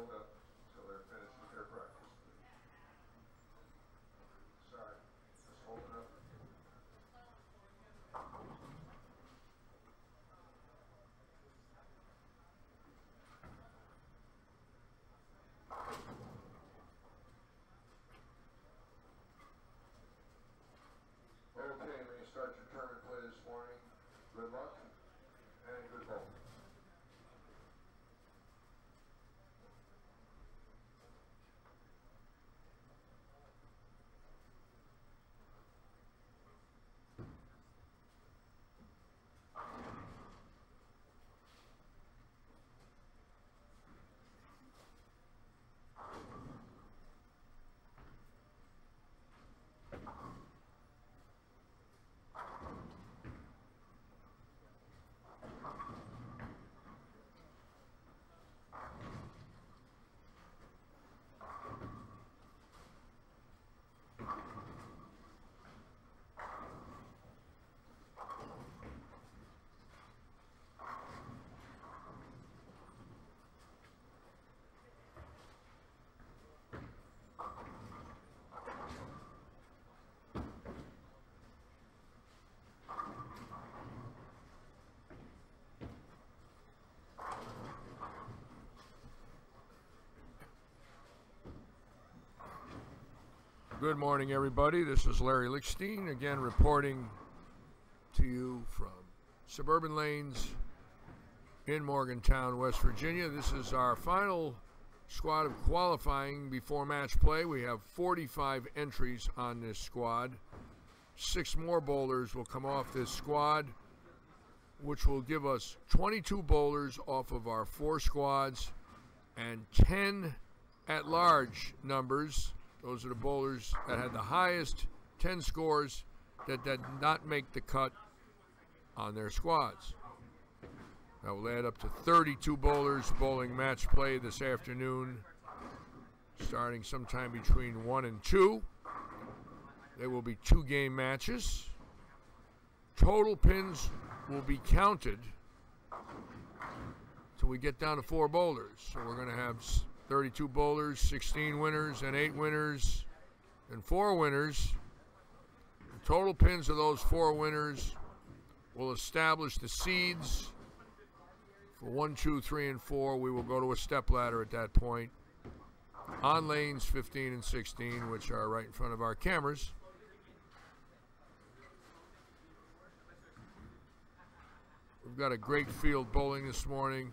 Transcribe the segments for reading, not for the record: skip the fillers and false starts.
hold up until they're finished with their practice. Sorry, just hold it up. Okay, when you start your tournament play this morning, good luck and good ball. Good morning, everybody. This is Larry Lichtenstein, again reporting to you from Suburban Lanes in Morgantown, West Virginia. This is our final squad of qualifying before match play. We have 45 entries on this squad. 6 more bowlers will come off this squad, which will give us 22 bowlers off of our 4 squads and 10 at-large numbers. Those are the bowlers that had the highest 10 scores that did not make the cut on their squads. That will add up to 32 bowlers bowling match play this afternoon, starting sometime between 1 and 2. There will be 2-game matches. Total pins will be counted till we get down to 4 bowlers. So we're going to have 32 bowlers, 16 winners, and 8 winners, and 4 winners. The total pins of those 4 winners will establish the seeds for 1, 2, 3, and 4. We will go to a stepladder at that point on lanes 15 and 16, which are right in front of our cameras. We've got a great field bowling this morning,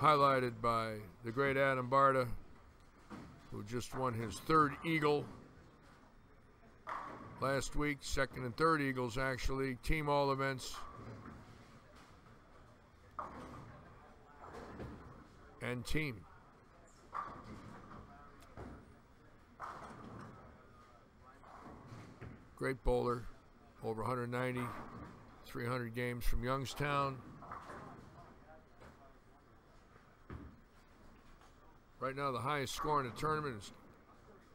highlighted by the great Adam Barta, who just won his 3rd Eagle last week, 2nd and 3rd Eagles actually, team all events, and team. Great bowler, over 190, 300 games from Youngstown. Right now, the highest score in the tournament is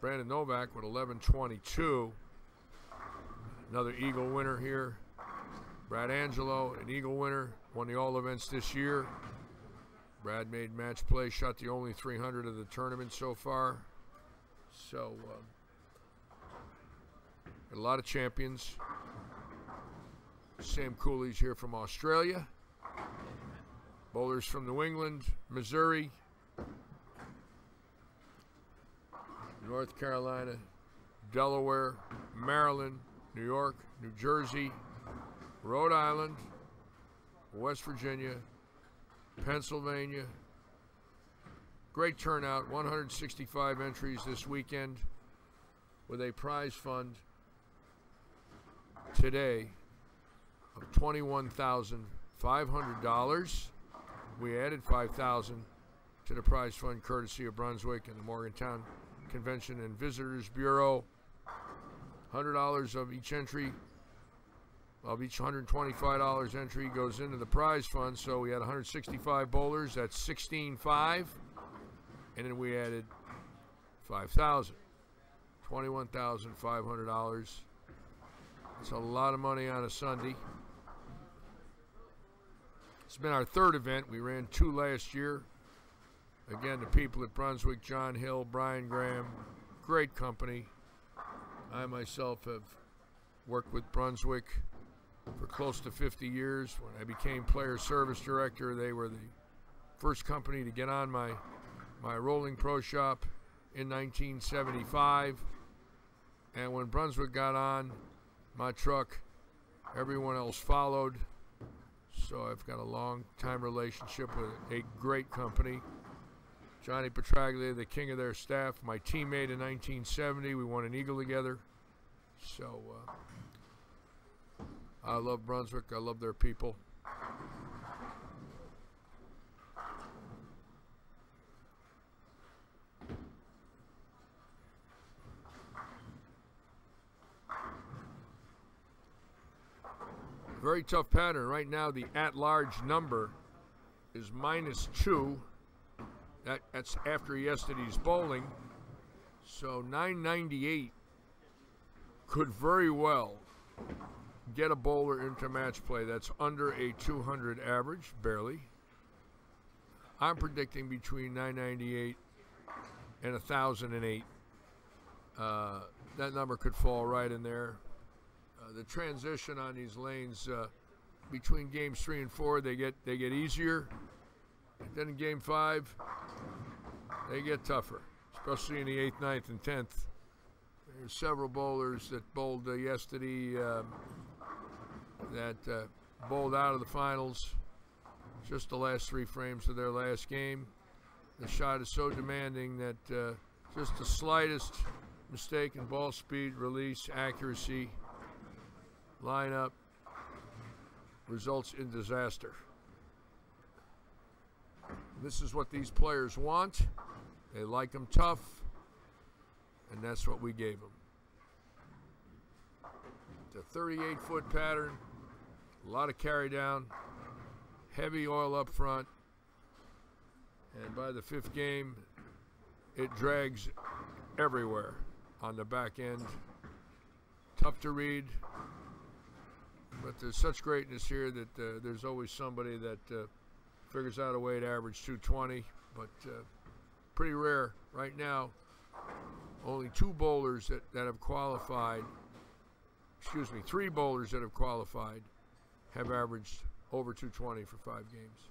Brandon Novak with 11.22. Another Eagle winner here. Brad Angelo, an Eagle winner, won the all events this year. Brad made match play, shot the only 300 of the tournament so far. So, a lot of champions. Sam Cooley's here from Australia. Bowlers from New England, Missouri, North Carolina, Delaware, Maryland, New York, New Jersey, Rhode Island, West Virginia, Pennsylvania. Great turnout, 165 entries this weekend with a prize fund today of $21,500. We added $5,000 to the prize fund courtesy of Brunswick and the Morgantown Convention and Visitors Bureau. $100 of each entry, of each $125 entry goes into the prize fund. So we had 165 bowlers, that's $16,500, and then we added $5,000, $21,500. It's a lot of money on a Sunday. It's been our 3rd event. We ran 2 last year. Again, the people at Brunswick, John Hill, Brian Graham, great company. I myself have worked with Brunswick for close to 50 years. When I became player service director, they were the first company to get on my rolling pro shop in 1975. And when Brunswick got on my truck, everyone else followed. So I've got a long-time relationship with a great company. Johnny Petraglia, the king of their staff, my teammate in 1970. We won an Eagle together. So I love Brunswick. I love their people. Very tough pattern. Right now, the at-large number is -2. That's after yesterday's bowling. So 998 could very well get a bowler into match play that's under a 200 average, barely. I'm predicting between 998 and 1,008. That number could fall right in there. The transition on these lanes between games 3 and 4, they get easier. And then in game 5, they get tougher, especially in the 8th, 9th, and 10th. There's several bowlers that bowled yesterday that bowled out of the finals. Just the last 3 frames of their last game. The shot is so demanding that just the slightest mistake in ball speed, release, accuracy, lineup results in disaster. This is what these players want. They like them tough, and that's what we gave them. It's a 38-foot pattern, a lot of carry down, heavy oil up front, and by the 5th game, it drags everywhere on the back end. Tough to read, but there's such greatness here that there's always somebody that figures out a way to average 220, but pretty rare right now. Only 2 bowlers that have qualified, 3 bowlers that have qualified have averaged over 220 for 5 games.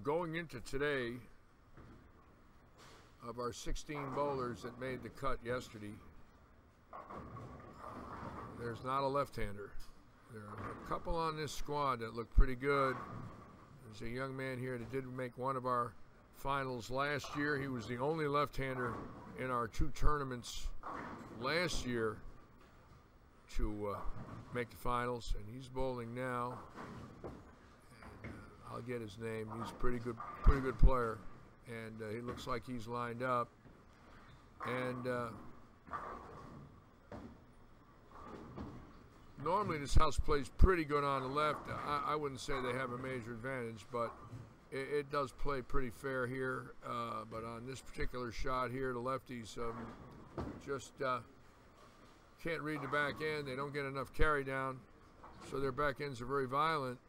Going into today, of our 16 bowlers that made the cut yesterday, there's not a left-hander. There are a couple on this squad that look pretty good. There's a young man here that did make one of our finals last year. He was the only left-hander in our 2 tournaments last year to make the finals, and he's bowling now. And, I'll get his name. He's a pretty good player, and he looks like he's lined up. And normally this house plays pretty good on the left. I wouldn't say they have a major advantage, but it does play pretty fair here. But on this particular shot here, the lefties just can't read the back end. They don't get enough carry down, so their back ends are very violent.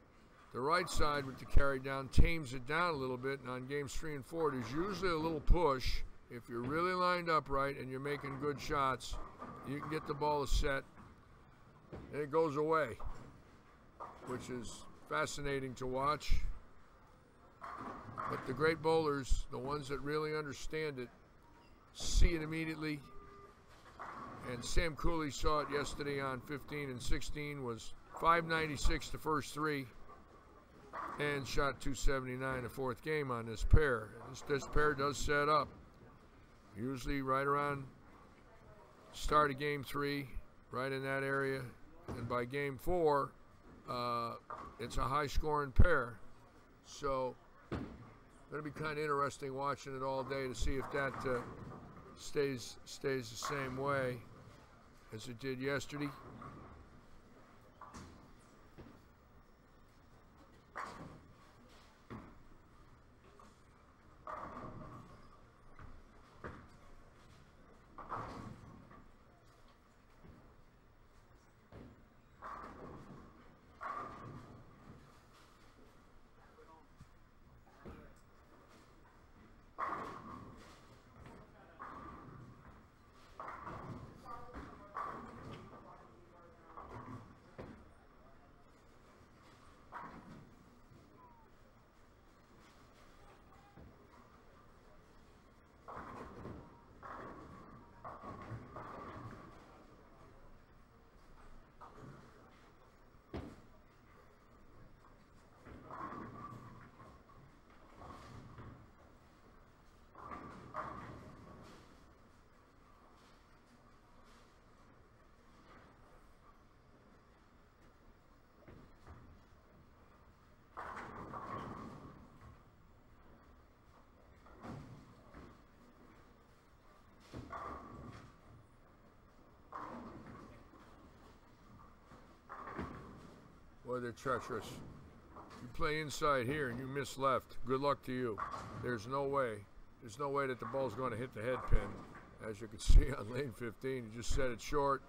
The right side with the carry down tames it down a little bit, and on games 3 and 4, there's usually a little push. If you're really lined up right and you're making good shots, you can get the ball set, and it goes away, which is fascinating to watch. But the great bowlers, the ones that really understand it, see it immediately. And Sam Cooley saw it yesterday on 15 and 16, was 596 the first 3, and shot 279 the 4th game on this pair. This pair does set up, usually right around start of game 3, right in that area. And by game 4, it's a high-scoring pair. So going to be kind of interesting watching it all day to see if that stays the same way as it did yesterday. Boy, they're treacherous. You play inside here and you miss left, good luck to you. There's no way that the ball's going to hit the head pin. As you can see on lane 15, you just set it short,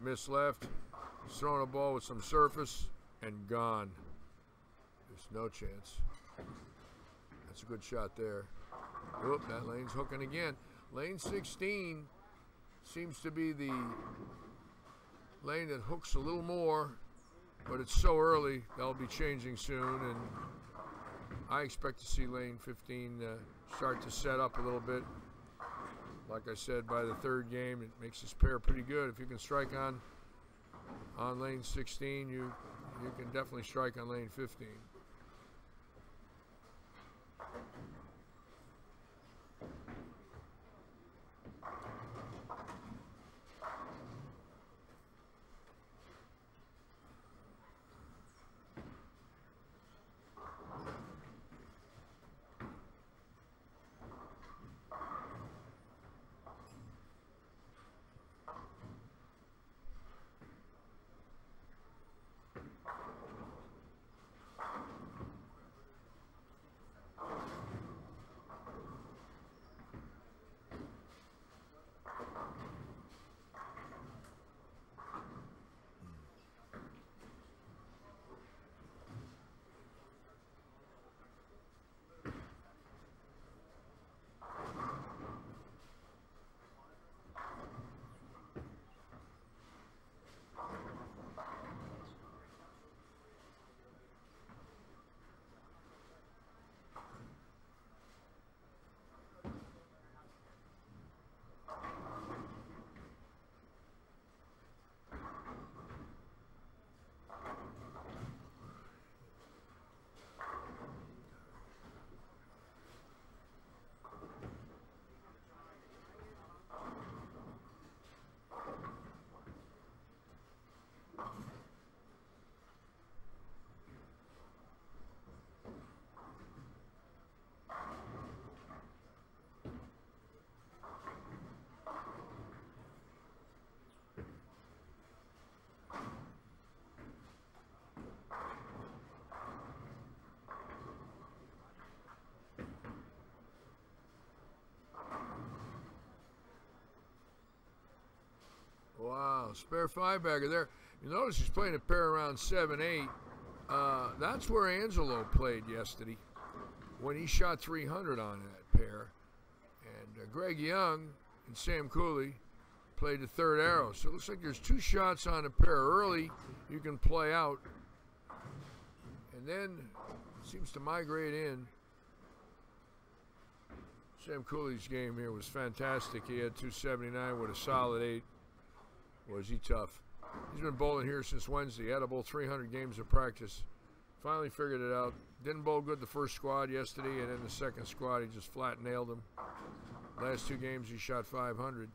miss left, throwing a ball with some surface, and gone. There's no chance. That's a good shot there. Oop, that lane's hooking again. Lane 16 seems to be the lane that hooks a little more, but it's so early, they'll be changing soon, and I expect to see lane 15 start to set up a little bit. Like I said, by the 3rd game, it makes this pair pretty good. If you can strike on lane 16, you can definitely strike on lane 15. Wow, spare five-bagger there. You notice he's playing a pair around 7-8. That's where Angelo played yesterday when he shot 300 on that pair. And Greg Young and Sam Cooley played the third arrow. So it looks like there's 2 shots on a pair early you can play out. And then it seems to migrate in. Sam Cooley's game here was fantastic. He had 279 with a solid 8. Was he tough? He's been bowling here since Wednesday. He had to bowl 300 games of practice. Finally figured it out. Didn't bowl good the first squad yesterday, and then the second squad he just flat nailed him. Last 2 games he shot 500.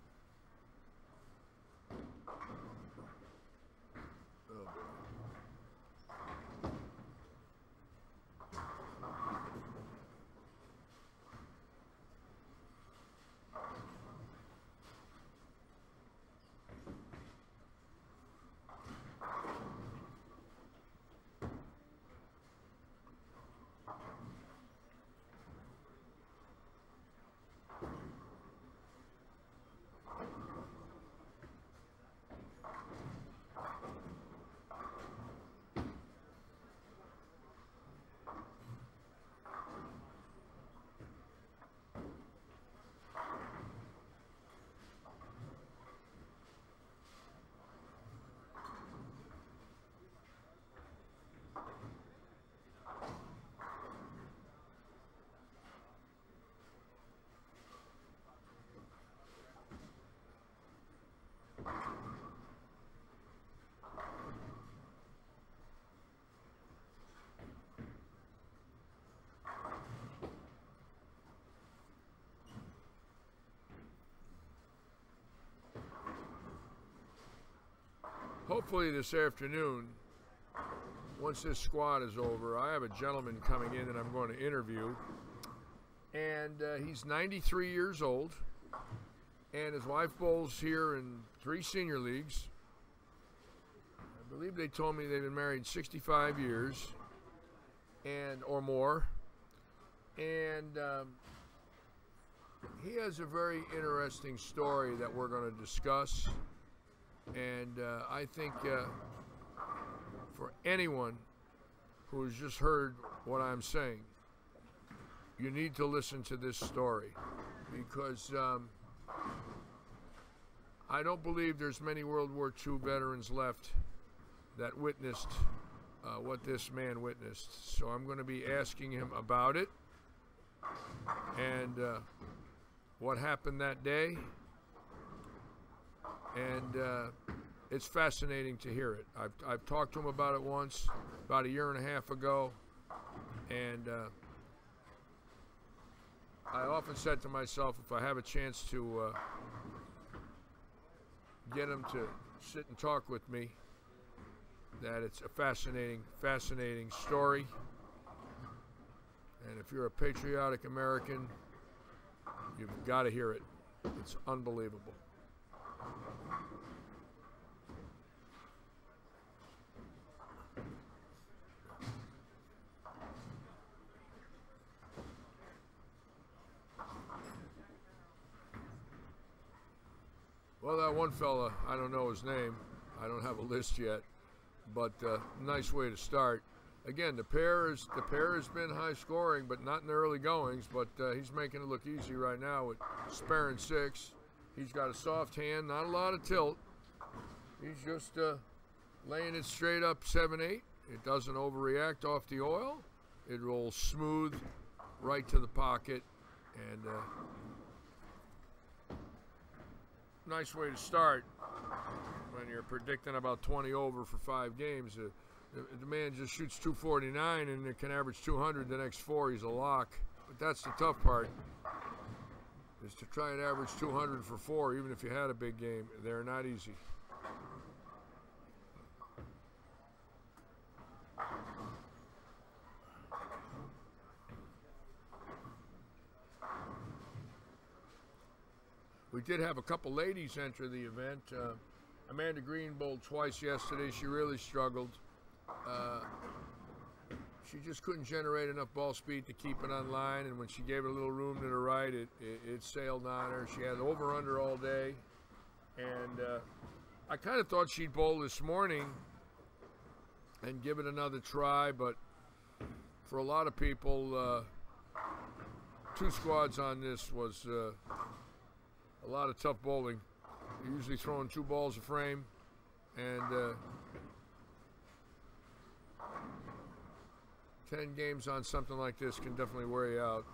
Hopefully this afternoon, once this squad is over, I have a gentleman coming in that I'm going to interview. And he's 93 years old. And his wife bowls here in 3 senior leagues. I believe they told me they've been married 65 years and or more. And he has a very interesting story that we're going to discuss. And I think for anyone who's just heard what I'm saying, you need to listen to this story, because I don't believe there's many World War II veterans left that witnessed what this man witnessed. So I'm going to be asking him about it and what happened that day. And it's fascinating to hear it. I've talked to him about it once, about 1.5 years ago, and I often said to myself, if I have a chance to get him to sit and talk with me, that it's a fascinating story. And if you're a patriotic American, you've got to hear it. It's unbelievable. Well, that one fella, I don't know his name. I don't have a list yet, but nice way to start. Again, the pair has been high scoring, but not in the early goings. But he's making it look easy right now with sparing 6. He's got a soft hand, not a lot of tilt. He's just laying it straight up 7-8. It doesn't overreact off the oil. It rolls smooth right to the pocket, and nice way to start when you're predicting about 20 over for 5 games. The man just shoots 249 and it can average 200 the next 4. He's a lock. But that's the tough part, is to try and average 200 for 4, even if you had a big game. They're not easy. We did have a couple ladies enter the event. Amanda Green bowled twice yesterday. She really struggled. She just couldn't generate enough ball speed to keep it on line, and when she gave it a little room to the right, it sailed on her. She had over-under all day, and I kind of thought she'd bowl this morning and give it another try, but for a lot of people, 2 squads on this was a lot of tough bowling. You're usually throwing 2 balls a frame, and 10 games on something like this can definitely wear you out.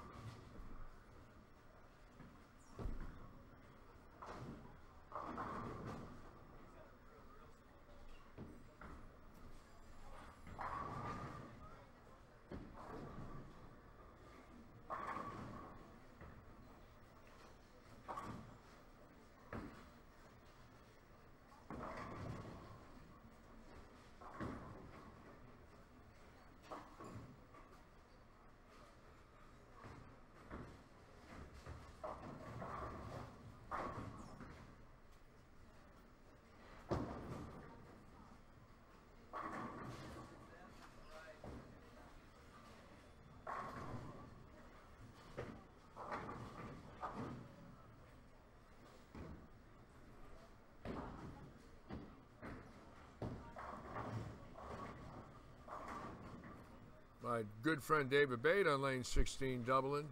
My good friend David Bate on lane 16, Dublin.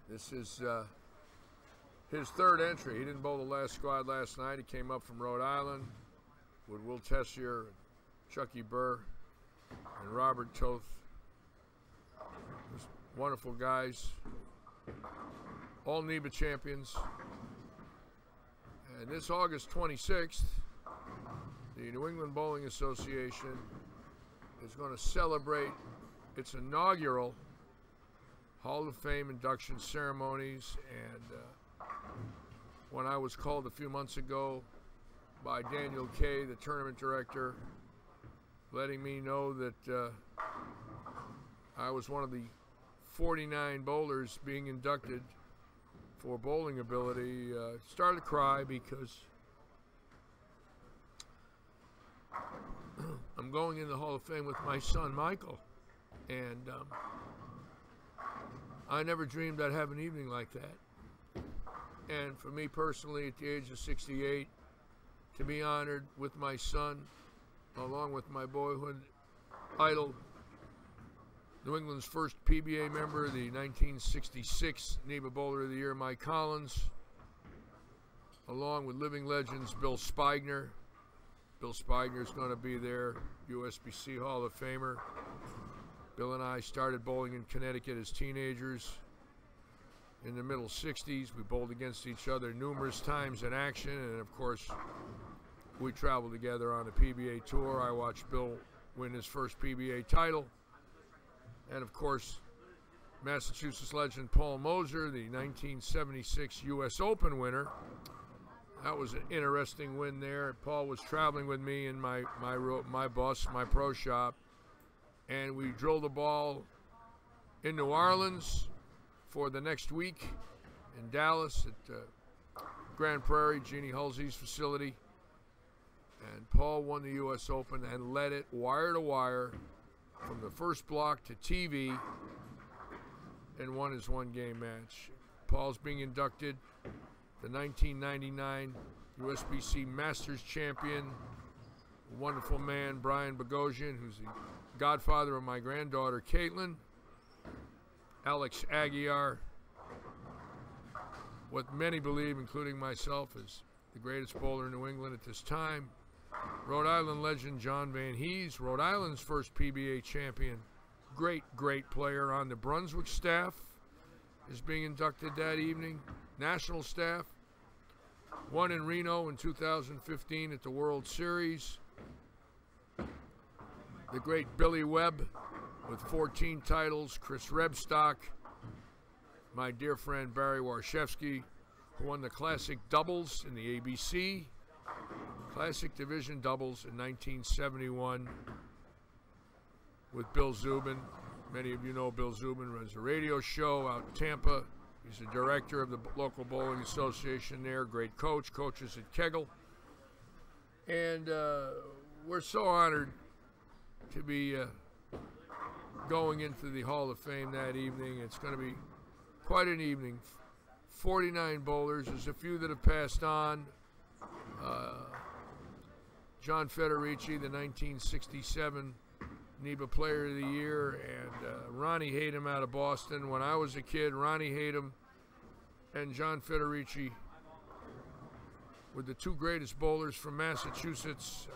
This is his 3rd entry. He didn't bowl the last squad last night. He came up from Rhode Island with Will Tessier, Chucky Burr, and Robert Toth. Just wonderful guys. All NEBA champions. And this August 26th, the New England Bowling Association is going to celebrate its inaugural Hall of Fame induction ceremonies. And when I was called a few months ago by Daniel Kay, the tournament director, letting me know that I was one of the 49 bowlers being inducted for bowling ability, started to cry because I'm going in the Hall of Fame with my son Michael, and I never dreamed I'd have an evening like that. And for me personally, at the age of 68, to be honored with my son, along with my boyhood idol, New England's first PBA member, the 1966 NEBA Bowler of the Year, Mike Collins, along with living legends Bill Spigner. Bill Spigner's going to be there, USBC Hall of Famer. Bill and I started bowling in Connecticut as teenagers. In the middle 60s, we bowled against each other numerous times in action, and of course, we traveled together on a PBA tour. I watched Bill win his first PBA title. And of course, Massachusetts legend Paul Moser, the 1976 U.S. Open winner. That was an interesting win there. Paul was traveling with me in my bus, my pro shop, and we drilled the ball in New Orleans for the next week in Dallas at Grand Prairie, Jeannie Halsey's facility. And Paul won the U.S. Open and led it wire to wire from the first block to TV and won his one-game match. Paul's being inducted, the 1999 USBC Masters champion, a wonderful man, Brian Bogosian, who's the godfather of my granddaughter, Caitlin. Alex Aguiar, what many believe, including myself, is the greatest bowler in New England at this time. Rhode Island legend John Van Hees, Rhode Island's first PBA champion, great player on the Brunswick staff, is being inducted that evening. National staff, won in Reno in 2015 at the World Series. The great Billy Webb with 14 titles, Chris Rebstock, my dear friend Barry Warshevsky, who won the Classic Doubles in the ABC, Classic Division Doubles in 1971 with Bill Zubin. Many of you know Bill Zubin runs a radio show out in Tampa. He's the director of the local bowling association there, great coach, coaches at Kegel. And we're so honored to be going into the Hall of Fame that evening. It's going to be quite an evening. 49 bowlers. There's a few that have passed on. John Federici, the 1967 NEBA Player of the Year, and Ronnie Hatem out of Boston. When I was a kid, Ronnie Hatem and John Federici were the two greatest bowlers from Massachusetts.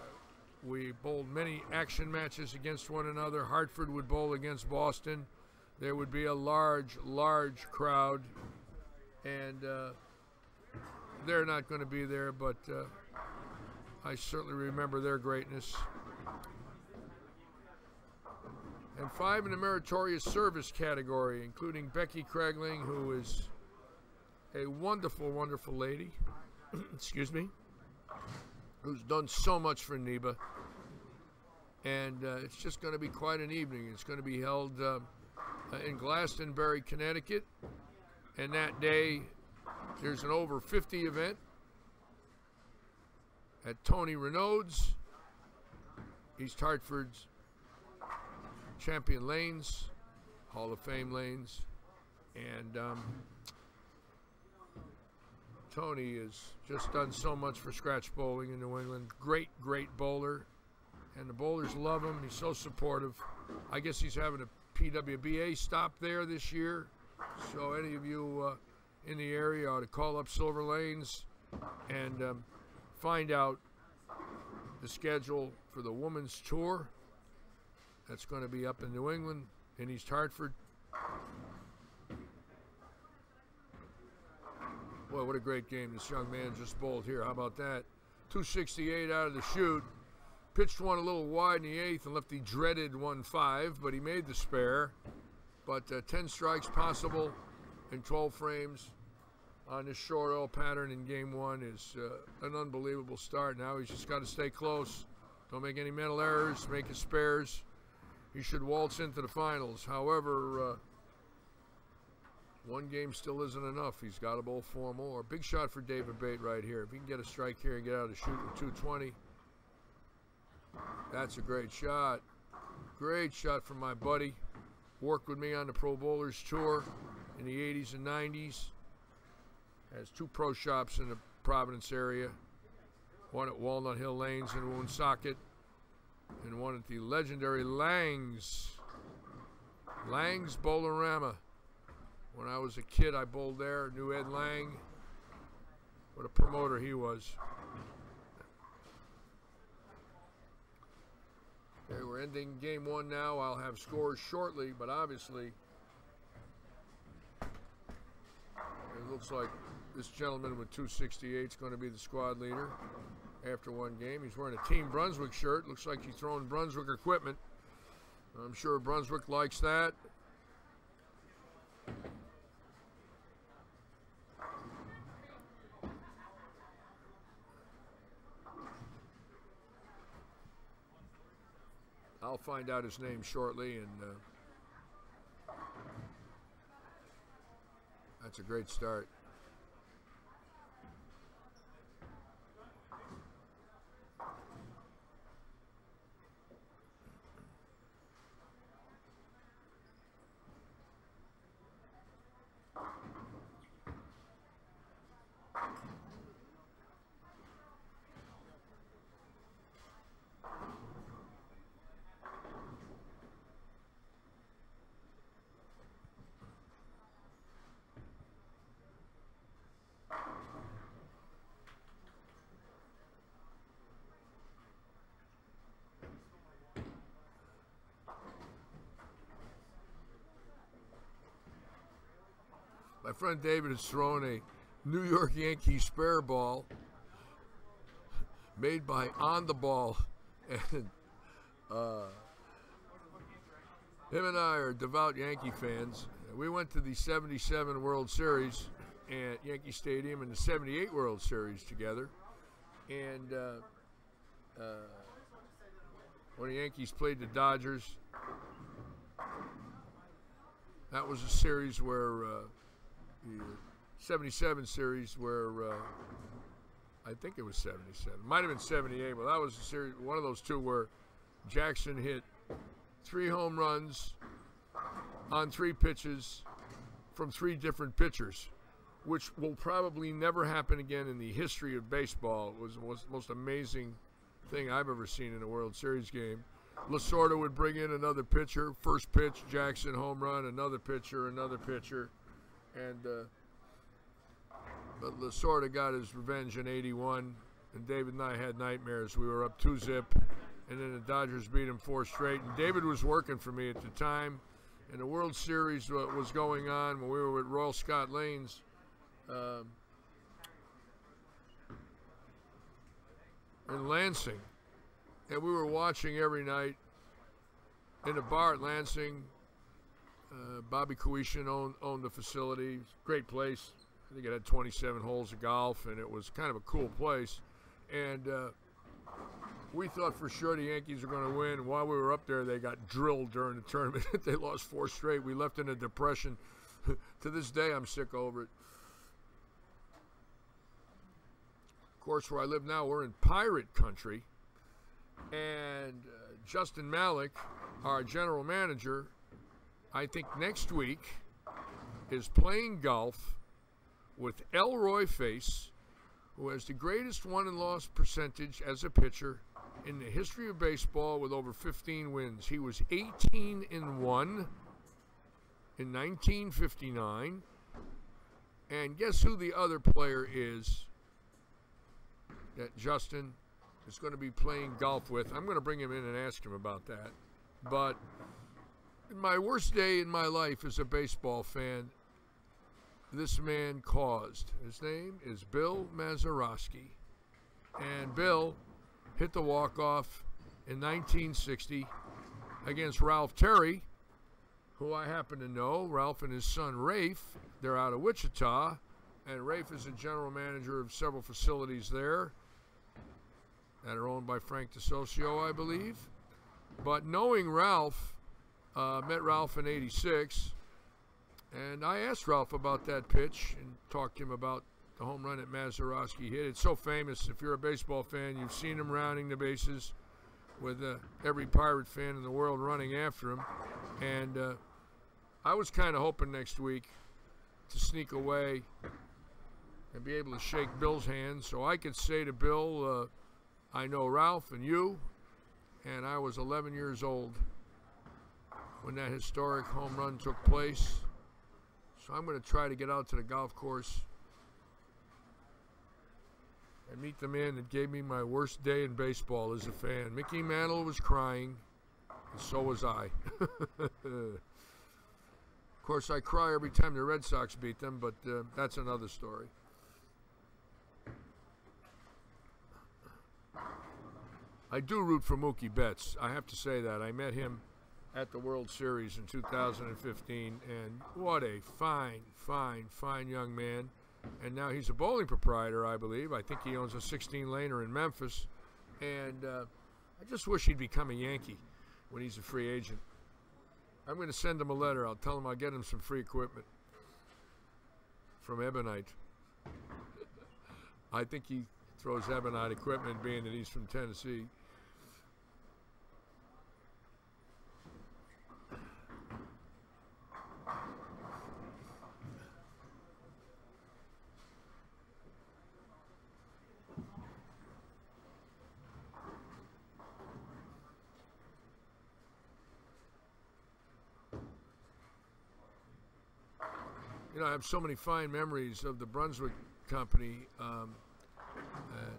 We bowled many action matches against one another. Hartford would bowl against Boston. There would be a large crowd, and they're not going to be there, but I certainly remember their greatness. And 5 in the meritorious service category, including Becky Craigling, who is a wonderful, wonderful lady, excuse me, who's done so much for NEBA. And it's just going to be quite an evening. It's going to be held in Glastonbury, Connecticut. And that day, there's an over 50 event at Tony Renaud's, East Hartford's Champion Lanes, Hall of Fame Lanes. And Tony has just done so much for scratch bowling in New England. Great bowler. And the bowlers love him. He's so supportive. I guess he's having a PWBA stop there this year. So any of you in the area ought to call up Silver Lanes and find out the schedule for the women's tour. That's going to be up in New England, in East Hartford. Boy, what a great game this young man just bowled here. How about that? 268 out of the chute. Pitched one a little wide in the 8th and left the dreaded 1-5, but he made the spare. But 10 strikes possible in 12 frames on this short oil pattern in game 1 is an unbelievable start. Now he's just got to stay close. Don't make any mental errors, make his spares. He should waltz into the finals. However, one game still isn't enough. He's got to bowl 4 more. Big shot for David Bate right here. If he can get a strike here and get out of the chute with 220, that's a great shot. Great shot from my buddy. Worked with me on the Pro Bowlers Tour in the 80s and 90s. Has 2 pro shops in the Providence area. One at Walnut Hill Lanes in Woonsocket, and one at the legendary Lang's Bowlerama. When I was a kid, I bowled there. Knew Ed Lang. What a promoter he was. Okay, we're ending game 1 now. I'll have scores shortly, but obviously it looks like this gentleman with 268 is going to be the squad leader after one game. He's wearing a Team Brunswick shirt. Looks like he's throwing Brunswick equipment. I'm sure Brunswick likes that. I'll find out his name shortly, and that's a great start. My friend David has thrown a New York Yankees spare ball made by On the Ball, and him and I are devout Yankee fans. We went to the 77 World Series at Yankee Stadium and the 78 World Series together. And when the Yankees played the Dodgers, that was a series where the 77 series where I think it was 77, might have been 78, but that was a series, one of those two where Jackson hit 3 home runs on 3 pitches from 3 different pitchers, which will probably never happen again in the history of baseball. It was the most amazing thing I've ever seen in a World Series game. Lasorda would bring in another pitcher. First pitch, Jackson home run. Another pitcher. And but Lasorda got his revenge in '81, and David and I had nightmares. We were up 2-0, and then the Dodgers beat him 4 straight. And David was working for me at the time, and the World Series was going on when we were with Royal Scott Lanes. In Lansing, and we were watching every night in a bar at Lansing. Bobby Kuishin owned the facility. Great place. I think it had 27 holes of golf, and it was kind of a cool place. And we thought for sure the Yankees were going to win. While we were up there, they got drilled during the tournament. They lost 4 straight. We left in a depression. To this day, I'm sick over it. Of course, where I live now, we're in pirate country. And Justin Malik, our general manager, I think next week is playing golf with Elroy Face, who has the greatest won-and-loss percentage as a pitcher in the history of baseball with over 15 wins. He was 18-1 in 1959. And guess who the other player is that Justin is going to be playing golf with? I'm going to bring him in and ask him about that. But my worst day in my life as a baseball fan, this man caused. His name is Bill Mazeroski. And Bill hit the walk-off in 1960 against Ralph Terry, who I happen to know. Ralph and his son Rafe, they're out of Wichita, and Rafe is a general manager of several facilities there that are owned by Frank DeSocio, I believe. But knowing Ralph, met Ralph in '86, and I asked Ralph about that pitch and talked to him about the home run that Mazeroski hit. It's so famous. If you're a baseball fan, you've seen him rounding the bases with every Pirate fan in the world running after him. And I was kind of hoping next week to sneak away and be able to shake Bill's hand so I could say to Bill, I know Ralph and you, and I was 11 years old when that historic home run took place. So I'm going to try to get out to the golf course and meet the man that gave me my worst day in baseball as a fan. Mickey Mantle was crying, and so was I. Of course, I cry every time the Red Sox beat them, but that's another story. I do root for Mookie Betts. I have to say that. I met him at the World Series in 2015, and what a fine, fine, fine young man. And now he's a bowling proprietor, I believe. I think he owns a 16-laner in Memphis. And I just wish he'd become a Yankee when he's a free agent. I'm going to send him a letter. I'll tell him I'll get him some free equipment from Ebonite. I think he throws Ebonite equipment, being that he's from Tennessee. You know, I have so many fine memories of the Brunswick company.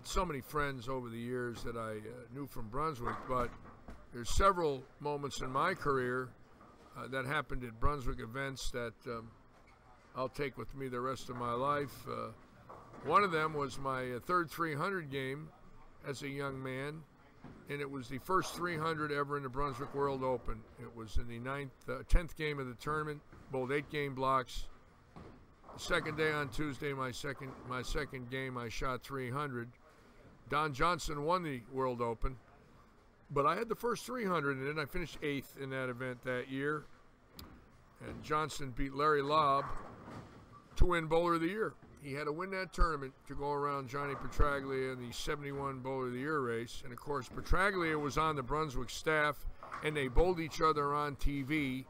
So many friends over the years that I knew from Brunswick, but there's several moments in my career that happened at Brunswick events that I'll take with me the rest of my life. One of them was my third 300 game as a young man, and it was the first 300 ever in the Brunswick World Open. It was in the 10th game of the tournament, bowled 8 game blocks. The second day on Tuesday, my second game, I shot 300. Don Johnson won the World Open, but I had the first 300, and then I finished 8th in that event that year. And Johnson beat Larry Lobb to win Bowler of the Year. He had to win that tournament to go around Johnny Petraglia in the 71 Bowler of the Year race. And of course, Petraglia was on the Brunswick staff, and they bowled each other on TV.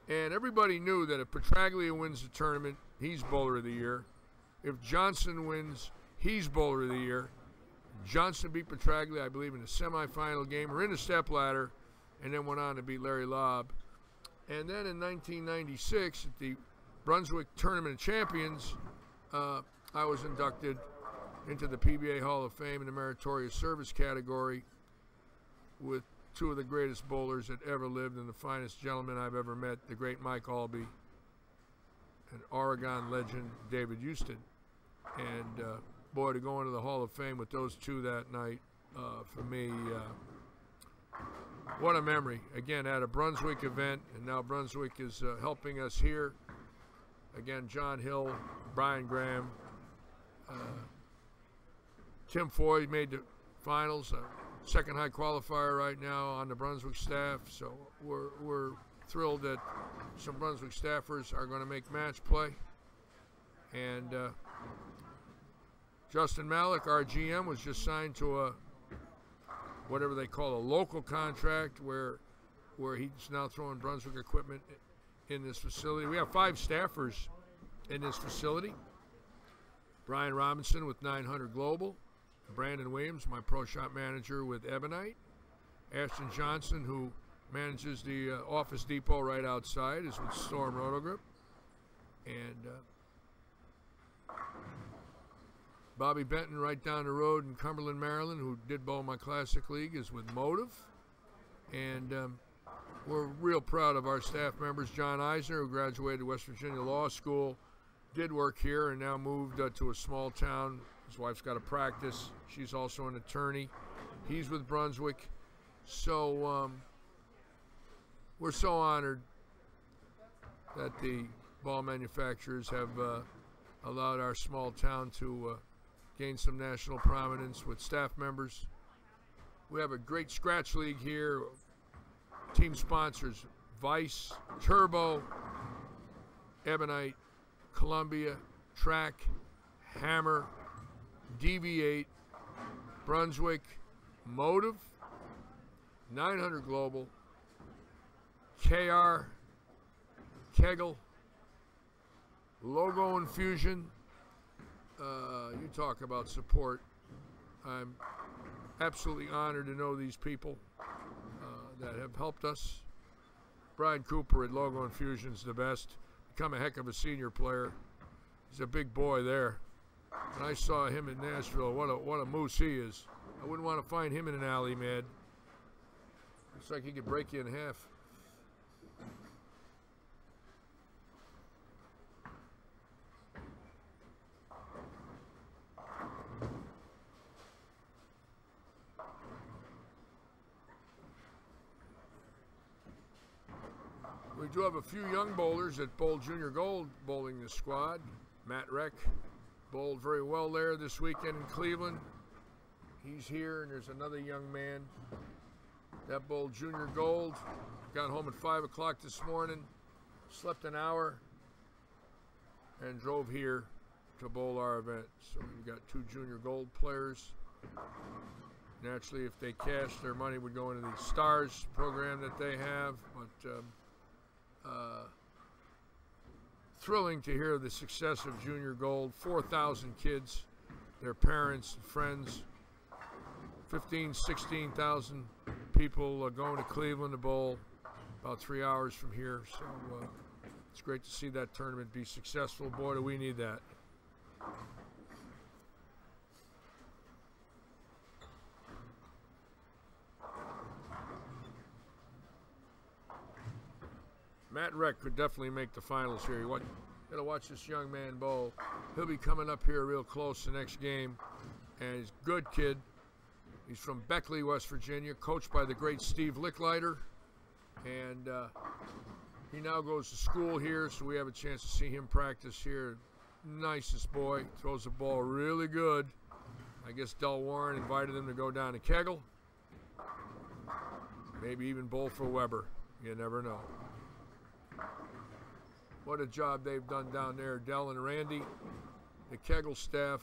And everybody knew that if Petraglia wins the tournament, he's Bowler of the Year. If Johnson wins, he's Bowler of the Year. Johnson beat Petraglia, I believe, in the semifinal game, or in the Stepladder, and then went on to beat Larry Lobb. And then in 1996, at the Brunswick Tournament of Champions, I was inducted into the PBA Hall of Fame in the Meritorious Service category with two of the greatest bowlers that ever lived and the finest gentlemen I've ever met, the great Mike Albee and Oregon legend David Houston. And boy, to go into the Hall of Fame with those two that night, for me, what a memory. Again, at a Brunswick event, and now Brunswick is helping us here. Again, John Hill, Brian Graham, Tim Foy made the finals, second high qualifier right now on the Brunswick staff. So we're thrilled that some Brunswick staffers are going to make match play. And Justin Malik, our GM, was just signed to a whatever they call a local contract where he's now throwing Brunswick equipment in this facility. We have 5 staffers in this facility. Brian Robinson with 900 Global. Brandon Williams, my pro shop manager with Ebonite. Ashton Johnson, who manages the Office Depot right outside, is with Storm Rotogrip. And Bobby Benton right down the road in Cumberland, Maryland, who did bowl my Classic League, is with Motive. And we're real proud of our staff members. John Eisner, who graduated West Virginia Law School, did work here and now moved to a small town. His wife's got a practice. She's also an attorney. He's with Brunswick. So we're so honored that the ball manufacturers have allowed our small town to gain some national prominence with staff members. We have a great scratch league here. Team sponsors: Vice, Turbo, Ebonite, Columbia, Track, Hammer, DV8, Brunswick, Motive, 900 Global, KR, Kegel, Logo Infusion. You talk about support. I'm absolutely honored to know these people that have helped us. Brian Cooper at Logo Infusion's the best. Become a heck of a senior player. He's a big boy there. When I saw him in Nashville, what a moose he is. I wouldn't want to find him in an alley, man. Looks like he could break you in half. We do have a few young bowlers that bowled Junior Gold bowling the squad. Matt Reck bowled very well there this weekend in Cleveland. He's here, and there's another young man that bowled Junior Gold. Got home at 5 o'clock this morning, slept an hour, and drove here to bowl our event. So we've got 2 Junior Gold players. Naturally, if they cash, their money would go into the STARS program that they have, but thrilling to hear the success of Junior Gold. 4,000 kids, their parents, friends, 15, 16,000 people going to Cleveland to bowl about 3 hours from here. So it's great to see that tournament be successful. Boy, do we need that. Matt Reck could definitely make the finals here. You gotta watch this young man bowl. He'll be coming up here real close the next game. And he's a good kid. He's from Beckley, West Virginia, coached by the great Steve Licklider. And he now goes to school here, so we have a chance to see him practice here. Nicest boy, throws the ball really good. I guess Del Warren invited him to go down to Kegel. Maybe even bowl for Weber. You never know. What a job they've done down there, Del and Randy, the Kegel staff,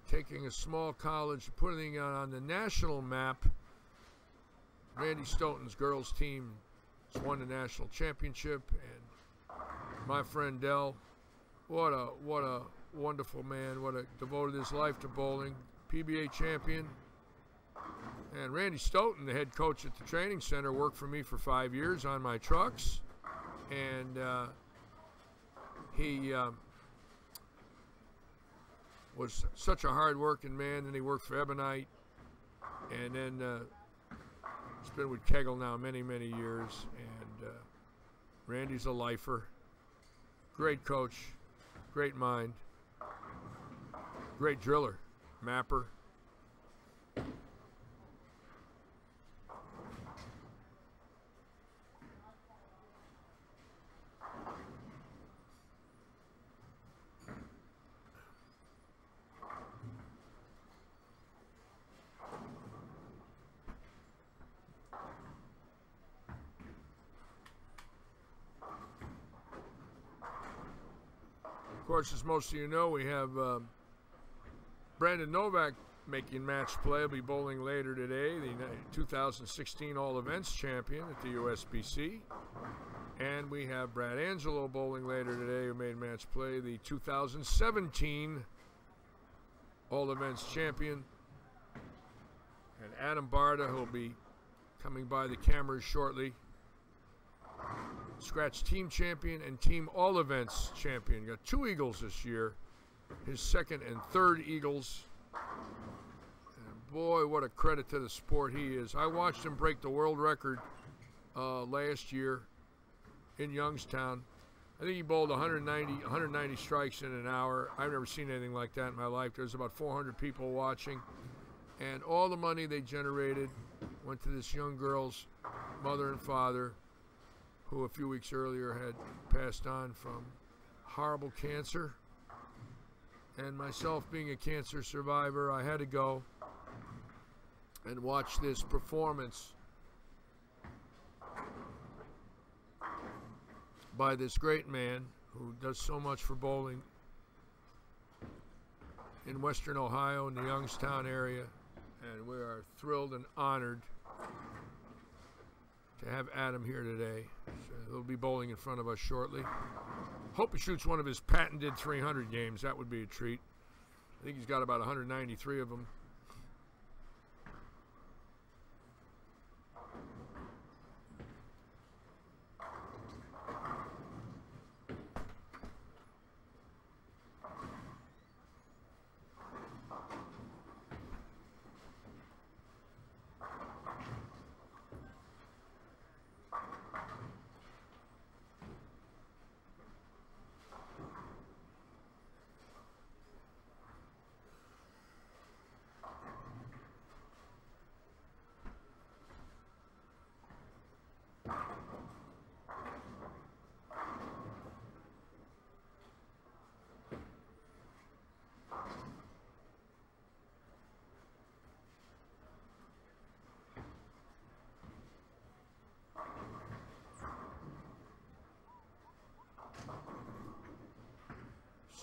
taking a small college, putting it on the national map. Randy Stoughton's girls team has won the national championship, and my friend Del, what a wonderful man, devoted his life to bowling. PBA champion. And Randy Stoughton, the head coach at the training center, worked for me for 5 years on my trucks. And he was such a hard-working man. And he worked for Ebonite. And then he's been with Kegel now many, many years. And Randy's a lifer. Great coach. Great mind. Great driller. Mapper. Of course, as most of you know, we have Brandon Novak making match play. He'll be bowling later today, the 2016 All Events champion at the USBC. And we have Brad Angelo bowling later today, who made match play, the 2017 All Events champion. And Adam Barda, who'll be coming by the cameras shortly. Scratch team champion and team all events champion. Got 2 Eagles this year. His second and third Eagles. And boy, what a credit to the sport he is. I watched him break the world record last year in Youngstown. I think he bowled 190 strikes in an hour. I've never seen anything like that in my life. There's about 400 people watching. And all the money they generated went to this young girl's mother and father, who a few weeks earlier had passed on from horrible cancer. And myself being a cancer survivor, I had to go and watch this performance by this great man who does so much for bowling in Western Ohio in the Youngstown area. And we are thrilled and honored to have Adam here today. So he'll be bowling in front of us shortly. Hope he shoots one of his patented 300 games. That would be a treat. I think he's got about 193 of them.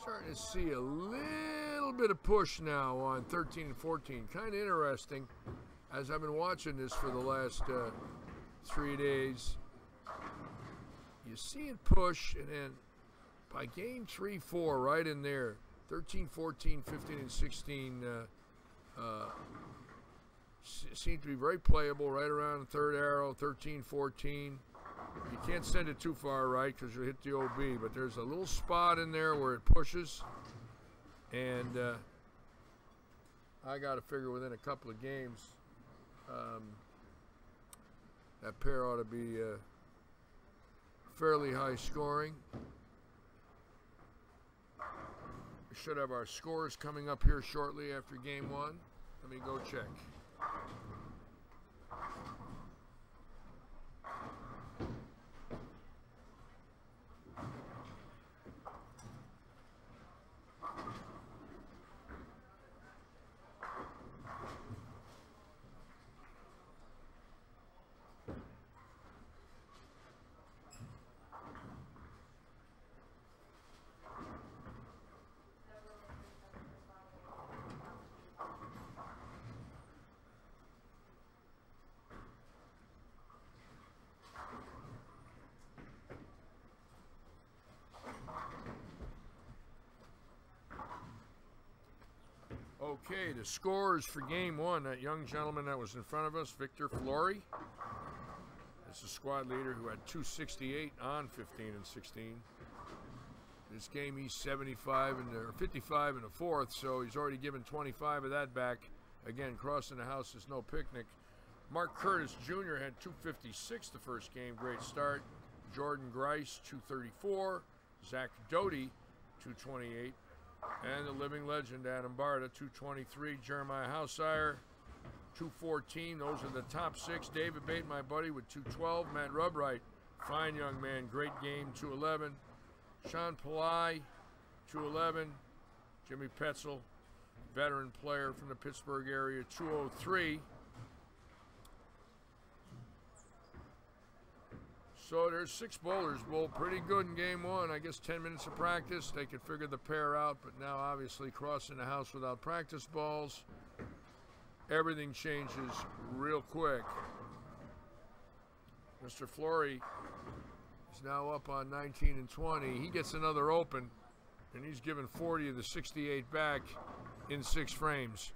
Starting to see a little bit of push now on 13 and 14. Kind of interesting, as I've been watching this for the last 3 days. You see it push, and then by game 3, 4, right in there, 13, 14, 15, and 16 seem to be very playable right around the third arrow, 13, 14. You can't send it too far right because you'll hit the OB, but there's a little spot in there where it pushes, and I got to figure within a couple of games that pair ought to be fairly high scoring. We should have our scores coming up here shortly after game 1. Let me go check. Okay, the scores for game one. That young gentleman that was in front of us, Victor Flory. That's the squad leader who had 268 on 15 and 16. This game he's 75 and or 55 in the fourth, so he's already given 25 of that back. Again, crossing the house is no picnic. Mark Curtis Jr. had 256 the first game, great start. Jordan Grice 234, Zach Doty 228, and the living legend Adam Barta 223, Jeremiah Hausire 214. Those are the top six. David Bate, my buddy, with 212. Matt Rubright, fine young man, great game, 211. Sean Pillai 211. Jimmy Petzel, veteran player from the Pittsburgh area, 203. So there's 6 bowlers bowled pretty good in game one. I guess 10 minutes of practice, they could figure the pair out, but now obviously crossing the house without practice balls, everything changes real quick. Mr. Flory is now up on 19 and 20. He gets another open, and he's given 40 of the 68 back in 6 frames.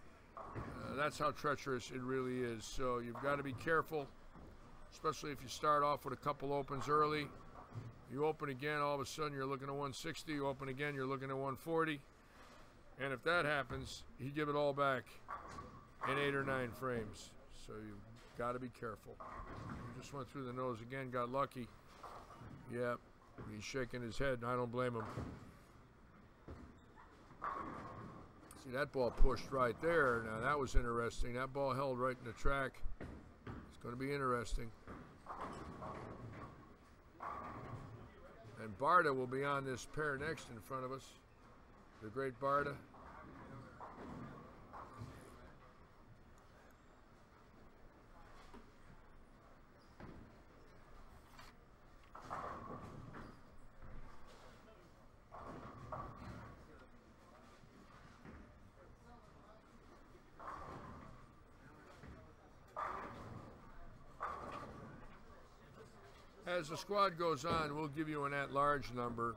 That's how treacherous it really is. So you've got to be careful, especially if you start off with a couple opens early. You open again, all of a sudden you're looking at 160. You open again, you're looking at 140. And if that happens, you give it all back in 8 or 9 frames. So you've got to be careful. He just went through the nose again, got lucky. Yep, he's shaking his head, and I don't blame him. See, that ball pushed right there. Now, that was interesting. That ball held right in the track. It's going to be interesting. And Barta will be on this pair next in front of us. The great Barta. As the squad goes on, we'll give you an at-large number.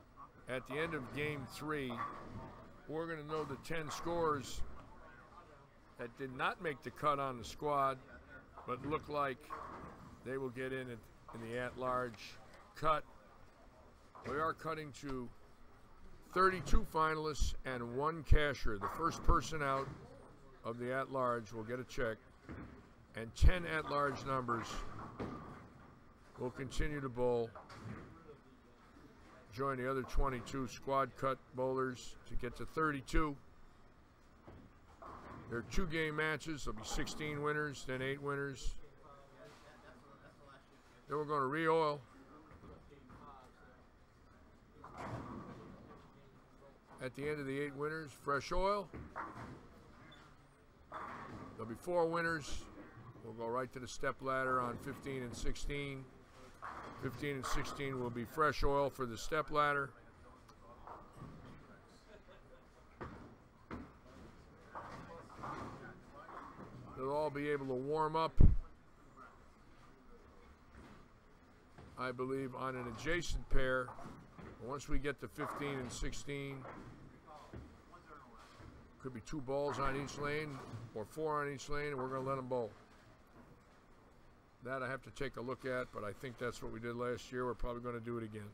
At the end of game 3, we're going to know the 10 scores that did not make the cut on the squad, but look like they will get in the at-large cut. We are cutting to 32 finalists and 1 casher. The first person out of the at-large will get a check, and 10 at-large numbers will continue to bowl. Join the other 22 squad cut bowlers to get to 32. There are 2 game matches. There'll be 16 winners, then 8 winners. Then we're going to re-oil. At the end of the 8 winners, fresh oil. There'll be 4 winners. We'll go right to the step ladder on 15 and 16. 15 and 16 will be fresh oil for the step ladder. They'll all be able to warm up, I believe, on an adjacent pair. Once we get to 15 and 16, could be 2 balls on each lane or 4 on each lane, and we're going to let them bowl. That I have to take a look at, but I think that's what we did last year. We're probably going to do it again.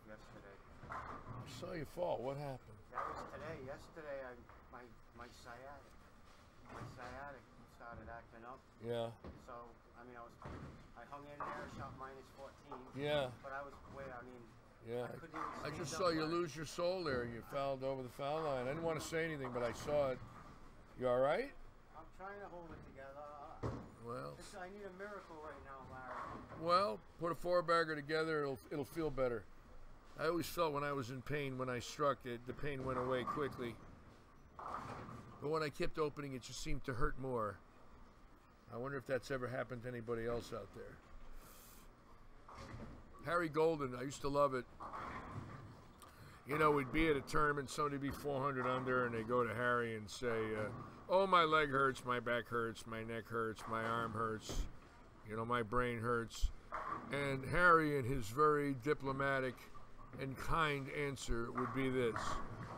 Yesterday. I saw you fall. What happened? That was today. Yesterday, my sciatic. my sciatic started acting up. Yeah. So, I mean, I hung in there, shot -14. Yeah. But I was I mean, yeah. I couldn't even stand I just up saw you right. lose your soul there. You fouled over the foul line. I didn't want to say anything, but I saw it. You all right? I'm trying to hold it together. Well. I need a miracle right now, Larry. Well, put a 4-bagger together. It'll feel better. I always felt when I was in pain, when I struck it, the pain went away quickly. But when I kept opening, it just seemed to hurt more. I wonder if that's ever happened to anybody else out there. Harry Golden, I used to love it. You know, we'd be at a tournament, somebody would be 400 under, and they go to Harry and say, oh, my leg hurts, my back hurts, my neck hurts, my arm hurts, you know, my brain hurts. And Harry, in his very diplomatic and kind answer, would be this: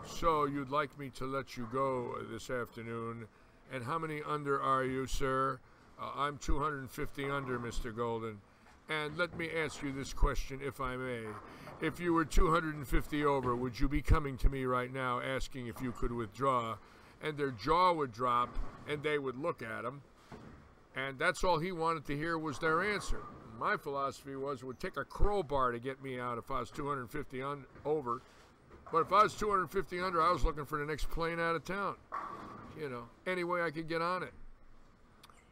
so you'd like me to let you go this afternoon? And how many under are you, sir? I'm 250 under, Mr. Golden. And let me ask you this question, if I may. If you were 250 over, would you be coming to me right now asking if you could withdraw? And their jaw would drop, and they would look at him. And that's all he wanted to hear was their answer. My philosophy was it would take a crowbar to get me out if I was 250 over. But if I was 250 under, I was looking for the next plane out of town. You know, any way I could get on it.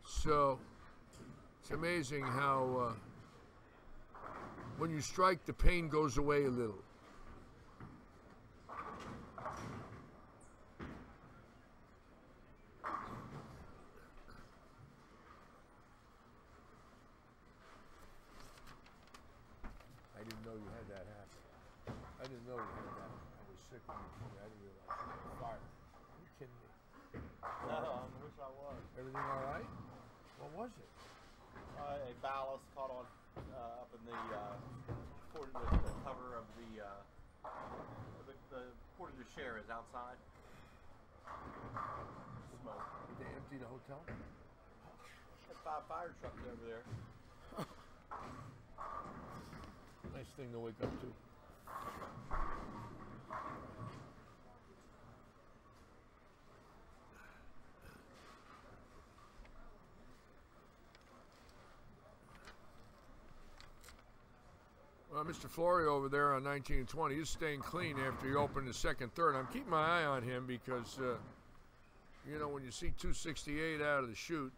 So it's amazing how when you strike, the pain goes away a little. I didn't know you had that happen. I didn't know you had that. I was sick when you told me. I didn't realize you had a fire. Are you kidding me? No, I wish I was. Everything all right? What was it? A ballast caught on up in the cover of the port of the share is outside. Smoke. Did they empty the hotel? Had 5 fire trucks over there. Nice thing to wake up to. Well, Mr. Florio over there on 19 and 20, he's staying clean after he opened the second, third. I'm keeping my eye on him because, you know, when you see 268 out of the chute,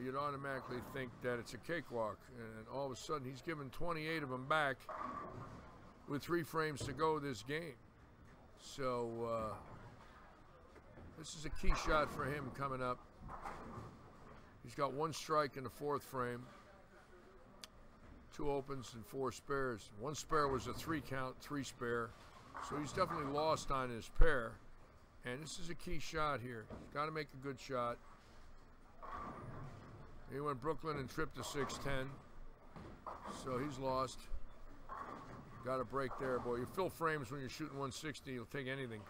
you'd automatically think that it's a cakewalk. And all of a sudden, he's given 28 of them back with 3 frames to go this game. So this is a key shot for him coming up. He's got 1 strike in the 4th frame. 2 opens and 4 spares. 1 spare was a 3 count, 3 spare. So he's definitely lost on his pair. And this is a key shot here. He's got to make a good shot. He went Brooklyn and tripped to 610. So he's lost. Got a break there, boy. You fill frames when you're shooting 160, you'll take anything.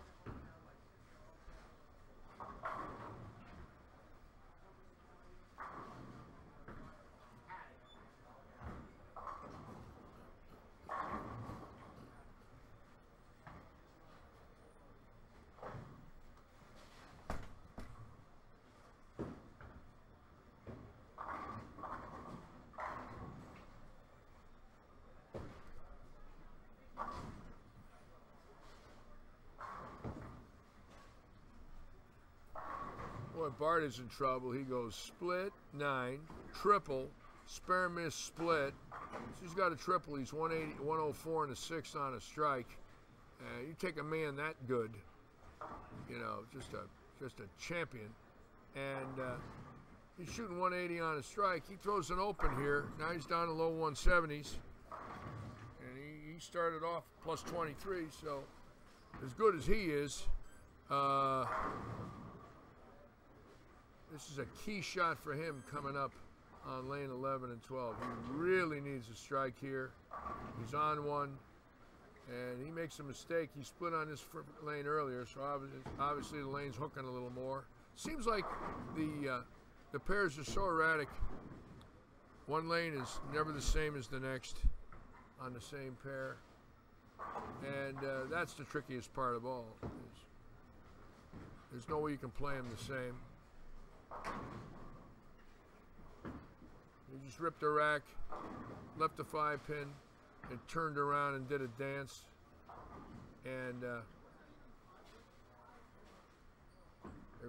Boy, Bart is in trouble. He goes split, 9, triple, spare miss, split. So he's got a triple. He's 180, 104 and a 6 on a strike. You take a man that good, you know, just a champion. And he's shooting 180 on a strike. He throws an open here. Now he's down to low 170s. And he started off plus 23, so as good as he is, this is a key shot for him coming up on lane 11 and 12. He really needs a strike here. He's on one, and he makes a mistake. He split on this lane earlier, so obviously the lane's hooking a little more. Seems like the pairs are so erratic. One lane is never the same as the next on the same pair, and that's the trickiest part of all. There's no way you can play them the same. He just ripped the rack, left the 5-pin, and turned around and did a dance. And they're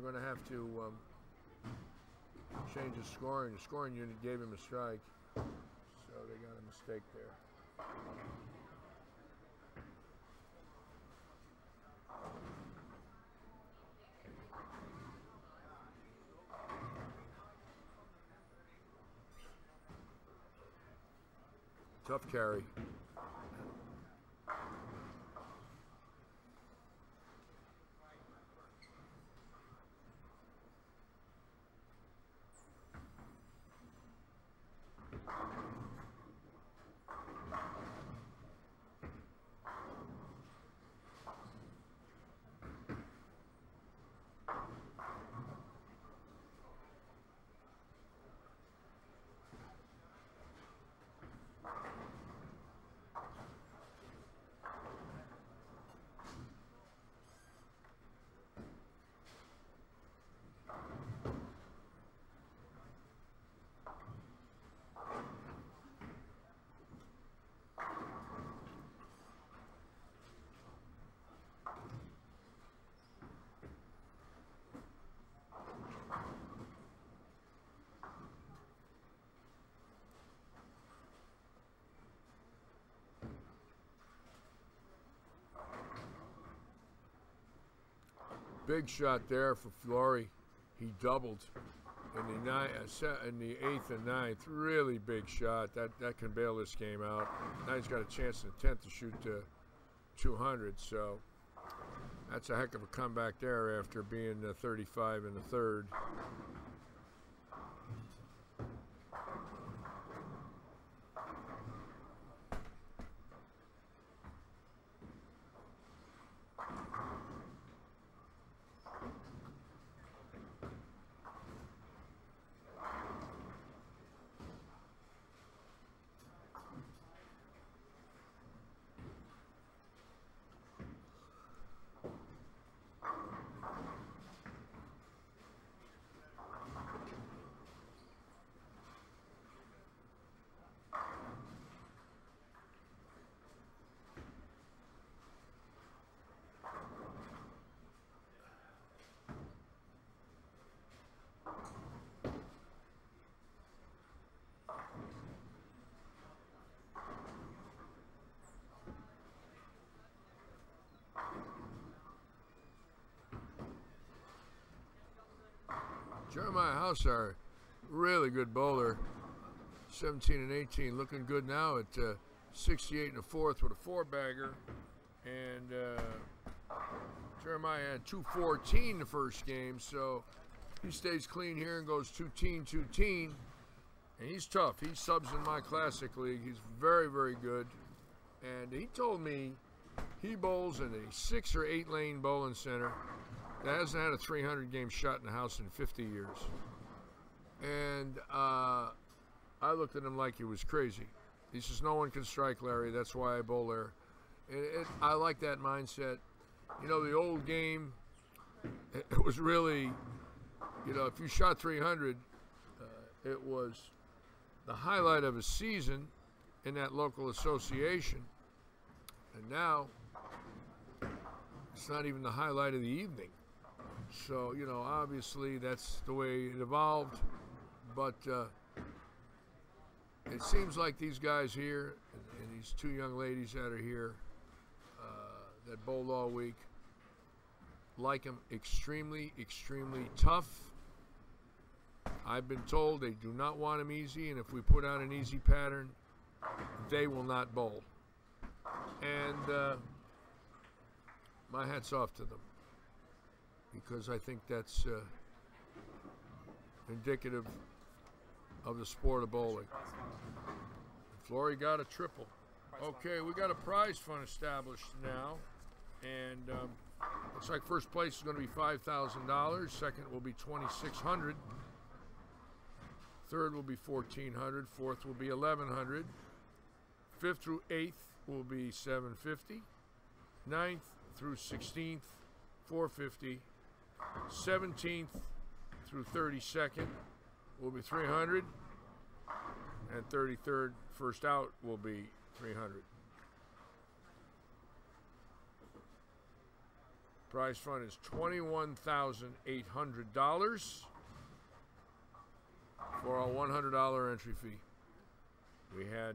going to have to change the scoring. The scoring unit gave him a strike, so they got a mistake there. Tough carry. Big shot there for Flory. He doubled in the 8th and 9th. Really big shot. That can bail this game out. Now he's got a chance in the 10th to shoot 200. So that's a heck of a comeback there after being 35 in the 3rd. Jeremiah Hausar, really good bowler. 17 and 18, looking good now at 68 in the 4th with a 4-bagger. And Jeremiah had 214 the first game, so he stays clean here and goes 2-teen. And he's tough. He subs in my classic league. He's very, very good. And he told me he bowls in a 6 or 8 lane bowling center that hasn't had a 300 game shot in the house in 50 years. And I looked at him like he was crazy. He says, no one can strike Larry, that's why I bowl there. And I like that mindset. You know, the old game, it was really, you know, if you shot 300, it was the highlight of a season in that local association. And now, it's not even the highlight of the evening. So, you know, obviously that's the way it evolved. But it seems like these guys here and these 2 young ladies that are here that bowled all week like them extremely, extremely tough. I've been told they do not want them easy, and if we put out an easy pattern, they will not bowl. And my hat's off to them, because I think that's indicative of the sport of bowling. Flory got a triple. Okay, we got a prize fund established now, and looks like first place is going to be $5,000. Second will be $2,600. Third will be $1,400. Fourth will be $1,100. Fifth through 8th will be $750. 9th through 16th, $450. 17th through 32nd will be 300, and 33rd first out will be 300. Prize fund is $21,800 for a $100 entry fee. We had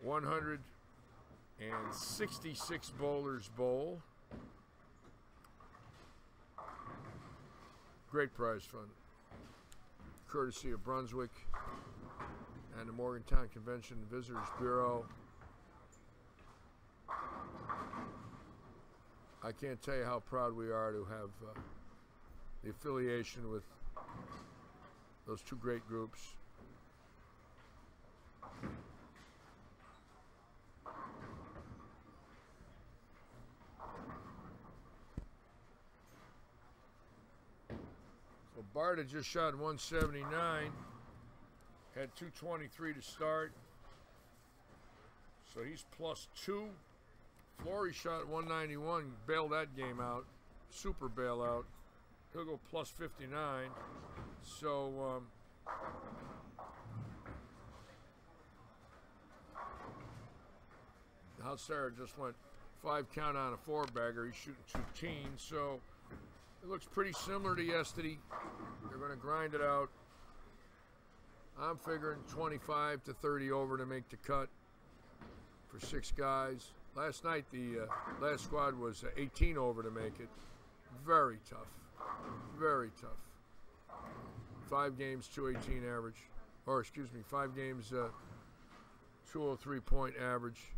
166 bowlers bowl. Great prize fund, courtesy of Brunswick and the Morgantown Convention and Visitors Bureau. I can't tell you how proud we are to have the affiliation with those two great groups. So Bart had just shot 179, had 223 to start, so he's +2. Flory shot 191, bailed that game out, super bailout. He'll go +59. So Halsara just went 5 count on a 4-bagger. He's shooting 2 teens, so it looks pretty similar to yesterday. They're going to grind it out. I'm figuring 25 to 30 over to make the cut for 6 guys. Last night, the last squad was 18 over to make it. Very tough. Very tough. 5 games, 218 average. Or, excuse me, 5 games, 203 point average.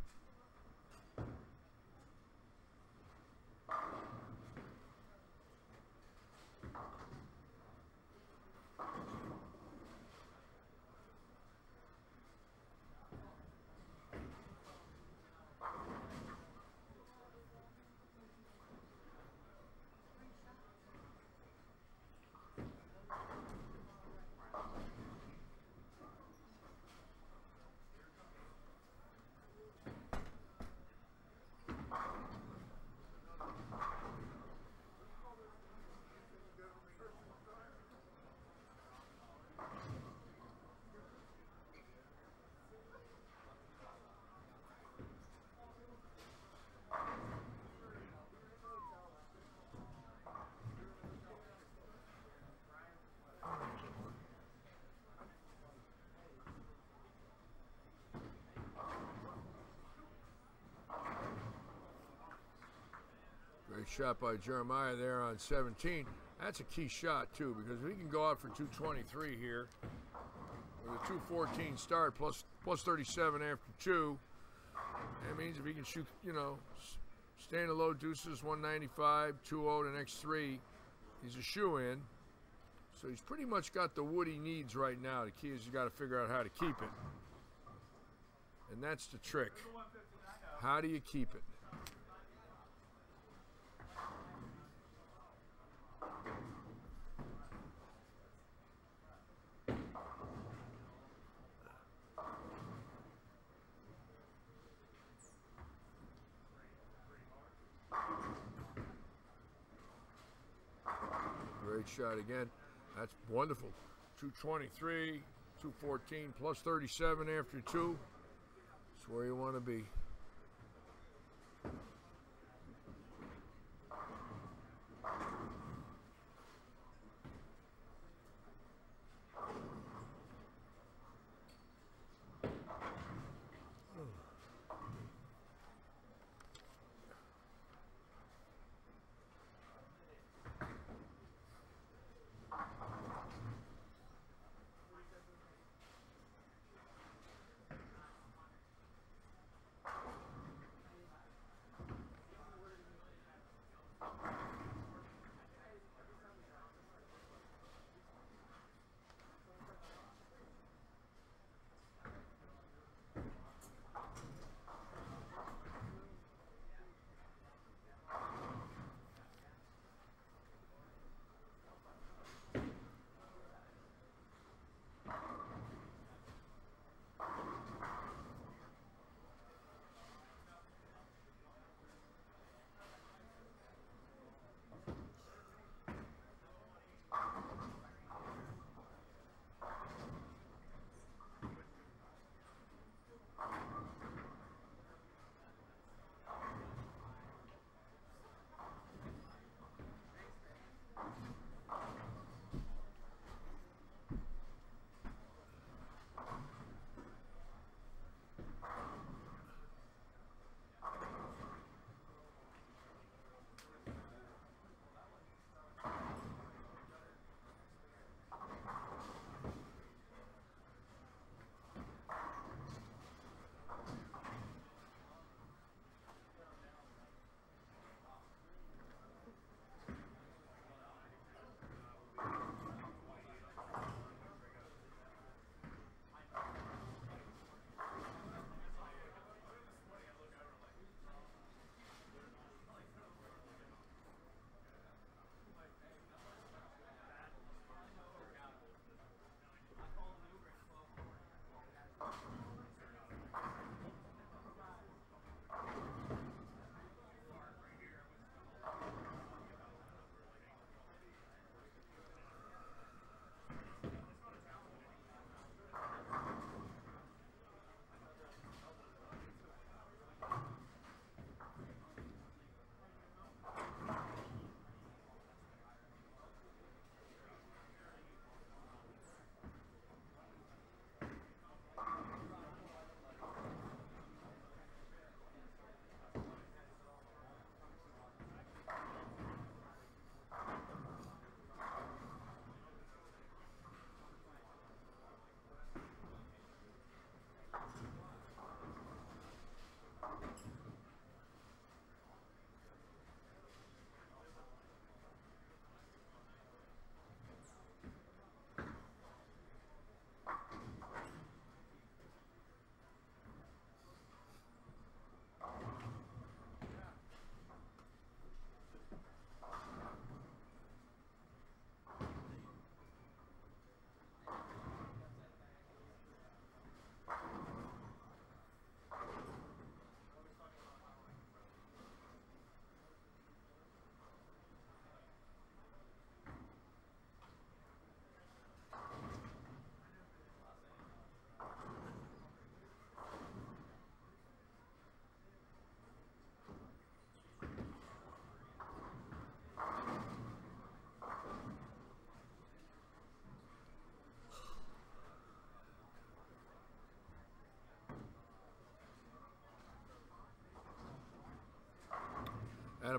Great shot by Jeremiah there on 17. That's a key shot, too, because we can go out for 223 here with a 214 start plus 37 after 2. That means if he can shoot, you know, stay in the low deuces, 195, 2-0 the next 3, he's a shoe-in. So he's pretty much got the wood he needs right now. The key is you got to figure out how to keep it. And that's the trick. How do you keep it? Great shot again. That's wonderful. 223, 214, plus 37 after 2. That's where you want to be.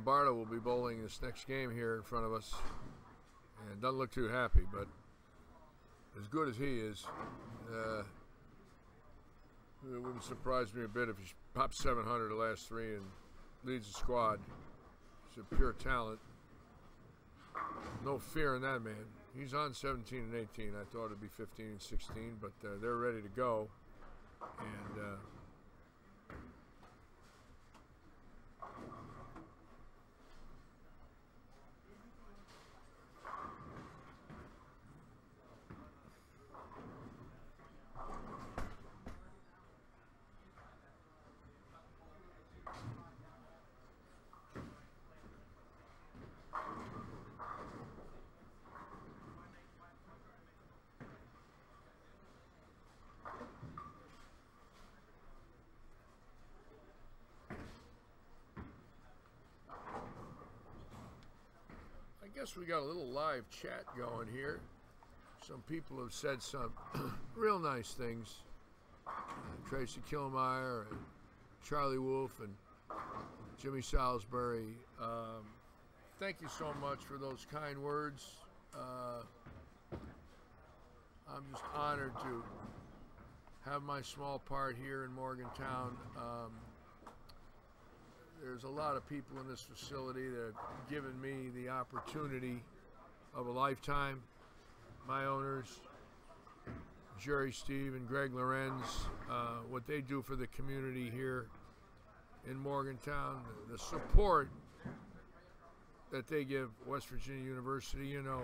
Barta will be bowling this next game here in front of us, and doesn't look too happy, but as good as he is, it wouldn't surprise me a bit if he pops 700 the last 3 and leads the squad. He's a pure talent. No fear in that man. He's on 17 and 18. I thought it'd be 15 and 16, but they're ready to go. And I guess we got a little live chat going here. Some people have said some real nice things. Tracy Killmeyer and Charlie Wolf and Jimmy Salisbury. Thank you so much for those kind words. I'm just honored to have my small part here in Morgantown. There's a lot of people in this facility that have given me the opportunity of a lifetime. My owners, Jerry, Steve, and Greg Lorenz, what they do for the community here in Morgantown, the support that they give West Virginia University. You know,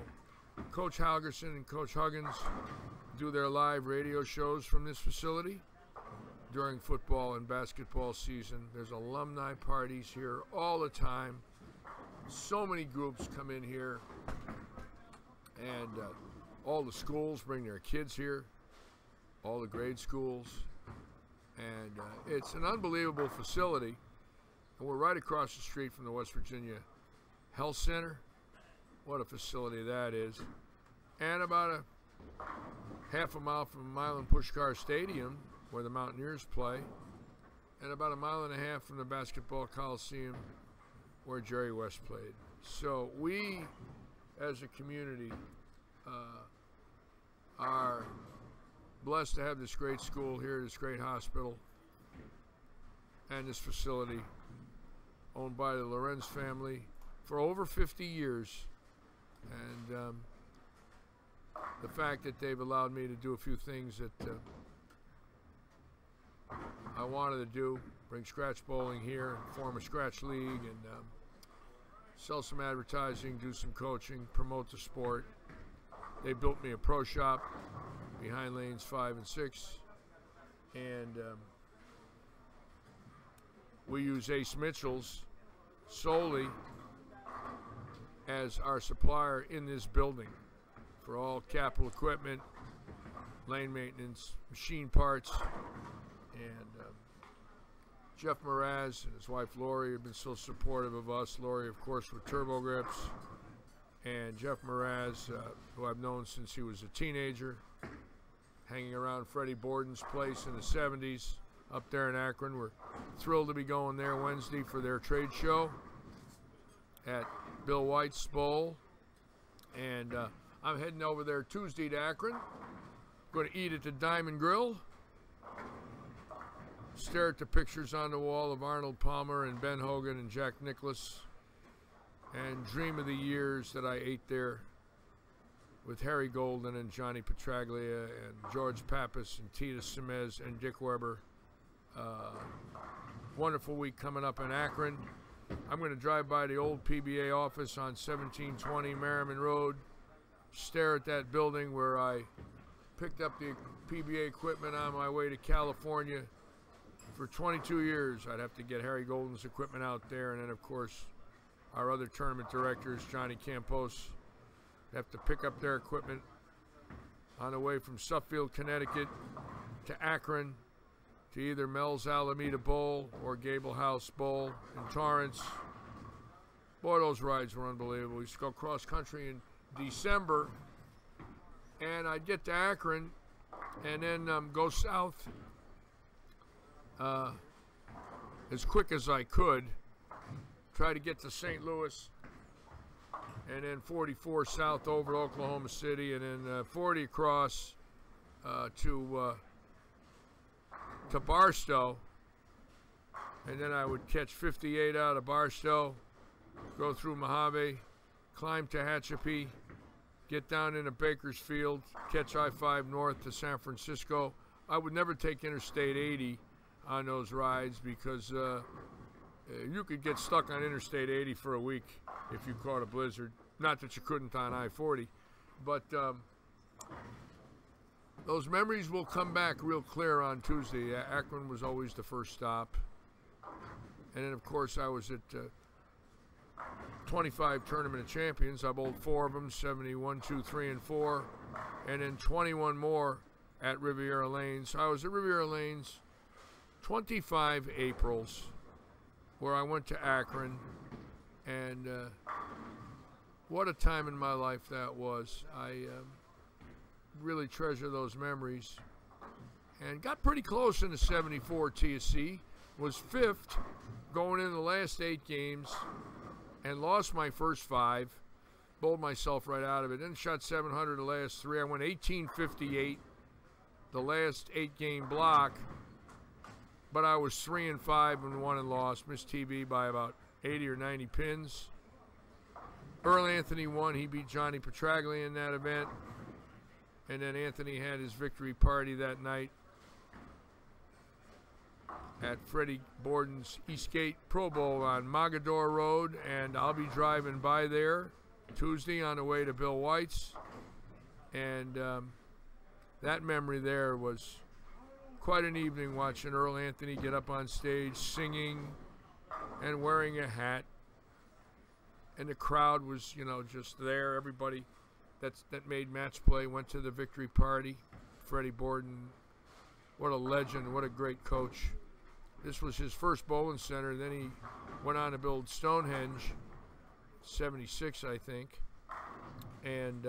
Coach Halgerson and Coach Huggins do their live radio shows from this facility during football and basketball season. There's alumni parties here all the time. So many groups come in here, and all the schools bring their kids here, all the grade schools, and it's an unbelievable facility. And we're right across the street from the West Virginia Health Center. What a facility that is. And about a half a mile from Milan Pushkar Stadium, where the Mountaineers play, and about a mile and a half from the Basketball Coliseum, where Jerry West played. So we, as a community, are blessed to have this great school here, this great hospital, and this facility owned by the Lorenz family for over 50 years. And the fact that they've allowed me to do a few things that I wanted to do, bring scratch bowling here, form a scratch league, and sell some advertising, do some coaching, promote the sport. They built me a pro shop behind lanes 5 and 6, and we use Ace Mitchell's solely as our supplier in this building for all capital equipment, lane maintenance, machine parts. And Jeff Mraz and his wife Lori have been so supportive of us. Lori, of course, with Turbo Grips. And Jeff Mraz, who I've known since he was a teenager, hanging around Freddie Borden's place in the 70s up there in Akron. We're thrilled to be going there Wednesday for their trade show at Bill White's Bowl. And I'm heading over there Tuesday to Akron. Going to eat at the Diamond Grill. Stare at the pictures on the wall of Arnold Palmer and Ben Hogan and Jack Nicklaus, and dream of the years that I ate there with Harry Golden and Johnny Petraglia and George Pappas and Tita Semez and Dick Weber. Wonderful week coming up in Akron. I'm going to drive by the old PBA office on 1720 Merriman Road, stare at that building where I picked up the PBA equipment on my way to California. For 22 years, I'd have to get Harry Golden's equipment out there, and then, of course, our other tournament directors, Johnny Campos, have to pick up their equipment on the way from Suffield, Connecticut to Akron to either Mel's Alameda Bowl or Gable House Bowl in Torrance. Boy, those rides were unbelievable. We used to go cross-country in December, and I'd get to Akron and then go south as quick as I could, try to get to St. Louis, and then 44 south over to Oklahoma City, and then 40 across to Barstow, and then I would catch 58 out of Barstow, go through Mojave, climb to Tehachapi, get down into Bakersfield, catch I-5 north to San Francisco. I would never take Interstate 80 on those rides because you could get stuck on Interstate 80 for a week if you caught a blizzard. Not that you couldn't on I-40, but those memories will come back real clear on Tuesday. Akron was always the first stop. And then, of course, I was at 25 Tournament of Champions. I bowled 4 of them, 71, 2, 3, and 4, and then 21 more at Riviera Lanes. I was at Riviera Lanes 25 Aprils, where I went to Akron, and what a time in my life that was. I really treasure those memories, and got pretty close in the 74 TSC, was 5th going into the last 8 games, and lost my first 5, bowled myself right out of it, then shot 700 the last 3. I went 1858 the last 8-game block, but I was 3-5 and won and lost, missed TV by about 80 or 90 pins. Earl Anthony won. He beat Johnny Petraglia in that event, and then Anthony had his victory party that night at Freddie Borden's Eastgate Pro Bowl on Mogador Road, and I'll be driving by there Tuesday on the way to Bill White's, and that memory there was quite an evening watching Earl Anthony get up on stage singing and wearing a hat, and the crowd was, you know, just there. Everybody that made match play went to the victory party. Freddie Borden, what a legend, what a great coach. This was his first bowling center. Then he went on to build Stonehenge, 76, I think. And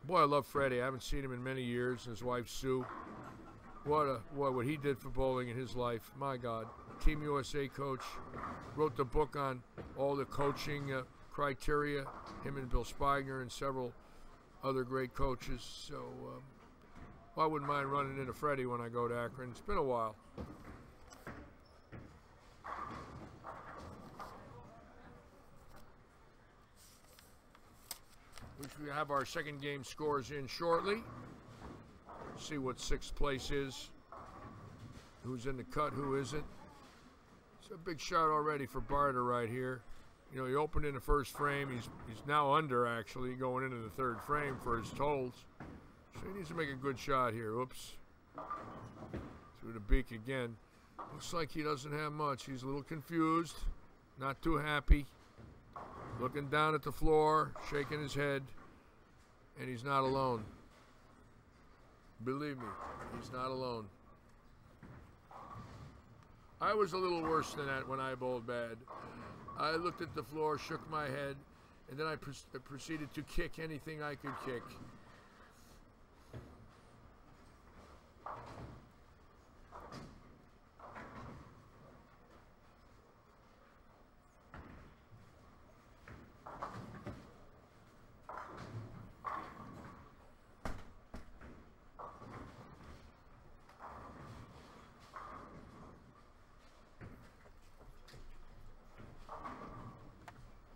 boy, I love Freddie. I haven't seen him in many years. His wife Sue. What he did for bowling in his life. My God. Team USA coach. Wrote the book on all the coaching criteria. Him and Bill Spigner and several other great coaches. So I wouldn't mind running into Freddie when I go to Akron. It's been a while. We have our second game scores in shortly. See what 6th place is. Who's in the cut, who isn't. It's a big shot already for Barter right here. You know, he opened in the first frame. He's now under, actually, going into the 3rd frame for his tolls. So he needs to make a good shot here. Oops. Through the beak again. Looks like he doesn't have much. He's a little confused. Not too happy. Looking down at the floor, shaking his head, and he's not alone. Believe me, he's not alone. I was a little worse than that when I bowled bad. I looked at the floor, shook my head, and then I proceeded to kick anything I could kick.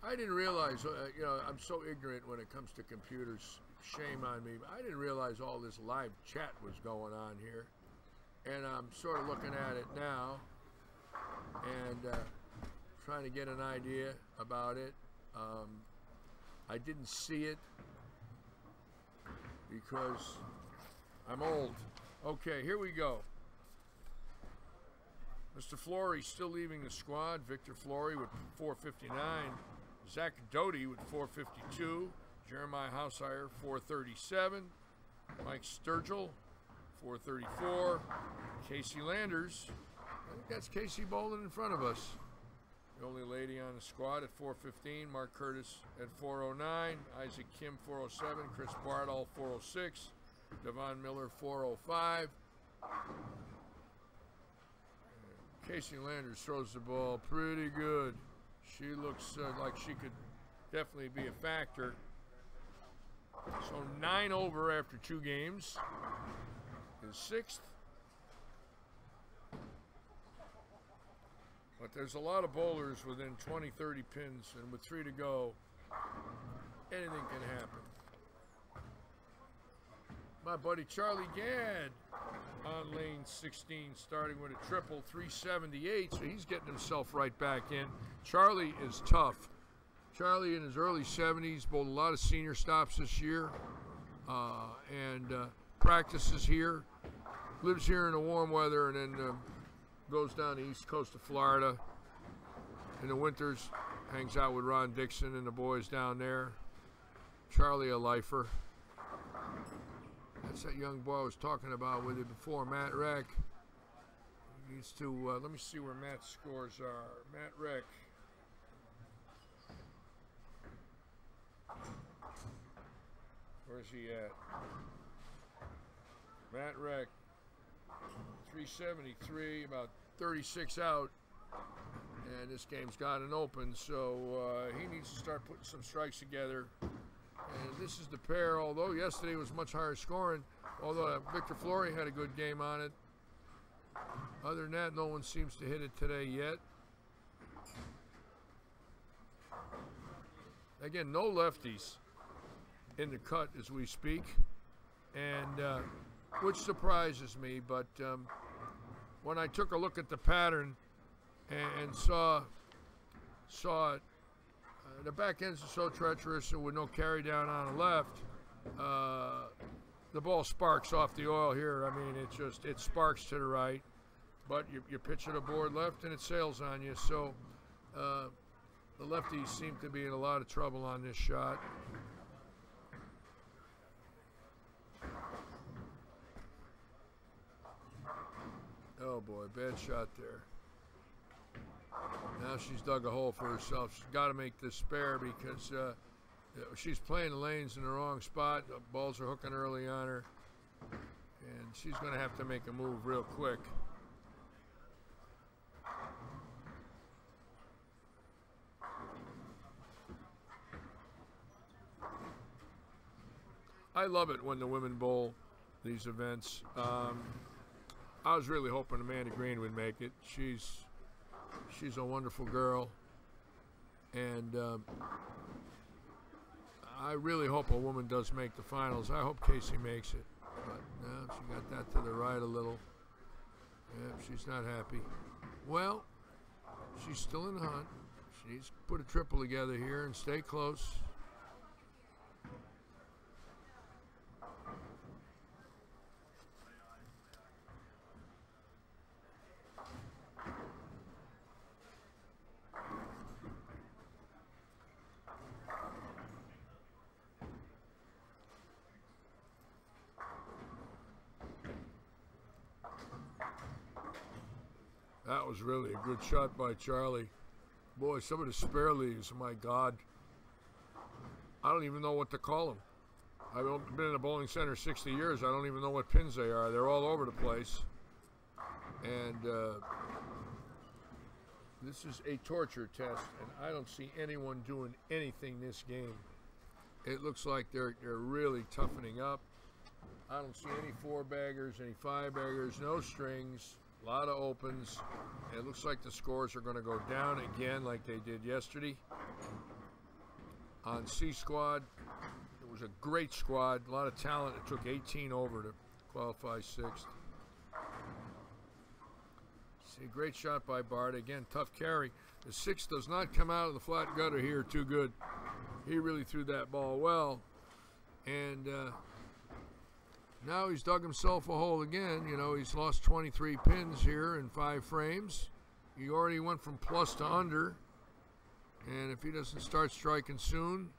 I didn't realize, you know, I'm so ignorant when it comes to computers. Shame on me. I didn't realize all this live chat was going on here. And I'm sort of looking at it now and trying to get an idea about it. I didn't see it because I'm old. Okay, here we go. Mr. Flory still leaving the squad. Victor Flory with 459. Zach Doty with 452. Jeremiah Househire, 437. Mike Sturgill, 434. Casey Landers. I think that's Casey Bolden in front of us. The only lady on the squad at 415. Mark Curtis at 409. Isaac Kim, 407. Chris Bardall, 406. Devon Miller, 405. Casey Landers throws the ball pretty good. She looks like she could definitely be a factor. So 9 over after 2 games is 6th. But there's a lot of bowlers within 20, 30 pins, and with 3 to go, anything can happen. My buddy Charlie Gadd on lane 16, starting with a triple 378, so he's getting himself right back in. Charlie is tough. Charlie in his early 70s, bowled a lot of senior stops this year, and practices here, lives here in the warm weather, and then goes down the east coast of Florida in the winters, hangs out with Ron Dixon and the boys down there. Charlie, a lifer. That's that young boy I was talking about with you before, Matt Reck. He needs to, let me see where Matt's scores are. Matt Reck. Where's he at? Matt Reck, 373, about 36 out. And this game's got an open, so he needs to start putting some strikes together. And this is the pair, although yesterday was much higher scoring, although Victor Flory had a good game on it. Other than that, no one seems to hit it today yet. Again, no lefties in the cut as we speak, and which surprises me, but when I took a look at the pattern and saw it, the back ends are so treacherous, and with no carry down on the left, the ball sparks off the oil here. I mean, it sparks to the right, but you pitch it aboard left and it sails on you. So the lefties seem to be in a lot of trouble on this shot. Oh boy, bad shot there. Now she's dug a hole for herself. She's got to make this spare because she's playing the lanes in the wrong spot. The balls are hooking early on her, and she's going to have to make a move real quick. I love it when the women bowl these events. I was really hoping Amanda Green would make it. She's a wonderful girl, and I really hope a woman does make the finals. I hope Casey makes it, but no, she got that to the right a little. Yep, she's not happy. Well, she's still in the hunt. She needs to put a triple together here and stay close. That was really a good shot by Charlie. Boy, some of the spare leaves, my God. I don't even know what to call them. I've been in a bowling center 60 years. I don't even know what pins they are. They're all over the place. And this is a torture test, and I don't see anyone doing anything this game. It looks like they're really toughening up. I don't see any 4-baggers, any 5-baggers, no strings. A lot of opens. It looks like the scores are going to go down again like they did yesterday. On C squad, it was a great squad, a lot of talent. It took 18 over to qualify 6th. See, great shot by Bart. Again, tough carry. The 6 does not come out of the flat gutter here too good. He really threw that ball well. And now he's dug himself a hole again. You know, he's lost 23 pins here in 5 frames. He already went from plus to under. And if he doesn't start striking soon,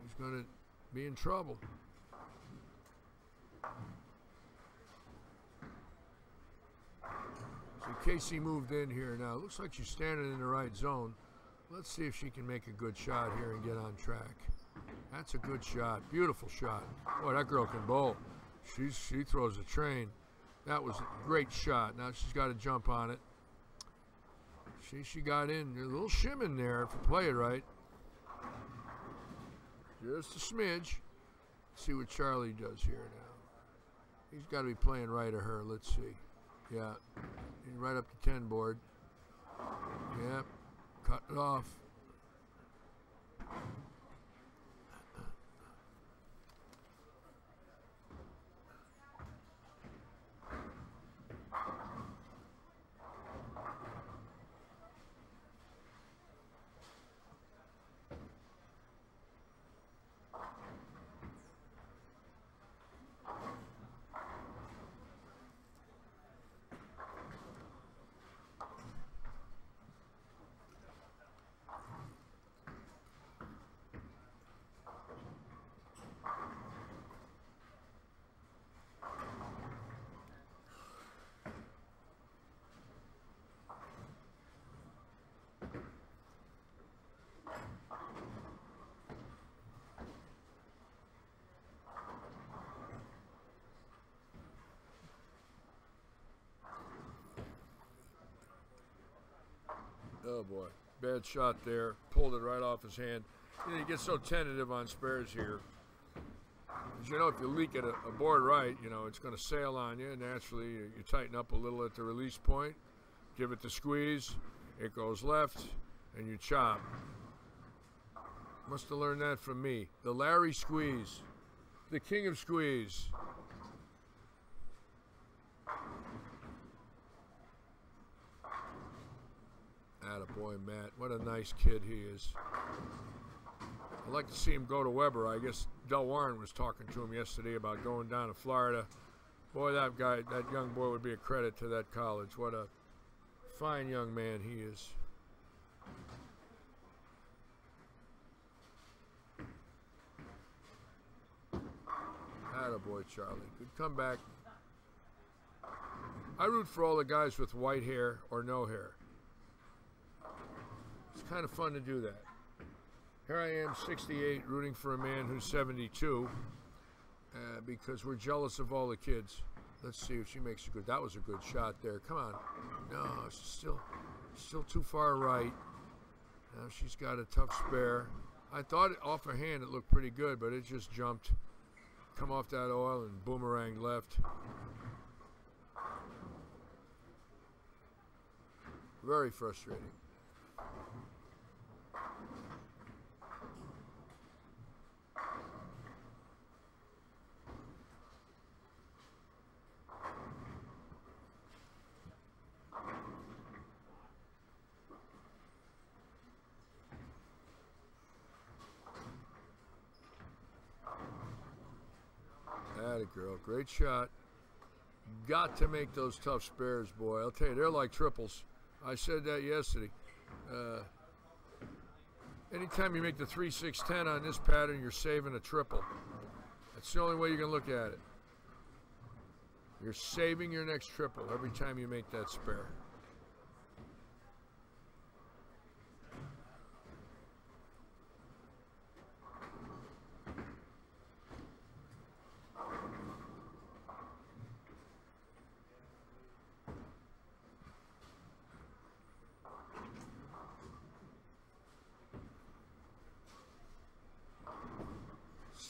he's going to be in trouble. So Casey moved in here now. Looks like she's standing in the right zone. Let's see if she can make a good shot here and get on track. That's a good shot. Beautiful shot. Boy, that girl can bowl. She throws a train. That was a great shot. Now she's got to jump on it. See, she got in. There's a little shim in there if you play it right. Just a smidge. See what Charlie does here now. He's got to be playing right of her. Let's see. Yeah. He's right up to 10 board. Yep. Cut it off. Oh boy, bad shot there. Pulled it right off his hand. You know, he gets so tentative on spares here. As you know, if you leak it a board right, you know, it's going to sail on you. Naturally, you tighten up a little at the release point. Give it the squeeze. It goes left, and you chop. Must have learned that from me. The Larry squeeze. The king of squeeze. Attaboy, Matt. What a nice kid he is. I'd like to see him go to Weber. I guess Del Warren was talking to him yesterday about going down to Florida. Boy, that young boy would be a credit to that college. What a fine young man he is. Attaboy, Charlie. Good comeback. I root for all the guys with white hair or no hair. It's kind of fun to do that. Here I am, 68, rooting for a man who's 72, because we're jealous of all the kids. Let's see if she makes a good. That was a good shot there. Come on. No, still too far right. Now she's got a tough spare. I thought off her hand it looked pretty good, but it just jumped. Come off that oil and boomerang left. Very frustrating. Atta girl, great shot. Got to make those tough spares, boy. I'll tell you, they're like triples. I said that yesterday. Anytime you make the 3-6-10 on this pattern, you're saving a triple. That's the only way you can look at it. You're saving your next triple every time you make that spare.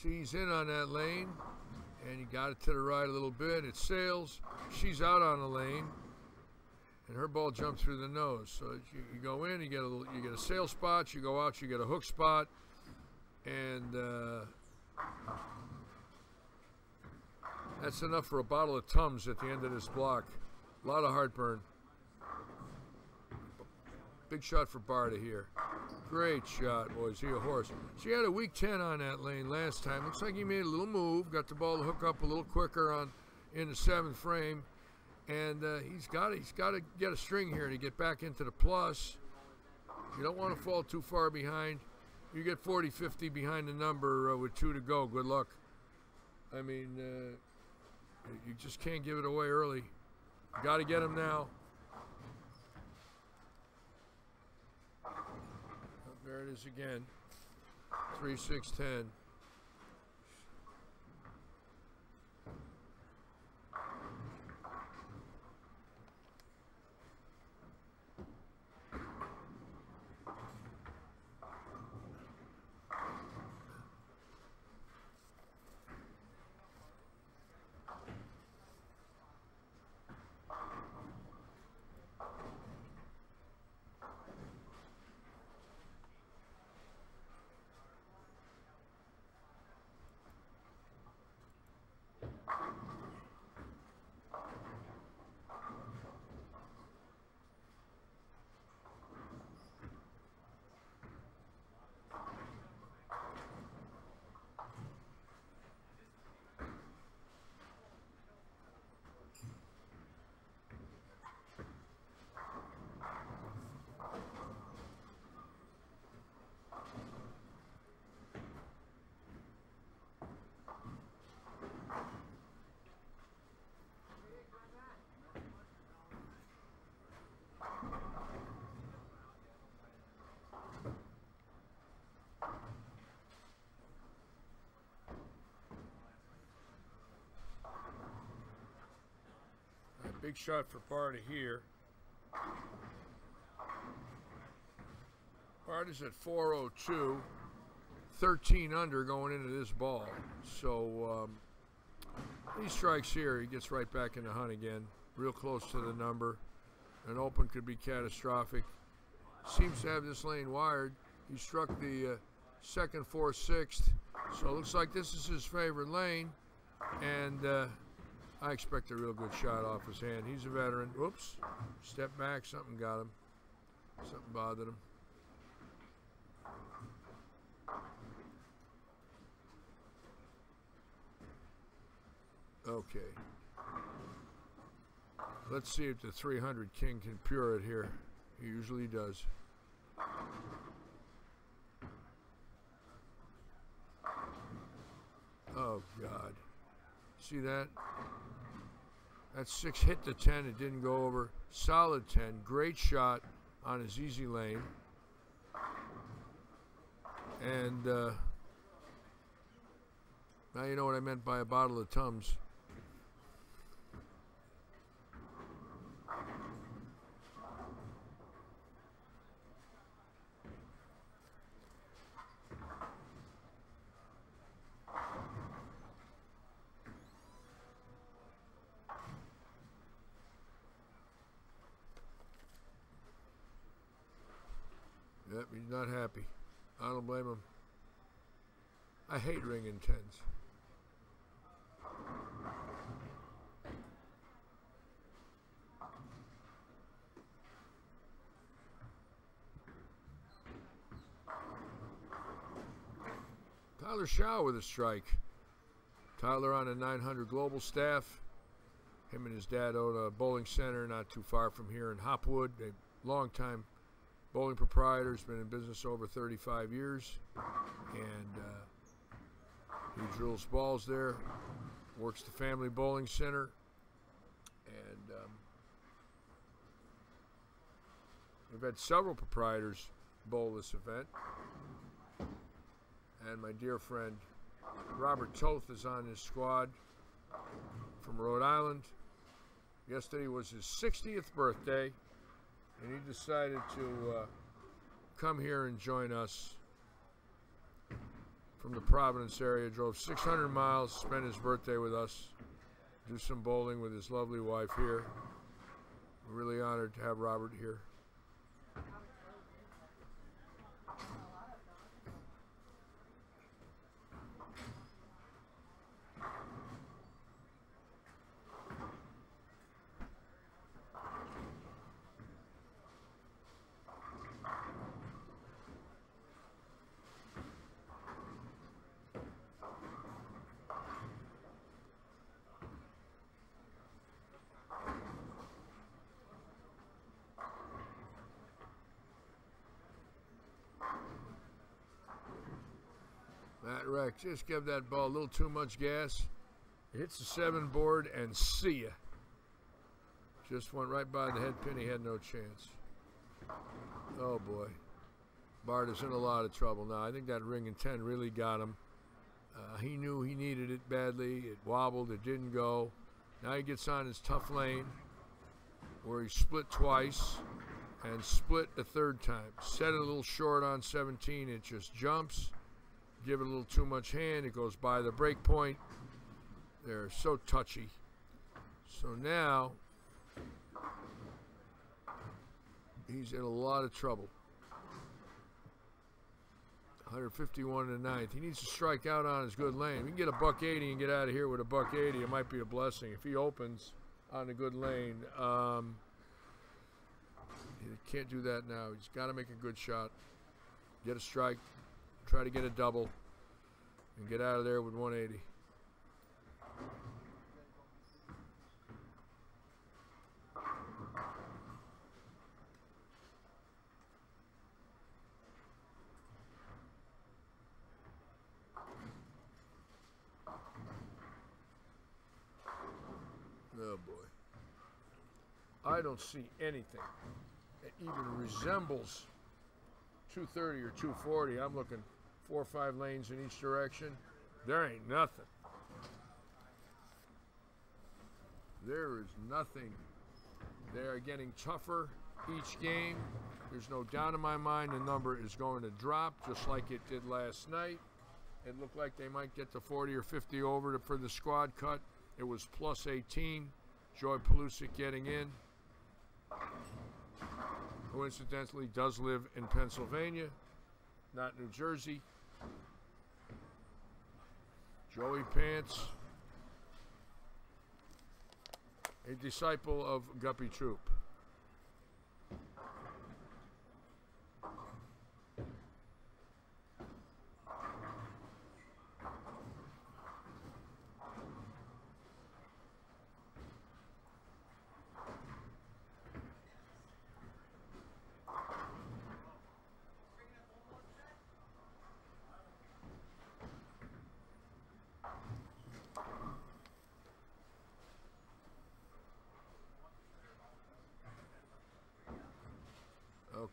She's in on that lane, and you got it to the right a little bit. It sails. She's out on the lane, and her ball jumped through the nose. So you go in, you get a sail spot. You go out, you get a hook spot, and that's enough for a bottle of Tums at the end of this block. A lot of heartburn. Big shot for Barta here. Great shot, boy. Is he a horse? She had a weak 10 on that lane last time. Looks like he made a little move, got the ball to hook up a little quicker in the 7th frame, and he's got to get a string here to get back into the plus. You don't want to fall too far behind. You get 40-50 behind the number with 2 to go. Good luck. I mean, you just can't give it away early. Got to get him now. There it is again. 3-6-10. Big shot for Barta here. Barta's at 402, 13 under going into this ball. So he strikes here, he gets right back in the hunt again, real close to the number. An open could be catastrophic. Seems to have this lane wired. He struck the second, fourth, sixth. So it looks like this is his favorite lane. And I expect a real good shot off his hand. He's a veteran. Whoops. Step back. Something got him. Something bothered him. Okay. Let's see if the 300 King can pure it here. He usually does. Oh, God. See that? That's 6 hit the 10. It didn't go over. Solid 10. Great shot on his easy lane. And now you know what I meant by a bottle of Tums. Yep, he's not happy. I don't blame him. I hate ringing 10s. Tyler Shaw with a strike. Tyler on a 900 global staff. Him and his dad own a bowling center not too far from here in Hopwood. A long-time bowling proprietor, has been in business over 35 years. And he drills balls there, works the family bowling center. And we've had several proprietors bowl this event. And my dear friend Robert Toth is on his squad from Rhode Island. Yesterday was his 60th birthday, and he decided to come here and join us from the Providence area. Drove 600 miles, spent his birthday with us, do some bowling with his lovely wife here. We're really honored to have Robert here. Matt Rex, just give that ball a little too much gas. It hits the 7 board and see ya. Just went right by the head pin. He had no chance. Oh boy. Barta's in a lot of trouble now. I think that ring in 10 really got him. He knew he needed it badly. It wobbled. It didn't go. Now he gets on his tough lane where he split twice and split a third time. Set it a little short on 17. It just jumps. Give it a little too much hand. It goes by the break point. They're so touchy. So now he's in a lot of trouble. 151 in the 9th. He needs to strike out on his good lane. If he can get a $180 and get out of here with a $180, it might be a blessing. If he opens on a good lane, he can't do that now. He's got to make a good shot. Get a strike. Try to get a double and get out of there with 180. Oh boy. I don't see anything that even resembles 230 or 240. I'm looking 4 or 5 lanes in each direction. There ain't nothing. There is nothing They are getting tougher each game. There's no doubt in my mind the number is going to drop, just like it did last night. It looked like they might get to 40 or 50 over for the squad cut. It was plus 18. Joy Pelusic getting in, who incidentally does live in Pennsylvania, not New Jersey. Joey Pants, a disciple of Guppy Troop.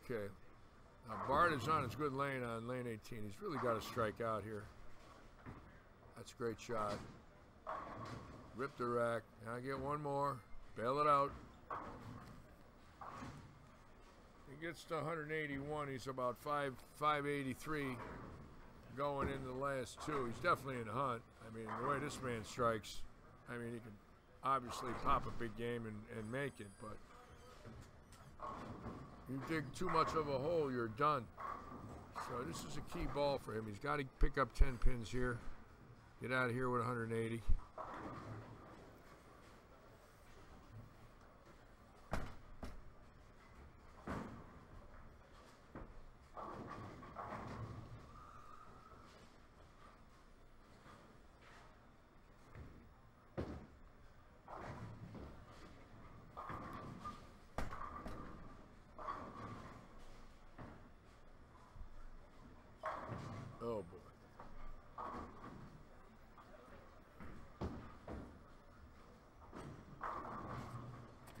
Okay. Now Bart is on his good lane on lane 18. He's really got to strike out here. That's a great shot. Rip the rack. Now get one more. Bail it out. He gets to 181. He's about 583 going into the last two. He's definitely in the hunt. I mean, the way this man strikes, I mean, he can obviously pop a big game and make it, but you dig too much of a hole, you're done. So this is a key ball for him. He's got to pick up 10 pins here. Get out of here with 180. Oh boy.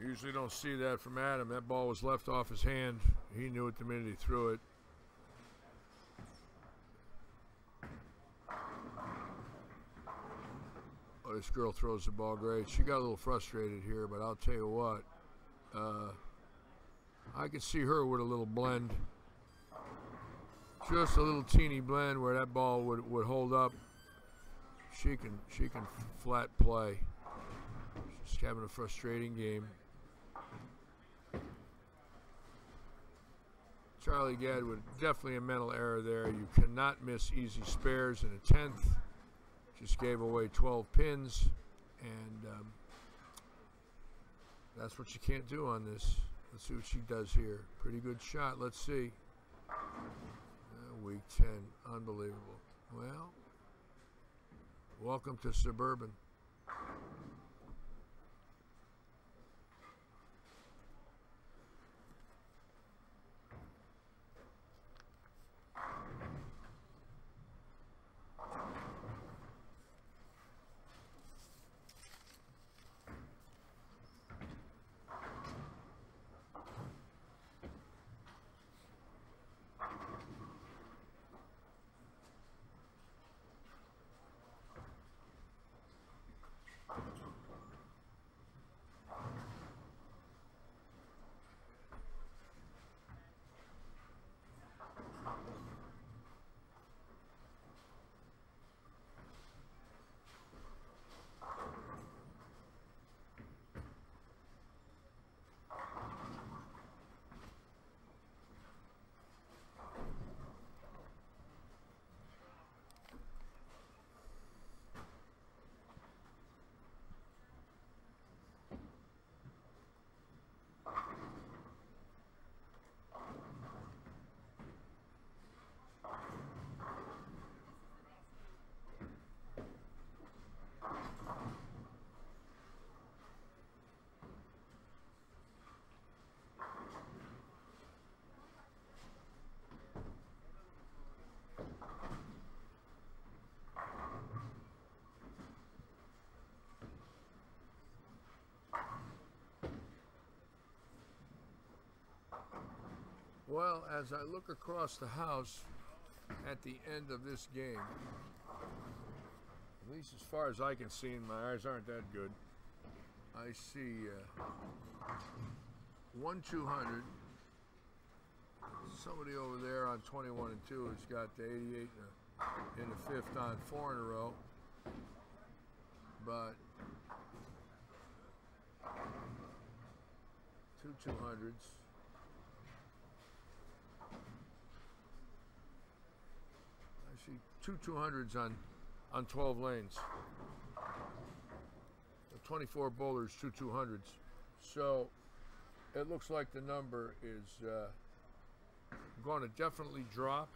Usually don't see that from Adam. That ball was left off his hand. He knew it the minute he threw it. Oh, this girl throws the ball great. She got a little frustrated here, but I'll tell you what. I could see her with a little blend. Just a little teeny blend where that ball would hold up. She can flat play. She's having a frustrating game. Charlie Gadwood, definitely a mental error there. You cannot miss easy spares in a 10th. Just gave away 12 pins, and that's what you can't do on this. Let's see what she does here. Pretty good shot. Let's see. Week 10, unbelievable. Well, welcome to Suburban. Well, as I look across the house at the end of this game, at least as far as I can see, and my eyes aren't that good, I see 1 200. Somebody over there on 21 and 2 has got the 88 in the fifth on 4 in a row. But 2 200s. I see 2 200s on 12 lanes. The 24 bowlers, 2 200s. So it looks like the number is going to definitely drop.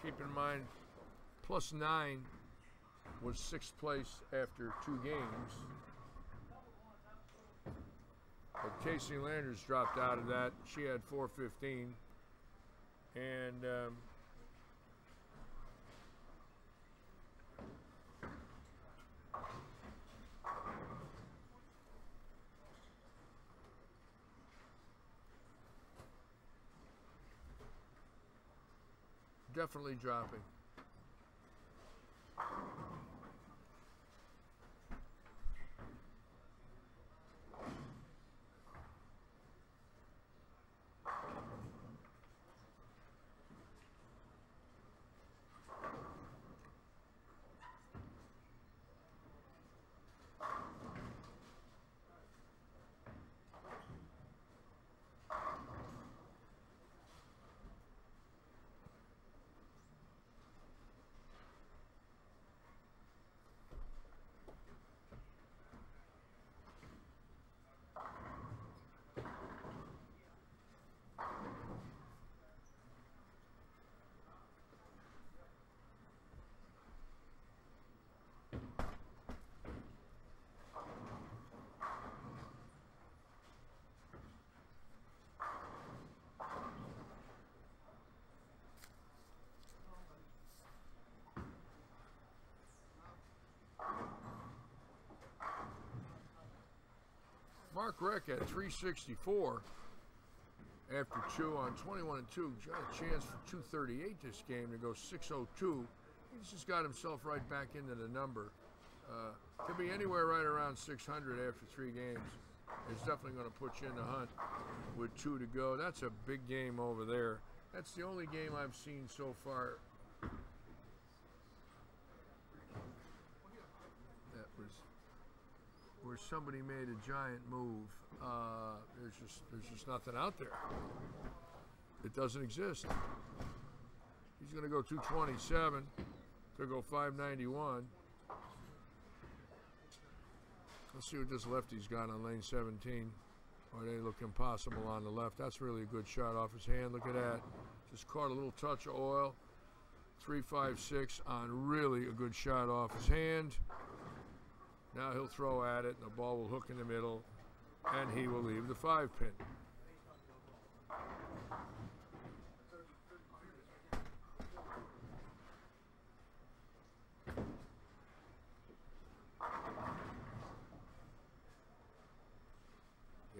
Keep in mind, +9 was 6th place after 2 games. But Casey Landers dropped out of that. She had 415. And definitely dropping. Mark Rick at 364 after 2 on 21 and 2. Got a chance for 238 this game to go 602. He's just got himself right back into the number. Could be anywhere right around 600 after 3 games. It's definitely going to put you in the hunt with 2 to go. That's a big game over there. That's the only game I've seen so far that was where somebody made a giant move. There's just nothing out there. It doesn't exist. He's going to go 227. Could go 591. Let's see what this lefty's got on lane 17. Or they look impossible on the left. That's really a good shot off his hand. Look at that. Just caught a little touch of oil. 356 on really a good shot off his hand. Now he'll throw at it, and the ball will hook in the middle, and he will leave the 5-pin.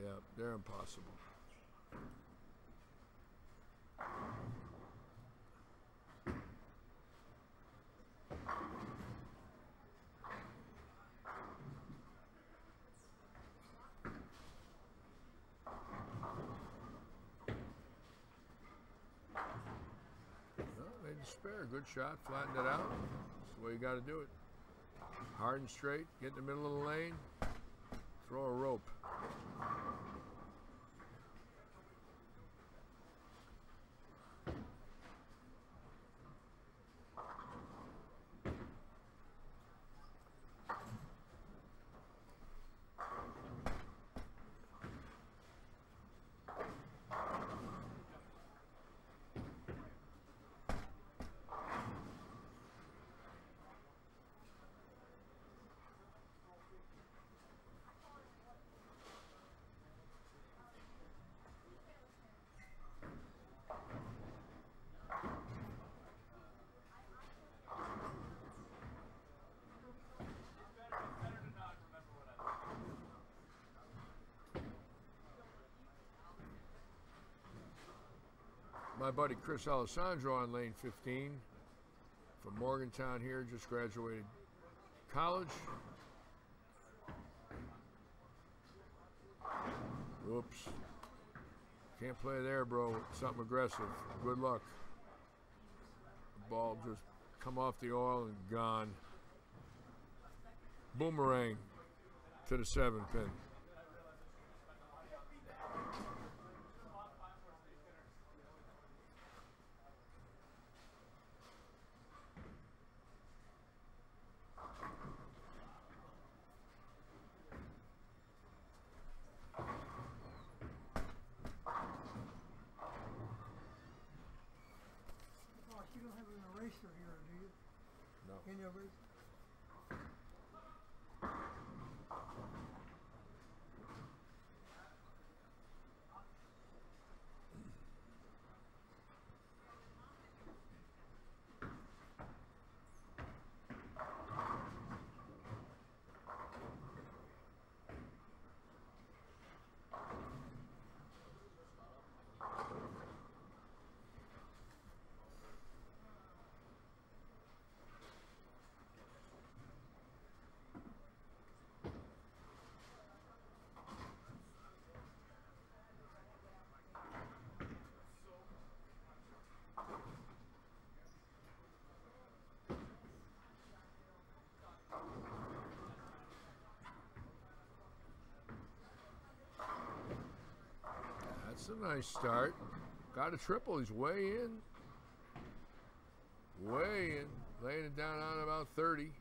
Yeah, they're impossible. Spare, good shot, flattened it out. That's the way you got to do it. Hard and straight, get in the middle of the lane, throw a rope. My buddy Chris Alessandro on lane 15 from Morgantown here, just graduated college. Whoops. Can't play there, bro. Something aggressive. Good luck. The ball just come off the oil and gone. Boomerang to the 7 pin. You don't have an eraser here, do you? No. Can you erase? That's a nice start. Got a triple. He's way in. Way in. Laying it down on about 30.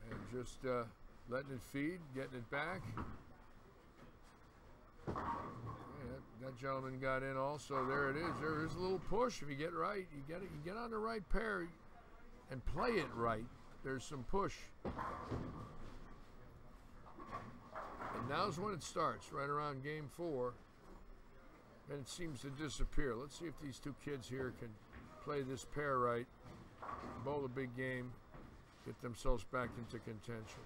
And just letting it feed, getting it back. Yeah, that gentleman got in also. There it is. There is a little push. If you get right, you get it. You get on the right pair and play it right. There's some push. And now's when it starts, right around game 4. And it seems to disappear. Let's see if these two kids here can play this pair right, bowl a big game, get themselves back into contention.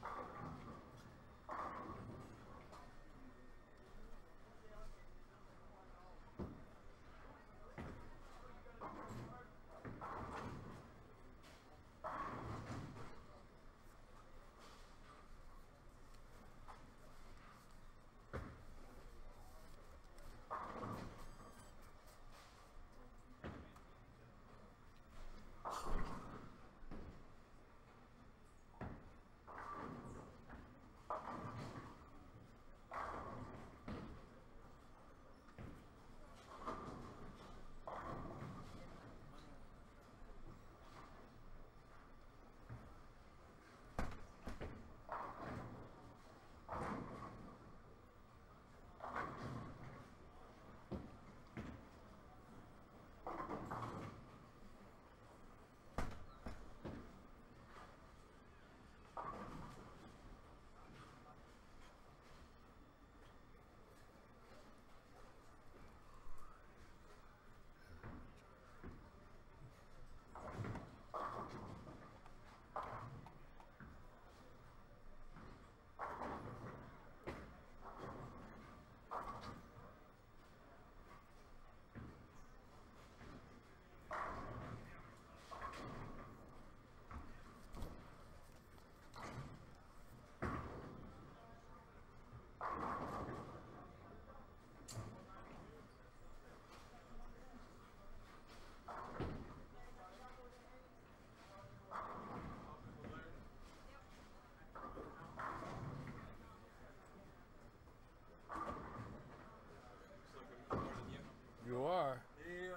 You are? Yeah.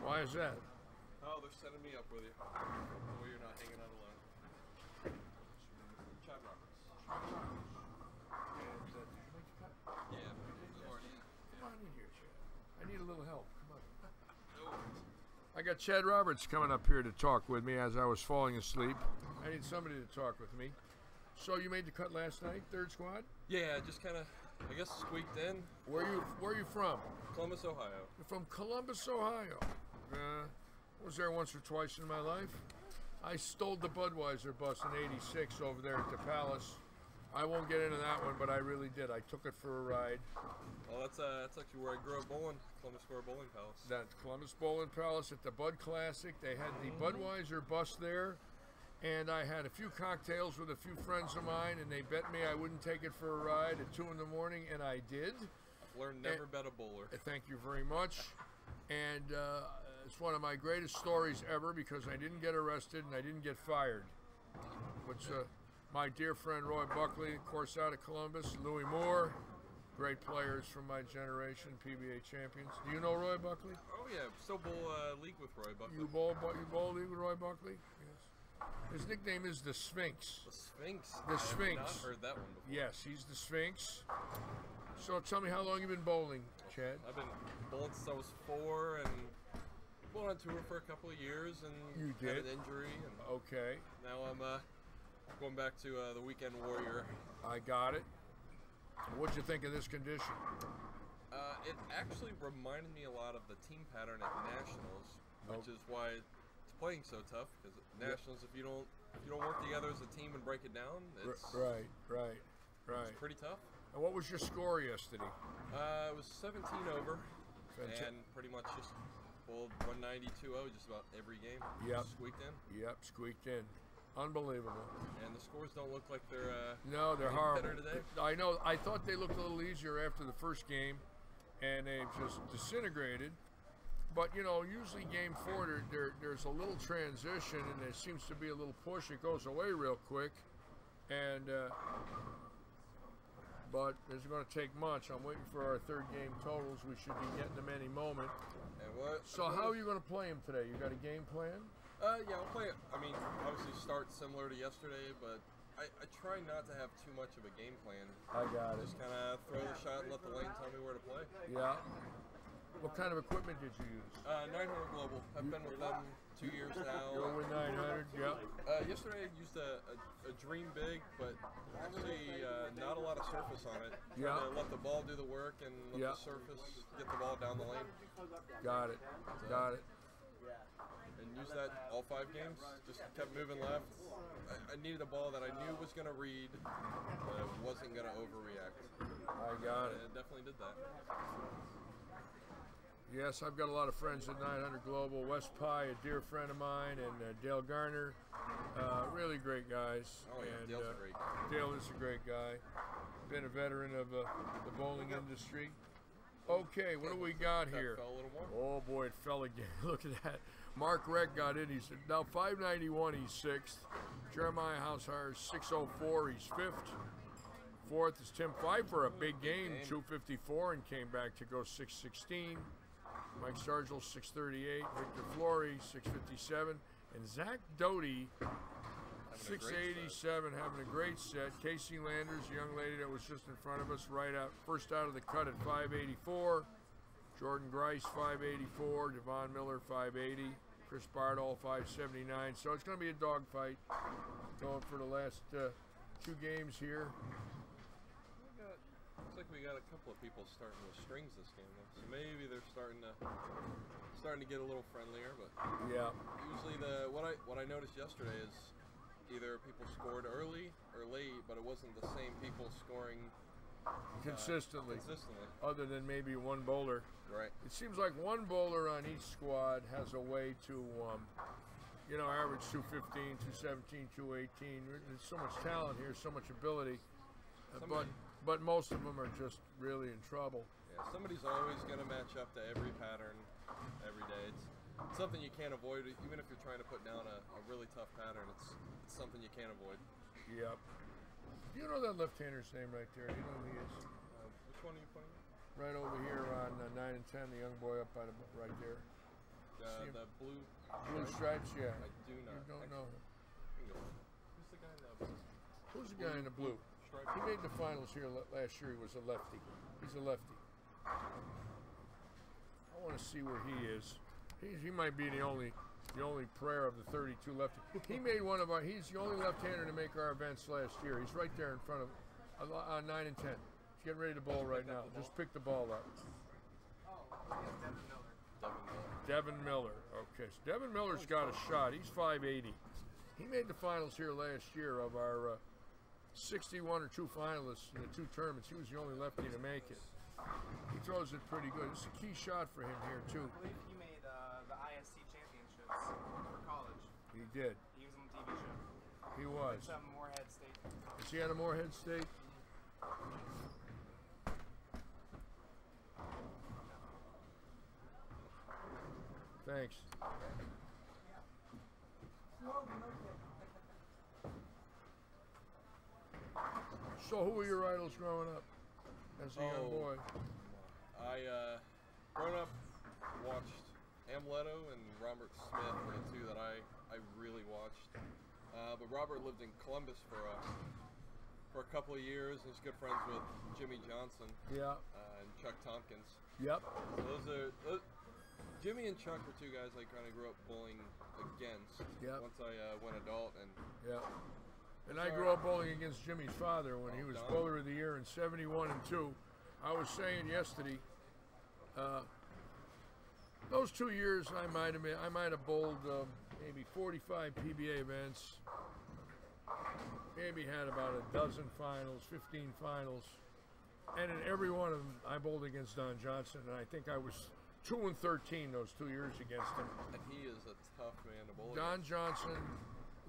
Why is that? Oh, they're setting me up with you. So you're not hanging out alone. Chad Roberts. And, did you make the cut? Yeah, already. Come on in here, Chad. I need a little help. Come on. No worries. I got Chad Roberts coming up here to talk with me as I was falling asleep. I need somebody to talk with me. So you made the cut last night, third squad? Yeah, just kind of, I guess, squeaked in. Where are you from? Columbus, Ohio. You're from Columbus, Ohio. Was there once or twice in my life. I stole the Budweiser bus in '86 over there at the Palace. I won't get into that one, but I really did. I took it for a ride. Well, that's actually where I grew up bowling, Columbus Square Bowling Palace. That Columbus Bowling Palace at the Bud Classic. They had the Budweiser bus there, and I had a few cocktails with a few friends of mine, and they bet me I wouldn't take it for a ride at 2 in the morning, and I did. Learn never bet a bowler. Thank you very much. And it's one of my greatest stories ever because I didn't get arrested and I didn't get fired. Which my dear friend Roy Buckley, of course, out of Columbus, Louis Moore, great players from my generation, PBA champions. Do you know Roy Buckley? Oh yeah, still bowl league with Roy Buckley. You bowl league with Roy Buckley? Yes. His nickname is the Sphinx. The Sphinx. The Sphinx. I've not heard that one before. Yes, he's the Sphinx. So tell me how long you've been bowling, Chad? I've been bowling since I was 4 and bowled on tour for a couple of years and You had did? an injury. And Okay, now I'm going back to the Weekend Warrior. I got it. What'd you think of this condition? It actually reminded me a lot of the team pattern at Nationals, which is why it's playing so tough. Because at Nationals, if you don't work together as a team and break it down, it's Right. It's pretty tough. And what was your score yesterday? It was 17 over, Fantastic. and pretty much just bowled 190-2-0 just about every game. Yep. Just squeaked in, Yep, squeaked in. Unbelievable. and the scores don't look like they're No, they're any horrible. better today. I know. I thought they looked a little easier after the first game, and they've just disintegrated. But you know, usually game 4, there's a little transition, and there seems to be a little push. It goes away real quick, and but it's going to take much. I'm waiting for our third game totals. We should be getting them any moment. And what? So how are you going to play them today? You got a game plan? Yeah, I'll play it. I mean, obviously start similar to yesterday, but I try not to have too much of a game plan. I got it. Just kind of throw the shot and let the lane tell me where to play. Yeah. What kind of equipment did you use? 900 Global. I've been with them 2 years now. You're with 900. Yeah. Yesterday I used a Dream Big, but actually not a lot of surface on it. Yeah. Trying to let the ball do the work and let Yeah. the surface get the ball down the lane. Got it. Got it. And used that all 5 games. Just kept moving left. I needed a ball that I knew was going to read, but wasn't going to overreact. I got it. And it definitely did that. Yes, I've got a lot of friends at 900 Global. Wes Pye, a dear friend of mine, and Dale Garner, really great guys. Oh yeah, and, Dale's a great guy. Dale is a great guy. Been a veteran of the bowling industry. Okay, what do we got That here? fell a little more. Oh boy, it fell again. Look at that. Mark Reck got in. He's now 591. He's 6th. Jeremiah Househire is 604. He's 5th. 4th is Tim Pfeiffer, a big game, 254, and came back to go 616. Mike Sargel, 638. Victor Flory, 657. And Zach Doty, Having a great 687, having a great set. Casey Landers, the young lady that was just in front of us, first out of the cut at 584. Jordan Grice, 584. Devon Miller, 580. Chris Bardall, 579. So it's going to be a dogfight going for the last 2 games here. Looks like we got a couple of people starting with strings this game, though. So maybe they're starting to get a little friendlier. But Yeah. usually what I noticed yesterday is either people scored early or late, but it wasn't the same people scoring Consistently. consistently. Other than maybe one bowler. Right. It seems like one bowler on each squad has a way to, average 215, 217, 218. There's so much talent here, so much ability. But most of them are just really in trouble. Yeah, somebody's always going to match up to every pattern every day. It's something you can't avoid, even if you're trying to put down a really tough pattern. It's something you can't avoid. Yep. Do you know that left-hander's name right there? Do you know who he is? Which one are you playing? Right over here on 9 and 10, the young boy up by right there. See him? The blue Stripes, yeah. I do not. You don't know him. Bingo. Who's the guy in the Who's the guy in the blue? stripe? He made the finals here last year. He was a lefty. He's a lefty. I want to see where he is. He might be the only prayer of the 32 lefty. He made one of our. He's the only left-hander to make our events last year. He's right there in front of 9 and 10. He's getting ready to bowl right now. Just pick the ball up. Devin Miller. Okay, so Devin Miller's got a shot. He's 580. He made the finals here last year of our 61 or 2 finalists in the 2 tournaments. He was the only lefty to make it. He throws it pretty good. It's a key shot for him here too. I believe he made the ISC championships for college. He did. He was on the TV show. He was. It's Moorhead State. Is he out of Moorhead State? Thanks. So who were your idols growing up as a young boy? Growing up, watched Amleto and Robert Smith were the two that I really watched. But Robert lived in Columbus for a couple of years and was good friends with Jimmy Johnson. Yeah. And Chuck Tompkins. Yep. So Jimmy and Chuck were two guys I kind of grew up bowling against. Yep. Once I went adult and. Yeah. And I grew up bowling against Jimmy's father when he was bowler of the year in '71 and '2. I was saying yesterday, those 2 years I might have bowled maybe 45 PBA events, maybe had about a dozen finals, 15 finals, and in every one of them I bowled against Don Johnson, and I think I was 2-13 those 2 years against him. And he is a tough man to bowl Don against. Johnson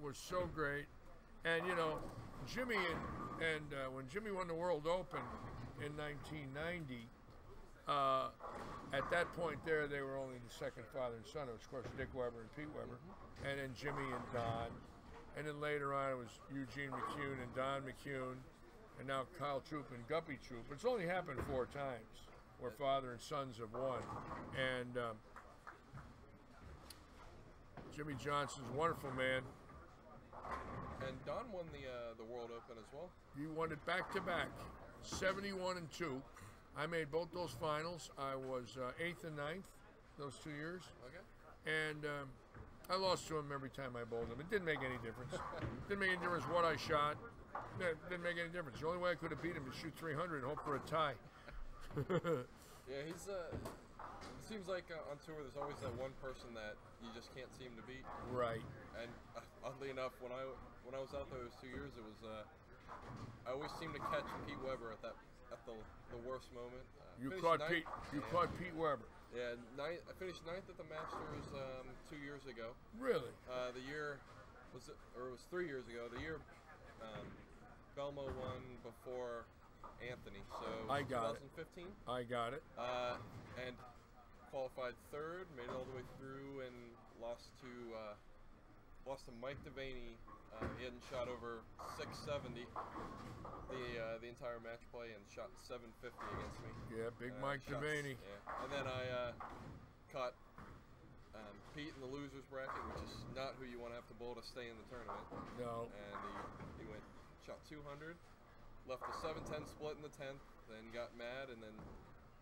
was so great. And you know, Jimmy and when Jimmy won the World Open in 1990, at that point there, they were only the second father and son. It was, of course, Dick Weber and Pete Weber, and then Jimmy and Don. And then later on, it was Eugene McCune and Don McCune, and now Kyle Troop and Guppy Troop. It's only happened 4 times where father and sons have won. And Jimmy Johnson's a wonderful man. And Don won the World Open as well. He won it back to back, 71 and 2. I made both those finals. I was 8th and 9th those 2 years. Okay. And I lost to him every time I bowled him. It didn't make any difference. Didn't make any difference what I shot. It didn't make any difference. The only way I could have beat him is shoot 300 and hope for a tie. Yeah, he's it seems like on tour there's always that one person that you just can't seem to beat. Right. And oddly enough, when I was out there those 2 years, it was I always seemed to catch Pete Weber at the worst moment. You caught Pete. You caught Pete Weber. Yeah, I finished 9th at the Masters 2 years ago. Really? The year it was 3 years ago. The year Belmo won before Anthony, so I got 2015. I got it. And qualified 3rd, made it all the way through, and lost to Mike Devaney. He hadn't shot over 670 the entire match play and shot 750 against me. Yeah, big Mike Devaney. Yeah, and then I caught Pete in the losers bracket, which is not who you want to have to bowl to stay in the tournament. No. And he went shot 200, left a 7-10 split in the 10th, then got mad, and then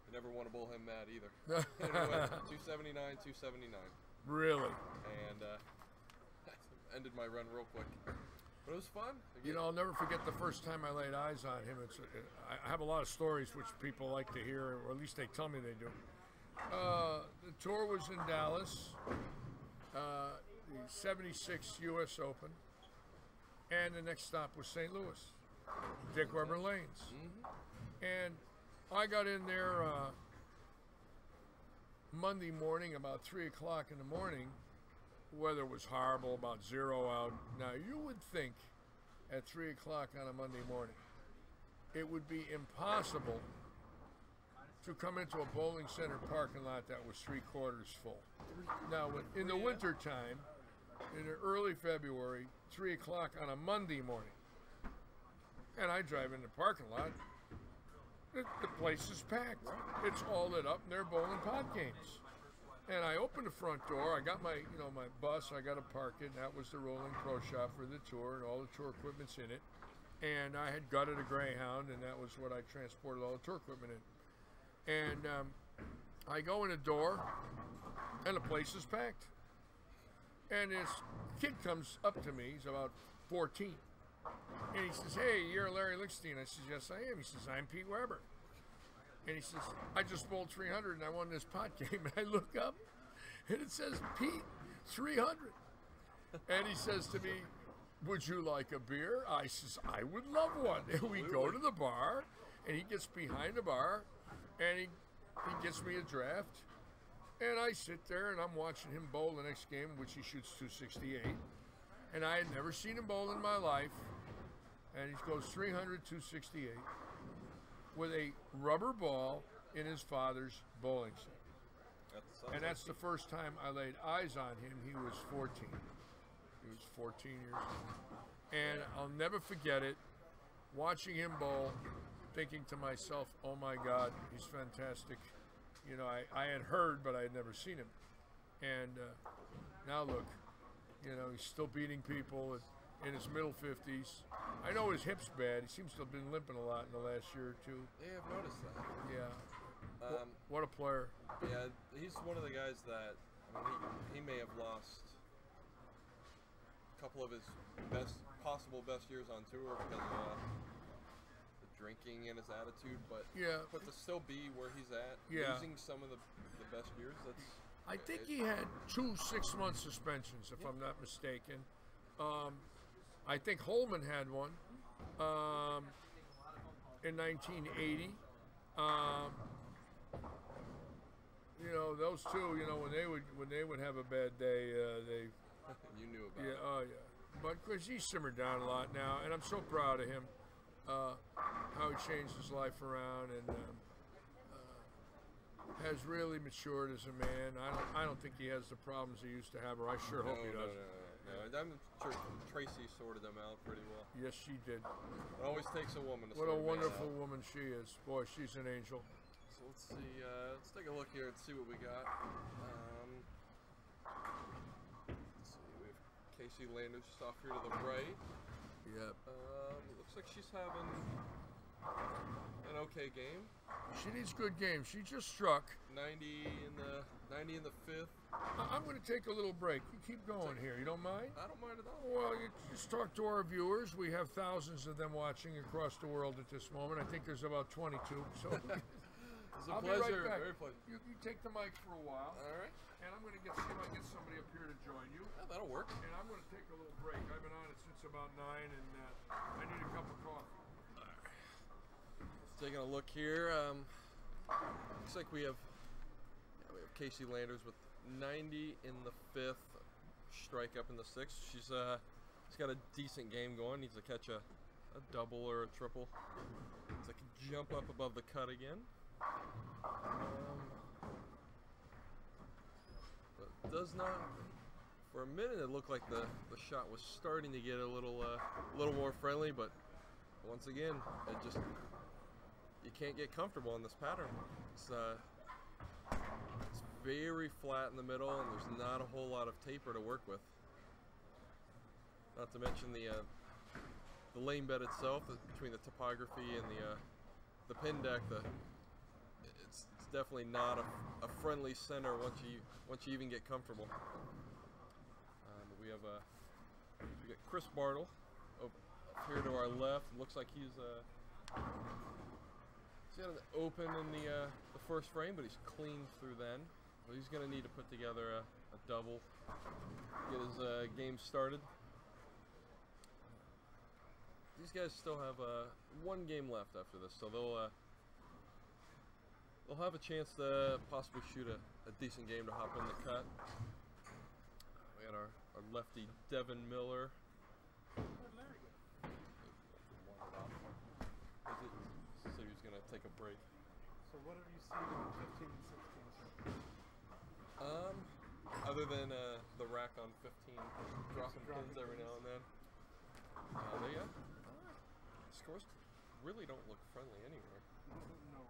you never want to bowl him mad either. And he went 279, 279. Really? And ended my run real quick. But it was fun. You know, I'll never forget the first time I laid eyes on him. I have a lot of stories which people like to hear, or at least they tell me they do. The tour was in Dallas, the 76 U.S. Open, and the next stop was St. Louis, Dick Weber Lanes. And I got in there Monday morning about 3 o'clock in the morning. Weather was horrible, about 0 out. Now, you would think at 3 o'clock on a Monday morning, it would be impossible to come into a bowling center parking lot that was 3/4 full. Now, in the winter time, in early February, 3 o'clock on a Monday morning, and I drive in the parking lot, the place is packed. It's all lit up, and they're bowling pot games. And I opened the front door. I got my bus. I got to park it. And that was the rolling pro shop for the tour, and all the tour equipment's in it. And I had gutted a Greyhound, and that was what I transported all the tour equipment in. And I go in the door, and the place is packed. And this kid comes up to me. He's about 14. And he says, "Hey, you're Larry Lichtenstein." I says, "Yes, I am." He says, "I'm Pete Weber." And he says, "I just bowled 300 and I won this pot game." And I look up and it says, "Pete, 300. And he says to me, "Would you like a beer?" I says, "I would love one." And we go to the bar, and he gets behind the bar, and he gets me a draft. And I sit there and I'm watching him bowl the next game, in which he shoots 268. And I had never seen him bowl in my life. And he goes 300, 268. With a rubber ball in his father's bowling set. And that's the first time I laid eyes on him. He was 14. He was 14 years old. And I'll never forget it, watching him bowl, thinking to myself, oh my God, he's fantastic. You know, I had heard, but I had never seen him. And now look, you know, he's still beating people in his middle 50s. I know his hip's bad. He seems to have been limping a lot in the last year or two. Yeah, I've noticed that. Yeah. What a player. Yeah, he's one of the guys that, I mean, he may have lost a couple of his possible best years on tour because of the drinking and his attitude, but to still be where he's at, losing some of the best years, that's... I think he had 2 6-month suspensions, if I'm not mistaken. I think Holman had one in 1980. You know, those two. You know, when they would have a bad day, they. You knew about it. Yeah. Oh yeah. But because he simmered down a lot now, and I'm so proud of him. How he changed his life around and has really matured as a man. I don't think he has the problems he used to have, or I sure hope he does. No, I'm sure Tracy sorted them out pretty well. Yes, she did. It always takes a woman to What sort a a man wonderful out. woman she is. Boy, she's an angel. So let's see. Let's take a look here and see what we got. Let's see. We have Casey Landers just off here to the right. Yep. Looks like she's having an okay game. She needs good games. She just struck. 90 in the fifth. I'm going to take a little break. You keep going here. You don't mind? I don't mind at all. Well, you just talk to our viewers. We have thousands of them watching across the world at this moment. I think there's about 22. So It's a I'll pleasure. be right back. Very pleasure. You take the mic for a while. All right. And I'm going to see if I get somebody up here to join you. Yeah, that'll work. And I'm going to take a little break. I've been on it since about 9, and I need a cup of coffee. Just taking a look here. Looks like we have Casey Landers with 90 in the fifth, strike up in the sixth. She's got a decent game going. Needs to catch a double or a triple. It's like a jump up above the cut again. But does not. For a minute, it looked like the shot was starting to get a little more friendly, but once again, it just you can't get comfortable in this pattern. It's very flat in the middle, and there's not a whole lot of taper to work with. Not to mention the lane bed itself, between the topography and the pin deck. It's definitely not a friendly center once you even get comfortable. We got Chris Bartle up here to our left. Looks like he's got an open in the first frame, but he's clean through then. So he's going to need to put together a double, get his game started. These guys still have one game left after this, so they'll have a chance to possibly shoot a decent game to hop in the cut. We got our lefty Devin Miller. So he was going to take a break. So what have you seen in 15 and 16? Other than the rack on 15, dropping pins every now and then. There you go. Scores really don't look friendly anywhere. No.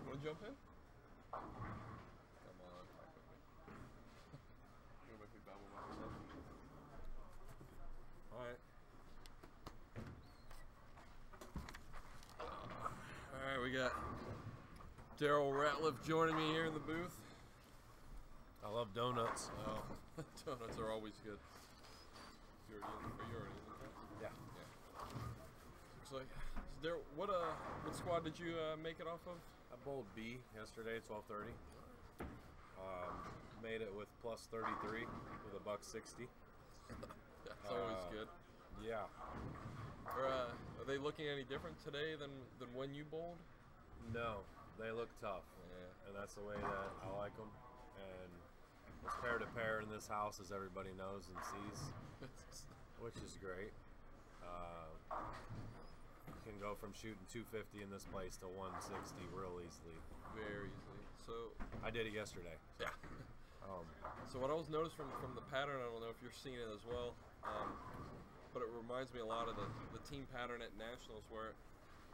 Want to jump in? Come on, talk with me. You're gonna make me babble about myself. Alright, we got Daryl Ratliff joining me here in the booth. I love donuts. Oh, donuts are always good. You're already in the Yeah. Looks like. Daryl, what squad did you make it off of? I bowled B yesterday, 12:30. Made it with plus 33 with a $1.60. That's always good. Yeah. Are they looking any different today than when you bowled? No, they look tough. Yeah. And that's the way that I like them. And it's pair to pair in this house, as everybody knows and sees, which is great. can go from shooting 250 in this place to 160 real easily. Very easily. So I did it yesterday. yeah. So what I was noticed from the pattern, I don't know if you're seeing it as well, but it reminds me a lot of the team pattern at Nationals where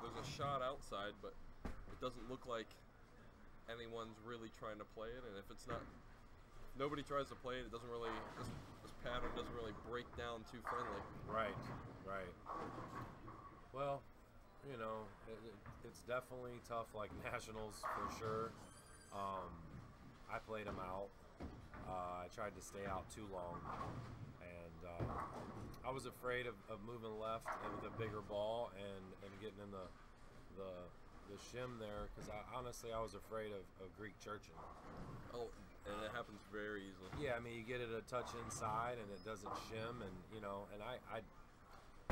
there's a shot outside, but it doesn't look like anyone's really trying to play it, and if it's not, nobody tries to play it, it doesn't really, this pattern doesn't really break down too friendly. Right, right. Well, you know, it's definitely tough, like Nationals for sure. I played them out. I tried to stay out too long, and I was afraid of moving left and with a bigger ball and getting in the shim there, because honestly I was afraid of Greek churching. Oh, and it happens very easily. Yeah, I mean, you get it a touch inside and it doesn't shim, and you know, and I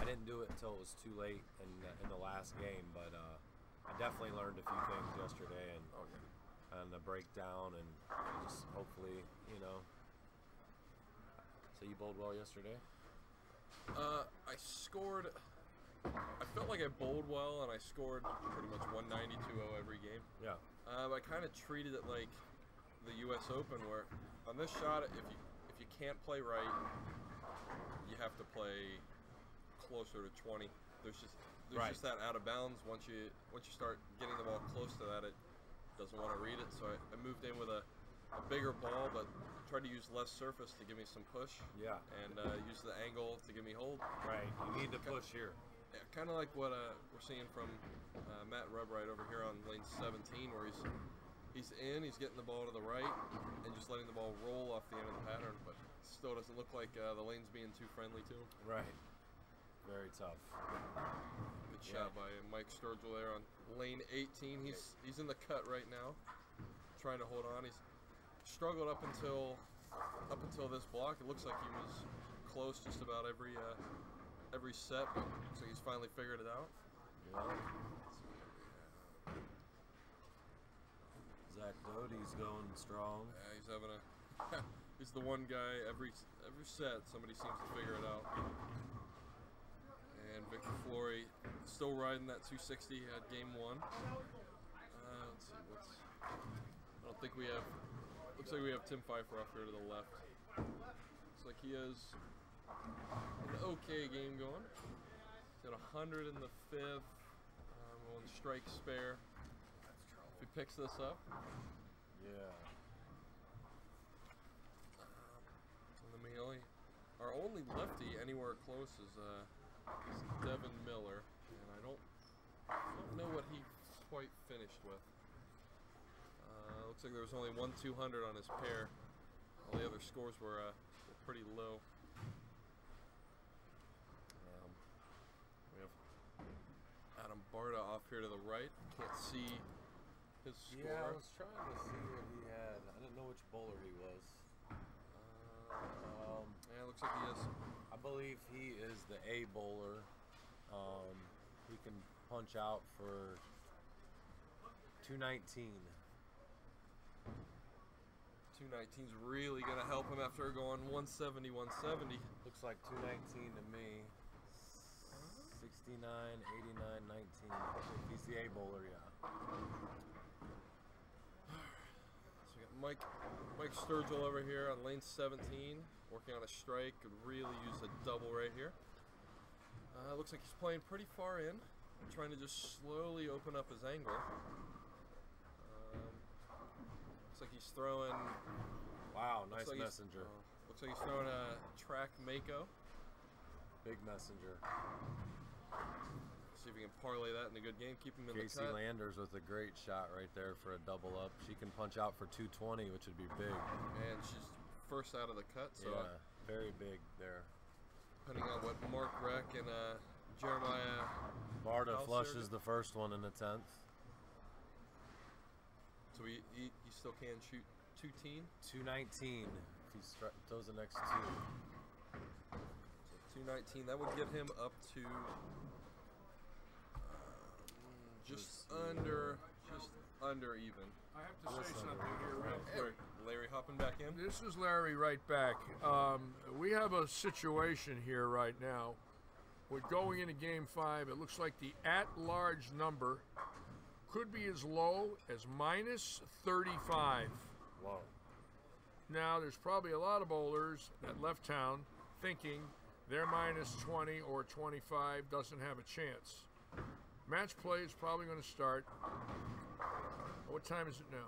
didn't do it until it was too late in the last game, but I definitely learned a few things yesterday, and the breakdown, and just hopefully, you know. So you bowled well yesterday? I scored. I felt like I bowled well, and I scored pretty much 190, 2-0 every game. Yeah. I kind of treated it like the U.S. Open, where on this shot, if you can't play right, you have to play closer to 20. There's just that out of bounds. Once you start getting the ball close to that, it doesn't want to read it. So I moved in with a bigger ball, but tried to use less surface to give me some push. Yeah. And use the angle to give me hold. Right. You need to push here. Yeah, kind of like what we're seeing from Matt Rubright over here on lane 17, where he's he's getting the ball to the right, and just letting the ball roll off the end of the pattern, but still doesn't look like the lane's being too friendly to him. Right. Very tough. Good shot by Mike Sturgill there on lane 18. He's in the cut right now, trying to hold on. He's struggled up until this block. It looks like he was close just about every set, but looks like he's finally figured it out. Yeah. Zach Doty's going strong. Yeah, he's having he's the one guy every set somebody seems to figure it out. And Victor Flory still riding that 260 at game one. Let's see, I don't think we have. Looks like we have Tim Pfeiffer off here to the left. Looks like he has an okay game going. He's at 100 in the fifth. One strike spare. If he picks this up. Yeah. Our only lefty anywhere close is Devin Miller, and I don't know what he quite finished with. Looks like there was only 1 200 on his pair. All the other scores were pretty low. We have Adam Barta off here to the right. Can't see his score. Yeah, I was trying to see what he had. I didn't know which bowler he was. Yeah, it looks like he is. I believe he is the A bowler. He can punch out for 219. 219's really going to help him after going 170, 170. Looks like 219 to me. 69, 89, 19. If he's the A bowler, yeah. So we got Mike Sturgill over here on lane 17, working on a strike. Could really use a double right here. Looks like he's playing pretty far in, trying to just slowly open up his angle. Looks like he's throwing. Wow, nice like messenger. Looks like he's throwing a track Mako. Big messenger. See if we can parlay that in a good game. Keep him in the cut. Casey Landers with a great shot right there for a double up. She can punch out for 220, which would be big. And she's first out of the cut, so yeah, very big there. Depending on what Mark Reck and Jeremiah Barta House flushes the first one in the 10th. So he still can shoot 210. 219 if he throws the next two. So 219, that would get him up to just under even. I have to say something here real quick. Larry hopping back in. This is Larry right back. We have a situation here right now with going into Game 5, it looks like the at-large number could be as low as minus 35. Whoa. Now, there's probably a lot of bowlers that left town thinking their minus 20 or 25 doesn't have a chance. Match play is probably going to start. What time is it now?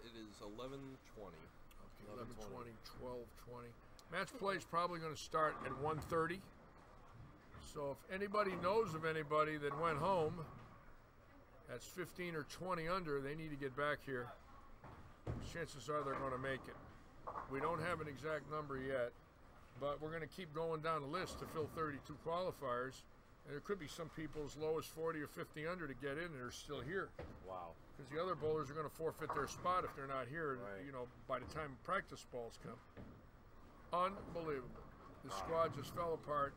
It is 11:20. Okay, 11:20, 12:20. Match play is probably going to start at 1:30. So if anybody knows of anybody that went home, that's 15 or 20 under, they need to get back here. Chances are they're going to make it. We don't have an exact number yet, but we're going to keep going down the list to fill 32 qualifiers. And there could be some people as low as 40 or 50 under to get in and are still here. Wow. Because the other bowlers are going to forfeit their spot if they're not here, Right. you know, by the time practice balls come. Unbelievable. The squad just fell apart,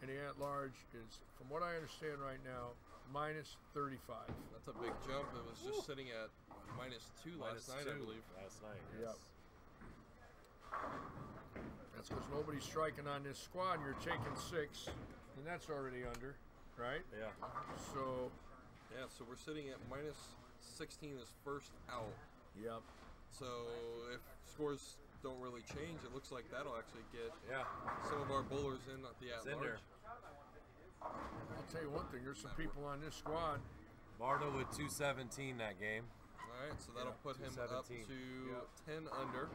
and the at-large is, from what I understand right now, minus 35. That's a big jump. It was just sitting at -2 last night, I believe. Last night, Yep. yes. That's because nobody's striking on this squad. You're taking 6, and that's already under, right? Yeah. So, Yeah, so we're sitting at -16 is first out. yep. So if scores don't really change, it looks like that'll actually get Yeah. some of our bowlers in at the It's in at-large. there. I'll tell you one thing. There's some people on this squad. Marta with 217 that game. All right, so that'll put him up 217. to 10 under.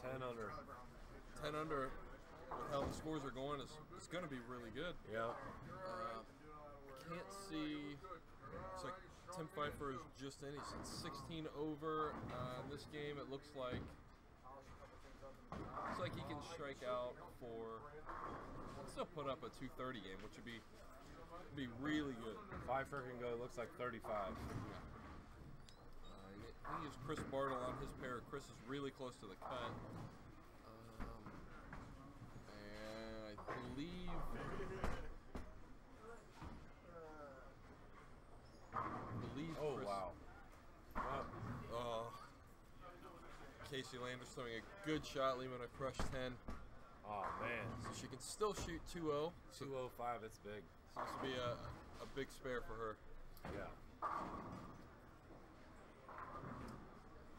10 under. 10 under with how the scores are going is going to be really good. Yeah. Can't see. It's like Tim Pfeiffer is just in. He's at 16 over. In this game, it looks like he can strike out for. Still put up a 230 game, which would be really good. Pfeiffer can go, looks like 35. He used Chris Bartle on his pair. Chris is really close to the cut. And I believe. Oh, Chris, wow. Casey Landers throwing a good shot, leaving a crush 10. Oh, man. So she can still shoot 2-0. So 205, it's big. this will be a big spare for her. Yeah.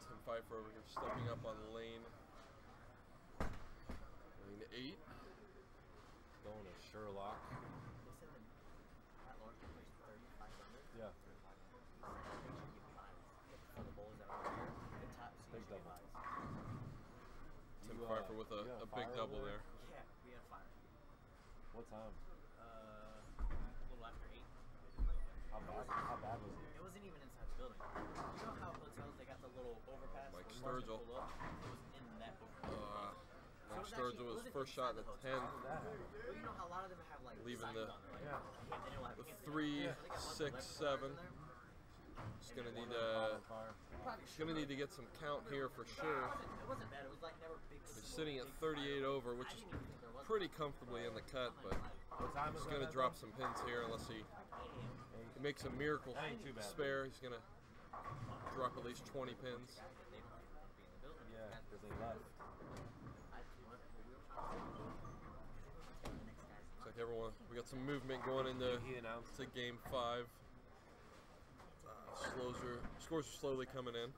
Tim Pfeiffer over here stepping up on lane 8. Going to Sherlock. Yeah. Big double. Tim You, Pfeiffer with you got a big fire double over there. Yeah, we had fire. What time? A little after 8. How bad was it? It wasn't even inside the building. You know how hotels, they got the little overpass? Mike where you Sturgill. pull up? It was in that overpass. Mike Sturgill was first shot at 10. Well, you know how a lot of them have like Leaving signs the- on there, like, they don't have The kids. 3, I think I want 6, the 7. there. Just gonna need to get some count here for sure. It wasn't bad. It was like never big. He's sitting at 38 over, which is pretty comfortably in the cut, but What time is he's it? gonna drop some pins here unless he makes a miracle Ain't too bad. spare. He's gonna drop at least 20 pins. Yeah, because they left. Looks like everyone, we got some movement going into He announced. to game 5. Scores are slowly coming in.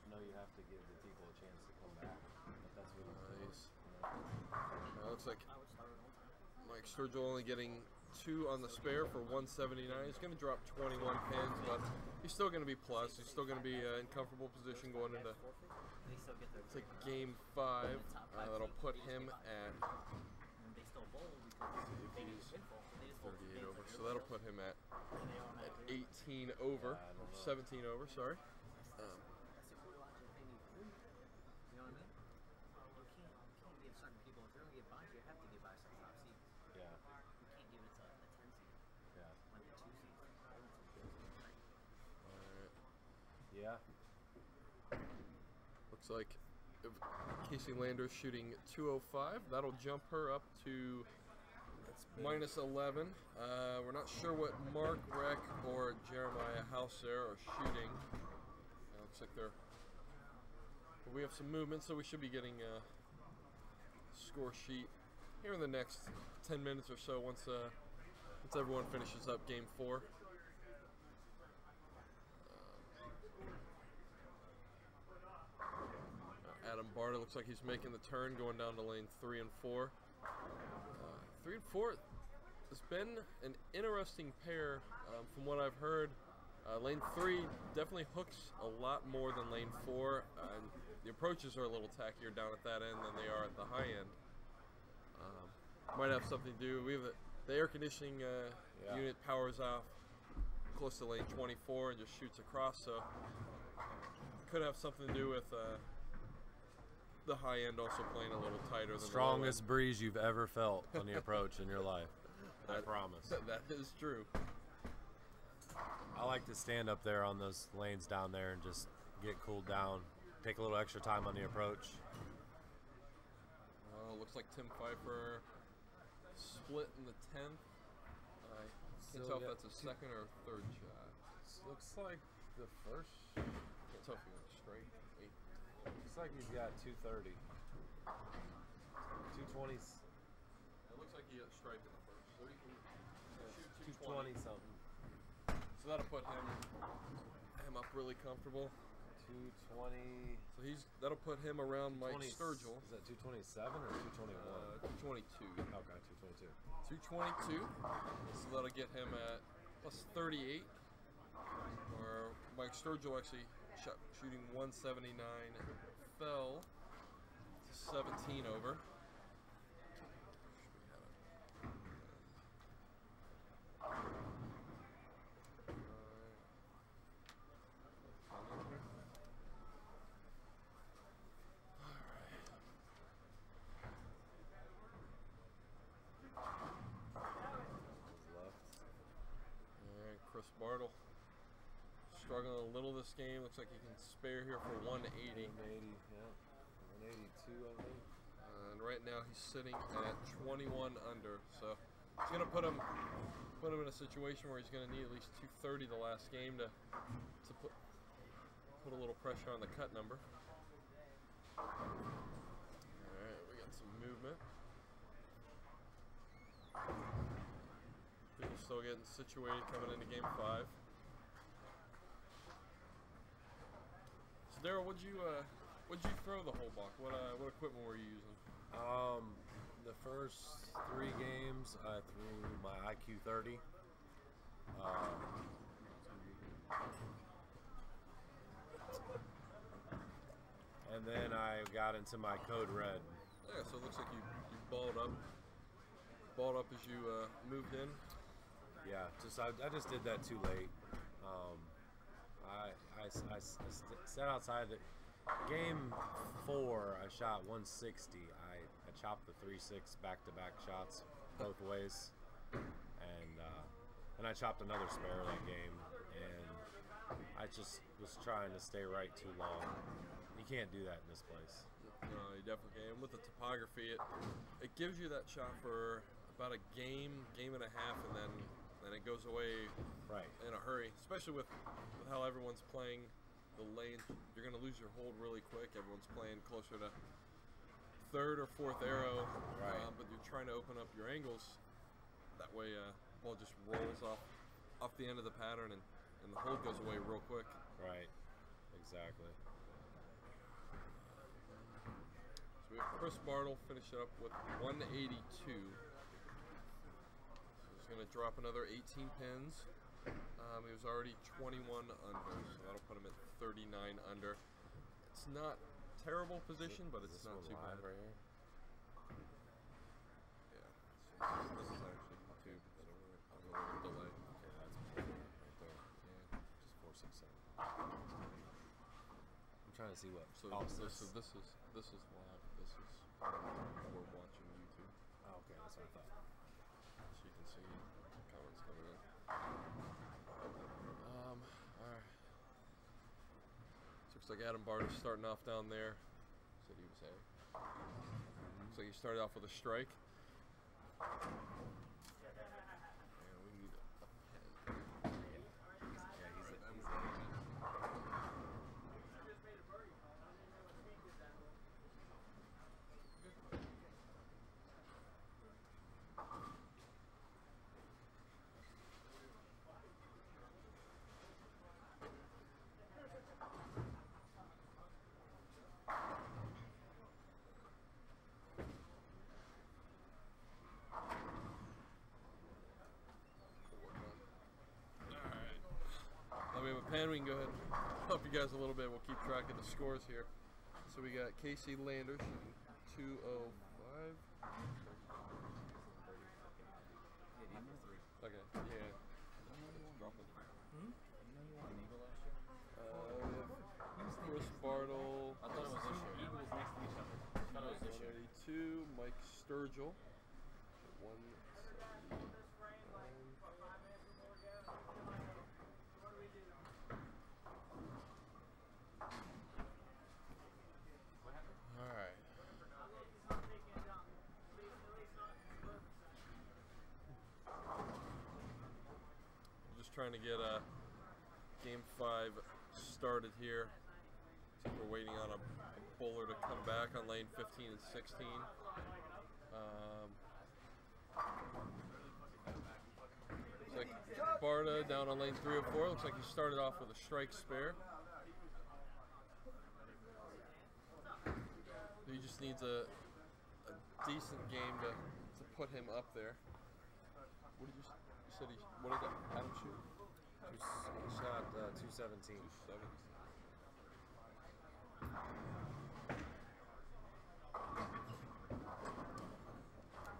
No, you have to give the people a chance to come back. But that's really Looks like Mike Sturgill only getting 2 on the spare for 179. He's going to drop 21 pins, but he's still going to be plus. He's still going to be in comfortable position going into to game 5. That'll put him at 38 over. So that'll put him at 18 over, 17 over. Sorry. Yeah. Looks like if Casey Landers shooting 205. That'll jump her up to minus 11. We're not sure what Mark Reck or Jeremiah Hauser are shooting. Looks like they're. But we have some movement, so we should be getting a score sheet here in the next 10 minutes or so once once everyone finishes up game 4. Adam Barter looks like he's making the turn, going down to lane 3 and 4. 3 and 4 has been an interesting pair from what I've heard. Lane 3 definitely hooks a lot more than lane 4. And the approaches are a little tackier down at that end than they are at the high end. Might have something to do. We have the air conditioning unit powers off close to lane 24 and just shoots across, so could have something to do with the high end also playing a little tighter than Strongest breeze you've ever felt on the approach in your life. I promise. That is true. I like to stand up there on those lanes down there and just get cooled down. Take a little extra time on the approach. Looks like Tim Pfeiffer split in the 10th. I can't tell if that's a second or third shot. Looks like the first. Can't tell if he went straight. Looks like he's got 230. 220. It looks like he got striped in the first. So he can shoot 220 something. So that'll put him up really comfortable. 220. So that'll put him around Mike Sturgill. Is that 227 or 221? 222. Okay, 222. 222. So that'll get him at plus 38. Where Mike Sturgill actually shooting 179, fell to 17 over. Chris Bartle struggling a little this game. Looks like he can spare here for 180. 180, yeah. 182, I think. And right now he's sitting at 21 under. So it's gonna put him in a situation where he's gonna need at least 230 the last game to put a little pressure on the cut number. All right, we got some movement. People still getting situated coming into game 5. So Daryl, what'd you throw the whole buck? What equipment were you using? The first 3 games I threw my IQ 30. And then I got into my Code Red. Yeah, so it looks like you balled up as you moved in. Yeah, I just did that too late. I sat outside. Game 4, I shot 160. I chopped the 3-6 back-to-back shots both ways, and I chopped another spare that game. And I just was trying to stay right too long. You can't do that in this place. No, you definitely can. With the topography, it gives you that shot for about a game and a half, and then it goes away in a hurry. Especially with how everyone's playing the lane, you're going to lose your hold really quick. Everyone's playing closer to 3rd or 4th arrow, but you're trying to open up your angles. That way, ball just rolls off the end of the pattern, and the hold goes away real quick. Right, exactly. So we have Chris Bartle finish it up with 182. So he's going to drop another 18 pins. He was already 21 under, so that'll put him at 39 under. It's not terrible position, but it's not too bad. Right here. Yeah, so this is actually YouTube, so we're on a little delay. Okay, that's right there. Yeah. Just 467. I'm trying to see what. So this is live. This is we're watching YouTube. Oh, okay, that's what I thought. So you can see comments coming in. Alright. Looks like Adam Barter's starting off down there. Said he was A. Looks like he started off with a strike. And we need a pen. Yeah, he's And we can go ahead and help you guys a little bit. We'll keep track of the scores here. So we got Casey Landers shooting 205. Okay, yeah. Chris Bartle. I thought it was this year. Eagles next to each other. I thought it was this year. 182. Mike Sturgill. 170. All right. I'm just trying to get game 5 started here. We're waiting on a bowler to come back on lane 15 and 16. Looks like Barta down on lane 3 or 4. Looks like he started off with a strike spare. He just needs a decent game to put him up there. What did you said he? What did Adam shoot? He shot 217. 217.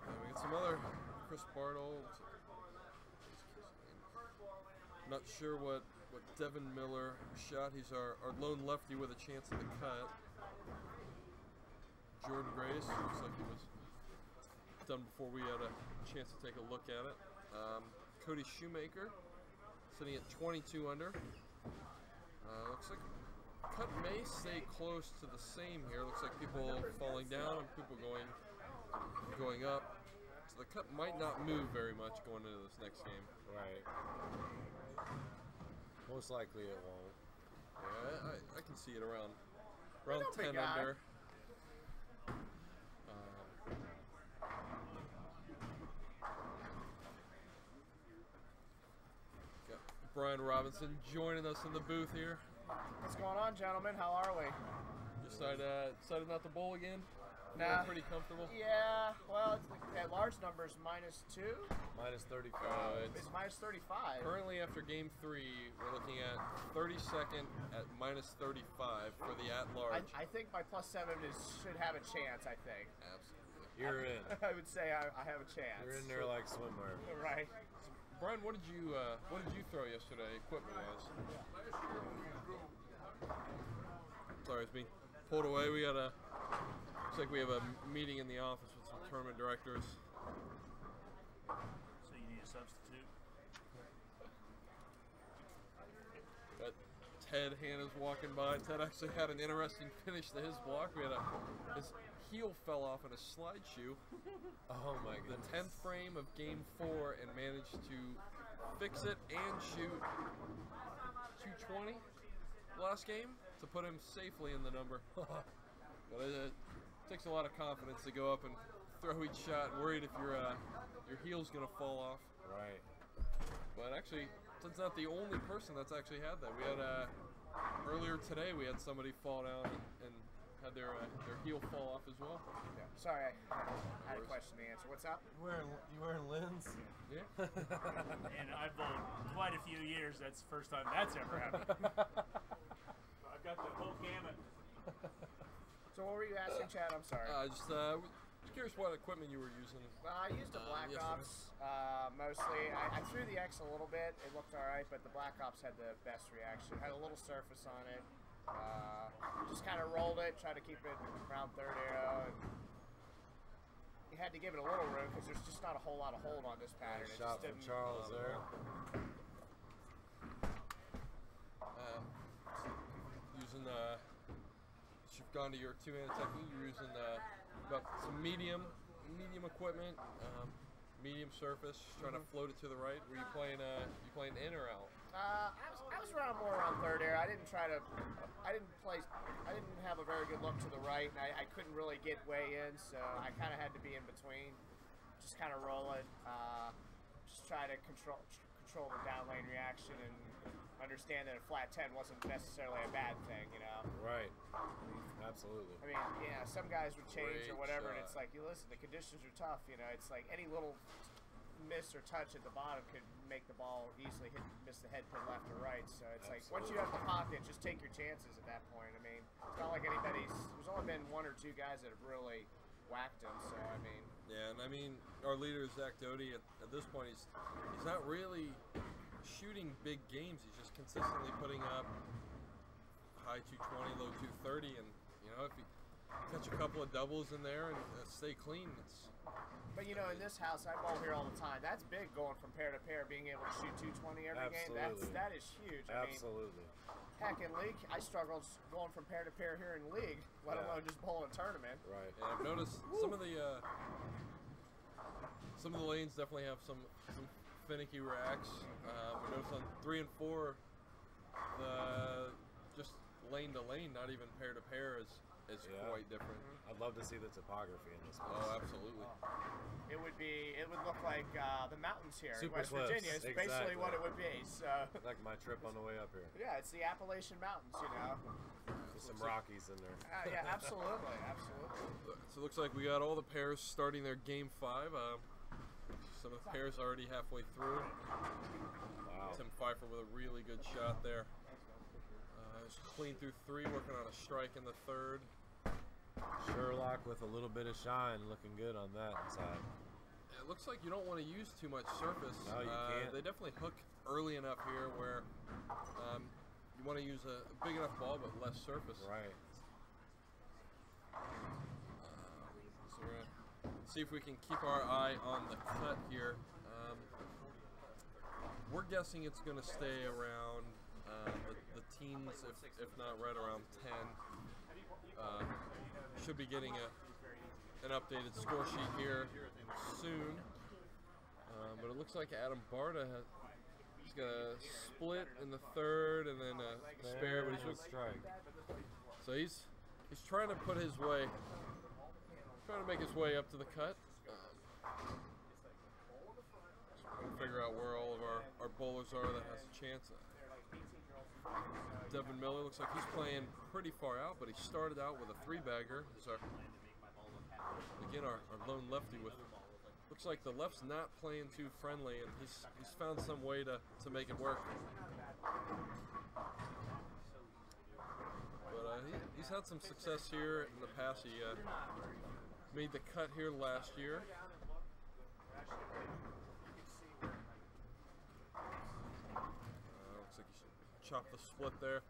We got some other Chris Bartle. Not sure what Devin Miller shot. He's our lone lefty with a chance at the cut. Jordan Grace, looks like he was done before we had a chance to take a look at it. Cody Shoemaker sitting at 22 under. Looks like cut may stay close to the same here. Looks like people falling down and people going up. So the cut might not move very much going into this next game. Right. Most likely it won't. Yeah, I can see it around 10 guy. under. Got Brian Robinson joining us in the booth here. What's going on, gentlemen? How are we? Decided not to bowl again. Nah. Pretty comfortable. Yeah, well, it's at large numbers, -2. Minus 35. It's -35. Currently, after game 3, we're looking at 32nd at -35 for the at-large. I think my +7 should have a chance, I think. Absolutely. You're in. I would say I have a chance. You're in there like swimwear. Right. Brian, what did you throw yesterday, equipment-wise? Sorry, it's being pulled away. We got looks like we have a meeting in the office with some tournament directors. So you need a substitute? Got Ted Hanna's walking by. Ted actually had an interesting finish to his block. We had his heel fell off in a slide shoe. Oh my The goodness. 10th frame of game 4 and managed to fix it and shoot 220 last game to put him safely in the number. But it takes a lot of confidence to go up and throw each shot, worried if your heel's gonna fall off. Right. But actually, Ted's not the only person that's actually had that. We had earlier today we had somebody fall down and had their heel fall off as well. Yeah. Sorry, I had a question to answer. What's up? You wearing lens? Yeah. And I've bowled quite a few years. That's the first time that's ever happened. I've got the whole gamut. So what were you asking, Chad? I'm sorry. Just curious what equipment you were using. I used a Black yesterday. Ops mostly. I threw the X a little bit. It looked all right, but the Black Ops had the best reaction. Had a little surface on it. Just kind of rolled it, tried to keep it around third arrow. And you had to give it a little room because there's just not a whole lot of hold on this pattern. Nice It shot just from didn't. Charles there. Using you've gone to your two-handed technique. You're using about some medium equipment, medium surface, trying to float it to the right. Were you playing in or out? I was around more around third air. I didn't have a very good look to the right, and I couldn't really get way in, so I kind of had to be in between. Just kind of roll it, just try to control the down lane reaction and understand that a flat 10 wasn't necessarily a bad thing, you know. Right. Absolutely. I mean, yeah, some guys would change Great or whatever, and shot. it's like, you listen, the conditions are tough, you know. It's like any little miss or touch at the bottom could make the ball easily miss the head pin left or right. So it's like once you have the pocket, just take your chances at that point. I mean, it's not like there's only been one or two guys that have really whacked him. So I mean. Yeah, and I mean, our leader, Zach Doty, at this point, he's not really shooting big games. He's just consistently putting up high 220, low 230, and you know, if you catch a couple of doubles in there and stay clean, it's. But you know, in this house, I bowl here all the time. That's big going from pair to pair, being able to shoot 220 every game. That is huge. Absolutely. Heck, in league, I struggled going from pair to pair here in league, let alone just bowling a tournament. Right. And I've noticed some of the lanes definitely have some finicky racks. We noticed on 3 and 4, the just lane to lane, not even pair to pair, is quite different. I'd love to see the topography in this place. Oh, absolutely. It would look like the mountains here in Super West cliffs, Virginia. It's basically what it would be. So. Like my trip on the way up here. Yeah, it's the Appalachian Mountains, you know. There's some Rockies in there. Yeah, absolutely. So it looks like we got all the pairs starting their game 5. Some of the pairs already halfway through. Wow. Tim Pfeiffer with a really good shot there. Just clean through 3, working on a strike in the 3rd. Sherlock with a little bit of shine, looking good on that side. It looks like you don't want to use too much surface. No, you can't. They definitely hook early enough here where you want to use a big enough ball but less surface. Right. So we're going to see if we can keep our eye on the cut here. We're guessing it's going to stay around the teens, if not right around 10. Should be getting an updated score sheet here soon. But it looks like Adam Barta he's got a split in the 3rd and then a spare, but he's strike. So he's trying to put his way, trying to make his way up to the cut. Trying to figure out where all of our bowlers are that has a chance. Devin Miller looks like he's playing pretty far out, but he started out with a 3-bagger. Again, our lone lefty with. Looks like the left's not playing too friendly, and he's found some way to make it work. But he's had some success here in the past. He made the cut here last year. Looks like he should chop the split there.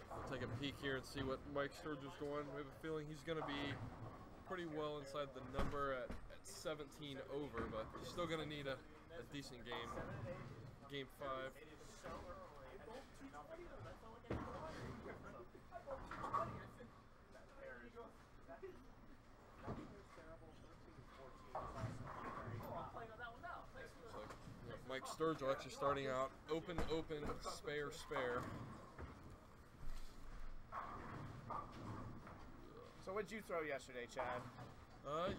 We'll take a peek here and see what Mike Sturgill's going. We have a feeling he's going to be pretty well inside the number at 17 over, but he's still going to need a decent game. Game 5. Mike Sturgill actually starting out open, spare. So what did you throw yesterday, Chad?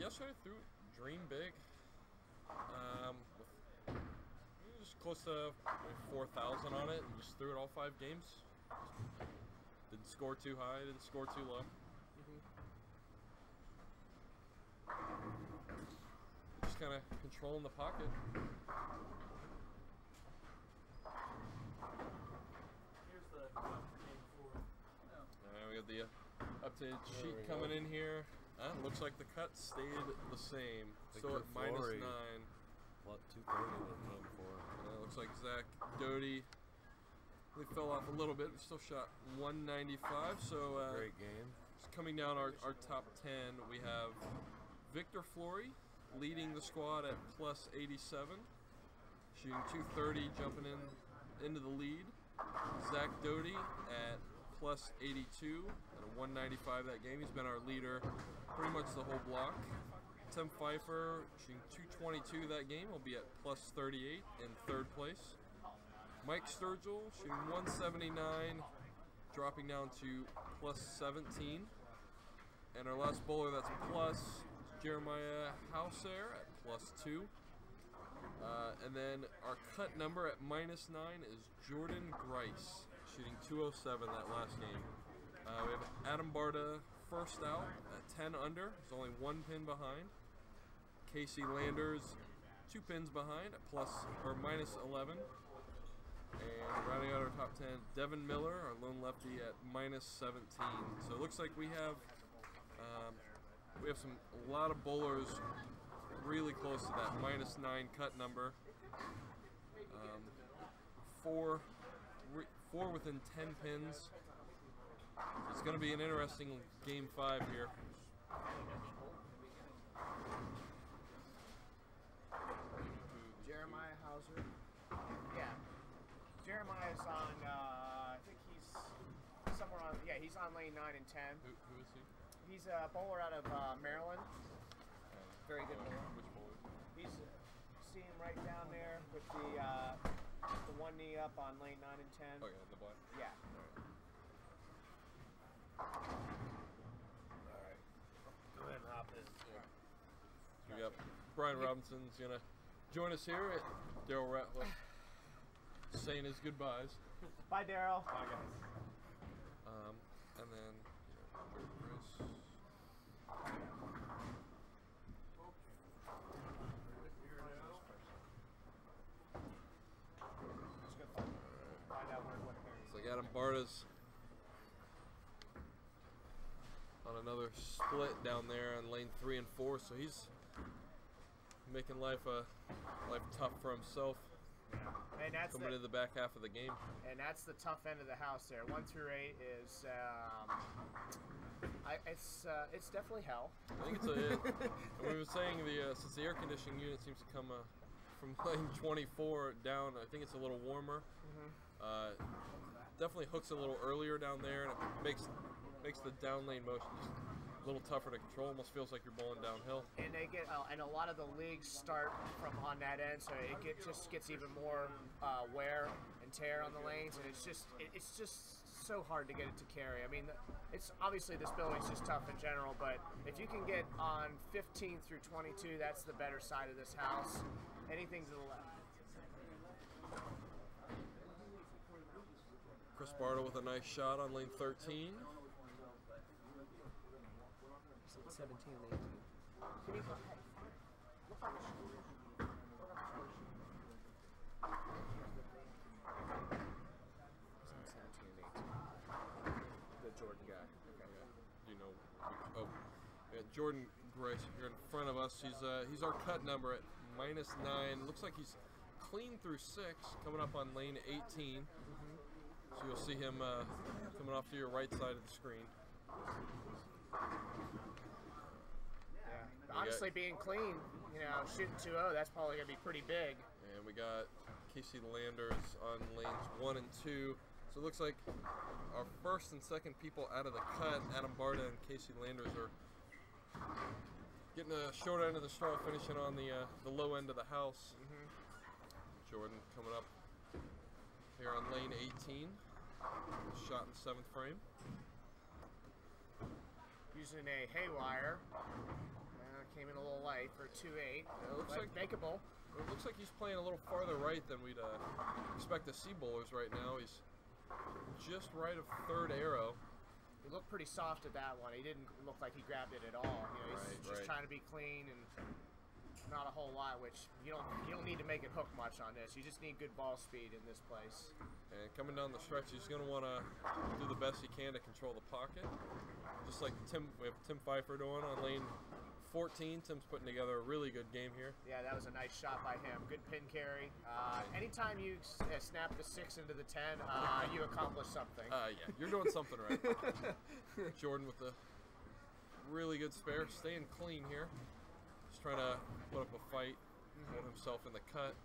Yesterday threw dream big. Just close to 4,000 on it, and just threw it all 5 games. Didn't score too high, didn't score too low. Just kind of controlling the pocket. We got the updated sheet coming in here. Looks like the cut stayed the same. Still at -9. What, 230 in game 4. Looks like Zach Doty. They fell off a little bit. We still shot 195. So great game. Coming down our top 10, we have Victor Flory leading the squad at +87, shooting 230, jumping into the lead. Zach Doty at +82 and a 195 that game. He's been our leader pretty much the whole block. Tim Pfeiffer shooting 222 that game. Will be at +38 in 3rd place. Mike Sturgill shooting 179, dropping down to +17. And our last bowler that's plus Jeremiah Hauser at +2. And then our cut number at -9 is Jordan Grice, shooting 207 that last game. We have Adam Barta first out at 10 under. He's only 1 pin behind. Casey Landers 2 pins behind at -11. And rounding out our top 10, Devin Miller, our lone lefty, at -17. So it looks like we have a lot of bowlers really close to that -9 cut number. Four within 10 pins. It's going to be an interesting game 5 here. Jeremiah Hauser. Yeah. Jeremiah's on, I think he's somewhere on, yeah, he's on lane 9 and 10. Who is he? He's a bowler out of Maryland. Very good bowler. Which bowler? He's, see him right down there with the one knee up on lane 9 and 10. Oh, yeah, the black. Yeah. Alright. Go ahead and hop in. So we got Brian Robinson's going to join us here at Daryl Ratliff saying his goodbyes. Bye, Daryl. Bye, guys. And then, Chris. Find out what So Adam Barta's on another split down there on lane 3 and 4, so he's making life tough for himself. And that's Coming to the back half of the game. And that's the tough end of the house there. 1 through 8 is, it's definitely hell. I think and we were saying since the air conditioning unit seems to come from lane 24 down, I think it's a little warmer. Definitely hooks a little earlier down there, and it makes the down lane motion just a little tougher to control. Almost feels like you're bowling downhill. And they get, and a lot of the leagues start from on that end, so it just gets even more wear and tear on the lanes, and it's just so hard to get it to carry. I mean, it's obviously this building's just tough in general, but if you can get on 15 through 22, that's the better side of this house. Anything to the left. Chris Barta with a nice shot on lane 13. 17 and 18. Can you look on the screen? The Jordan guy. Okay. You know, Jordan Grace here in front of us. He's our cut number at -9. Looks like he's clean through 6, coming up on lane 18. So you'll see him coming off to your right side of the screen. Yeah. Honestly, being clean, shooting 2-0, that's probably going to be pretty big. And we got Casey Landers on lanes 1 and 2. So it looks like our first and second people out of the cut, Adam Barta and Casey Landers, are getting a short end of the straw, finishing on the low end of the house. Jordan coming up here on lane 18. Shot in 7th frame. Using a haywire. Came in a little light for 2-8. It looks like makeable. It looks like he's playing a little farther right than we'd expect to see bowlers right now. He's just right of 3rd arrow. He looked pretty soft at that one. He didn't look like he grabbed it at all. He's just trying to be clean and not a whole lot, which you don't need to make it hook much on this. You just need good ball speed in this place. And coming down the stretch, he's going to want to do the best he can to control the pocket. Just like we have Tim Pfeiffer doing on lane 14. Tim's putting together a really good game here. Yeah, that was a nice shot by him. Good pin carry. Anytime you snap the 6 into the 10, you accomplish something. Yeah, you're doing something right. Jordan with a really good spare, staying clean here. Just trying to put up a fight, hold himself in the cut.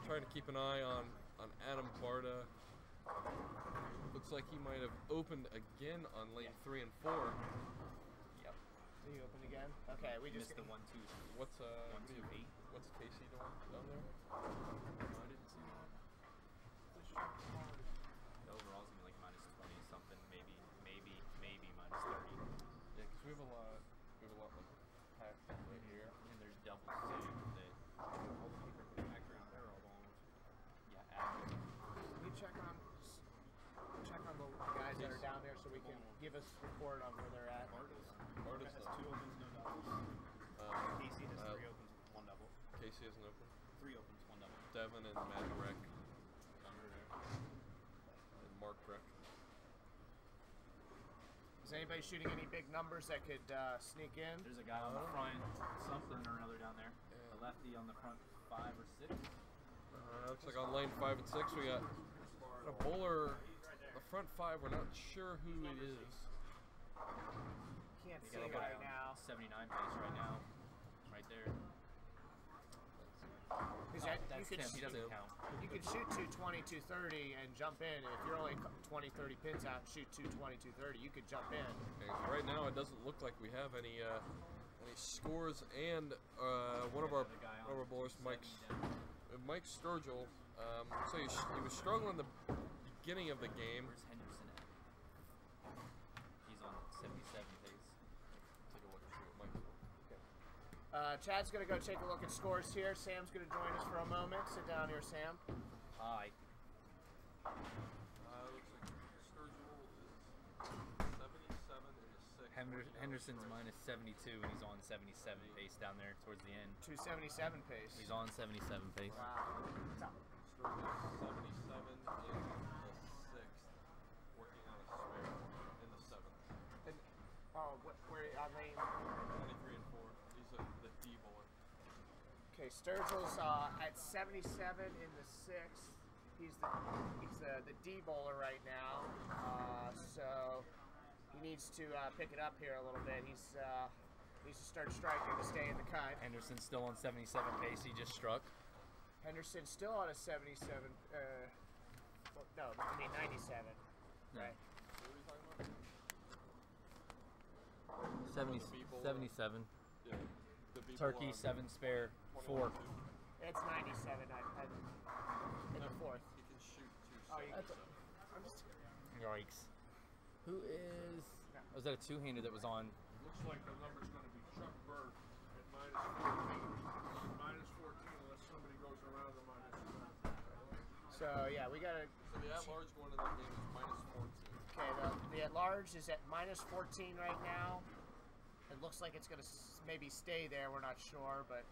Trying to keep an eye on Adam Barta. Looks like he might have opened again on lane 3 and 4. Yep. Did he open again? Okay, we just missed the 1-2. What's 1-2-8. What's Casey doing down there? I didn't see that. The overall's gonna be like -20 something, maybe -30. Yeah, because we have a lot like packed right here. And there's doubles too. That all the people back around there are all going. Yeah, active. Can you check on the guys that are down there so we can give us a report on where they're at? Barta's Has 2 opens, no doubles. He he has an open? 3 opens, 1 double. Devin and Matt Breck. Under there. And Mark Breck. Is anybody shooting any big numbers that could sneak in? There's a guy on the front, something or another down there. A lefty on the front 5 or 6. Looks like on lane 5 and 6 we got a bowler. The front 5, we're not sure who it is. Can't You see got a guy right on now. 79 pace right now. Right there. Is that, That's you could Tim. He doesn't count. You could shoot 220, 230 and jump in. And if you're only 20, 30 pins out and shoot 220, 230, you could jump in. Okay, so right now it doesn't look like we have any scores, and one of our bowlers, Mike Sturgill. So he was struggling in the beginning of the game. Where's Henderson at? He's on 77 pace. Take a look and see what Mike's doing. Chad's going to go take a look at scores here. Sam's going to join us for a moment. Sit down here, Sam. Hi. Looks like Sturgill is 77 in the 6th. Henderson's minus 72, and he's on 77 pace down there towards the end. 277 pace. He's on 77 pace. Wow. Sturgill 77 in the 6th, working on a spare in the 7th. And, where on lane? 23 and 4. He's the D bowler. Okay, Sturgill's at 77 in the 6th. He's the D bowler right now. So he needs to pick it up here a little bit. He's needs to start striking to stay in the cut. Henderson's still on 77 pace. He just struck. Henderson's still on a 77. No, I mean 97. No. Right. What are we talking about? 77. Yeah. The B Turkey, bowler 7 spare, 4. It's 97 in the 4th. He can shoot Oh, you 277. I'm just Yikes. Who is... Was that a two-hander that was on? Looks like the number's going to be Chuck Bird at -14. -14 unless somebody goes around the -14. So yeah, we gotta. So the at-large going in that game is -14. Okay, the at-large is at -14 right now. It looks like it's gonna maybe stay there. We're not sure, but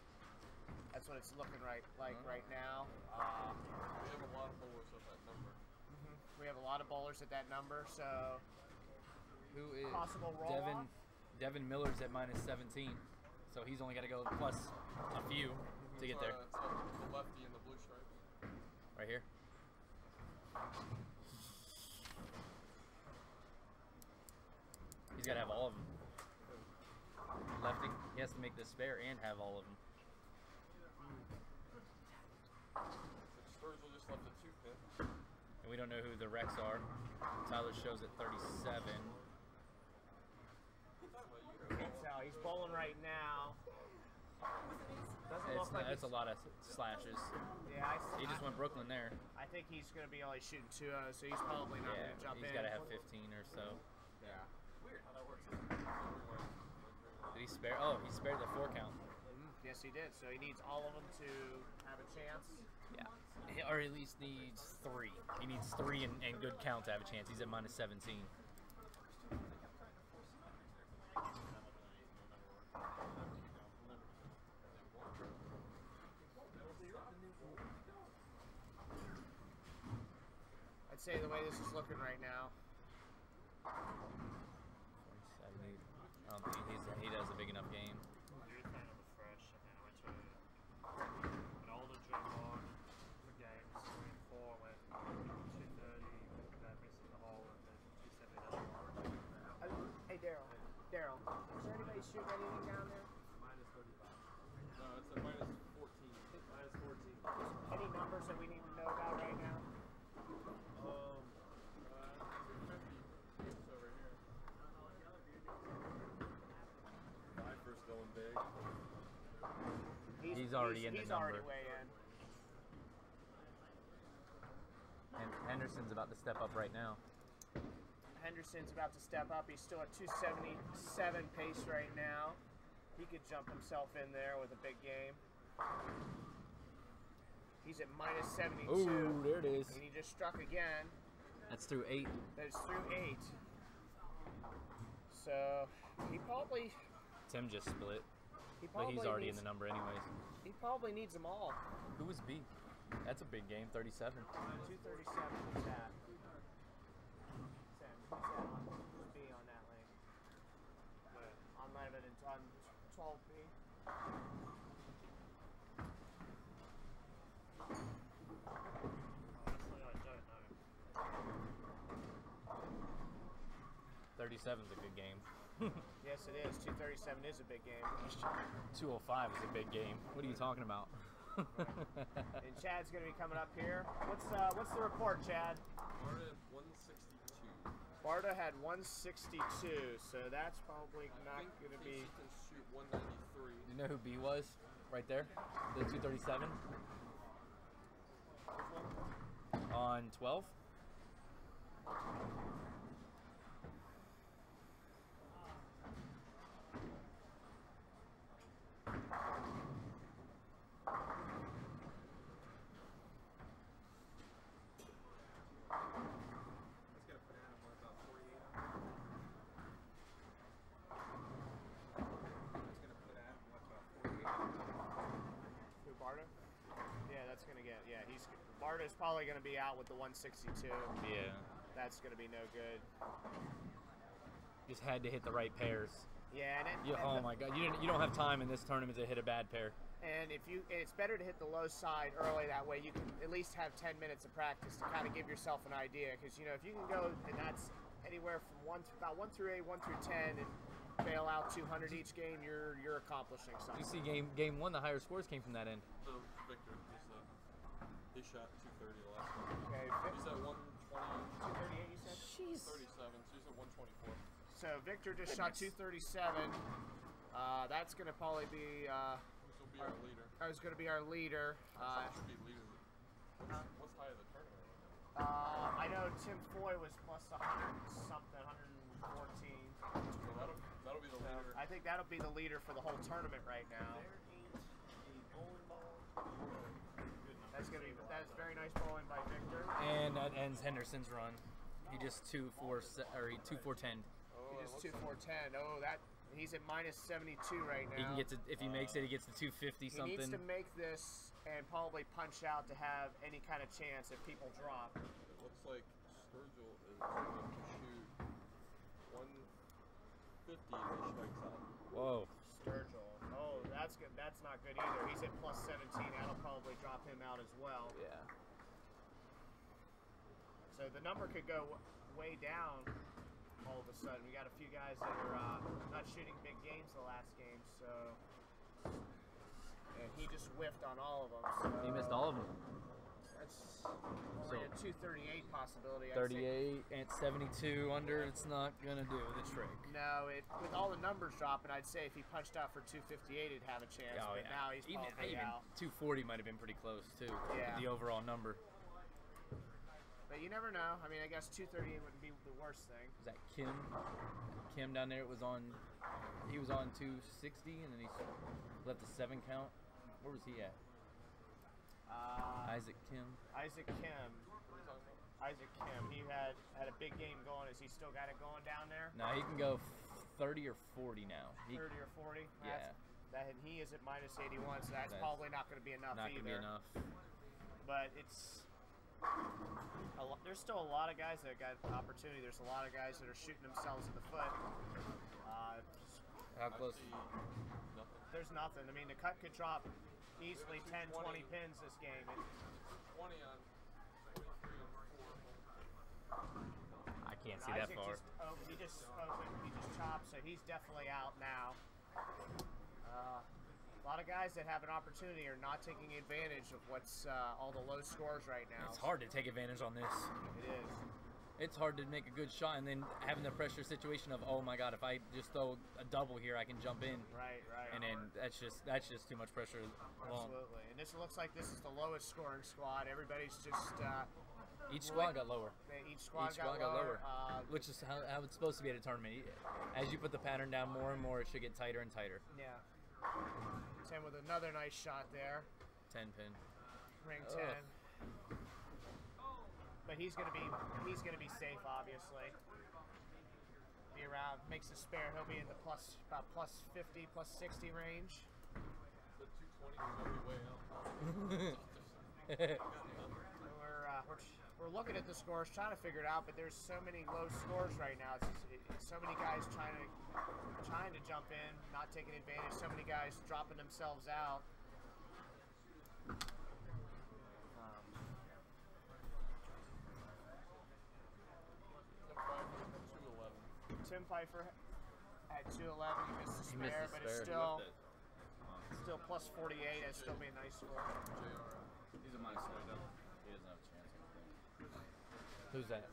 that's what it's looking right now. We have a lot of bowlers at that number. We have a lot of bowlers at that number, so Who is... possible roll-off. Devin Miller's at -17. So he's only got to go plus a few to get there. It's the lefty in the blue stripes. Right here. He's got to have all of them. Lefty. He has to make the spare and have all of them. Sturgill just left a 2-pin. And we don't know who the wrecks are. Tyler shows at 37. Can't tell. He's bowling right now. Doesn't look like That's a lot of slashes. Yeah, He just went Brooklyn there. I think he's going to be only shooting 2, so he's probably not going to jump He's in. got to have 15 or so. Yeah. Did he spare? Oh, he spared the 4 count. Yes, he did. So he needs all of them to have a chance. Yeah. Or at least needs 3. He needs 3 and good count to have a chance. He's at -17. I'd say the way this is looking right now. 47. I don't think he does a big enough game. You're kind of fresh, and then I went to an older gym on the games. 3 and 4 went 230, missing the hole, and then 270. Hey, Daryl. Daryl, is there anybody shooting anything down there? No, it's a -14. Any numbers that we need to know about right now? 250 over here. Viper's going big. He's already in the He's number. already way in. And Henderson's about to step up right now. Henderson's about to step up. He's still at 277 pace right now. He could jump himself in there with a big game. He's at -72. Ooh, there it is. And he just struck again. That's through 8. That's through 8. So he probably. Tim just split. But he's already in the number anyways. He probably needs them all. Who was B? That's a big game, 37. 237 is that. Sam, who's B on that lane? On 11 and on 12B. Honestly, I don't know. 37's a good game. Yes, it is. 237 is a big game. 205 is a big game. What are you talking about? And Chad's going to be coming up here. What's the report, Chad? Barta at 162. Barta had 162, so that's probably not going to be. He can shoot 193. You know who B was? Right there? The 237? On 12? That's gonna put Adam what, about 48 on it? That's gonna put Adam what, about 48 on it? Who, Barta? Yeah, that's going to get. Yeah, Barta's probably going to be out with the 162. Yeah. That's going to be no good. Just had to hit the right pairs. Yeah, Oh my God! You don't have time in this tournament to hit a bad pair. And it's better to hit the low side early. That way you can at least have 10 minutes of practice to kind of give yourself an idea. Because if you can go, and that's anywhere from about 1 through 8, 1 through 10, and bail out 200 each game, you're accomplishing something. You see, game one, the higher scores came from that end. So Victor, he shot 230 the last one. Okay, He's at 120. 238. You said. Jeez. 37. So he's at 124. So Victor just shot 237. That's going to probably be. This will be our leader. Is going to be our leader. That should be leader. What's high of the tournament right now? I know Tim Foy was plus 100 something, 114. So that'll be the leader. I think that'll be the leader for the whole tournament right now. That's very nice bowling by Victor. And that ends Henderson's run. He just 2-4-10. He just 2-4-10. Oh, he's at minus 72 right now. He can get to, if he makes it, he gets to 250 something. He needs to make this and probably punch out to have any kind of chance if people drop. It looks like Sturgill is going to shoot 150 if he strikes out. Whoa. Sturgill. Oh, that's good. That's not good either. He's at plus 17. That'll probably drop him out as well. Yeah. So the number could go way down all of a sudden. We got a few guys that are not shooting big games the last game, so and he just whiffed on all of them. So He missed all of them. That's only a 238 possibility. 38 and 72 under, it's not going to do the trick. No, with all the numbers dropping, I'd say if he punched out for 258, he'd have a chance. Oh, but yeah. now he's probably even out. 240 might have been pretty close, too. Yeah. The overall number. But you never know. I mean, I guess 238 wouldn't be the worst thing. Was that Kim? Kim down there was on. He was on 260, and then he left a 7 count. Where was he at? Isaac Kim. Isaac Kim. He had a big game going. Has he still got it going down there? No, he can go 30 or 40 now. 30 or 40? Yeah. He is at minus 81, so that's probably not going to be enough Not either. going to be enough. But there's still a lot of guys that got opportunity. There's a lot of guys that are shooting themselves in the foot. How close? There's nothing. I mean, the cut could drop easily 10, 20 pins this game. 20 on 23 on 4. I can't see that Isaac far. He just chopped, so he's definitely out now. A lot of guys that have an opportunity are not taking advantage of what's all the low scores right now. It's hard to take advantage on this. It is. It's hard to make a good shot, and then having the pressure situation of, oh my God, if I just throw a double here, I can jump in. Right. And then that's just too much pressure. Absolutely. And this looks like this is the lowest scoring squad. Everybody's just. Each squad got lower. Each squad got lower. Which is how it's supposed to be at a tournament. As you put the pattern down more and more, it should get tighter and tighter. Yeah. 10 with another nice shot there. 10 pin. Ring 10. But he's gonna be safe, obviously. be around, makes a spare, he'll be in the about plus 50, plus 60 range. The 220 is already way out. We're looking at the scores, trying to figure it out, but there's so many low scores right now. It's so many guys trying to jump in, not taking advantage. So many guys dropping themselves out. Tim Pfeiffer at 211. He missed the spare, but it's still plus 48. It's still be a nice score. He's a minus 3 though. He doesn't have a chance. Who's that?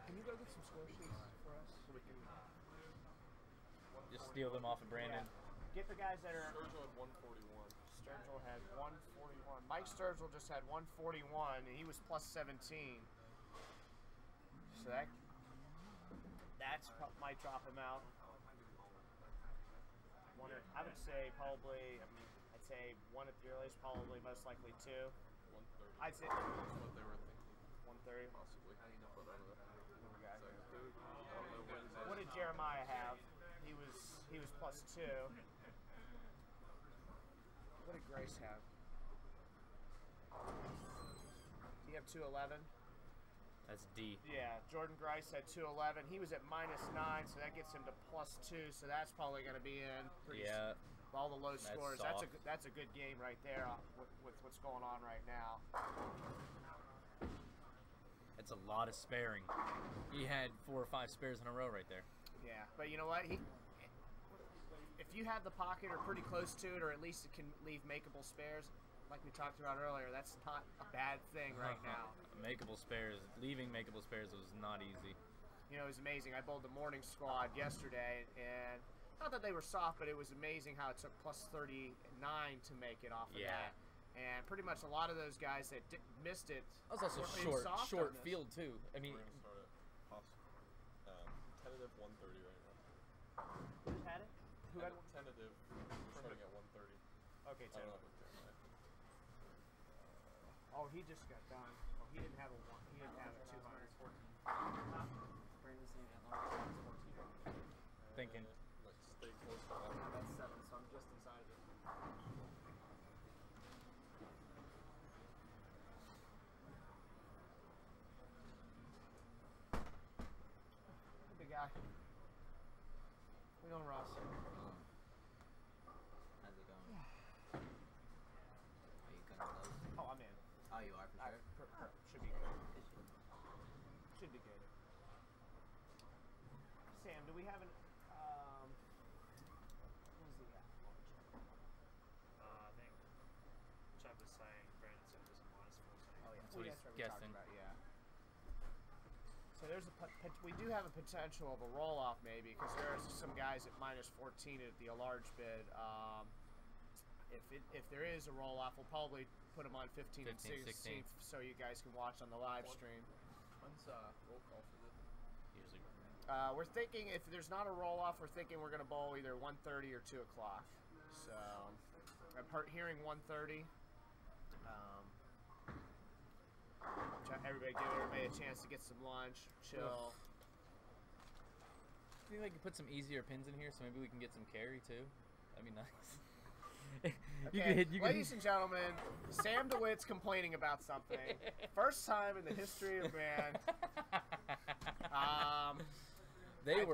Can you go get some score sheets for us so we can Just steal them off of Brandon. get the guys that are? Sturgill had 141. Sturgill had 141. Mike Sturgill just had 141, and he was plus 17. So might drop him out. I would say probably. I'd say one at the earliest, probably most likely 2. 130. I'd say That's what they were thinking. 130. Possibly. What did Jeremiah have? He was plus 2. What did Grace have? Did he have 211? That's D. Yeah, Jordan Grice had 211. He was at minus 9, so that gets him to plus 2. So that's probably going to be in. Yeah. All the low scores. Soft. That's a good game right there with what's going on right now. That's a lot of sparing. He had 4 or 5 spares in a row right there. Yeah, but you know what? If you have the pocket or pretty close to it, or at least it can leave makeable spares, like we talked about earlier, that's not a bad thing right now. Makeable spares, leaving makeable spares was not easy. You know, it was amazing. I bowled the morning squad yesterday, and not that they were soft, but it was amazing how it took plus 39 to make it off of that. And pretty much a lot of those guys that missed it. That was also short field too. I mean, We're gonna start at tentative 130 right now. Who had it? Who had Tentative. We're starting at 130. Okay, I don't know tentative. what Jeremiah. Oh, he just got done. Oh, he didn't have a 1. He didn't have a 200. Brandon's saying at large it's 14. thinking. Let's stay close to that. That's 7, so I'm just inside of it. Big guy. We on Ross. How's it going? Are you gonna close? Oh, I'm in. Oh, you are for sure? Should be good. Should be good. Sam, do we have an what is he at? I think Chad was saying Brandon said it was a minus 14. Oh yeah, That's what he's that's right, we talked guessing. about, yeah. So there's we do have a potential of a roll off maybe, because there's some guys at minus 14 at the large bid. If there is a roll off, we'll probably put them on 15 and 16 so you guys can watch on the live stream. When's roll call for this? Usually. We're thinking if there's not a roll off, we're thinking we're going to bowl either 1:30 or 2 o'clock. So I'm hearing 1:30. Everybody give everybody a chance to get some lunch, chill. I think they could put some easier pins in here, so maybe we can get some carry too. That'd be nice. Okay, ladies and gentlemen, Sam DeWitt's complaining about something. First time in the history of man. I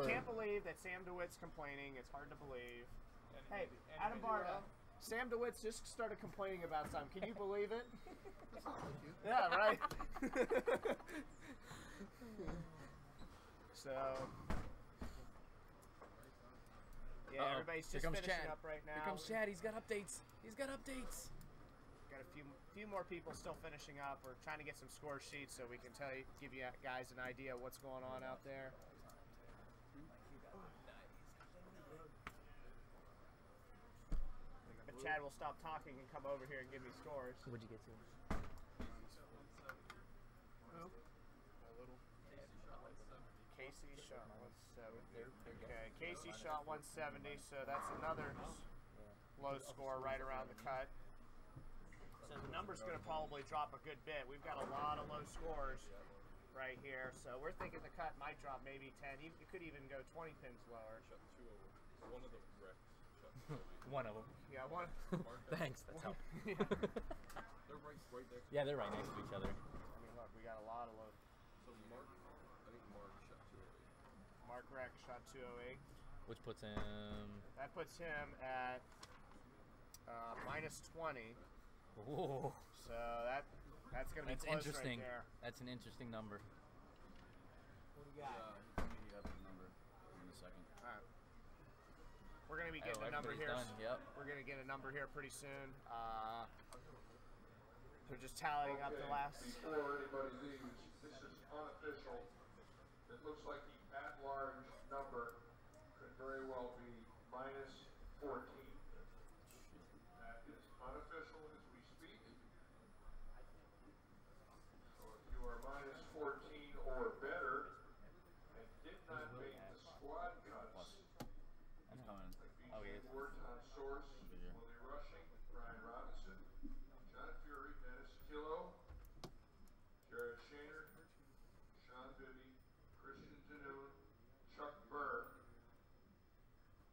can't believe that Sam DeWitt's complaining. It's hard to believe. Hey, Adam Barta, Sam DeWitt just started complaining about something. Can you believe it? Yeah, right. So, yeah, everybody's just finishing up right now. Here comes Chad. He's got updates. Got a few more people still finishing up. We're trying to get some score sheets so we can give you guys an idea of what's going on out there. But Chad will stop talking and come over here and give me scores. What'd you get to? Who? Casey shot 170. Okay, Casey shot 170, so that's another low score right around the cut. So the number's going to probably drop a good bit. We've got a lot of low scores right here. So we're thinking the cut might drop maybe 10. It could even go 20 pins lower. Shot 2 over. One of the wrecks. One of them. Yeah, one. Thanks, that's helpful. They're right next to Yeah, they're right next to each other. I mean, look, we got a lot of load. So Mark, I think Mark shot 208. Mark Reck shot 208. Which puts him. That puts him at minus 20. Ooh. So that's going to be That's close interesting. right there. That's an interesting number. What do you got? You got the number in a second. All right. We're going to be getting a number here. Done. Yep. We're going to get a number here pretty soon. They're just tallying up the last. Before anybody leaves, this is unofficial. It looks like the at-large number could very well be minus 14. That is unofficial as we speak. So if you are minus 14 or better and did not make the squad cuts, He's coming. Oh, he is. Tom Source, Willie Rushing, Brian Robinson, John Fury, Dennis Killo, Jared Shaner, Sean Bibby, Christian Janoon, Chuck Burr,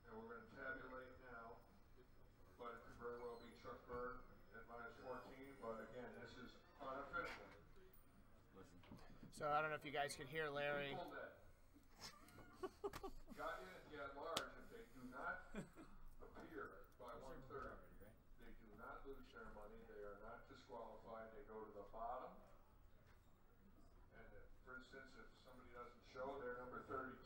and we're going to tabulate now, but it could very well be Chuck Burr at minus 14, but again, this is unofficial. Listen. So I don't know if you guys could hear Larry. People that got in at the at-large, if they do not appear by 1:30, they do not lose their money. They are not disqualified. They go to the bottom. And for instance, if somebody doesn't show their number 32,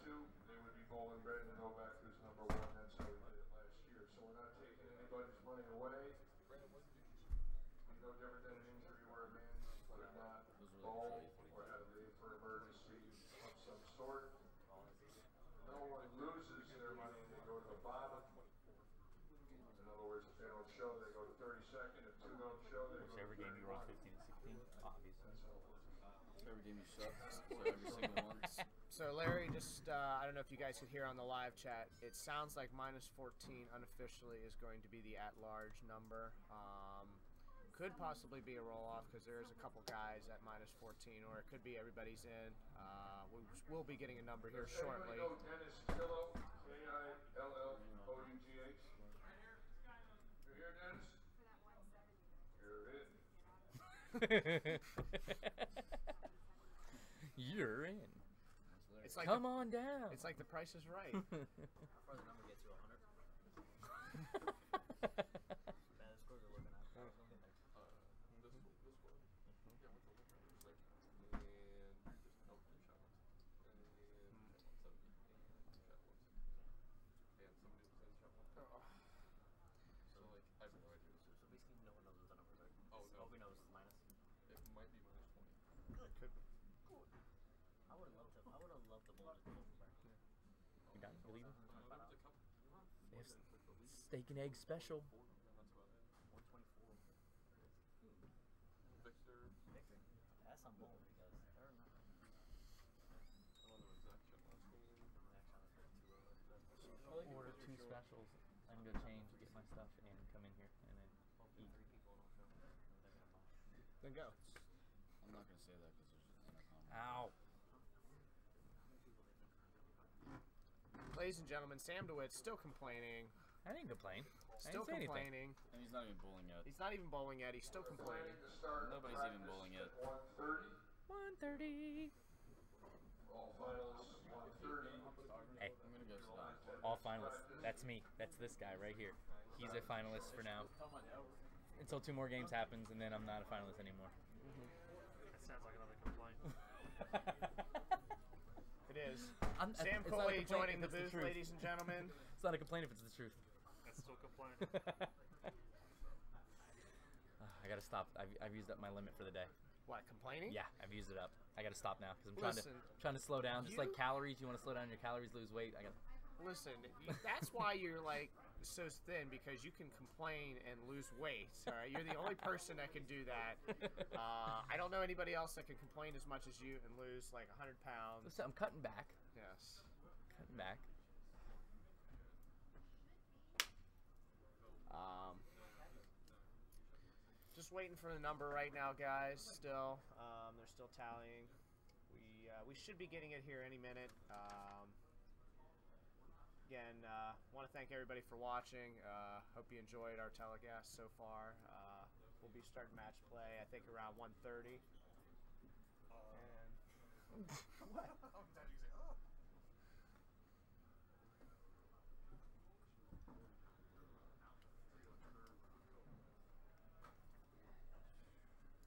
they would be bowling red and Novak who's number 1. That's how we did it last year. So we're not taking anybody's money away. It's no different than an injury where a man could not bowl or had to leave for emergency of some sort. No one loses their money and they go to the bottom. In other words, if they don't show, they go to 32nd. If 2 don't show, they go to Whichever game you roll 31. 15 to 16, obviously. Every game you suck, so every single one. So Larry, just I don't know if you guys could hear on the live chat. It sounds like minus 14 unofficially is going to be the at-large number. Could possibly be a roll-off because there's a couple guys at minus 14, or it could be everybody's in. We'll be getting a number here shortly. Does anybody know Dennis Killo? K-I-L-L-O-U-G-H. You here, Dennis? You're in. You're in. It's like Come on down. It's like The Price is Right. How far the number gets to 100? Man, the scores are looking at. This one. Yeah, what's the look? It's like, and just, nope, 2 shot ones. And 70, and 2 shot ones. And somebody was in shot one. So, like, I have no idea. So basically no one knows what the numbers are. Oh, no. All we know is it's minus. It might be minus 20. Good. Could be. Cool. I would have loved to bowl just bowl back here. You done? You leaving? There's a couple. They have steak and egg special. That's about it. 124. Victor, Victor. That's some bowl because they're not. I don't know exact shot last game. Order 2 specials. I can go change, get my stuff, and come in here and then eat. 3 people don't show. They're gonna bowl. Then go. I'm not gonna say that because there's an intercom. Ow. Ladies and gentlemen, Sam DeWitt's still complaining. I didn't complain. Still I didn't say anything. complaining. And he's not even bowling yet. He's not even bowling yet. He's still complaining. Planning to start Nobody's even bowling yet. 1:30. 1:30. All finals 1:30. Hey, I'm gonna go stop. all finalists. That's me. That's this guy right here. He's a finalist for now. Until 2 more games happens, and then I'm not a finalist anymore. That sounds like another complaint. It is. It's Sam not a Coley complaint joining if the it's booth, truth. ladies and gentlemen. It's not a complaint if it's the truth. That's still complaining. I gotta stop. I've used up my limit for the day. What, complaining? Yeah, I've used it up. I gotta stop now because I'm Listen, trying to slow down. Just you- like calories, you want to slow down your calories, lose weight. I got. Listen, that's why you're like so thin, because you can complain and lose weight. All right, you're the only person that can do that. I don't know anybody else that can complain as much as you and lose like 100 pounds. Listen, I'm cutting back. Yes. Cutting back. Just waiting for the number right now, guys. Still, they're still tallying. We should be getting it here any minute. Again, want to thank everybody for watching. Hope you enjoyed our telecast so far. We'll be starting match play, I think, around 1:30. And what?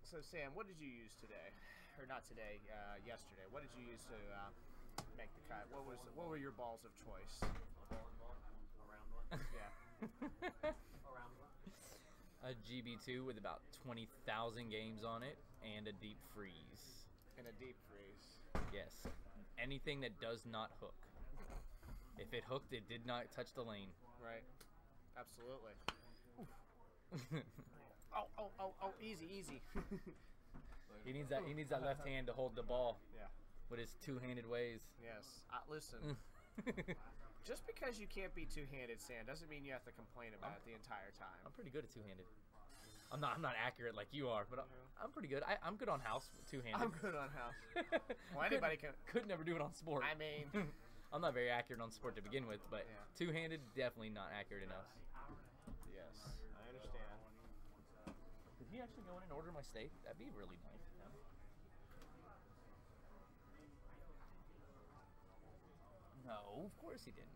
So Sam, what did you use today, or not today? Yesterday. What did you use to make the cut? What were your balls of choice? Yeah. A GB2 with about 20,000 games on it and a deep freeze. And a deep freeze. Yes. Anything that does not hook. If it hooked, it did not touch the lane. Right. Absolutely. Oh, easy. He needs that left hand to hold the ball. Yeah. With his two-handed ways. Yes. Listen. Just because you can't be two-handed, Sam, doesn't mean you have to complain about it the entire time. I'm pretty good at two-handed. I'm not accurate like you are, but I'm pretty good. I'm good on house with two-handed. I'm good on house. Well, anybody could never do it on sport. I mean, I'm not very accurate on sport to begin with, but yeah. Two-handed, definitely not accurate enough. Yes, I understand. Did he actually go in and order my steak? That'd be really nice. No, of course he didn't.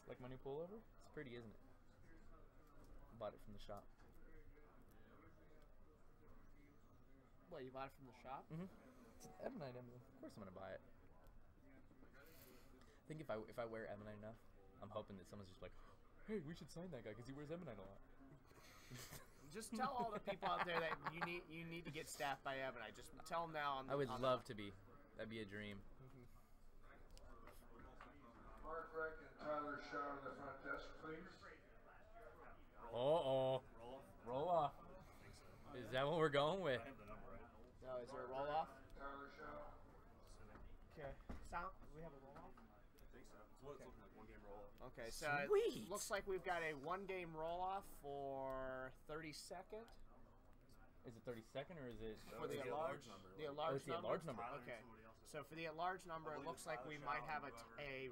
Like my new pullover? It's pretty, isn't it? Bought it from the shop. What, you bought it from the shop? Mm-hmm. It's an Ebonite emblem. Of course I'm gonna buy it. I think if I wear Ebonite enough, I'm hoping that someone's just like, hey, we should sign that guy because he wears Ebonite a lot. Just tell all the people out there that you need to get staffed by Ebonite. Just tell them now. I would love to be. That'd be a dream. Mark Reck and Tyler Shaw in the front desk, please. Roll off. Is that what we're going with? No, is there a roll off? Tyler Shaw. Okay. Sound? Do we have a roll off? I think so. It's what it's looking like, one game roll up. Okay, so Sweet. it looks like we've got a one-game roll-off for 32nd. Is it 32nd or is it? For the at-large at-large number. The at-large it's the number? at-large number. Okay. So for the at-large number, it looks like we might have a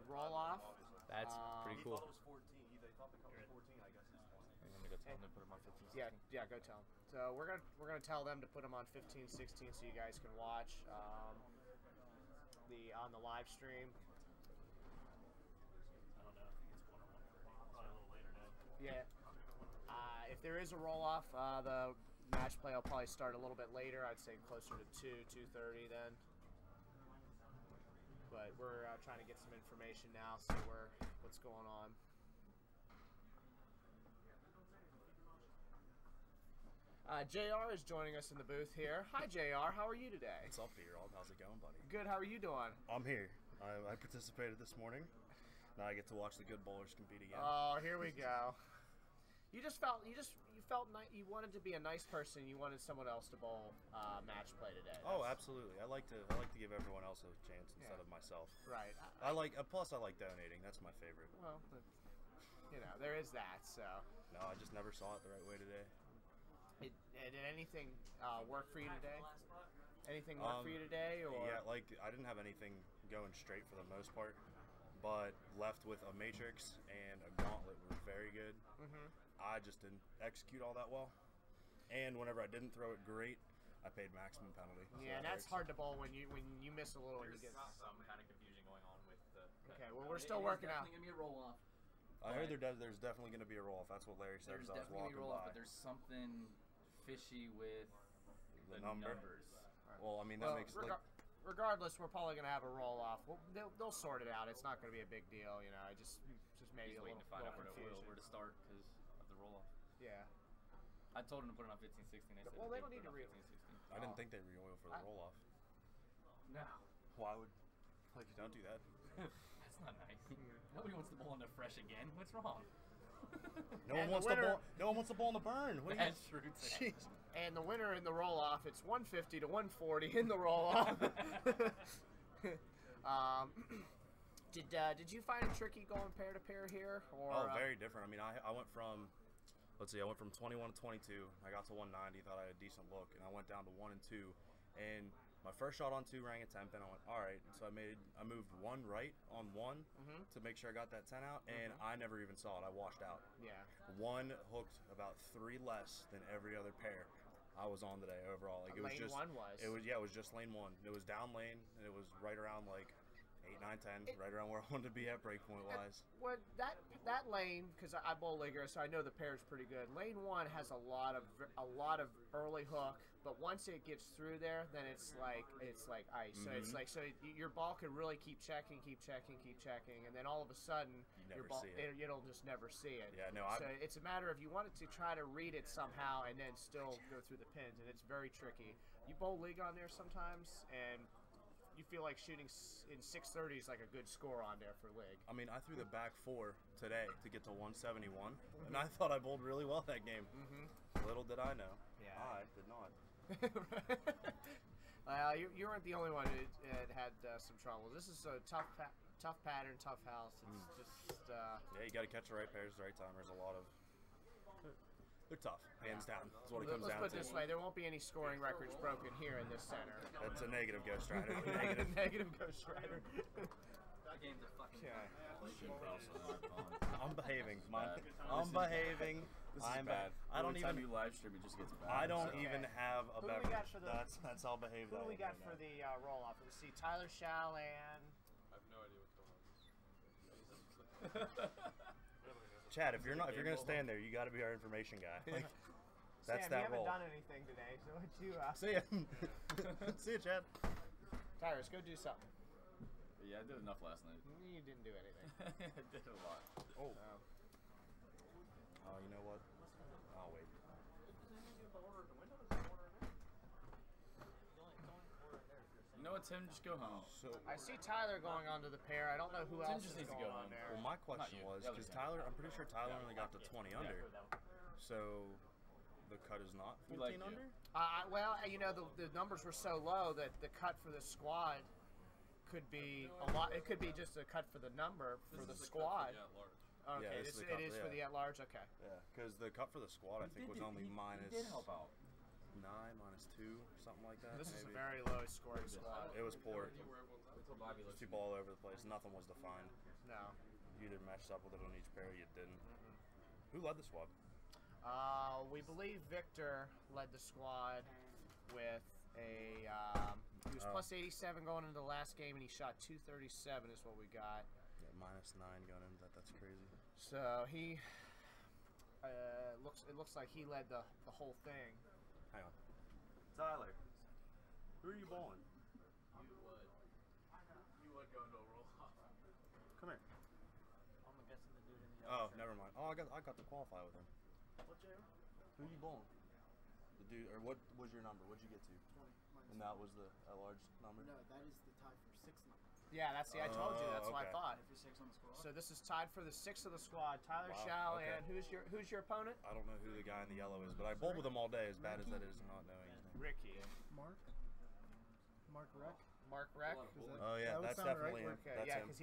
roll-off. That's pretty He cool. thought it was 14. They thought the cup was 14, I guess. I'm gonna go tell them to put him on 15. Yeah, go tell them. So we're gonna tell them to put them on 15, 16, so you guys can watch on the live stream. I don't know. It's 1 or 1:30. Probably a little later now. Yeah. If there is a roll-off, the match play will probably start a little bit later. I'd say closer to 2:30 then. But we're trying to get some information now, see what's going on. JR is joining us in the booth here. Hi, JR. How are you today? What's up, P-Roll? How's it going, buddy? Good. How are you doing? I'm here. I participated this morning. Now I get to watch the good bowlers compete again. Oh, here we go. You felt you wanted to be a nice person. You wanted someone else to bowl match play today. Oh, absolutely. I like to give everyone else a chance instead of myself. Right. Plus I like donating. That's my favorite. Well, there is that. So. No, I just never saw it the right way today. Did anything work for you today? Anything work for you today? Or? Yeah, I didn't have anything going straight for the most part, but left with a matrix and a gauntlet were very good. Mm-hmm. I just didn't execute all that well, and whenever I didn't throw it great, I paid maximum penalty. Yeah, and that's hard to bowl when you miss a little and you get some kind of confusion going on with the. Okay, well we're still working out. There's definitely gonna be a roll off. I heard there's definitely going to be a roll-off. That's what Larry said as I was walking by. But there's something fishy with the number? numbers. Well, I mean, that makes regardless, we're probably going to have a roll-off. They'll sort it out. It's not going to be a big deal, you know. Just maybe He's a waiting little, to find out confusion. where to start because of the roll-off. Yeah. I told him to put it on 15, 16. They said Well, they don't need to read 15, 16. I didn't think they re-oil for the roll-off. No. Why would... don't do that. That's not nice. Nobody wants to bowl in the fresh again. What's wrong? No one wants to bowl in the burn. That's true. Too. And the winner in the roll-off, it's 150 to 140 in the roll-off. Did you find it tricky going pair to pair here? Or, Oh, very different. I mean, I went from, let's see, I went from 21 to 22. I got to 190, thought I had a decent look, and I went down to 1 and 2. And my first shot on 2 rang a 10 pin. I went, all right. And so I moved 1 right on 1 to make sure I got that 10 out, and I never even saw it. I washed out. Yeah. 1 hooked about 3 less than every other pair I was on today overall. Like it was lane just 1 was. It was just lane 1. It was down lane, and it was right around like 8, 9, 10, right around where I wanted to be at breakpoint wise. What that lane, because I bowl leaguer, so I know the pair's pretty good. Lane 1 has a lot of early hook, but once it gets through there, then it's like ice. So it's like your ball can really keep checking, and then all of a sudden your ball it'll just never see it. Yeah, no. So it's a matter of you wanted to try to read it somehow and then still go through the pins, and it's very tricky. You bowl league on there sometimes, and you feel like shooting in 630 is like a good score on there for league. I mean, I threw the back 4 today to get to 171, and I thought I bowled really well that game. Little did I know. Yeah. I did not. You weren't the only one who had some trouble. This is a tough pattern, tough house. It's just yeah, you got to catch the right pairs at the right time. There's a lot of they're tough, hands down. That's what it comes down to. Let's put it this way: there won't be any scoring records broken here in this center. That's a negative, Ghost Rider. Negative Ghost Rider. That game's a fucking. I'm behaving. I'm behaving. This is bad. I don't Every time even. you live stream, it just gets bad. I don't even have a Who do we got beverage. for the- That's how behaved Who I do we am got right for now. the roll off? Let's see, Tyler Shalan. I have no idea what's going on. Chad, if you're gonna stand there, you got to be our information guy. Like, that's Sam, that you role. haven't done anything today, so what you See ya. See ya, Chad. Tyrus, go do something. Yeah, I did enough last night. You didn't do anything. I did a lot. Oh, you know what? I'll wait. You know what, Tim? Just go home. So I see Tyler going onto the pair. I don't know who Tim else just is needs to going go on home. there. well, my question you. was The other because Tim. Tyler, I'm pretty sure Tyler only got to 20 under. So the cut is not We 14 like you. under. Well, you know, the numbers were so low that the cut for the squad could be a lot. It could be just a cut for the number for the squad. Okay, Yeah, this is the it cut is for- for the at large. Okay. Yeah, because the cut for the squad I think was only minus He did help out. 9, -2, something like that. This is a maybe. very low scoring squad. It was poor. Until Bobby looks. Two ball all over the place. Nothing was defined. No. You either matched up with it on each pair, or you didn't. Who led the squad? We believe Victor led the squad with a. He was plus 87 going into the last game, and he shot 237 is what we got. Yeah, -9 going into that. That's crazy. So he looks. It looks like he led the whole thing. Hang on. Tyler, who are you bowling? You would go into a roll off. Come here. I'm guessing the dude in the Oh, never mind. Oh, I got to qualify with him. What, Jared? Who are you bowling? The dude, or what was your number? What'd you get to? 20. And that was the large number? No, that is the tie for 6 number. Yeah, that's the. I told you. That's what I okay. thought. If you're 6 on the squad. So this is tied for the 6th of the squad. Tyler Wow, Shalan. okay. Who's your opponent? I don't know who the guy in the yellow is, but I bowled with him all day, as bad as that is not knowing his name. Ricky. Mark Reck. Mark Reck. Oh, yeah, that would that's sound right. definitely him. Okay, That's yeah, him. because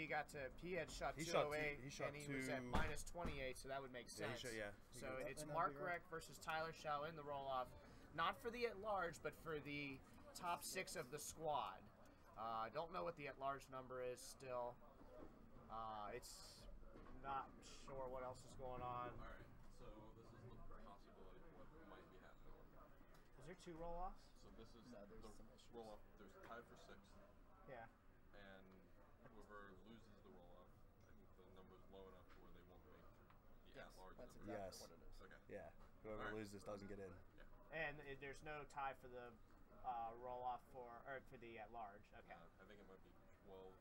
he had shot He shot 208, he shot and he was at two- minus 28, so that would make Yeah, sense. he So got- it's That'd Mark be right. Reck versus Tyler Shaw in the roll-off, not for the at-large, but for the top 6 of the squad. I don't know what the at-large number is still. It's not sure what else is going on. All right, so this is the possibility of what might be happening. Is there 2 roll-offs? So this is No, there's some the issues. roll off. There's tied for 6th, Yeah. and whoever loses the roll off, I think the number's low enough to where they won't make the at large That's number. exactly Yes. what it is. Okay. Yeah, whoever Alright. loses doesn't get in. And there's no tie for the roll-off for the at-large. Okay. I think it might be 12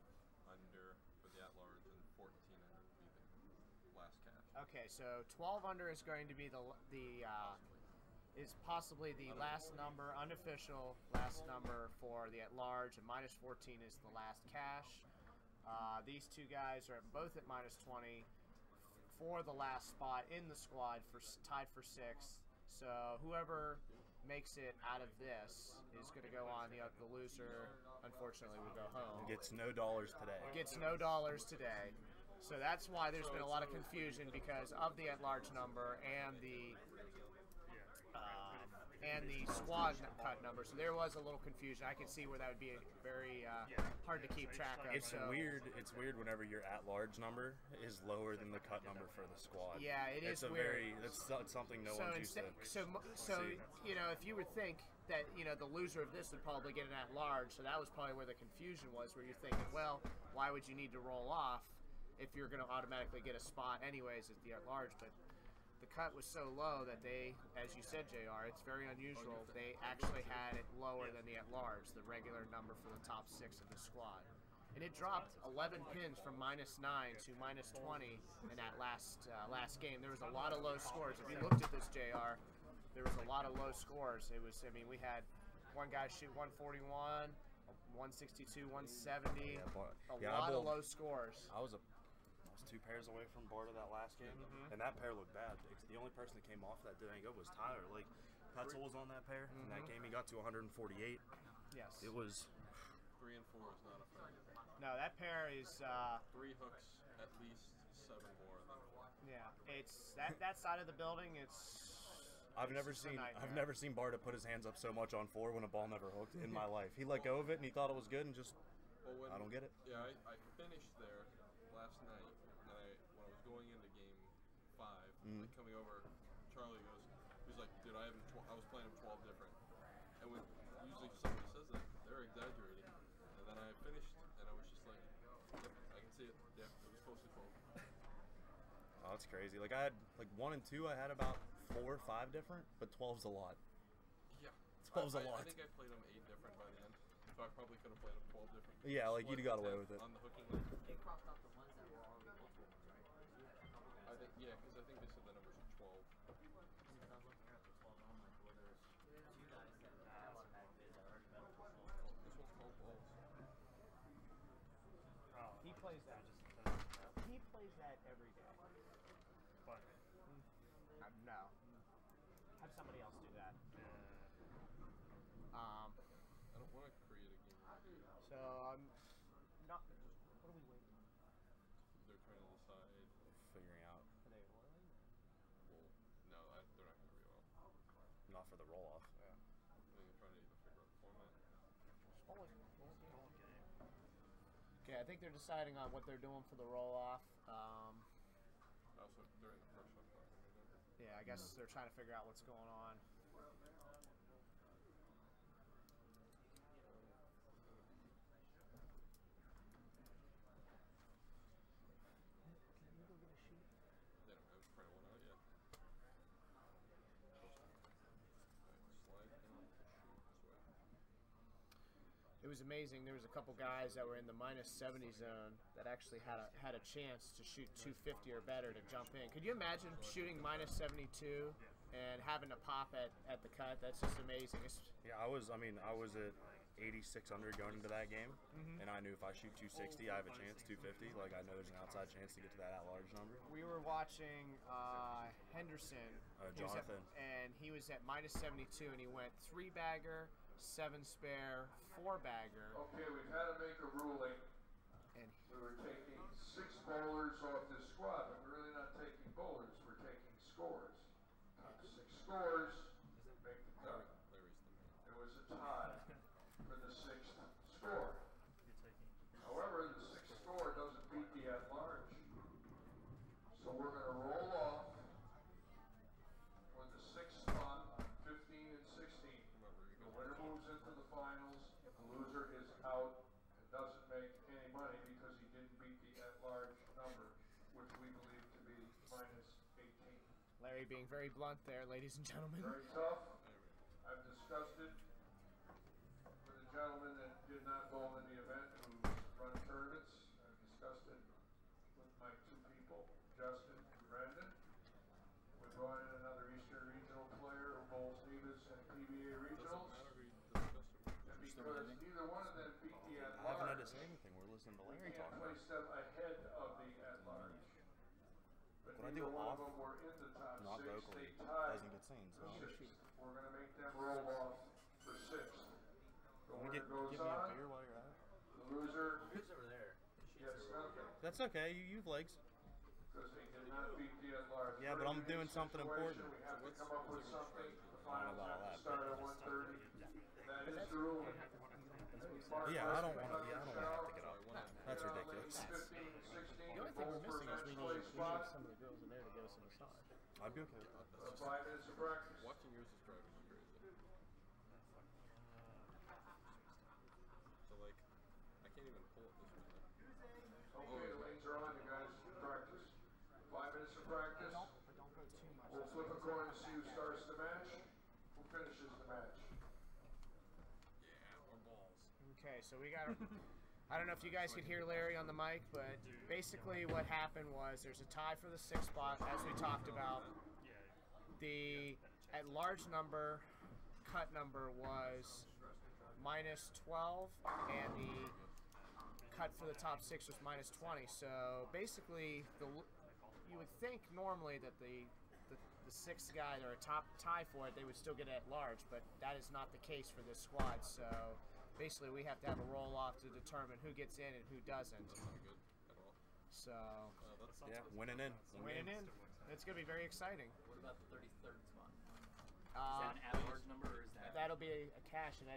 under for the at large and 14 under would be the last cash. Okay, so 12 under is going to be is possibly the last number, unofficial last number for the at-large, and minus 14 is the last cash. These two guys are both at minus 20 for the last spot in the squad for tied for 6th. So whoever makes it out of this is going to go on. The loser, unfortunately, will go home. Gets no dollars today. Gets no dollars today. So that's why there's been a lot of confusion because of the at-large number and the squad cut number. So there was a little confusion. I can see where that would be very hard to keep track of. It's weird. It's weird whenever your at-large number is lower than the cut number for the squad. Yeah, it is weird. weird. It's something no one's used to. So see. you know, if you would think that the loser of this would probably get an at-large, so that was probably where the confusion was, where you're thinking, well, why would you need to roll off if you're going to automatically get a spot anyways at the at-large? But the cut was so low that they, as you said, JR, it's very unusual. They actually had it lower than the at-large, the regular number for the top 6 of the squad. And it dropped 11 pins from -9 to -20 in that last game. There was a lot of low scores. If you looked at this, JR, there was a lot of low scores. It was, I mean, we had one guy shoot 141, 162, 170, a lot of low scores. I was 2 pairs away from Barta that last game, and that pair looked bad. The only person that came off that didn't go was Tyler. Like, Petzel was on that pair. In that game, he got to 148. Yes. It was 3 and 4 is not a fair. No, that pair is 3 hooks, at least 7 more than 4. Yeah, it's that side of the building. I've never seen Barta put his hands up so much on 4 when a ball never hooked in my life. He let go of it and he thought it was good and just I don't get it. Yeah, I finished there last night. When I was going into game 5, like coming over, Charlie he's like, dude, I was playing them 12 different. And when usually somebody says that, they're exaggerating. And then I finished, and I was just like, yep, I can see it. Yeah, it was close to 12. Oh, that's crazy. Like I had 1 and 2, I had about 4 or 5 different, but 12's a lot. Yeah, 12's a lot. I think I played them 8 different by the end, so I probably could have played them 12 different. Yeah, like you'd got away with it. On the hooking line. They crossed out the ones that were already multiple ones, right? You had a couple guys. Because I think they said the numbers were 12. Because I was looking at the 12, and I'm like, well, there's 2 guys that have automatic bids that already bet on 12. This one's called balls. he plays that. He plays that every day. But No. Have somebody else do that. I don't want to create a game review. So not. What are we waiting on? They're trying to decide. Figuring out. Are they rolling? Well, no, they're not going to be well. Not for the roll-off. Yeah. I think they're trying to even figure out the format. Okay, I think they're deciding on what they're doing for the roll-off. Also, during the first one, Yeah, I guess they're trying to figure out what's going on. they don't have print one out yet. Slide down, shoot this way. It was amazing. There was a couple guys that were in the -70 zone that actually had a chance to shoot 250 or better to jump in. Could you imagine shooting -72 and having to pop at the cut? That's just amazing. Yeah, I was at 8,600 going into that game, and I knew if I shoot 260, I have a chance. 250, like I know there's an outside chance to get to that at-large number. We were watching Henderson, Jonathan, and he was at -72, and he went 3-bagger, 7 spare, 4-bagger. Okay, we've had to make a ruling. And We were taking 6 bowlers off this squad, but we're really not taking bowlers. We're taking scores. Top 6 scores make the cut. Larry's the man. It was a tie for the 6th score. However, the 6th score doesn't beat the at-large. So we're going to roll off with the 6th spot, 15 and 16. The winner moves into the finals. The loser is out and doesn't make any money because he didn't beat the at-large number, which we believe to be -18. Larry being very blunt there, ladies and gentlemen. Very tough. I've discussed it with a gentleman that did not bowl in the event who's run tournaments. I've discussed it with my 2 people, Justin and Brandon. We brought in another Eastern Regional player who bowls Nevis and PBA Regionals. And because neither one of them beat the I haven't had at-large, to say anything. We're listening to we Larry can't talk about place them ahead of the at-large. But What I neither do one of off, them were in the top not 6. vocally, They tied doesn't get seen. So. the 6th. We're going to make them roll off for 6th. The winner goes give me a on. beer while you're at it. The loser Who's over there? gets nothing That's okay. You have legs. because he did not beat the at-large. Yeah, but I'm Very doing unique something situation. important. We have to come up with something. The I don't finals know about have all to that, start at 1:30. That is the rule. Yeah, I don't want to. Yeah, I don't want to have to get up. That's ridiculous. 15, 16, The only thing we're both missing is we first need place spots. some of the girls in there to get us a massage. I'd be okay with that. So 5 minutes of practice. Watching yours is driving me crazy. So like, I can't even pull it this way. Okay, the lanes are on, you guys. Practice. 5 minutes of practice. But don't go too much. We'll flip a coin to see who starts the match, who finishes the match. Yeah, our balls. Okay, so we got. I don't know if you guys could hear Larry on the mic, but basically what happened was there's a tie for the 6th spot, as we talked about. The at-large number, cut number was -12, and the cut for the top 6 was -20. So basically, you would think normally that the 6th guy or a top tie for it, they would still get at large, but that is not the case for this squad. So basically, we have to have a roll off to determine who gets in and who doesn't. That's not good at all. So That's Yeah, winning in. winning in, it's going to be very exciting. What about the 33rd spot? Is Uh, that an at-large number, or is that? that'll be a cash, and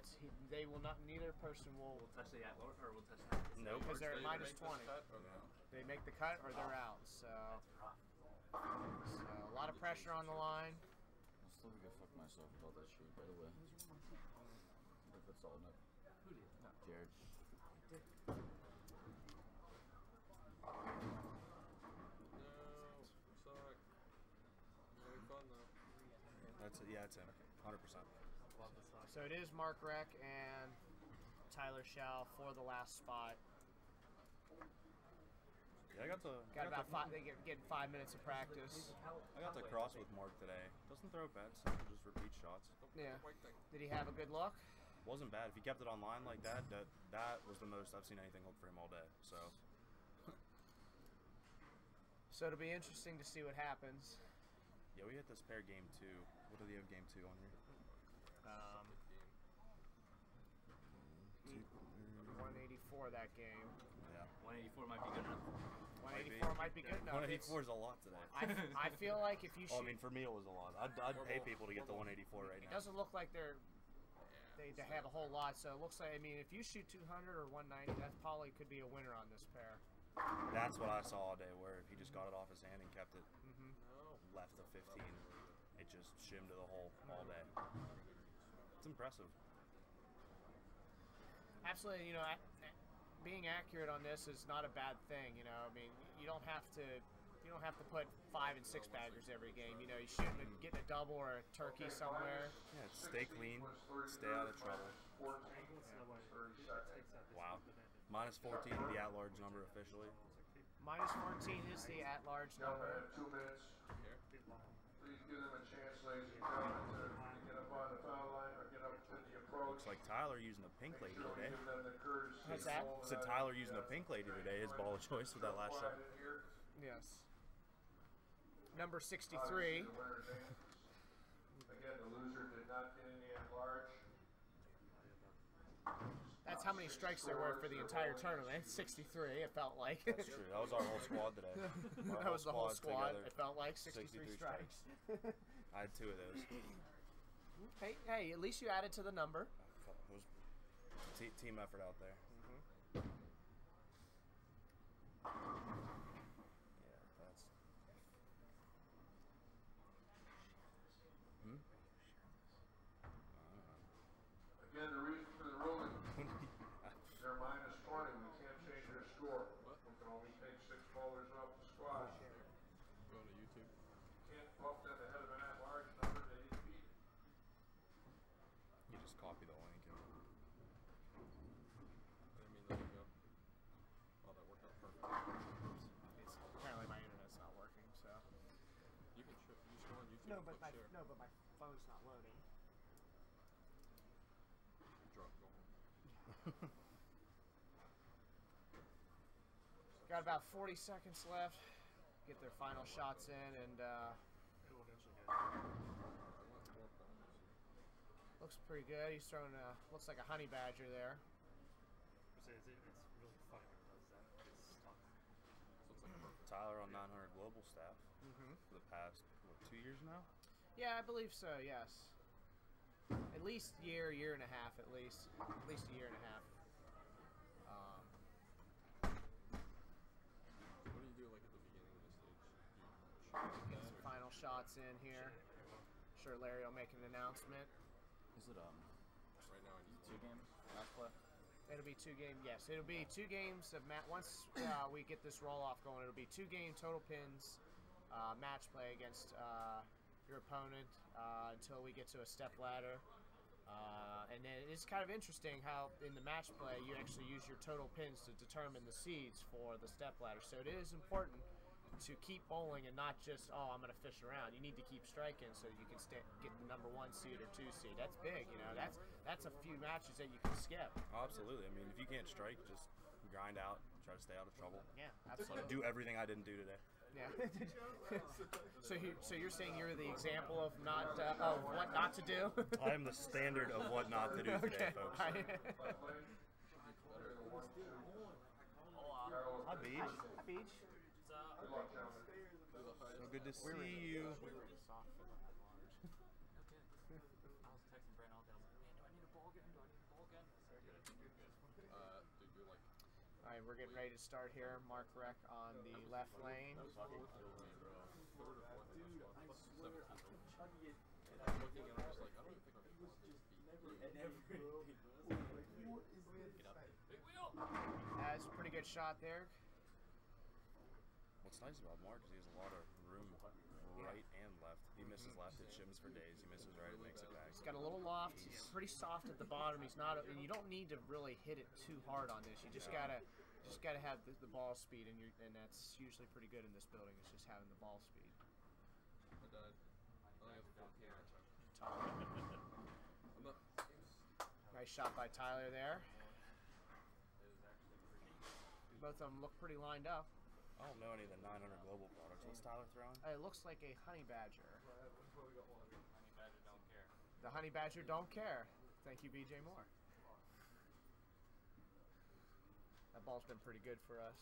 they will not. Neither person will, We'll touch the at-large, or we'll touch that? Nope. because they're at They either minus make this 20. cut or no. They make the cut or they're out. So Rough. a lot of pressure on the line. I'll still go fuck myself about that shit, by the way. If it's all no. Who did? No. Jared. No, suck. Having fun though. That's it. Yeah, it's him. 100%. So it is Mark Reck and Tyler Schau for the last spot. Yeah, I got to. Got about five. They get 5 minutes of practice. I got to cross with Mark today. Doesn't throw bad, just repeat shots. Yeah. White thing. Did he have a good look? Wasn't bad. If he kept it online like that, that was the most I've seen anything hook for him all day. So So it'll be interesting to see what happens. yeah, we hit this pair game 2. What do they have game 2 on here? 184 that game. Yeah. 184 might be good enough. 184 might be good enough. 184 is a lot today. I feel like if you shoot, Oh, I mean, for me it was a lot. I'd pay people to get the 184 right it now. doesn't look like they have a whole lot. So it looks like, I mean, if you shoot 200 or 190, that probably could be a winner on this pair. That's what I saw all day. Where if he just got it off his hand and kept it left of 15, it just shimmed to the hole all day. It's impressive. Absolutely, you know, being accurate on this is not a bad thing. You know, I mean, you don't have to put 5 and 6 baggers every game. You know, you shoot getting a double or a turkey somewhere. Yeah, stay clean, stay out of trouble. Wow. Minus 14, the at-large number officially. Minus 14 is the at-large number. 2 minutes. Please give them a chance, ladies and gentlemen, to get up on the foul line or get up to the approach. Looks like Tyler using the pink lady today. Give them the courtesy. What's that? Said Tyler using the pink lady today, his ball of choice with that last shot. Yes. Number 63. Obviously, the winner advances. Again, the loser did not get any at large. That's how many strikes there were for the entire tournament. 63, it felt like. That's true. That was our whole squad today. Our That was the whole squad. together. It felt like 63 strikes. I had 2 of those. Hey, at least you added to the number. It was team effort out there. Yeah, that's. Again, the reason for the ruling, they're minus 20. We can't change their score. We can only take 6 bowlers off the squad. Go to YouTube. Can't bump them ahead of an at-large number they didn't beat. You just copy the link and. I mean, there you go. Oh, that worked out perfect. Apparently my internet's not working, so. You can show, you just go on YouTube. No, and but click share. my phone's not loading. Drop, go home. Got about 40 seconds left. Get their final shots in, and It will eventually go. looks pretty good. He's throwing looks like a honey badger there. It's really funny when he does that. It's tough. Tyler on 900 global staff Mm-hmm. for the past, what, 2 years now? Yeah, I believe so. Yes. At least year and a half. At least a year and a half. What do you do like at the beginning of the stage? Get some final shots in here. Sure, Larry will make an announcement. Is it Right now I need 2 games? Last play? It'll be 2 games. Yes, it'll be 2 games of once we get this roll off going. It'll be 2-game total pins, match play against your opponent until we get to a step ladder. And then it's kind of interesting how in the match play you actually use your total pins to determine the seeds for the step ladder. So it is important to keep bowling and not just, oh, I'm going to fish around. You need to keep striking so you can get the number 1 seed or 2 seed. That's big, you know. That's a few matches that you can skip. Oh, absolutely. I mean, if you can't strike, just grind out, try to stay out of trouble. Yeah, absolutely. Do everything I didn't do today. Yeah. So you're saying you're the example of of what not to do? I am the standard of what not to do today, Okay. folks. Hi, Beach. Hi, Beach. So good to see you. I was texting Brent all day. I was like, man, do I need a ball gun? Dude, you're like All right, we're getting ready to start here. Mark Rec on the left lane. third or fourth in the spot. 17th. I'm looking and I'm just like, I don't even think I'm going to beat That's a pretty good shot there. What's nice about Mark is he has a lot of room right and left. He misses left, it shims for days. He misses right, it makes it back. He's got a little loft. He's pretty soft at the bottom. He's not, and you don't need to really hit it too hard on this. You just gotta have the ball speed, and that's usually pretty good in this building. It's just having the ball speed. I died. I only have 4 cans. I'm not. Nice shot by Tyler there. Both of them look pretty lined up. I don't know any of the 900 global products. What's Tyler throwing? It looks like a honey badger. Honey badger don't care. The honey badger don't care. Thank you, BJ Moore. That ball's been pretty good for us.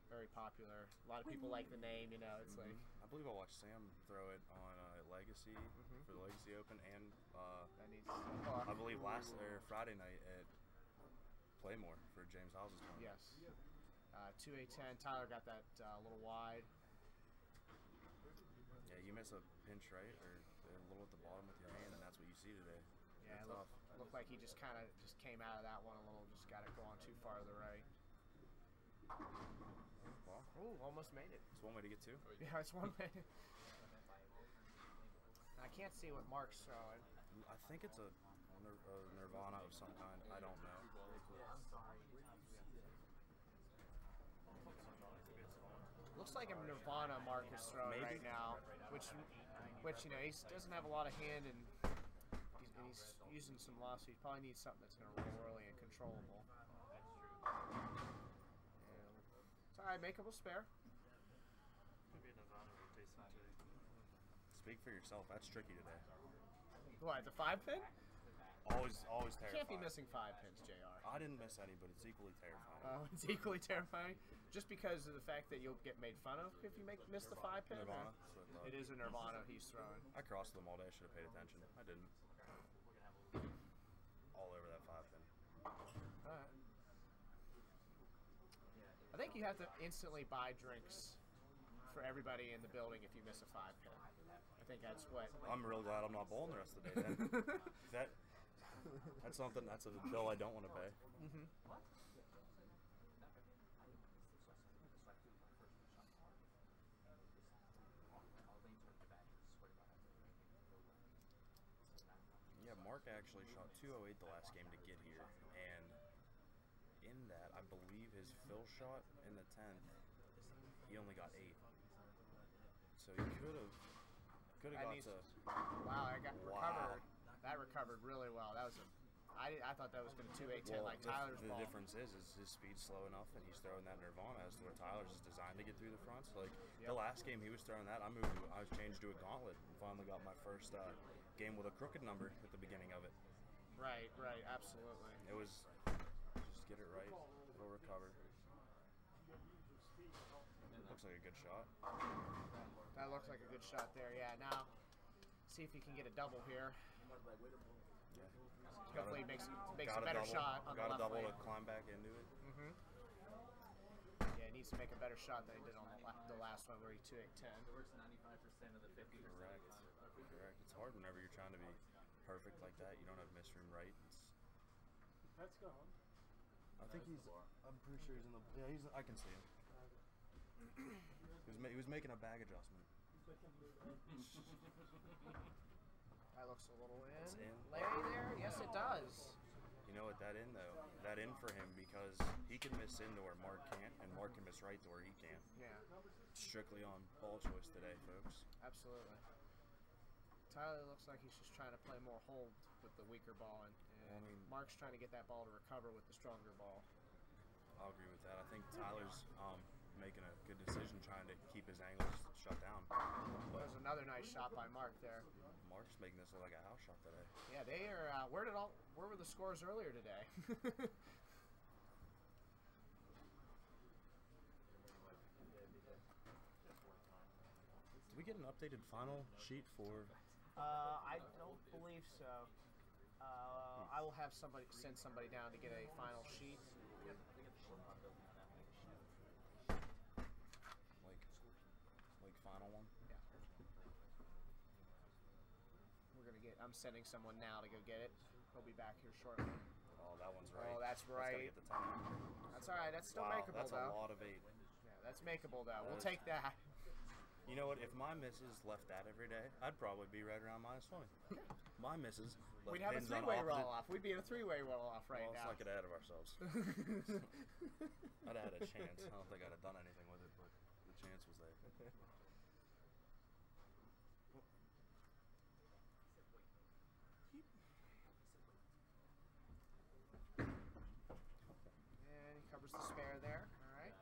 Very popular. A lot of people like the name, you know. It's like I believe I watched Sam throw it on Legacy for the Legacy Open, and that needs. I believe Friday night at Playmore for James House's tournament. Yes. 2-8-10. Tyler got that a little wide. Yeah, you miss a pinch right or a little at the bottom with your hand, and that's what you see today. Yeah, it looked like he just kind of came out of that one a little, just got it going too far to the right. Well, Ooh, almost made it. it's one way to get 2. Yeah, it's one way. I can't see what Mark's throwing. I think it's a Nirvana of some kind. I don't know. Looks like a Nirvana Mark is throwing right now, which you know he doesn't have a lot of hand and he's using some loss. So he probably needs something that's going to roll early and controllable. It's all right. Make up a spare. Maybe Nirvana would be decent too. Speak for yourself. That's tricky today. What, the 5-pin? Always terrifying. Can't be missing 5 pins, JR. I didn't miss any, but it's equally terrifying. It's equally terrifying, just because of the fact that you'll get made fun of if you miss the 5-pin. Nirvana. It is a Nirvana he's throwing. I crossed them all day. I should have paid attention. I didn't. All over that 5-pin. All right. I think you have to instantly buy drinks for everybody in the building if you miss a 5-pin. I think that's what. I'm real glad I'm not bowling the rest of the day then. That's something. That's a bill I don't want to pay. Yeah, Mark actually shot 208 the last game to get here, and in that, I believe his fill shot in the 10th, he only got 8. So he could have got to. Wow, recovered. That recovered really well. That was I thought that was going to 2-8-10 like Tyler's the ball. difference is his speed's slow enough and he's throwing that Nirvana as to where Tyler's is designed to get through the fronts. Like the last game he was throwing that, I was changed to a gauntlet and finally got my first game with a crooked number at the beginning of it. Right, absolutely. It was just get it right, it'll recover. Looks like a good shot. That looks like a good shot there. Yeah. Now, see if he can get a double here. Hopefully, he makes a better shot on the left Got a double lane. to climb back into it. Yeah, he needs to make a better shot than he did on the last one where he 2-8-10. It works 95% of the 50%. Correct. It's hard whenever you're trying to be perfect like that. You don't have misroom right. That's gone. I think he's. I'm pretty sure he's in the. Yeah, he's. I can see him. He was making a bag adjustment. That looks a little in. It's in. Larry there? Yes, it does. You know what, that in though? That in for him because he can miss into where Mark can't, and Mark can miss right to where he can't. Yeah. Strictly on ball choice today, folks. Absolutely. Tyler looks like he's just trying to play more hold with the weaker ball, and Mark's trying to get that ball to recover with the stronger ball. I'll agree with that. I think Tyler's making a good decision trying to keep his angles shut down. But There's another nice shot by Mark there. Mark's making this look like a house shot today. Yeah, they are. Where were the scores earlier today? Did we get an updated final sheet for? I don't believe so. I will have send somebody down to get a final sheet. Like final one? Yeah. I'm sending someone now to go get it. He'll be back here shortly. Oh, that one's right. Oh, that's right. That's gotta get the 10. That's all right. That's still Wow, makeable, that's though. a lot of 8. Yeah, that's makeable, though. We'll That take that. You know what? If my missus left that every day, I'd probably be right around -20. My missus left We'd have a pins on three-way opposite- roll-off. We'd be in a three-way roll-off right well, now. let's not get ahead of ourselves. I'd have had a chance. I don't think I'd have done anything with it, but the chance was there. And he covers the spare there. All right.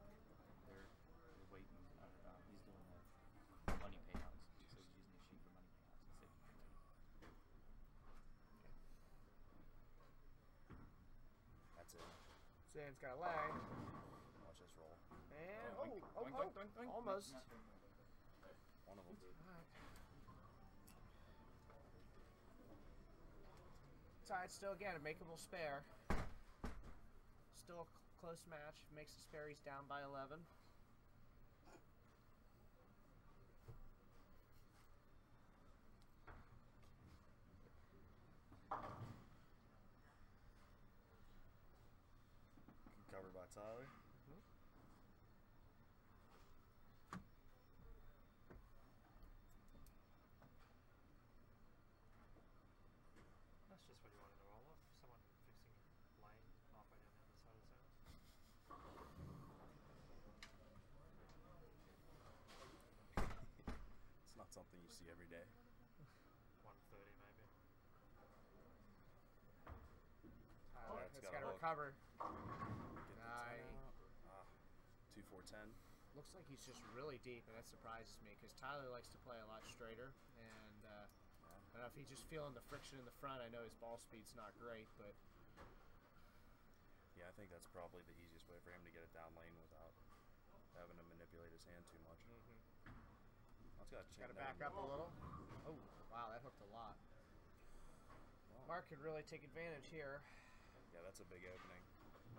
They're waiting. He's doing money payouts, so he's using the sheet for money payouts. That's it. Zan's got a lag. Watch this roll. And Doink, doink, doink, doink. almost. One of them. Tied still again, a makeable spare. Still a close match. Makes the spare. He's down by 11. Covered by Tyler. That's just what you wanted to roll off. Someone fixing lane halfway down the other side of the zone. It's not something you see every day. 130 maybe. Tyler, it's it's got got a to hook. recover. Get the 10 out. 2 4 10. Looks like he's just really deep, and that surprises me because Tyler likes to play a lot straighter. And I don't know if he's just feeling the friction in the front. I know his ball speed's not great, but Yeah, I think that's probably the easiest way for him to get it down lane without having to manipulate his hand too much. That's got got to back up a little. Oh, wow, that hooked a lot. Mark could really take advantage here. Yeah, that's a big opening.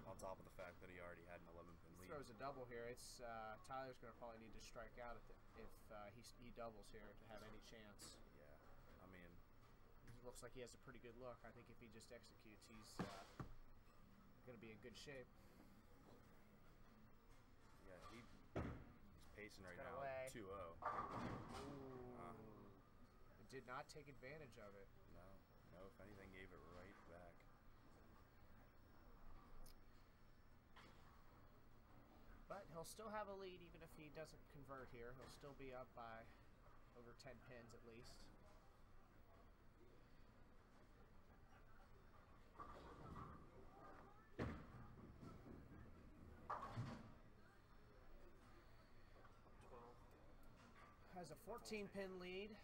On top of the fact that he already had an 11-pin lead. Throws a double here. It's Tyler's going to probably need to strike out if he doubles here to have any chance. Yeah, I mean, It looks like he has a pretty good look. I think if he just executes, he's going to be in good shape. yeah, he's pacing right got now away. 2-0. It did not take advantage of it. No, if anything, gave it right back. But he'll still have a lead even if he doesn't convert here. He'll still be up by over 10 pins at least. has a 14-pin lead.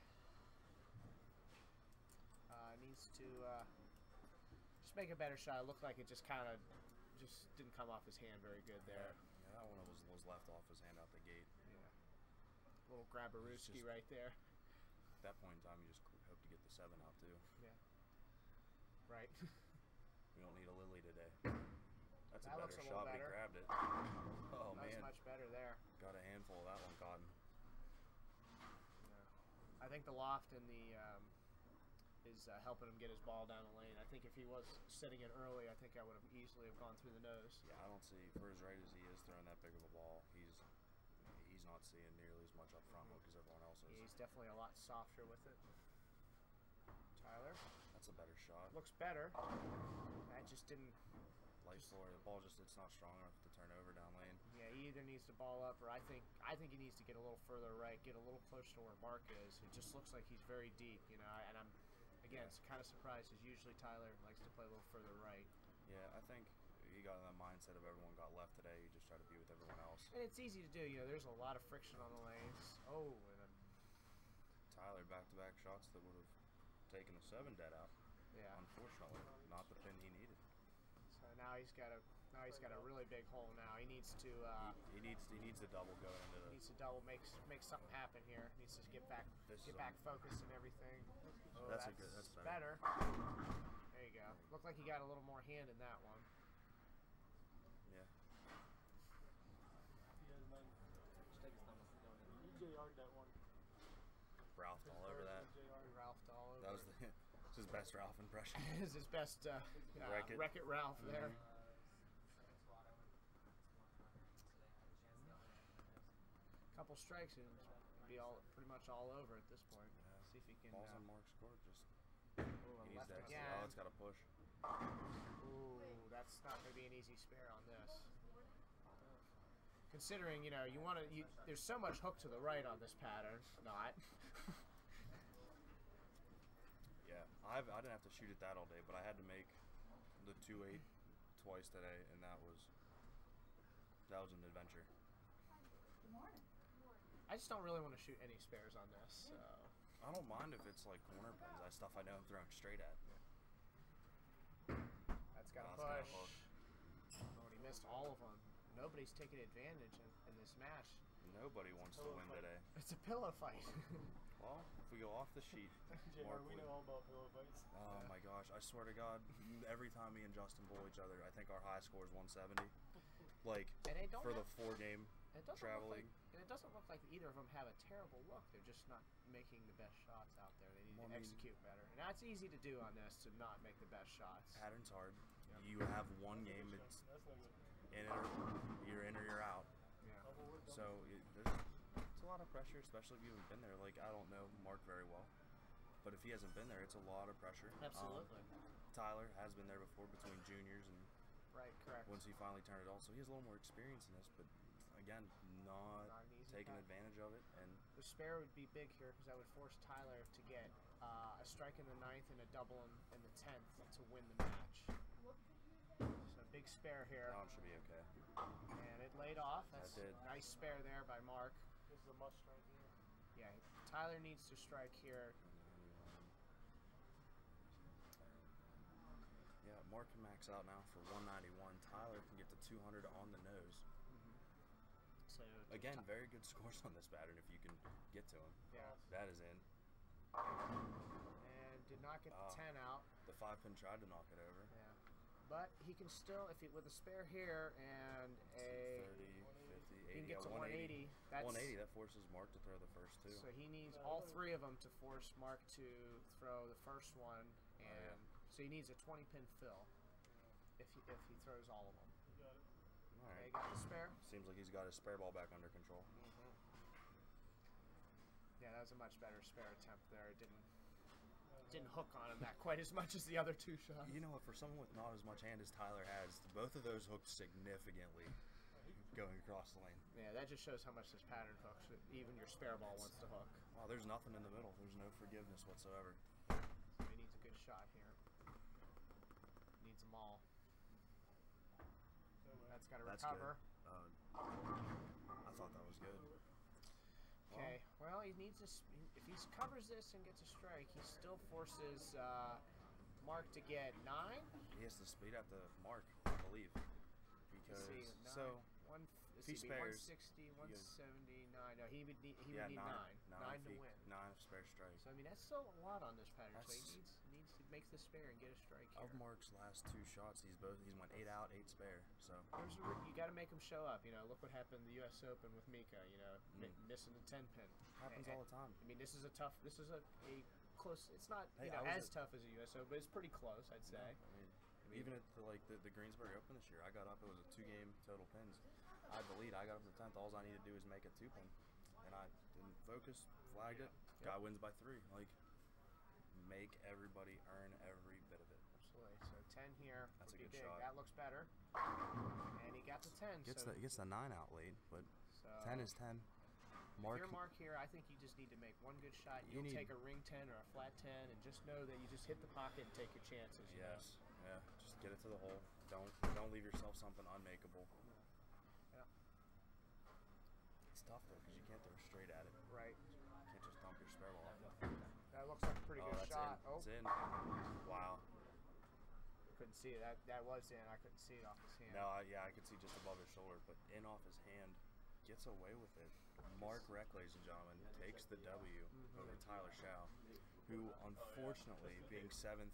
Needs to just make a better shot. It looked like it just kind of didn't come off his hand very good there. Yeah, that one was left off his hand out the gate. Yeah. Little grabberooski right there. At that point in time, you just hope to get the 7 out too. Yeah. Right. We don't need a lily today. That's That a looks better a little shot, but he better. grabbed it. Oh, That's man. much better there. Got a handful of that one, Cotton. Yeah. I think the loft and the is helping him get his ball down the lane. I think if he was sitting in early, I think I would have easily have gone through the nose. Yeah, I don't see, for as right as he is throwing that big of a ball, he's not seeing nearly as much up front hook as everyone else is. Yeah, he's definitely a lot softer with it. Tyler. That's a better shot. Looks better. That just didn't. Light floor, the ball just, it's not strong enough to turn over down lane. Yeah, he either needs to ball up, or I think he needs to get a little further right, get a little closer to where Mark is. It just looks like he's very deep, you know. And I'm, again, kind of surprised because usually Tyler likes to play a little further right. Yeah, I think he got in that mindset of everyone got left today. He just tried to be with everyone else. And it's easy to do, you know. There's a lot of friction on the lanes. Oh, and Tyler back-to-back shots that would have taken the 7 dead out. Yeah. Unfortunately, not the pin he needed. So now he's got a really big hole. Now he needs to. He needs the double going into the. Needs to double make something happen here. Needs to get back focused and everything. Oh, that's better. There you go. Looked like he got a little more hand in that one. Yeah. EJR'd that one. Ralphed all over that. Ralphed all over. That was his best Ralph impression. This is his best Wreck-It Ralph there. Couple strikes and be pretty much all over at this point. Yeah. See if he can. Balls on Mark's court. Just. Ooh, He needs left that. again. Oh, it's got to push. Ooh, that's not going to be an easy spare on this. Considering, you know, there's so much hook to the right on this pattern. Not. Yeah, I didn't have to shoot it that all day, but I had to make the 2-8 twice today, and that was an adventure. Good morning. I just don't really want to shoot any spares on this. So. I don't mind if it's like corner pins. That's stuff I know I'm throwing straight at. That's got to push. Oh, and he missed all of them. Nobody's taking advantage in this match. Nobody wants to win today. It's a pillow fight. Well, if we go off the sheet, JR, we know all about pillow fights. Oh my gosh! I swear to God, every time me and Justin bowl each other, I think our high score is 170. Like for the 4-game travel league. And it doesn't look like either of them have a terrible look. They're just not making the best shots out there. They need to execute better. And that's easy to do on this, to not make the best shots. Pattern's hard. Yep. You have one game. It's you're in or you're out. Yeah. So it's a lot of pressure, especially if you haven't been there. Like, I don't know Mark very well, but if he hasn't been there, it's a lot of pressure. Absolutely. Tyler has been there before between juniors and correct. Once he finally turned it on, so he has a little more experience in this, but again, not taking advantage of it. And the spare would be big here because that would force Tyler to get a strike in the 9th and a double in the 10th to win the match. So big spare here. That one should be okay. And it laid off. That's a nice spare there by Mark. This is a must strike here. Yeah, Tyler needs to strike here. Yeah, Mark can max out now for 191. Tyler can get to 200 on the nose. So again, very good scores on this pattern if you can get to him. Yeah. That is in. And did not get the 10 out. The 5-pin tried to knock it over. Yeah. But he can still, if he with a spare here and a 30, 50, 80, he can get to 180. That's 180. That forces Mark to throw the first 2. So he needs all 3 of them to force Mark to throw the first one, and so he needs a 20-pin fill if he throws all of them. You got it. All right. Okay, got the spare. Seems like he's got his spare ball back under control. Yeah, that was a much better spare attempt there. It didn't hook on him that quite as much as the other 2 shots. You know what? For someone with not as much hand as Tyler has, both of those hooked significantly going across the lane. Yeah, that just shows how much this pattern hooks. Even your spare ball wants to hook. Wow, there's nothing in the middle. There's no forgiveness whatsoever. So he needs a good shot here. Needs them all. That's got to recover. I thought that was good. Okay, Well, he needs to. If he covers this and gets a strike, he still forces Mark to get 9. He has to speed up the Mark, I believe. Because if he spares, 160, 179. No, he would need 9 to win. 9 of spare strike. So I mean, that's still a lot on this pattern. That's, so he needs to make the spare and get a strike here. Of Mark's last 2 shots, he's went 8 out, 8 spare. So you got to make him show up. You know, look what happened in the U.S. Open with Mika. You know, missing the 10 pin. Happens all the time. I mean, this is a close. It's not as tough as a U.S. Open, but it's pretty close, I'd say. I mean, even at the Greensburg Open this year, I got up. It was a 2-game total pins. I had the lead. I got up to the 10th. All I needed to do was make a 2-pin, and I didn't focus. Flagged it. Guy wins by 3. Like, make everybody earn every bit of it. Absolutely. So 10 here. That's a good big. shot. That looks better. And he got the 10. Gets the 9 out late, but 10 is 10. If you're Mark here, I think you just need to make one good shot. You'll take a ring 10 or a flat 10, and just know that you just hit the pocket and take your chances. Yes. Yeah. Just get it to the hole. Don't leave yourself something unmakeable. Yeah. It's tough though because you can't throw straight at it. Right. You can't just dump your spare ball. That looks like a pretty good shot. In. It's in. Wow. Couldn't see it. That was in. I couldn't see it off his hand. No, I could see just above his shoulder, but in off his hand, gets away with it. Mark Reck, ladies and gentlemen, takes the W over Tyler Schau, who unfortunately, being 7th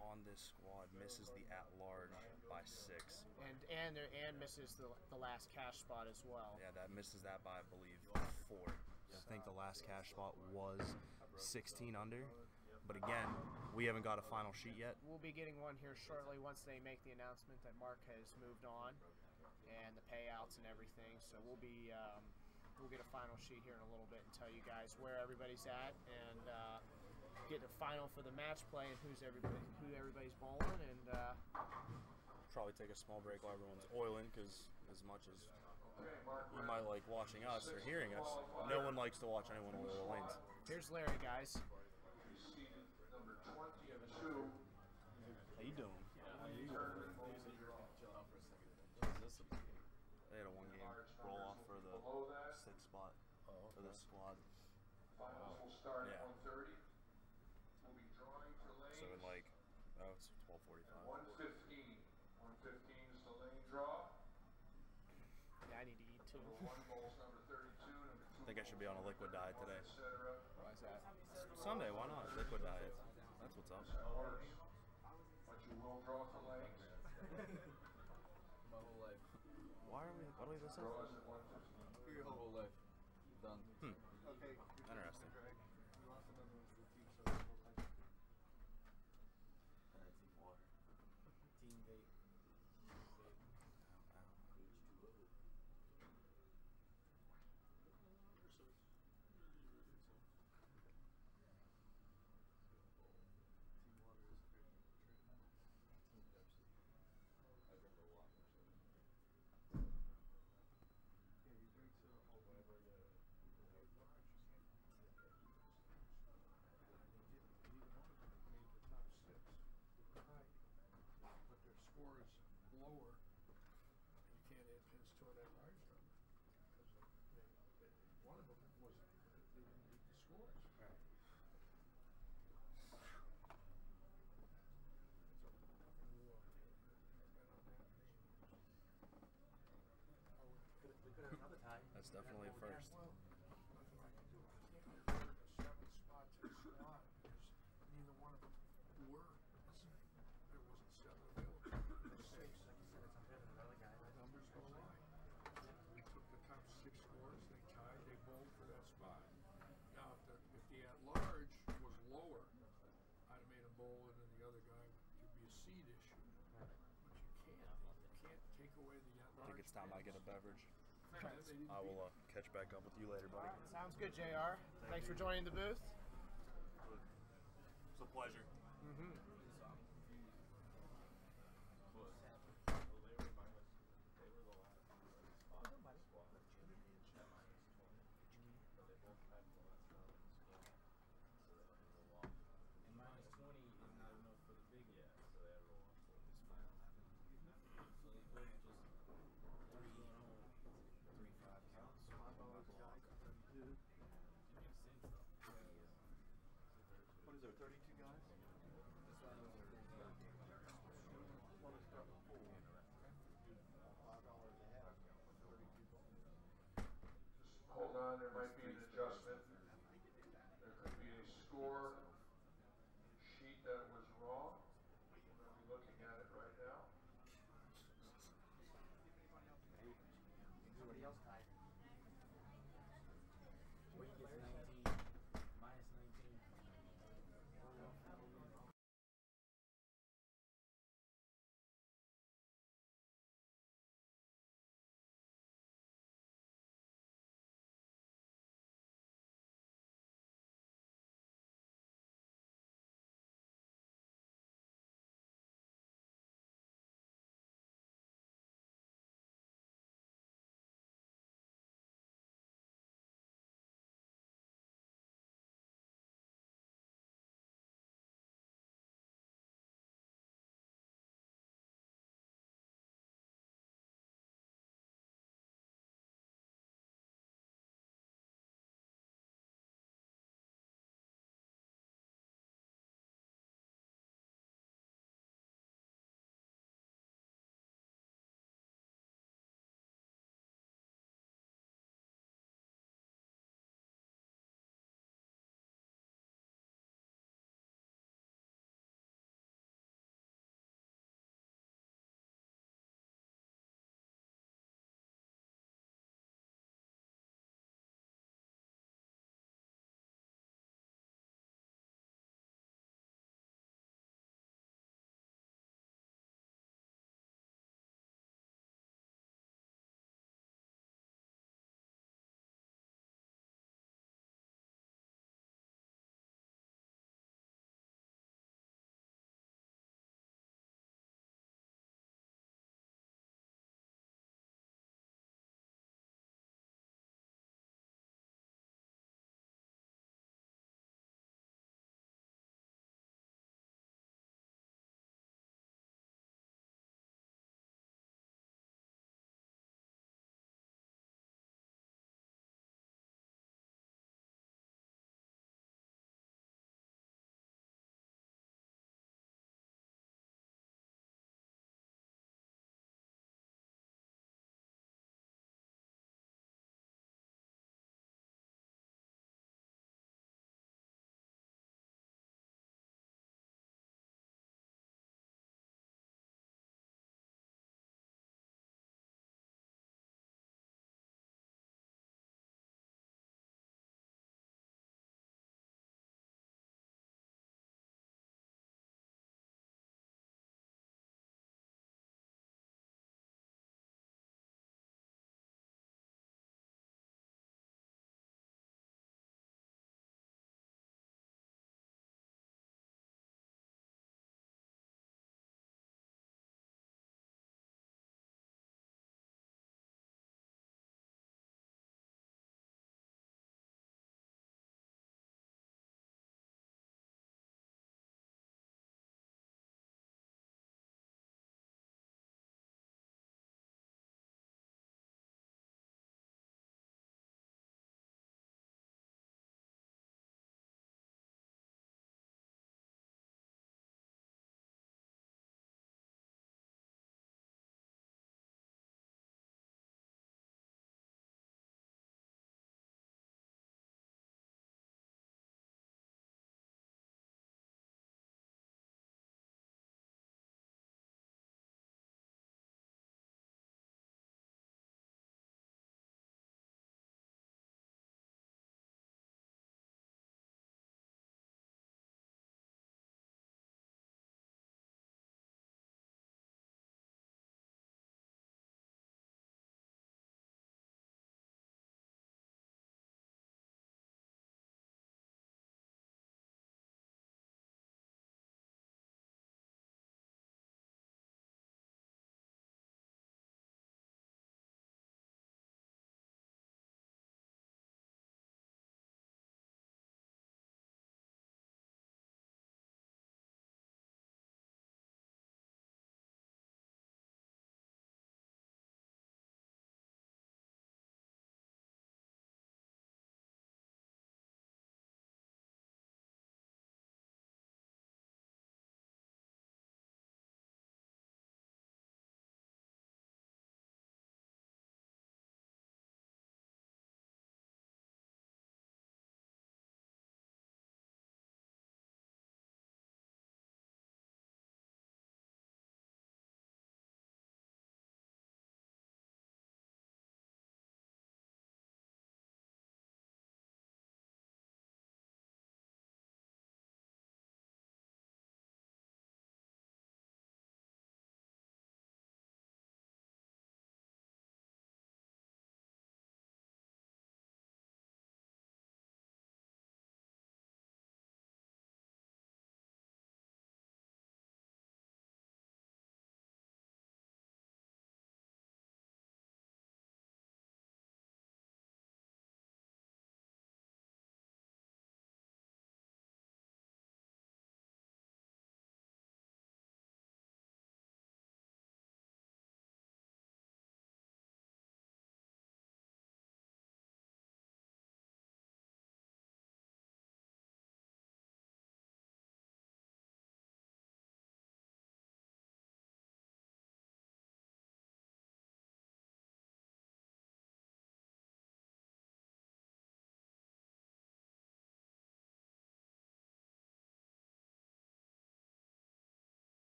on this squad, misses the at-large by 6. And misses the last cash spot as well. Yeah, that misses that by, I believe, 4. I think the last cash spot was 16 under. But again, we haven't got a final sheet yet. We'll be getting one here shortly once they make the announcement that Mark has moved on and the payouts and everything. So we'll get a final sheet here in a little bit and tell you guys where everybody's at and get a final for the match play and who everybody's bowling and probably take a small break while everyone's oiling because as much as you might like watching us or hearing us, no one likes to watch anyone oil the lanes. Here's Larry, guys. Number 22. How you doing? They had a 1-game roll off for the 6th spot for the squad. Finals will start at 1:30. We'll be drawing for lanes. So in it's 12:45. 1:15. 1:15 is the lane draw. Yeah, I need to eat too. Number 1 bowls number 32. Number 2 I think I should be on a liquid diet today. Why is that? Sunday, why not? Liquid diet. That's what's up. But you will draw for lanes. My whole life. Why do we listen? Draws at 1:15. For your whole life. Done. Okay. Interesting. You lost another one to the team, so Team water. Team vape. Score is lower, and you can't add pins to it at large number because one of them was they didn't beat the scores. Right. That's definitely a first. Well, nothing I can do. I can't award a 7th spot to the squad because neither one of them were. There wasn't 7 available. There was 6. Numbers go lie. We took the top 6 scores. They tied. They bowled for that spot. Now, if the at-large was lower, I'd have made a bowl, and then the other guy could be a seed issue. But you can't take away the at-large. I think it's time I get a beverage. They didn't I will catch back up with you later, buddy. Sounds good, JR. Thanks for joining the booth. It's a pleasure. Hold on, there might be an adjustment. There could be a score sheet that was wrong. We're going to be looking at it right now. Somebody else tied. Where you get 19.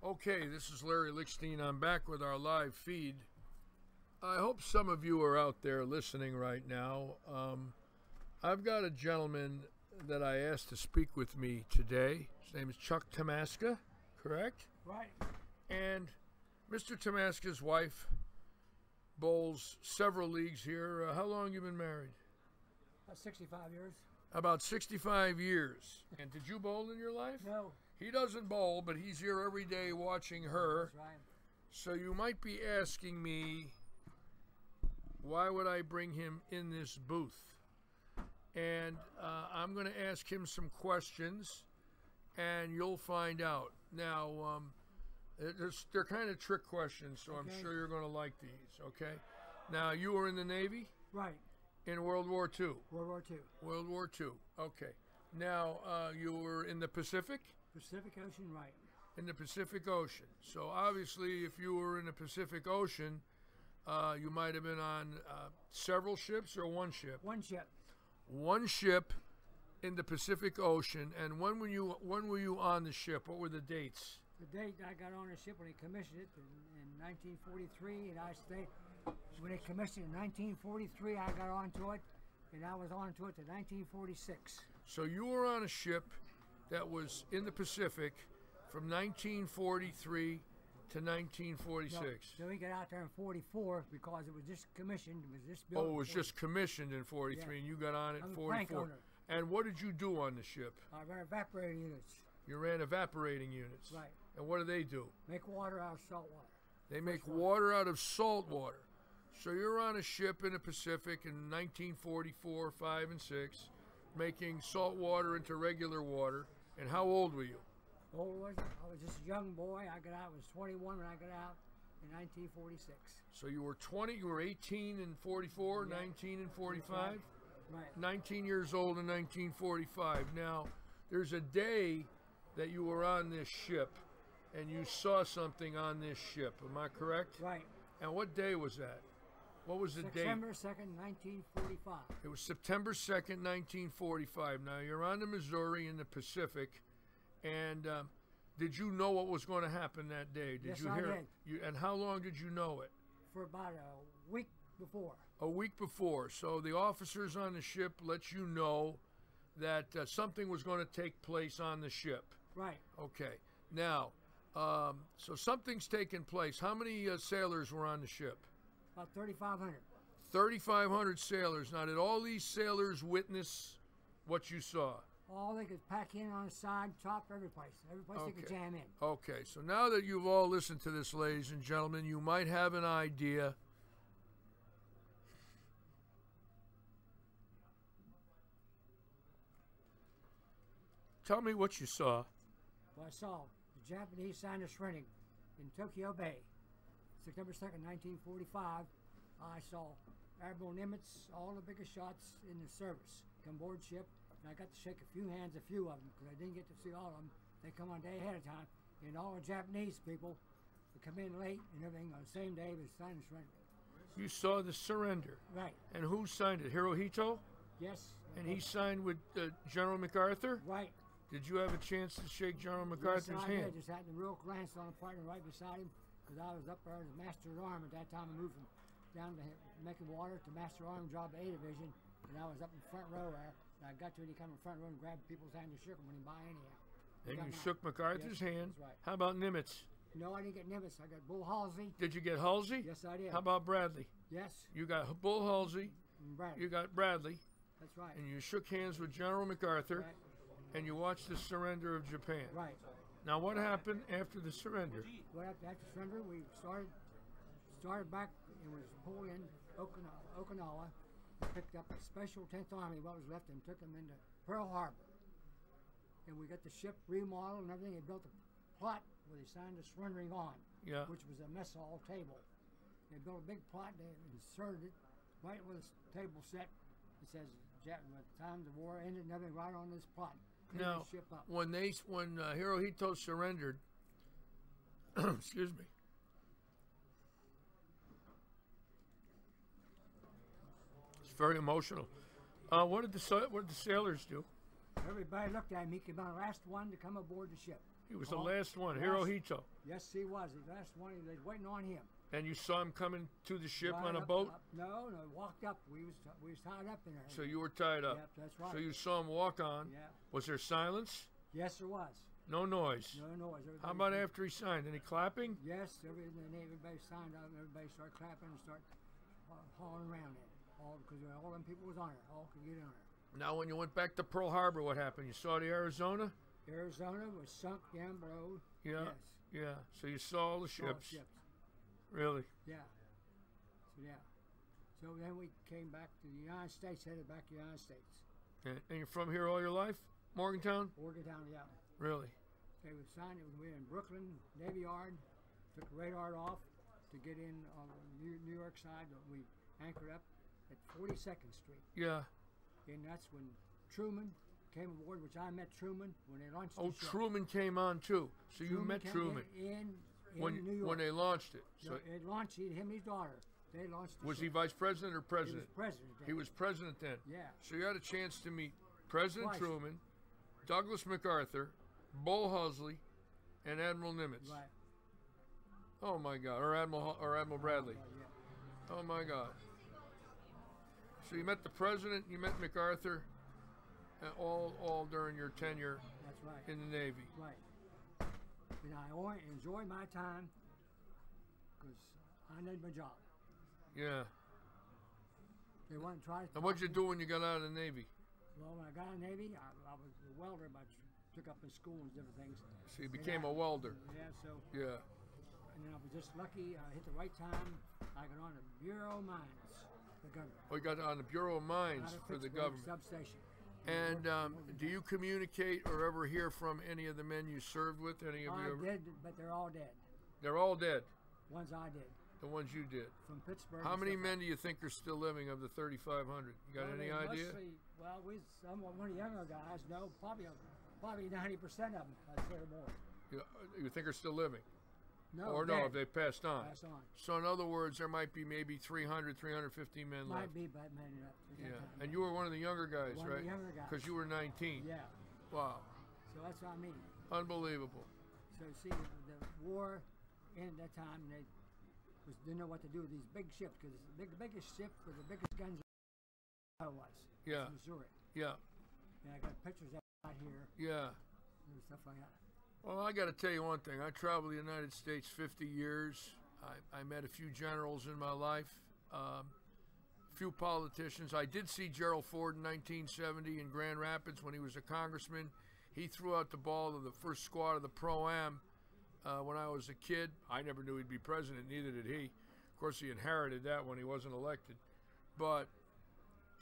Okay, this is Larry Lichtenstein. I'm back with our live feed. I hope some of you are out there listening right now. I've got a gentleman that I asked to speak with me today. His name is Chuck Tamaska, correct? Right. And Mr. Tamaska's wife bowls several leagues here. How long have you been married? About 65 years. About 65 years. And did you bowl in your life? No. He doesn't bowl, but he's here every day watching her. That's right. So you might be asking me, why would I bring him in this booth? And I'm going to ask him some questions, and you'll find out. Now, they're kind of trick questions, so I'm sure you're going to like these, okay? Now, you were in the Navy? Right. In World War II? World War II. World War II, okay. Now, you were in the Pacific? Pacific Ocean, right. In the Pacific Ocean. So obviously, if you were in the Pacific Ocean, you might have been on several ships or one ship? One ship. One ship in the Pacific Ocean. And when were you on the ship? What were the dates? The date I got on the ship when they commissioned it in 1943, and I stayed. When they commissioned it in 1943, I got onto it, and I was onto it to 1946. So you were on a ship that was in the Pacific from 1943 to 1946. No, so we got out there in 44 because it was just commissioned. It was just built. Oh, it was just commissioned in 43, and you got on it in 44. And what did you do on the ship? I ran evaporating units. You ran evaporating units. Right. And what do they do? Make water out of salt water. They make water out of salt water. So you're on a ship in the Pacific in 1944, 5, and 6, making salt water into regular water. And how old were you? How old was I? I was just a young boy. I got out. I was 21 when I got out in 1946. So you were 20. You were 18 in 44, yeah. 19 in 45. Right. 19 years old in 1945. Now, there's a day that you were on this ship, and you saw something on this ship. Am I correct? Right. And what day was that? What was the date? September 2nd, 1945. It was September 2nd, 1945. Now, you're on the Missouri in the Pacific, and did you know what was going to happen that day? Did yes, you hear it? And how long did you know it? For about a week before. A week before. So the officers on the ship let you know that something was going to take place on the ship. Right. Okay. Now, so something's taken place. How many sailors were on the ship? About 3,500. 3,500 sailors. Now, did all these sailors witness what you saw? All they could pack in on the side, top, every place they could jam in. Okay, so now that you've all listened to this, ladies and gentlemen, you might have an idea. Tell me what you saw. Well, I saw the Japanese sign of surrendering in Tokyo Bay. September 2nd, 1945, I saw Admiral Nimitz, all the biggest shots in the service, come aboard ship, and I got to shake a few of them, because I didn't get to see all of them. They come on a day ahead of time, and all the Japanese people would come in late and everything on the same day with sign of surrender. You saw the surrender. Right. And who signed it? Hirohito? Yes. And he signed with General MacArthur? Right. Did you have a chance to shake General MacArthur's hand? I just had a real glance on the partner right beside him, because I was up there as Master at Arm at that time. I moved from down to making water to Master Arm job A Division, and I was up in the front row there. And I got to it, he come in the front row and grabbed people's hand and shook them when he by anyhow. And you shook MacArthur's hand. That's right. How about Nimitz? No, I didn't get Nimitz. I got Bull Halsey. Did you get Halsey? Yes, I did. How about Bradley? Yes. You got Bull Halsey. And Bradley. You got Bradley. That's right. And you shook hands with General MacArthur. Right. And you watched the surrender of Japan. Right. Now, what happened after the surrender? Well, after surrender, we started back and was pulled in Okinawa, picked up a special 10th Army, what was left, and took them into Pearl Harbor. And we got the ship remodeled and everything. They built a plot where they signed the surrendering on, which was a mess hall table. They built a big plot, they inserted it right where the table set. It says, the time the war ended and everything right on this plot. Now, when Hirohito surrendered, excuse me. It's very emotional. What did the sailors do? Everybody looked at him. He came on the last one to come aboard the ship. He was the last one, Hirohito. Yes, he was. The last one. They was waiting on him. And you saw him coming to the ship Right on a up- boat? up- no, walked up. We was tied up in there. So you were tied up. Yep, that's right. So you saw him walk on. Yeah. Was there silence? Yes, there was. No noise. No noise. How about after he signed? Any clapping? Yes, everybody signed up. Everybody started clapping and started hauling around it. All because all them people was on it. All could get on it. Now, when you went back to Pearl Harbor, what happened? You saw the Arizona? Arizona was sunk down below. Yeah. Yes. Yeah. So you saw all the Saw the ships. Really? Yeah. So yeah. So then we came back to the United States, headed back to the United States. And you're from here all your life? Morgantown? Morgantown, yeah. Really? They was signed. We were in Brooklyn Navy Yard. Took the radar off to get in on the New York side. We anchored up at 42nd Street. Yeah. And that's when Truman came aboard, which I met Truman when they launched Oh, the ship. Truman came on too. So you met came Truman in when New York. when they launched it. So It launched him and his daughter. They launched the was he ship. vice president or president? He was president then. He was president then. Yeah. So you had a chance to meet President Twice. Truman, Douglas MacArthur, Bull Huxley, and Admiral Nimitz. Right. Oh my God! Or Admiral Bradley. Yeah. Oh my God! So you met the president, you met MacArthur, all during your tenure That's right. in the Navy. Right. And I only enjoy my time because I need my job. Yeah. They want to try. And what'd you do when you got out of the Navy? Well, when I got in the Navy, I was a welder, but took up in school and different things. So you became a welder. Yeah. So. Yeah. And then I was just lucky. I hit the right time. I got on the Bureau of Mines, the government. Oh, you got on the Bureau of Mines Out of for the Pittsburgh government. Substation. And do you communicate or ever hear from any of the men you served with? Any of I you? did, but they're all dead. They're all dead. Ones I did. The ones you did. From Pittsburgh. How and many stuff men do you think are still living of the 3,500? You got Well, any they idea? Mostly, well, one of the younger guys. No, probably 90% of them. I'd say or more. You think are still living? No. Or no, dead. if they passed on. Passed on. So in other words, there might be maybe 300, 350 men Might left. be, but maybe not. at that Yeah. time. And you were one of the younger guys, One of right? the younger guys. Because you were 19. Yeah. Wow. So that's what I mean. Unbelievable. So see, the war ended that time, and they didn't know what to do with these big ships because the biggest ship with the biggest guns was. Yeah. Missouri. Yeah. And I got pictures of it right here Yeah. and stuff like that. Well, I got to tell you one thing. I traveled the United States 50 years. I met a few generals in my life, a few politicians. I did see Gerald Ford in 1970 in Grand Rapids when he was a congressman. He threw out the ball to the first squad of the Pro-Am when I was a kid. I never knew he'd be president, neither did he. Of course, he inherited that when he wasn't elected. But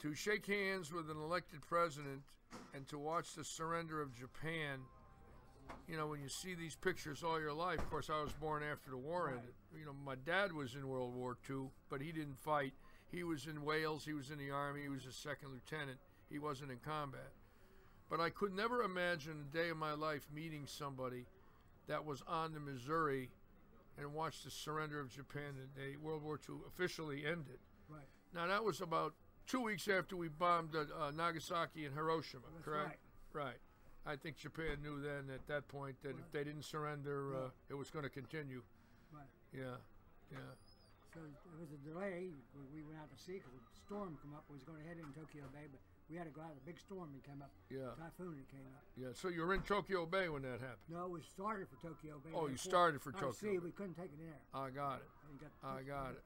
to shake hands with an elected president and to watch the surrender of Japan, you know, when you see these pictures all your life, of course, I was born after the war ended. You know, my dad was in World War II, but he didn't fight. He was in Wales. He was in the Army. He was a second lieutenant. He wasn't in combat. But I could never imagine a day of my life meeting somebody that was on the Missouri and watched the surrender of Japan the day World War II officially ended. Right. Now, that was about 2 weeks after we bombed Nagasaki and Hiroshima, That's correct? Right. I think Japan knew then at that point that if they didn't surrender, it was going to continue. Right. Yeah, yeah. So there was a delay. We went out to sea because a storm come up. We was going to head in Tokyo Bay, but we had to go out. A big storm that came up. Yeah. Typhoon that came up. Yeah, so you were in Tokyo Bay when that happened? No, we started for Tokyo Bay. Oh, you Before- started for out of Tokyo sea, Bay. we couldn't take it in there. I got it. And I got it.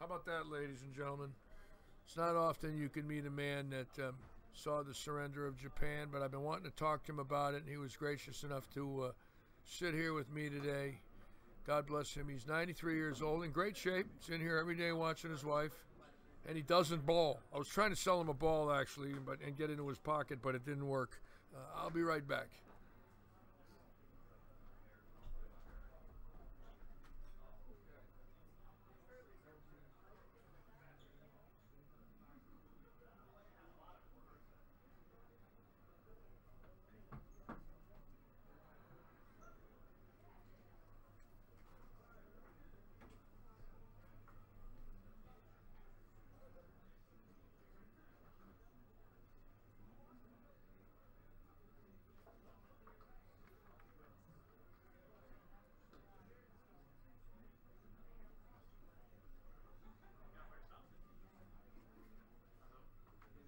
How about that, ladies and gentlemen? It's not often you can meet a man that saw the surrender of Japan, but I've been wanting to talk to him about it, and he was gracious enough to sit here with me today. God bless him. He's 93 years old, in great shape. He's in here every day watching his wife, and he doesn't ball. I was trying to sell him a ball, actually, and get into his pocket, but it didn't work. I'll be right back.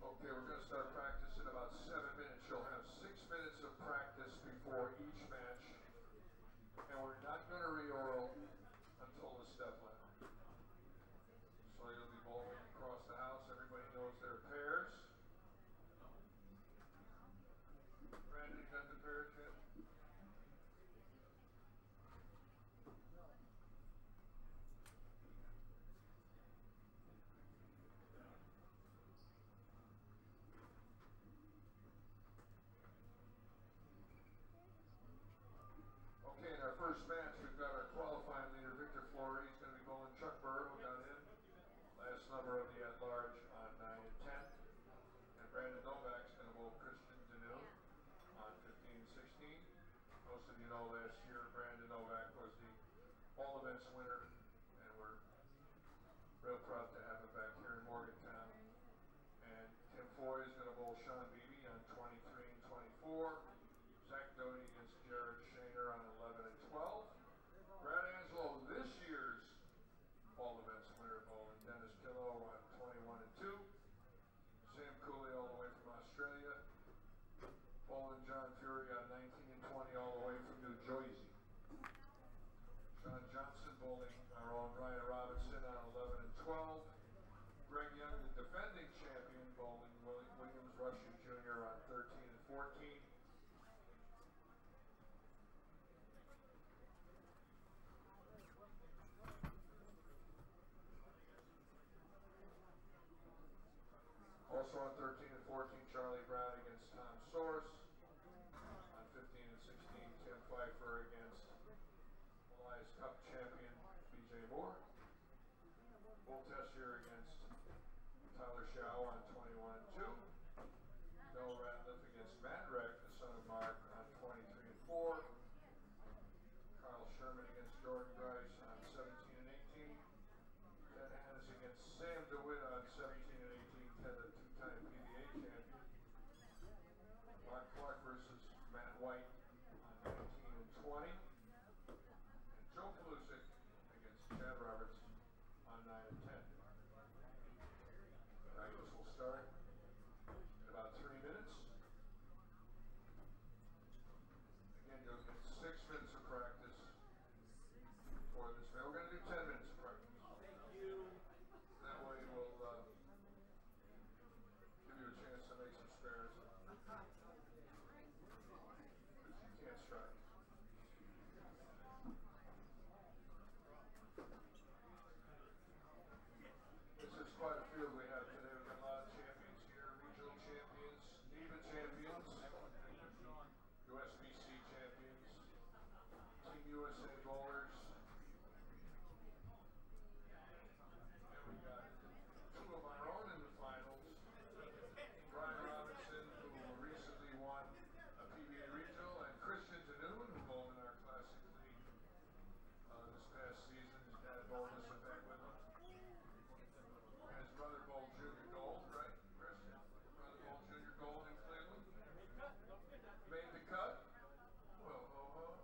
Okay, we're going to start practice in about 7 minutes. You'll have 6 minutes of practice before each match. And we're not going to re-oral until the step ladder. So you'll be bowling across the house. Everybody knows their pairs. Brandon, you got the pairs yet? Okay, in our first match, we've got our qualifying leader, Victor Flory. He's going to be bowling Chuck Burrow down in. Last number of the at-large on 9 and 10. And Brandon Novak's going to bowl Christian Deneau on 15 and 16. Most of you know last year, Brandon Novak was the all events winner, and we're real proud to have him back here in Morgantown. And Tim Foy is going to bowl Sean Beebe on 23 and 24. Zach Doty against Jared Shaner on 11 and 12. Brad Anslow, this year's all events winner, bowling Dennis Killow on 21 and 2. Sam Cooley all the way from Australia. Bowling John Fury on 19 and 20 all the way from New Jersey. Sean Johnson bowling our own Ryan Robinson on 11 and 12. Greg Young, the defending champion, bowling Williams Rushing Jr. on 13 and 14. Also on 13 and 14, Charlie Brown against Tom Source. On 15 and 16, Tim Pfeiffer against Elias Cup champion BJ Moore. Bull Tessier against Tyler Shaw on 21 and 2. Bill Ratliff against Matt Reck, the son of Mark, on 23 and 4. Carl Sherman against Jordan Bryce on 17 and 18. Ted Hannes against Sam DeWitt on 17 and 18. Ted, a two-time PBA champion. Mark Clark versus Matt White on 19 and 20. And Joe Pelusic against Chad Roberts on 9 and 10. Practice will start in about 3 minutes. Again, you'll get 6 minutes of practice for this. We're going to do 10 minutes of practice. That way we'll give you a chance to make some spares. Because you can't strike. This is quite a field we have today. We've got a lot of champions here, regional champions, NEVA champions, USBC champions, Team USA bowlers. And we got 2 of our own in the finals. Brian Robinson, who recently won a PBA regional, and Christian Deneau, who bowled in our Classic League this past season. His dad bowled this event with him. And his brother bowled junior gold, right, Christian? Brother bowled junior gold in Cleveland. Made the cut. Whoa, ho, ho.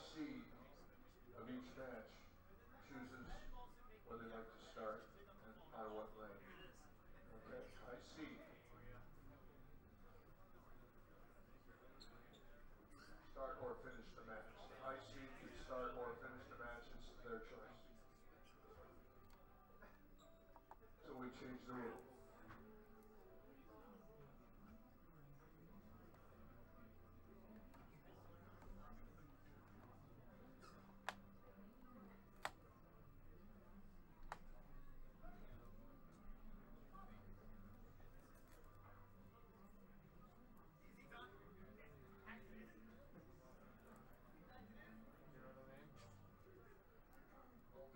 seed of each match chooses where they like to start and on what lane. Okay, high seed. Start or finish the match. The high seed can start or finish the match. It's their choice. So we change the rule.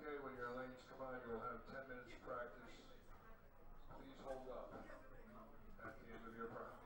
Okay, when your lanes come on, you'll have 10 minutes practice. Please hold up at the end of your practice.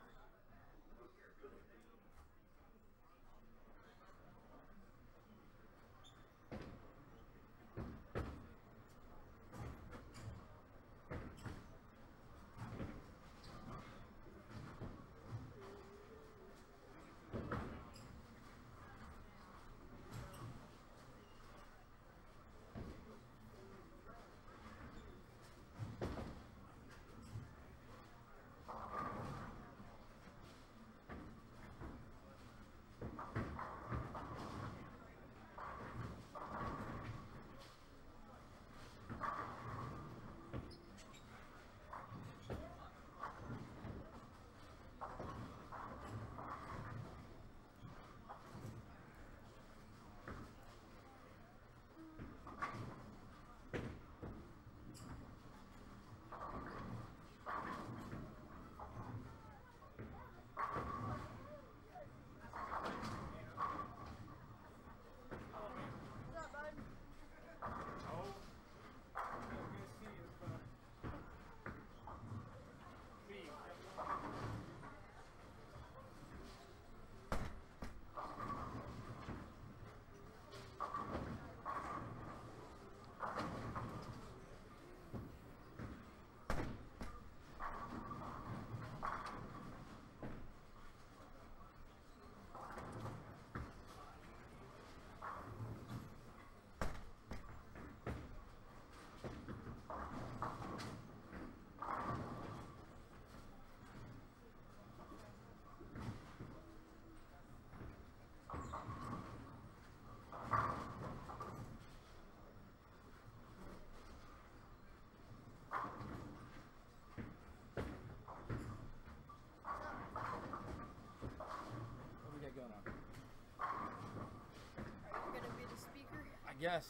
Yes.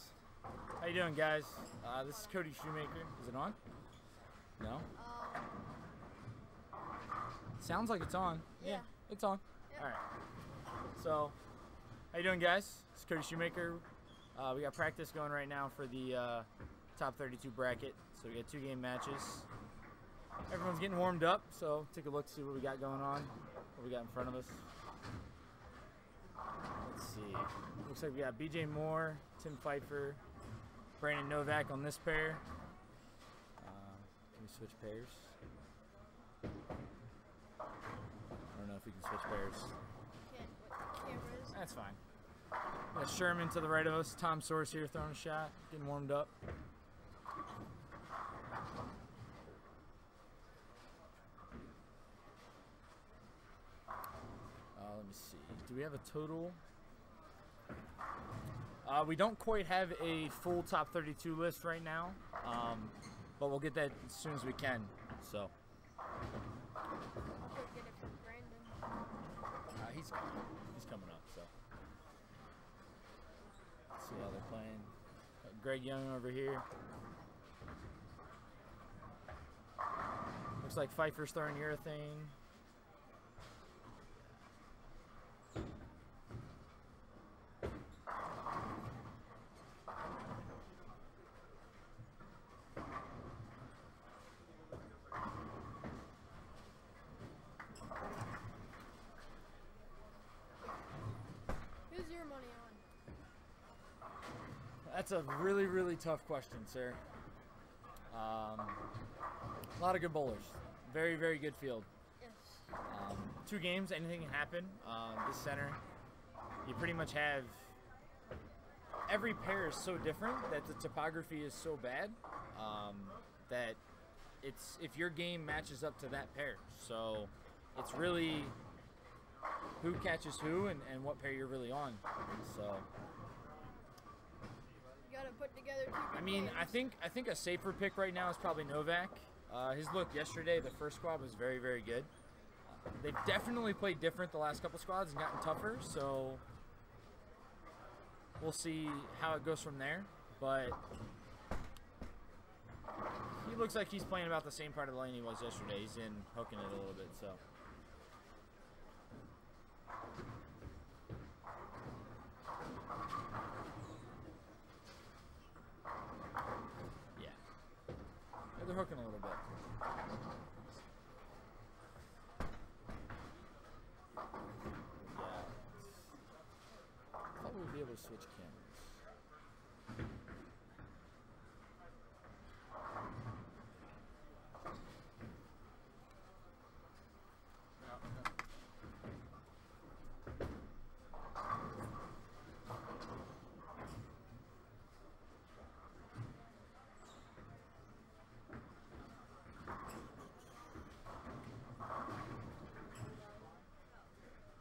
How you doing, guys? This is Cody Shoemaker. Is it on? No? Sounds like it's on. Yeah, it's on. Yep. All right. So, how you doing, guys? It's Cody Shoemaker. We got practice going right now for the top 32 bracket. So we got 2 game matches. Everyone's getting warmed up, so take a look, see what we got going on, what we got in front of us. Let's see. Looks like we got BJ Moore, Tim Pfeiffer, Brandon Novak on this pair. Can we switch pairs? I don't know if we can switch pairs. Cameras. That's fine. We got Sherman to the right of us. Tom Source here throwing a shot, getting warmed up. Let me see. Do we have a total? We don't quite have a full top 32 list right now, but we'll get that as soon as we can. So. Get it from Brandon. He's coming up. So. Let's see how they're playing. Got Greg Young over here. Looks like Pfeiffer's throwing urethane. Who's your money on? That's a really, really tough question, sir. A lot of good bowlers. Very, very good field. Yes. 2 games, anything can happen. This center, you pretty much have every pair is so different that the topography is so bad that it's if your game matches up to that pair. So it's really who catches who and what pair you're really on. So You gotta put together 2 I mean, I think a safer pick right now is probably Novak. His look yesterday, the first squad was very, very good. They've definitely played different the last couple squads and gotten tougher, so we'll see how it goes from there. But he looks like he's playing about the same part of the lane he was yesterday. He's in hooking it a little bit, so. Yeah. They're hooking a little bit. I thought we'd be able to switch cameras.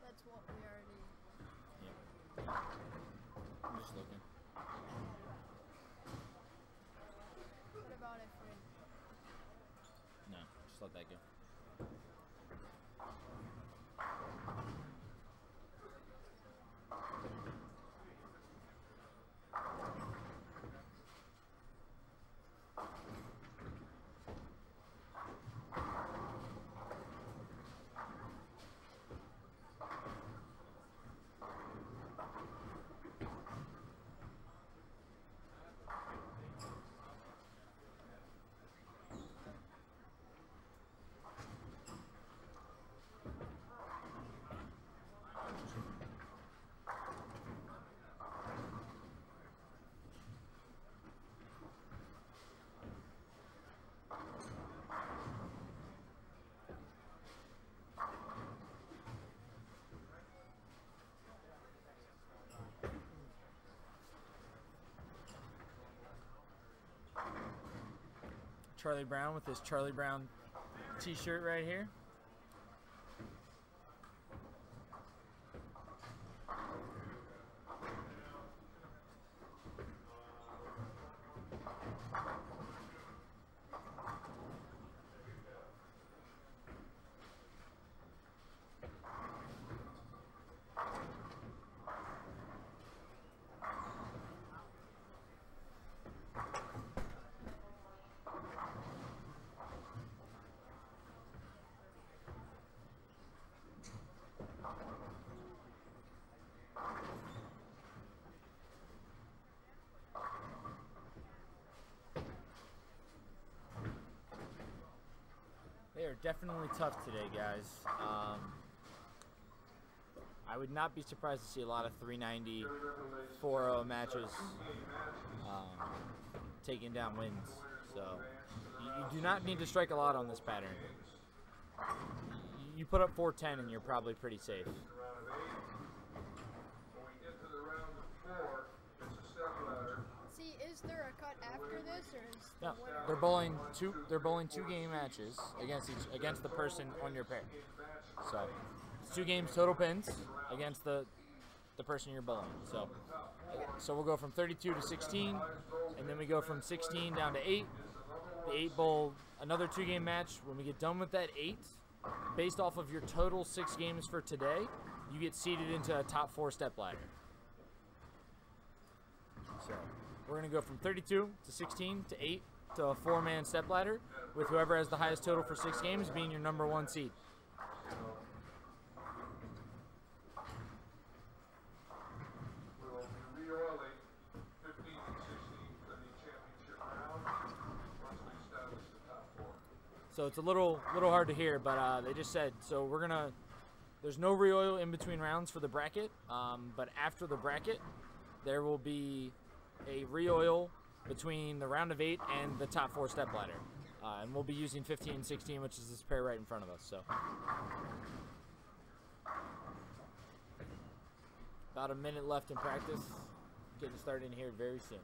That's what we already. I'm just looking. What about if we? No, just let that go. Charlie Brown with his Charlie Brown t-shirt right here. They are definitely tough today, guys. I would not be surprised to see a lot of 390, 4-0 matches taking down wins. So you do not need to strike a lot on this pattern. You put up 410 and you're probably pretty safe. See, is there a cut after this, or is the No, winner? they're bowling two. They're bowling 2 game matches against the person on your pair. So it's 2 games total pins against the person you're bowling. So we'll go from 32 to 16, and then we go from 16 down to 8. The 8 bowl another 2 game match. When we get done with that 8, based off of your total 6 games for today, you get seeded into a top 4 step ladder. So we're going to go from 32 to 16 to 8 to a 4-man step ladder, with whoever has the highest total for 6 games being your number 1 seed. So it's a little hard to hear, but they just said, so we're gonna, there's no re-oil in between rounds for the bracket, but after the bracket, there will be a re-oil between the round of 8 and the top 4 step ladder. And we'll be using 15 and 16, which is this pair right in front of us. So about a minute left in practice. getting started in here very soon.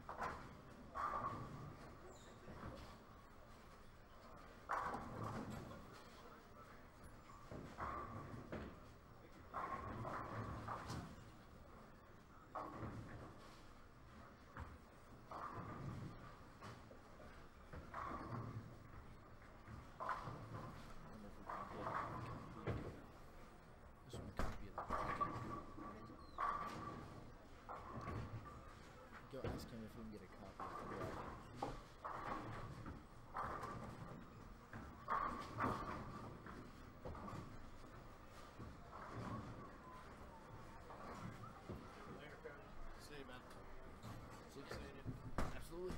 Go ask him if we can get a copy of the bracket. See you, man. See you. Absolutely.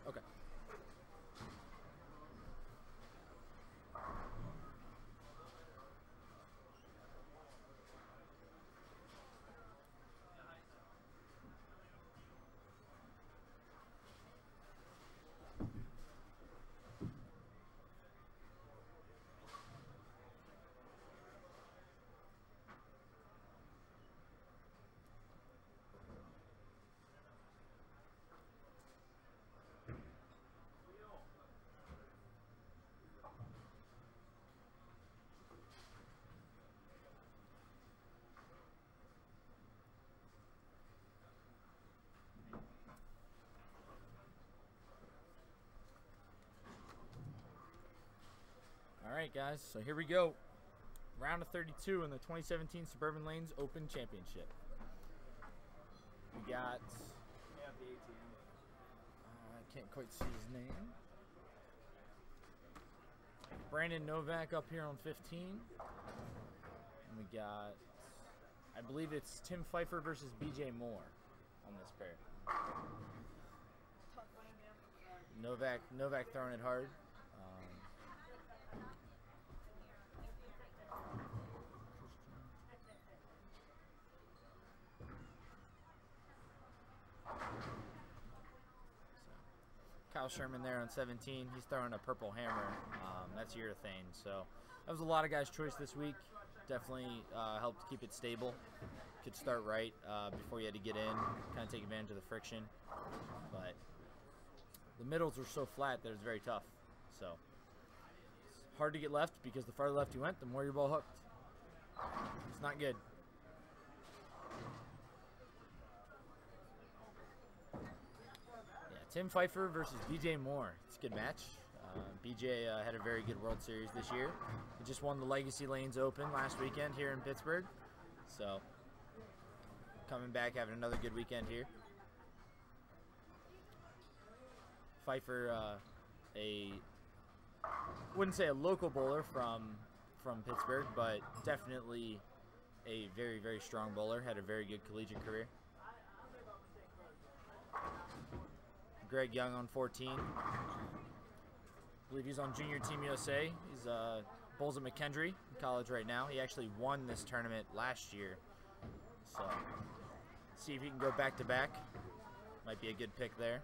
Okay. All right, guys, so here we go. Round of 32 in the 2017 Suburban Lanes Open Championship. We got, I can't quite see his name. Brandon Novak up here on 15. And we got, I believe it's Tim Pfeiffer versus BJ Moore on this pair. Novak throwing it hard. Kyle Sherman there on 17. He's throwing a purple hammer. That's urethane. So that was a lot of guys' choice this week. Definitely helped keep it stable. Could start right before you had to get in, kind of take advantage of the friction. But the middles were so flat that it was very tough. So it's hard to get left because the farther left you went, the more your ball hooked. It's not good. Tim Pfeiffer versus BJ Moore. It's a good match. BJ had a very good World Series this year. He just won the Legacy Lanes Open last weekend here in Pittsburgh. So coming back, having another good weekend here. Pfeiffer, wouldn't say a local bowler from Pittsburgh, but definitely a very, very strong bowler. Had a very good collegiate career. Greg Young on 14. I believe he's on Junior Team USA. He's bowls at McKendree in college right now. He actually won this tournament last year. So see if he can go back to back. Might be a good pick there.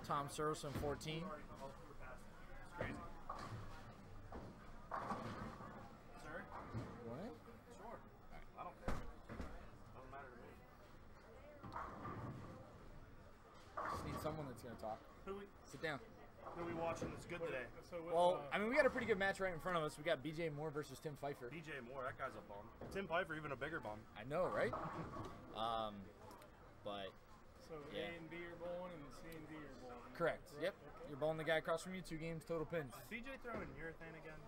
Tom Soros on 14. Sir? What? Sure. I don't care. Doesn't matter to me. Just need someone that's going to talk. Sit down. Who are we watching that's good today? Well, I mean, we got a pretty good match right in front of us. We got BJ Moore versus Tim Pfeiffer. BJ Moore, that guy's a bum. Tim Pfeiffer, even a bigger bum. I know, right? But So Yeah. A and B are bowling, and C and D are bowling. Correct. Yep. You're bowling the guy across from you. 2 games, total pins. BJ throwing urethane again?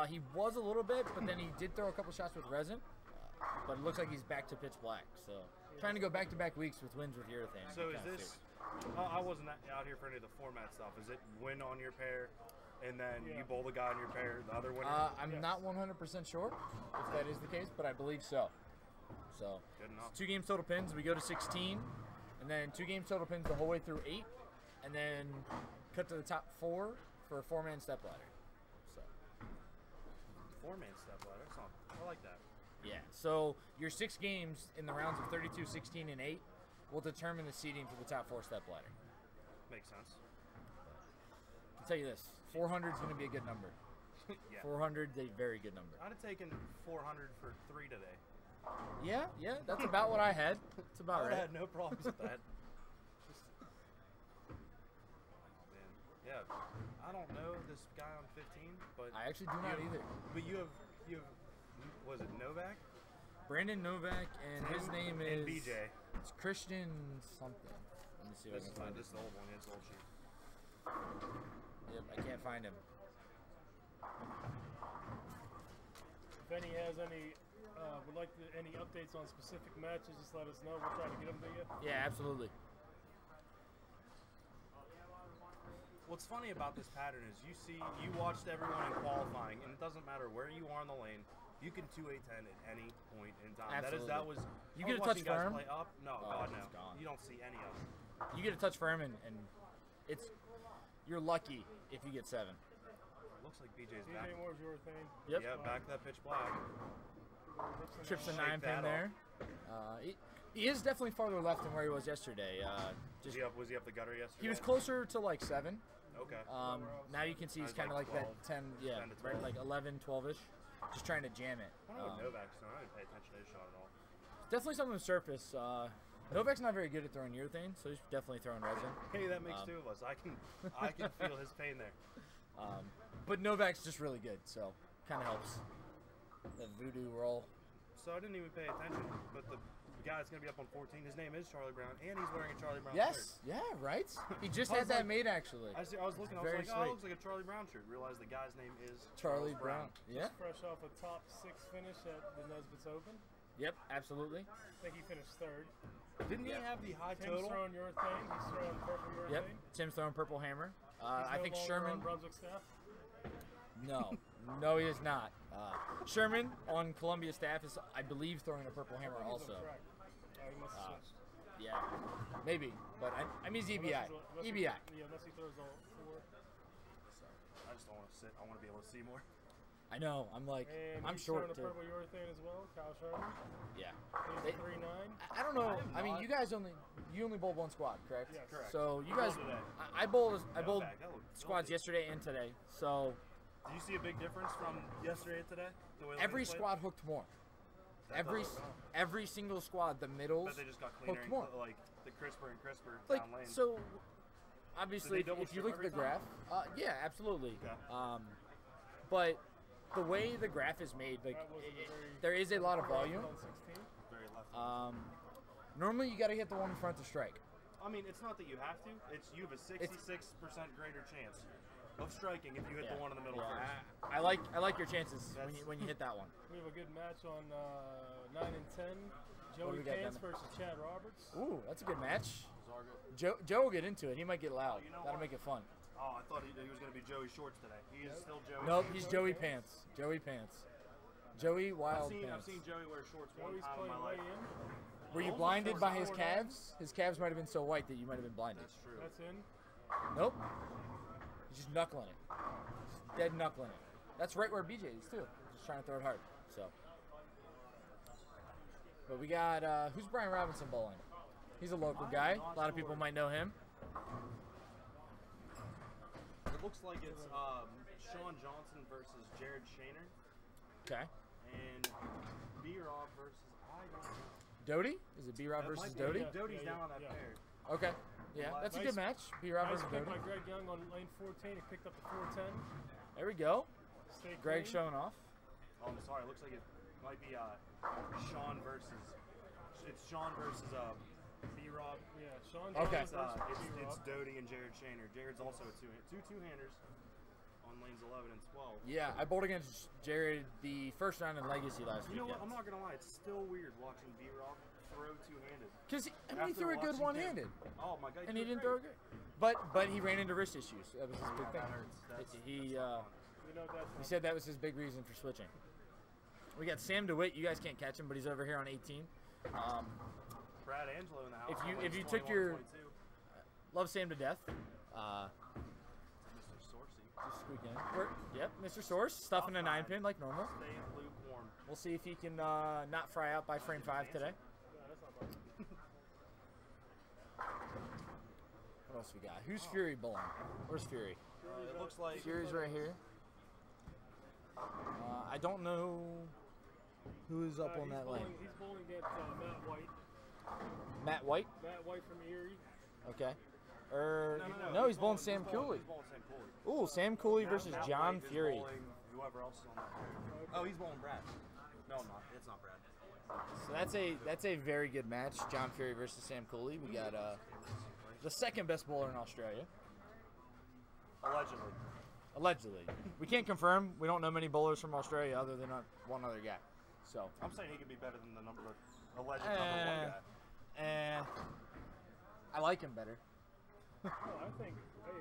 He was a little bit, but then he did throw a couple shots with resin. But it looks like he's back to pitch black. So trying to go back-to-back weeks with wins with urethane. So is this? I wasn't out here for any of the format stuff. Is it win on your pair, and then you bowl the guy on your pair, the other winner? I'm not 100% sure if that is the case, but I believe so. So Good enough. 2 games total pins. We go to 16, and then 2 games total pins the whole way through 8, and then cut to the top 4 for a 4-man step ladder. So 4-man step ladder. I like that. yeah. So your 6 games in the rounds of 32, 16, and 8 will determine the seeding for the top 4 step ladder. Makes sense. I'll tell you this: 400 is going to be a good number. Yeah. 400 is a very good number. I'd have taken 400 for 3 today. Yeah, that's about what I had. It's about I right. had no problems with that. Man. Yeah, I don't know this guy on 15, but I actually do not either. But you have, was it Novak? Brandon Novak, and his name is and BJ. It's Christian something. Let me see if I can find This is the old one. It's the old sheet. Yep, I can't find him. If any has any, would like any updates on specific matches, just let us know. We'll try to get them to you. Yeah, absolutely. What's funny about this pattern is you watched everyone in qualifying, and it doesn't matter where you are in the lane. You can 2-8-10 at any point in time. Absolutely. That was. You I get a was touch watching guys firm? Play up. No, Oh, God it's no. gone. You don't see any of them. You get a touch firm, and it's you're lucky if you get 7. Looks like BJ's back. BJ Moore's your thing. Yep. Yeah, back to that pitch black. Trips a Shake 9 pin that there. He is definitely farther left than where he was yesterday. Was he up the gutter yesterday? He was closer to like 7. Okay. Now you can see he's kind of like that 10, 10 to 12. right, like 11, 12ish, just trying to jam it. I don't know what Novak's doing. I didn't pay attention to his shot at all. Definitely something with surface. Novak's not very good at throwing urethane, so he's definitely throwing resin. Hey, that makes 2 of us. I can feel his pain there. But Novak's just really good, so kind of helps. The voodoo roll. So I didn't even pay attention, but the guy that's going to be up on 14, his name is Charlie Brown, and he's wearing a Charlie Brown shirt. Yes, yeah, right? He just I had was that like- made, actually. I was looking, I was Very like, oh, it looks like a Charlie Brown shirt. Realized the guy's name is Charlie Brown. Yeah. Just fresh off a top 6 finish at the Nesbitt's Open. Yep, absolutely. I think he finished 3rd. Didn't he have the high Tim's total? throwing your thing. He's throwing purple your Yep, thing. Tim's throwing purple hammer. He's I no think longer Sherman. on Brunswick staff. No, he is not. Sherman on Columbia staff is, I believe, throwing a purple hammer also. Correct. He must have switched. Yeah, maybe, but I mean he's EBI. Unless EBI. Yeah, unless he throws all 4. I just don't want to sit. I want to be able to see more. I know. I'm like, And I'm he's short throwing too. a purple urethane as well, Kyle Sherman. Yeah. He's They- 3-9. I don't know. I mean, you guys only bowled 1 squad, correct? Yes. Correct. So you I guys, bowled today. I bowled That looked squads filthy. yesterday and today. So Did you see a big difference from yesterday to today? The way the every lanes played? squad hooked more. That does look Every single squad, the middles Bet they just got cleaner hooked and more. like the crisper and crisper Like down lane. so, obviously, Did they double if you strip look at the every graph, time? yeah, absolutely. Okay. But the way the graph is made, like That wasn't a very- there is a lot of volume. On 16. Very left. Normally, you got to hit the one in front to strike. I mean, it's not that you have to. It's you have a 66% greater chance of striking if you hit the one in the middle first. I like your chances when you hit that one. We have a good match on 9 and 10. do Joey we got Pants down versus Chad Roberts. Ooh, that's a good match. Joe will get into it. He might get loud. That'll make it fun. Oh, I thought he was going to be Joey Shorts today. He is still Joey. Nope, Shorts. he's Joey Pants. Joey Pants. Joey Wild I've Pants. seen Joey wear shorts one Joey's time in playing my way life. in. Were you Almost blinded by his 4-9. calves? His calves might have been so white that you might have been blinded. That's true. That's in. Nope. He's just knuckling it. Just dead knuckling it. That's right where BJ is too. Just trying to throw it hard. So. But we got who's Brian Robinson bowling? He's a local guy. A lot of people might know him. It looks like it's Sean Johnson versus Jared Shaner. Okay. And B-Rob versus I don't know. Doty? Is it B-Rob That versus might be- Doty? Doty's down on that yeah. pair. Okay. Yeah, that's a Nice- good match. B-Rob Nice versus pick Doty. by Greg Young on lane 14. He picked up the 410. There we go. Stay Greg clean. showing off. Oh, I'm sorry. It looks like it might be Sean versus. It's Sean versus B-Rob. Yeah, Sean Okay. Jones versus It's B-Rob. Doty and Jared Shaner. Jared's also a two-handers on lanes 11 and 12. Yeah, I bowled against Jared the first round in Legacy last You know weekend. what? I'm not gonna lie. It's still weird watching B-Rob throw two-handed. Because he After threw a good watching one-handed. him- Oh my God! And he threw didn't great. throw it good. But he ran into wrist issues. That was his big thing. That hurts. That's He not fun. We know that's he said that was his big reason for switching. We got Sam DeWitt. You guys can't catch him, but he's over here on 18. Brad Angelo in the house. If you took 21, your 22. love Sam to death. Mr. Sorcy. Just squeak in. Yep, Mr. Source stuffing a 9-pin like normal. Stay lukewarm. We'll see if he can not fry out by frame 5 today. Yeah, that's not bad. What else we got? Who's Fury bowling? Where's Fury? It looks like Fury's right here. I don't know who's up on that lane. He's bowling against Matt White. Matt White? Matt White from Erie. Okay. No, he's bowling Sam Cooley. He's bowling Sam Cooley. Ooh, Sam Cooley versus Matt John White is Fury. bowling whoever else is on that pair. Oh, he's bowling Brad. No, I'm not. It's not Brad. So that's a very good match. John Fury versus Sam Cooley. We got the second best bowler in Australia. Allegedly. We can't confirm. We don't know many bowlers from Australia other than one other guy. So I'm saying he could be better than the alleged number 1 guy. I like him better. Oh, I think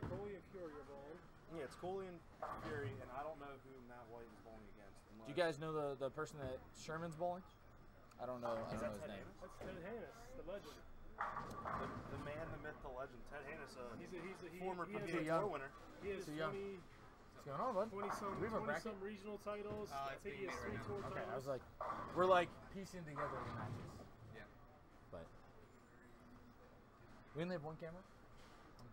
Coley and Fury are bowling. Yeah, it's Cooley and Fury, and I don't know who Matt White is bowling against. Do you guys know the person that Sherman's bowling? I don't know. I don't know his name. That's Ted Hannis, the legend. The man, the myth, the legend. Ted Hannis, former he has PGA Tour winner. He has Too 20, young. What's going on, bud? 20-some, Do we have a bracket? 20-some regional titles. I think he has 3 tour Okay, I titles. was like, we're like piecing together the matches. Yeah. But we only have one camera.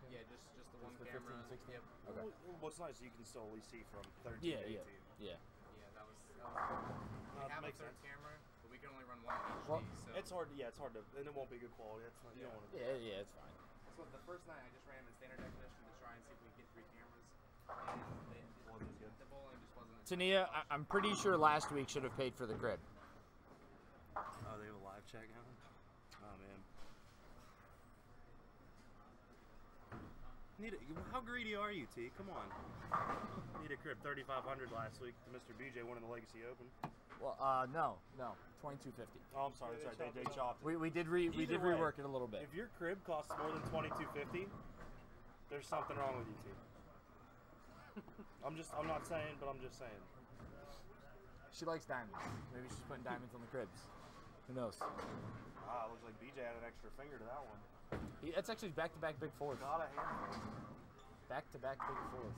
Yeah, just the one the camera. 15, 16? Yep. Okay. What's nice, you can still at least see from 13 Yeah, to 18. yeah. Yeah, that was we have a makes third sense. camera, but we can only run one HD. Well, so It's hard. Yeah, it's hard to, and it won't be good quality. That's not. You don't want to. Yeah, it's fine. so the first night I just ran in standard definition to try and see if we could get 3 cameras, and the bowling just wasn't. Tania, I'm pretty sure last week should have paid for the crib. Oh, they have a live chat going. Oh man. How greedy are you, T? Come on. Need a crib 3,500 last week to Mr. BJ winning the Legacy Open. Well, no, 2250. Oh, I'm sorry. That's right. They chopped it. We did Either way, rework it a little bit. If your crib costs more than 2,250, there's something wrong with you, T. I'm not saying, but I'm just saying. She likes diamonds. Maybe she's putting diamonds on the cribs. Who knows? Looks like BJ had an extra finger to that one. That's actually back-to-back big fours. Got a handful. Back-to-back big fours.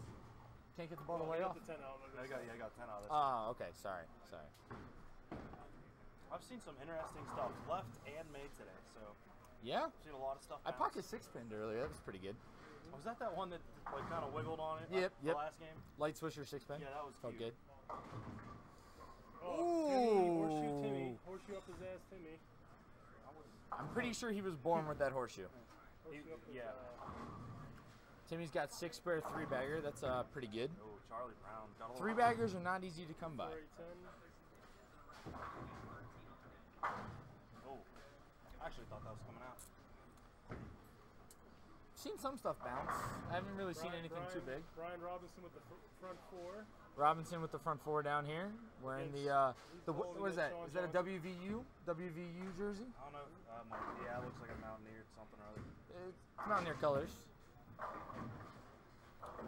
Can't get the ball way off. The 10 out. I got 10 out of this. Oh, okay. Sorry. I've seen some interesting stuff left and made today, so Yeah? I've seen a lot of stuff. I bounce. pocket 6-pinned earlier. That was pretty good. Was that one that like kind of wiggled on it? Yep. The last game. Light swisher 6-pin. Yeah, that was Felt cute. good. Oh, Ooh. Timmy, horseshoe Timmy. Horseshoe up his ass, Timmy. I'm pretty sure he was born with that horseshoe. Horseshoe up his, Yeah. Timmy's got 6 spare 3-bagger. That's pretty good. Oh, Charlie Brown. Got a 3-baggers are not easy to come by. 4-8-10. Oh, I actually thought that was coming out. Seen some stuff bounce. I haven't really seen anything too big. Brian Robinson with the front 4. Robinson with the front 4 down here. Wearing the what is that? Is that a WVU jersey? I don't know. Yeah, it looks like a Mountaineer something or other. It's Mountaineer colors.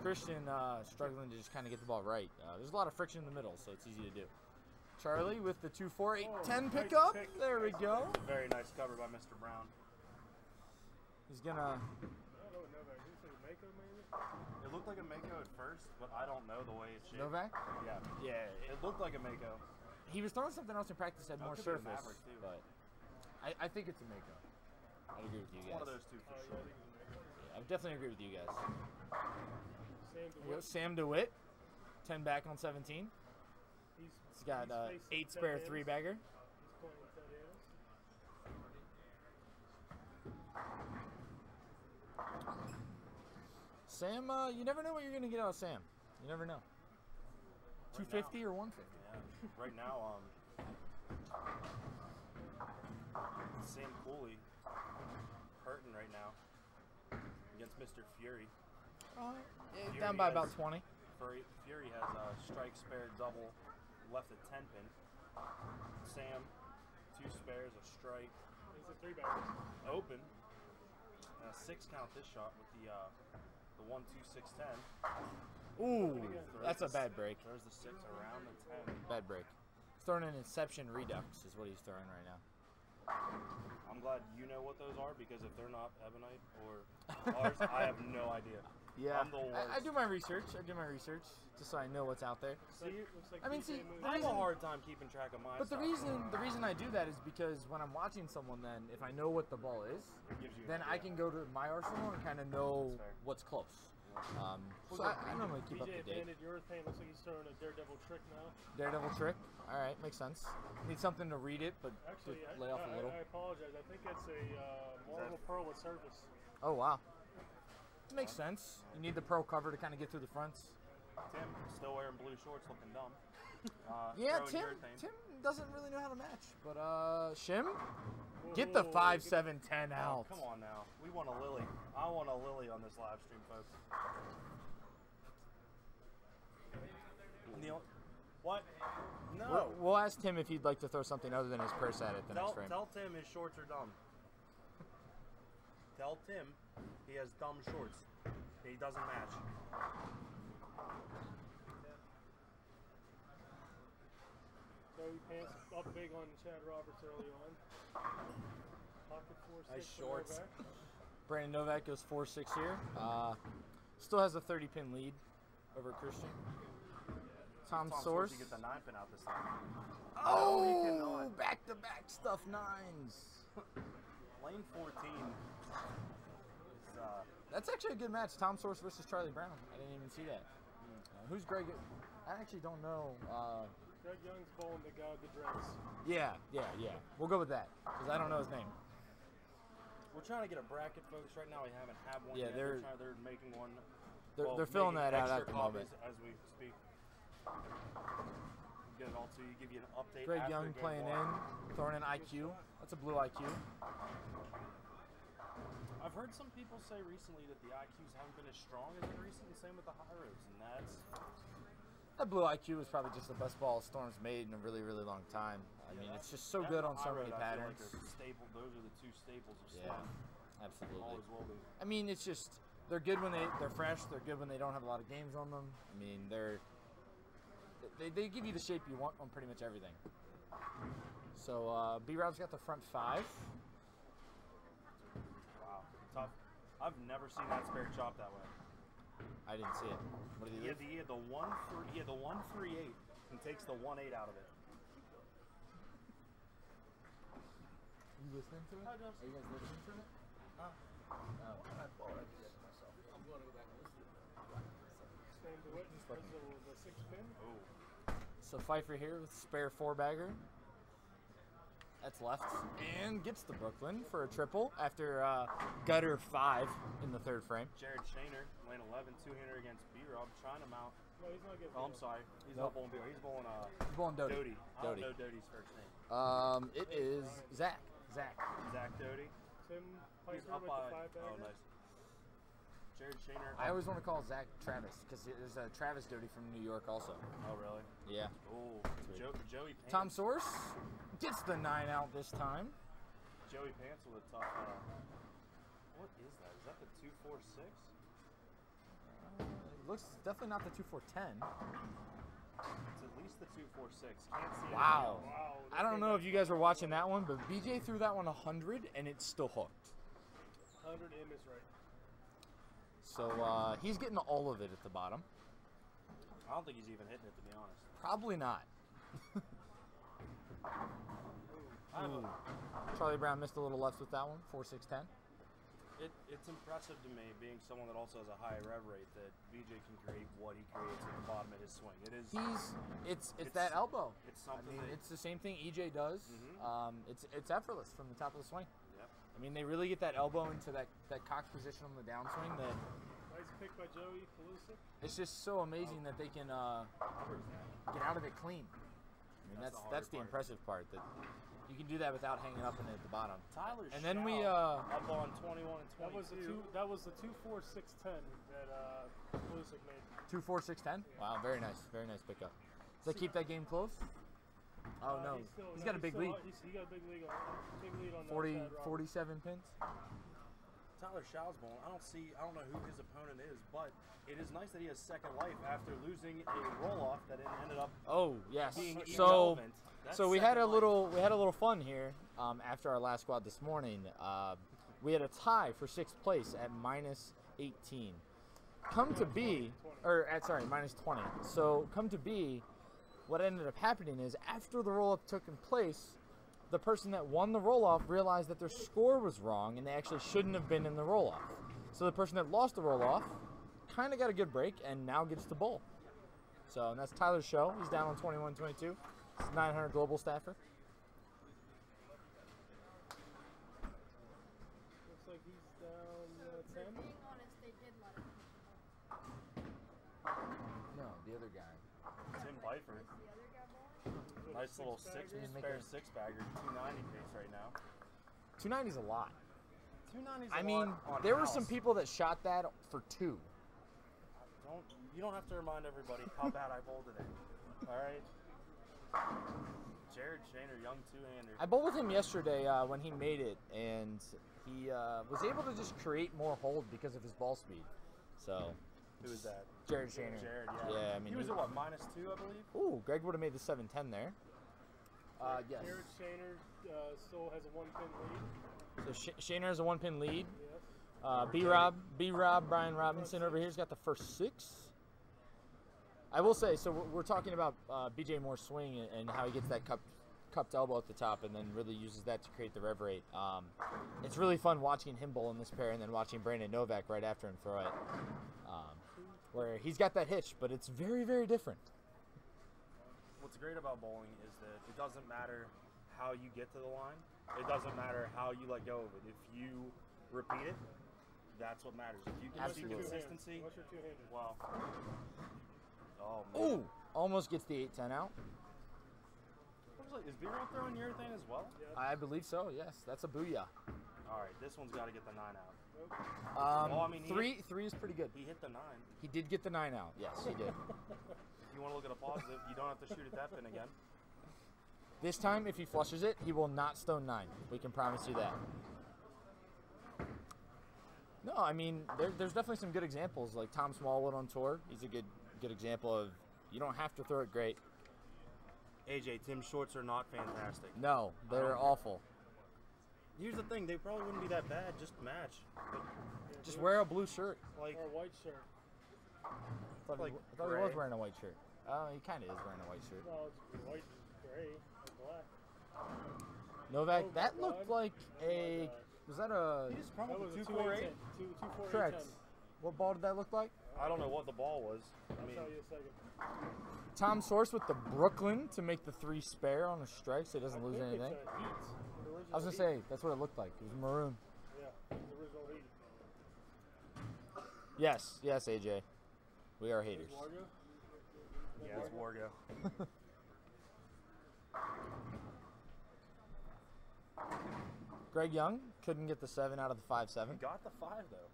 Christian struggling to just kind of get the ball right. There's a lot of friction in the middle, so it's easy to do. Charlie with the 2-4-8-10 pickup. There we go. Very nice cover by Mr. Brown. He's gonna. It looked like a Mako at first, but I don't know the way it's shaped. Novak? Yeah. Yeah. It looked like a Mako. He was throwing something else in practice that had more It could be a surface, Maverick, too. but I think it's a Mako. I agree with you It's guys. one of those two for sure. Yeah, I definitely agree with you guys. Sam DeWitt. Sam DeWitt, 10 back on 17. He's got 8 spare 3-bagger. He's playing Ted Hannis. Sam, you never know what you're gonna get out of Sam. You never know. 250 or 150. Yeah. Right now, Sam Cooley against Mr. Fury. Yeah, down by about 20. Fury has a strike, spare, double, left a 10 pin. Sam, 2 spares, a strike. He's a 3-bagger. Open. And a 6 count this shot with the 1, 2, 6, 10. Ooh, that's a bad break. There's the 6 around the 10. Bad break. He's throwing an Inception Redux is what he's throwing right now. I'm glad you know what those are, because if they're not Ebonite or ours, I have no idea. Yeah, I'm the worst. I do my research. Just so I know what's out there. I mean, see, I have a hard time keeping track of my But the stuff. reason I do that is because when I'm watching someone, then if I know what the ball is, then I can go to my arsenal and kind of know what's close. So I normally keep up to date. BJ your thing. Looks like he's throwing a daredevil trick now. Daredevil trick. All right, makes sense. Need something to read it, but Actually, to lay off a little. I apologize. I think it's a marble pearl with surface. Oh wow. It makes sense. You need the pro cover to kind of get through the fronts. Tim, still wearing blue shorts, looking dumb. Yeah, Tim doesn't really know how to match. But Shim, get the 5, 7, 10 out. Come on now. We want a Lily. I want a Lily on this live stream, folks. Neil, what? No. We'll ask Tim if he'd like to throw something other than his purse at it the next frame. Tell Tim his shorts are dumb. Tell Tim he has dumb shorts. He doesn't match. Joey pants up big on Chad Roberts early on. Pocket 4-6. Nice shorts. Brandon Novak goes 4-6 here. Still has a 30-pin lead over Christian. Tom Source. He gets the 9-pin out this time. Oh, he cannot. Back-to-back stuff 9s. Lane 14. That's actually a good match. Tom Source versus Charlie Brown. I didn't even see that. Who's Greg? I actually don't know. Greg Young's bowling the guy with the dreads. Yeah. We'll go with that because I don't know his name. We're trying to get a bracket, folks. Right now, we haven't had one Yeah, yet. They're making one. They're filling that out at the moment. As we speak. Get it all to you. Give you an update. Greg Young playing in, throwing an IQ. That's a blue IQ. I've heard some people say recently that the IQs haven't been as strong as in recent, and same with the high roads, and that blue IQ is probably just the best ball Storm's made in a really, really long time. I mean, it's just so good on so many patterns. Those are the 2 staples of Storm. Yeah, absolutely. Always will be. I mean, it's just they're good when they're fresh. They're good when they don't have a lot of games on them. I mean, they give you the shape you want on pretty much everything. So B-Rob's got the front 5. Tough. I've never seen that spare chop that way. I didn't see it. What did he do? He had the 138 and takes the 18 out of it. You listening to it? Are you guys listening to it? I'm going to go back and listen to it. Same to it. The 6-pin. Oh. So Pfeiffer here with spare 4-bagger. That's left. And gets the Brooklyn for a triple after gutter 5 in the 3rd frame. Jared Shaner, lane 11, 2-hitter against B-Rob, trying him out. No, he's not getting I'm sorry. He's not bowling B-Rob. He's bowling Doty. I don't know Doty's first name. It is Zach. Zach Doty. Tim Pfeiffer with the 5-bagger. Oh, nice. Jared Shaner. I always want to call Zach Travis because there's a Travis Doty from New York also. Oh, really? Yeah. Oh, Joey Pants. Tom Source gets the 9 out this time. Joey Pants with a tough. What is that? Is that the 246? It looks definitely not the 2410. It's at least the 246. Can't see it. Wow. I don't know if you guys were watching that one, but BJ threw that one 100 and it's still hooked. 100 in is right. So he's getting all of it at the bottom. I don't think he's even hitting it, to be honest. Probably not. Charlie Brown missed a little left with that one, 4-6-10. It's impressive to me, being someone that also has a high rev rate, that BJ can create what he creates at the bottom of his swing. It is. It's that elbow. It's something. I mean, it's the same thing EJ does. It's effortless from the top of the swing. Yep. I mean, they really get that elbow into that cock position on the downswing. That nice pick by Joey Pelusic. It's just so amazing that they can get out of it clean. I mean, that's the impressive part. That You can do that without hanging up in it at the bottom. Tyler And then we up on 21 and 22. That was the 24610 that Brunswick made. 2-4-6-10. Wow, very nice pickup. Does that keep that game close? Oh no, he's got a big lead. He got a big lead on 47 pins. Tyler Schau's I don't know who his opponent is, but it is nice that he has second life after losing a roll-off that ended up being irrelevant. So we had a little fun here after our last squad this morning. We had a tie for 6th place at -18. Come to be, -20. So come to be, what ended up happening is after the roll-up took place, the person that won the roll-off realized that their score was wrong and they actually shouldn't have been in the roll-off. So the person that lost the roll-off kind of got a good break and now gets to bowl. So and that's Tyler's show. He's down on 21-22. He's 900 global staffer. Looks like he's down 10. Being honest, they did let him. No, the other guy. Tim Pfeiffer. The other guy bowling? Nice little spare 6-bagger, 290 pace right now. 290 is a lot. 290 is a I mean, lot on there were house. some people that shot that for 2. You don't have to remind everybody how bad I bowled today. All right. Jared Shaner, young two-hander. I bowled with him yesterday when he made it, and he was able to just create more hold because of his ball speed. So. Who is that? Jared Shaner. Jared, yeah. I mean, he was at what, -2, I believe? Ooh, Greg would have made the 7-10 there. Yes. Jared Shaner still has a 1-pin lead. So Shaner has a 1-pin lead. Yes. B-Rob, Brian Robinson over here's got the first 6. I will say, so we're talking about BJ Moore's swing and how he gets that cupped elbow at the top and then really uses that to create the rev rate. It's really fun watching him bowl in this pair and then watching Brandon Novak right after him throw it. Where he's got that hitch, but it's very, very different. What's great about bowling is that it doesn't matter how you get to the line. It doesn't matter how you let go of it. If you repeat it, that's what matters. If you can see consistency, What's your two-handed? well, oh man. Ooh, almost gets the 8-10 out. Is B-Rob throwing your thing as well? Yeah. I believe so, yes. That's a booyah. All right, this one's got to get the 9 out. Well, I mean, three is pretty good. He hit the 9. He did get the 9 out. Yes, he did. If you want to look at a positive, you don't have to shoot at that pin again. This time, if he flushes it, he will not stone 9. We can promise you that. No, I mean, there's definitely some good examples. Like Tom Smallwood on tour. He's a good example of you don't have to throw it great. AJ, Tim's shorts are not fantastic. No, they're awful. Here's the thing, they probably wouldn't be that bad, just match. Just wear a blue shirt. Like, Or a white shirt. I thought he gray. was wearing a white shirt. He kind of is wearing a white shirt. No, it's white, gray, and black. Novak, Oh my that God. looked like a... Was that a... he just That crumbled was the a 248. 248. Correct. What ball did that look like? I don't know what the ball was. I I'll mean, tell you a second. Tom Source with the Brooklyn to make the 3 spare on a strike so he doesn't lose I think anything. it's a Heat. The I was going to original say, that's what it looked like. It was maroon. Heat. Yeah, the original Heat. Yes, AJ. We are haters. Wargo? yeah, it's Wargo. Greg Young couldn't get the 7 out of the 5-7. He got the 5 though.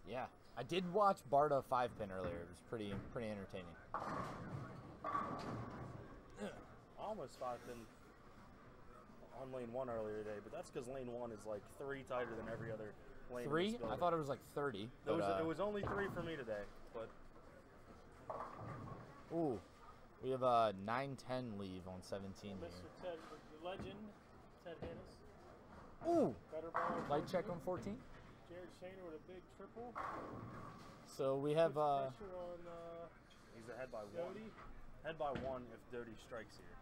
Yeah. I did watch Barta 5-pin earlier. It was pretty entertaining. I almost 5-pin on lane 1 earlier today, but that's because lane 1 is like 3 tighter than every other lane. 3? I thought it was like 30. It was only 3 for me today, but ooh, we have a 9-10 leave on 17 here. Mr. Ted, the legend, Ted Hannis. Ooh, Better ball. light check on 14. Jared Shaner with a big triple. So we have Puts pressure on he's ahead by 1. Doty. Head by 1 if Doty strikes here.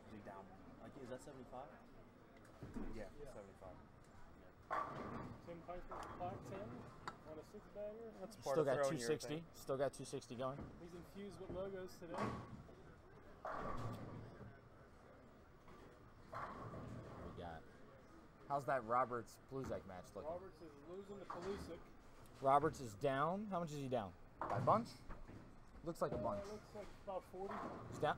Is he down? Like, is that 75? Yeah, 75. Tim Piper clock 10 on a 6-bagger. That's part still of got throwing your 260. thing. Still got 260 going. He's infused with logos today. We got. How's that Roberts Bluzak match looking? Roberts is losing to Palusic. Roberts is down. How much is he down? By a bunch? Looks like a bunch. Looks like about 40. He's down.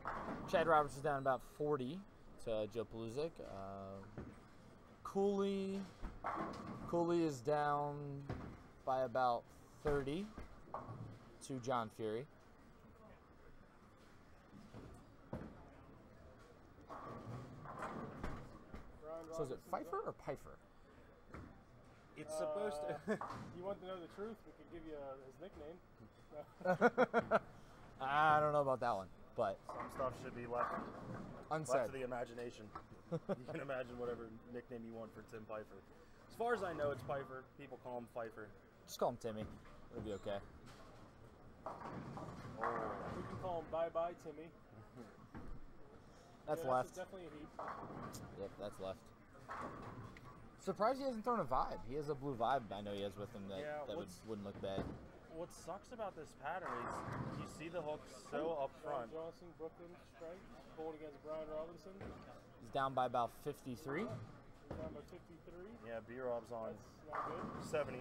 Chad Roberts is down about 40. to Joe Paluzik. Cooley is down by about 30 to John Fury. So is it Pfeiffer or Pfeiffer? It's supposed to. You want to know the truth? We could give you his nickname. I don't know about that one, but Some stuff should be left unsaid. to the imagination. You can imagine whatever nickname you want for Tim Pfeiffer. As far as I know, it's Pfeiffer. People call him Pfeiffer. Just call him Timmy. It'll be okay. Oh. We can call him Bye Bye Timmy. That's Yeah, left. definitely a heat. Yep, that's left. Surprised he hasn't thrown a vibe. He has a blue vibe I know he has with him that, Yeah, wouldn't look bad. What sucks about this pattern is you see the hook so up front. Johnson, Brooklyn, strike, bowled against Brian Robinson. He's down by about 53. Down by 53. Yeah, B-Rob's on Not good. 70.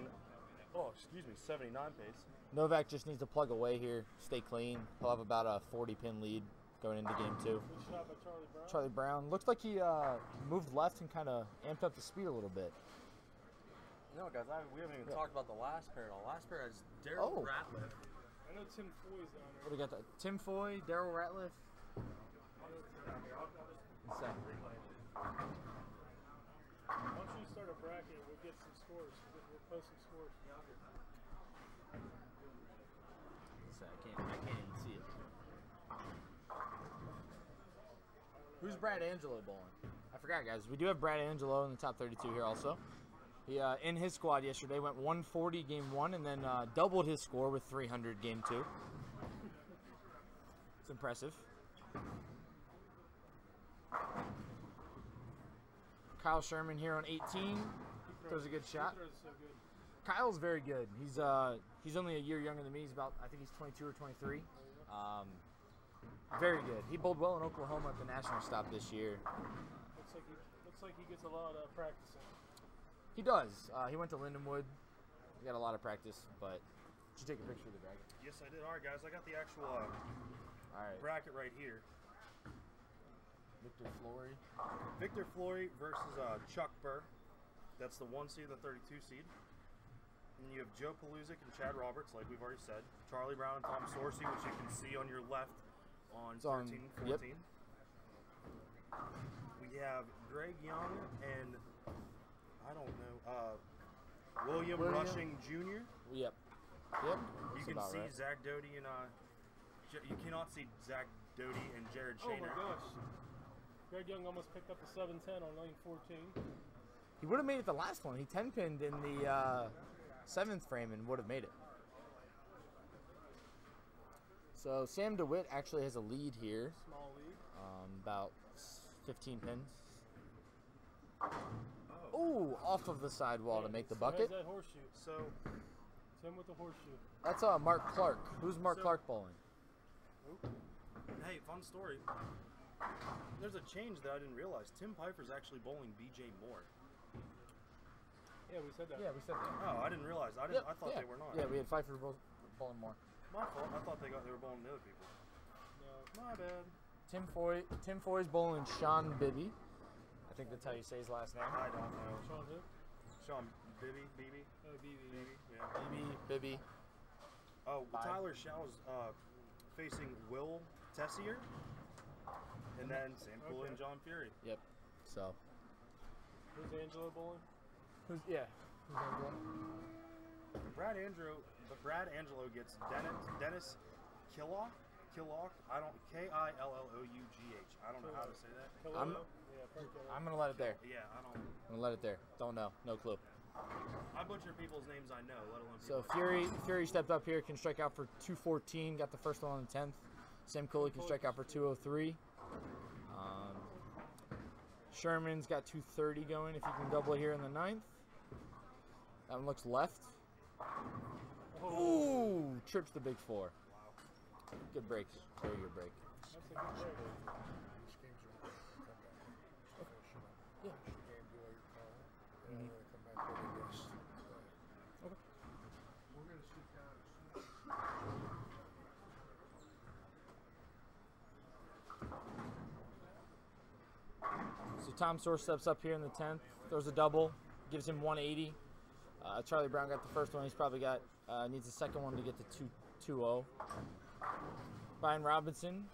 Oh, excuse me, 79 pace. Novak just needs to plug away here, stay clean. He'll have about a 40-pin lead going into game 2. Good shot by Charlie Brown. Charlie Brown looks like he moved left and kind of amped up the speed a little bit. No, guys, we haven't even talked about the last pair at all. Last pair has Daryl Ratliff. I know Tim Foy's down there. What do we got? Tim Foy, Daryl Ratliff. Why don't you start a bracket? We'll get some scores. We'll post some scores. I can't even see it. Who's Brad Angelo bowling? I forgot, guys. We do have Brad Angelo in the top 32 here also. He, in his squad yesterday, went 140 game 1 and then doubled his score with 300 game 2. It's impressive. Kyle Sherman here on 18. Throws a good shot. So good. Kyle's very good. He's only a year younger than me. He's about, I think he's 22 or 23. Very good. He bowled well in Oklahoma at the national stop this year. Looks like he gets a lot of practice in. He does. He went to Lindenwood. He got a lot of practice, but did you take a picture of the bracket? Yes, I did. All right, guys, I got the actual bracket right here. Victor Flory. Victor Flory versus Chuck Burr. That's the 1 seed and the 32 seed. And you have Joe Paluzik and Chad Roberts, like we've already said. Charlie Brown and Tom Sorsey, which you can see on your left on 13 and 14. Yep. We have Greg Young and, I don't know, William Rushing Jr. Yep. You can see right. Zach Doty and, you cannot see Zach Doty and Jared Shaner. Oh my gosh. Greg Young almost picked up a 7-10 on lane 14. He would have made it the last one. He 10-pinned in the 7th frame and would have made it. So Sam DeWitt actually has a lead here. Small lead. About 15 pins. Ooh, off of the sidewall to make the bucket. That horseshoe. So Tim with the horseshoe. That's Mark Clark. Who's Mark Clark bowling? Hey, fun story. There's a change that I didn't realize. Tim Pfeiffer's actually bowling BJ Moore. Yeah, we said that. Yeah, we said that. Oh, I didn't realize. I thought they were not. Yeah, we had Pfeiffer bowling more. My fault. I thought they were bowling the other people. No, my bad. Tim Foy's bowling Sean Bibby. I think that's how you say his last name. I don't know. Sean who? Sean Bibby. Oh, BB. Yeah. Bibby. Oh, Tyler Shaw's facing Will Tessier. And then Sam Cooley and John Fury. Yep. So. Who's Angelo bowling? Who's Angelo? Brad Angelo gets Dennis Killock. I don't Killough. I don't know how to say that. I'm gonna let it there. Yeah, I don't. I'm gonna let it there. Don't know. No clue. I butcher people's names I know, let alone. So Fury stepped up here, can strike out for 214. Got the first one on the 10th. Sam Cooley can strike out for 203. Sherman's got 230 going if he can double it here in the 9th. That one looks left. Ooh, trips the big 4. Wow. Good break. Very good break. That's a good break. Yeah. Come back with a guest. Okay. We're going to sit down. Tom Soar steps up here in the 10th, throws a double, gives him 180. Charlie Brown got the first one. He's probably got needs the second one to get to 2-0. Brian Robinson,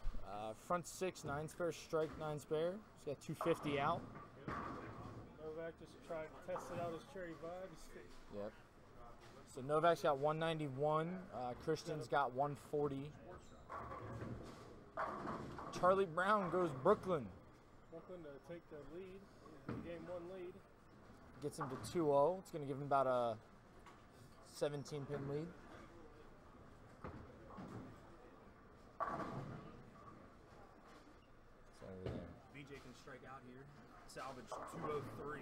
front 6, 9 spare, strike 9 spare. He's got 250 out. Novak just tried to test it out his cherry vibe. Yep. So Novak's got 191. Christian's got 140. Charlie Brown goes Brooklyn. Brooklyn to take the lead, game 1 lead. Gets him to 2-0. It's going to give him about a 17-pin lead. So over there. BJ can strike out here. Salvage 203.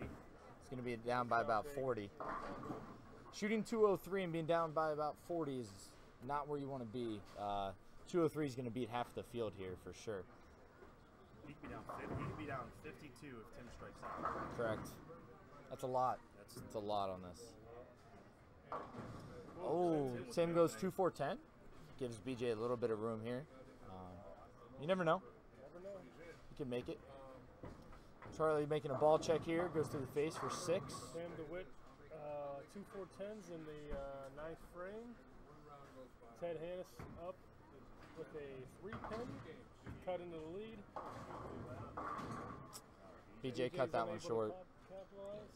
It's going to be down by about 40. Shooting 203 and being down by about 40 is not where you want to be. 203 is going to beat half the field here for sure. He could be down 50. He could be down 52 if Tim strikes out. Correct. That's a lot. That's a lot on this. Oh, Tim goes 2-4-10. Gives BJ a little bit of room here. You never know. He can make it. Charlie making a ball check here. Goes through the face for 6. Sam DeWitt, 2-4-10s in the 9th frame. Ted Hannis up with a 3-pin. Cut into the lead. BJ cut that one short. Capitalize.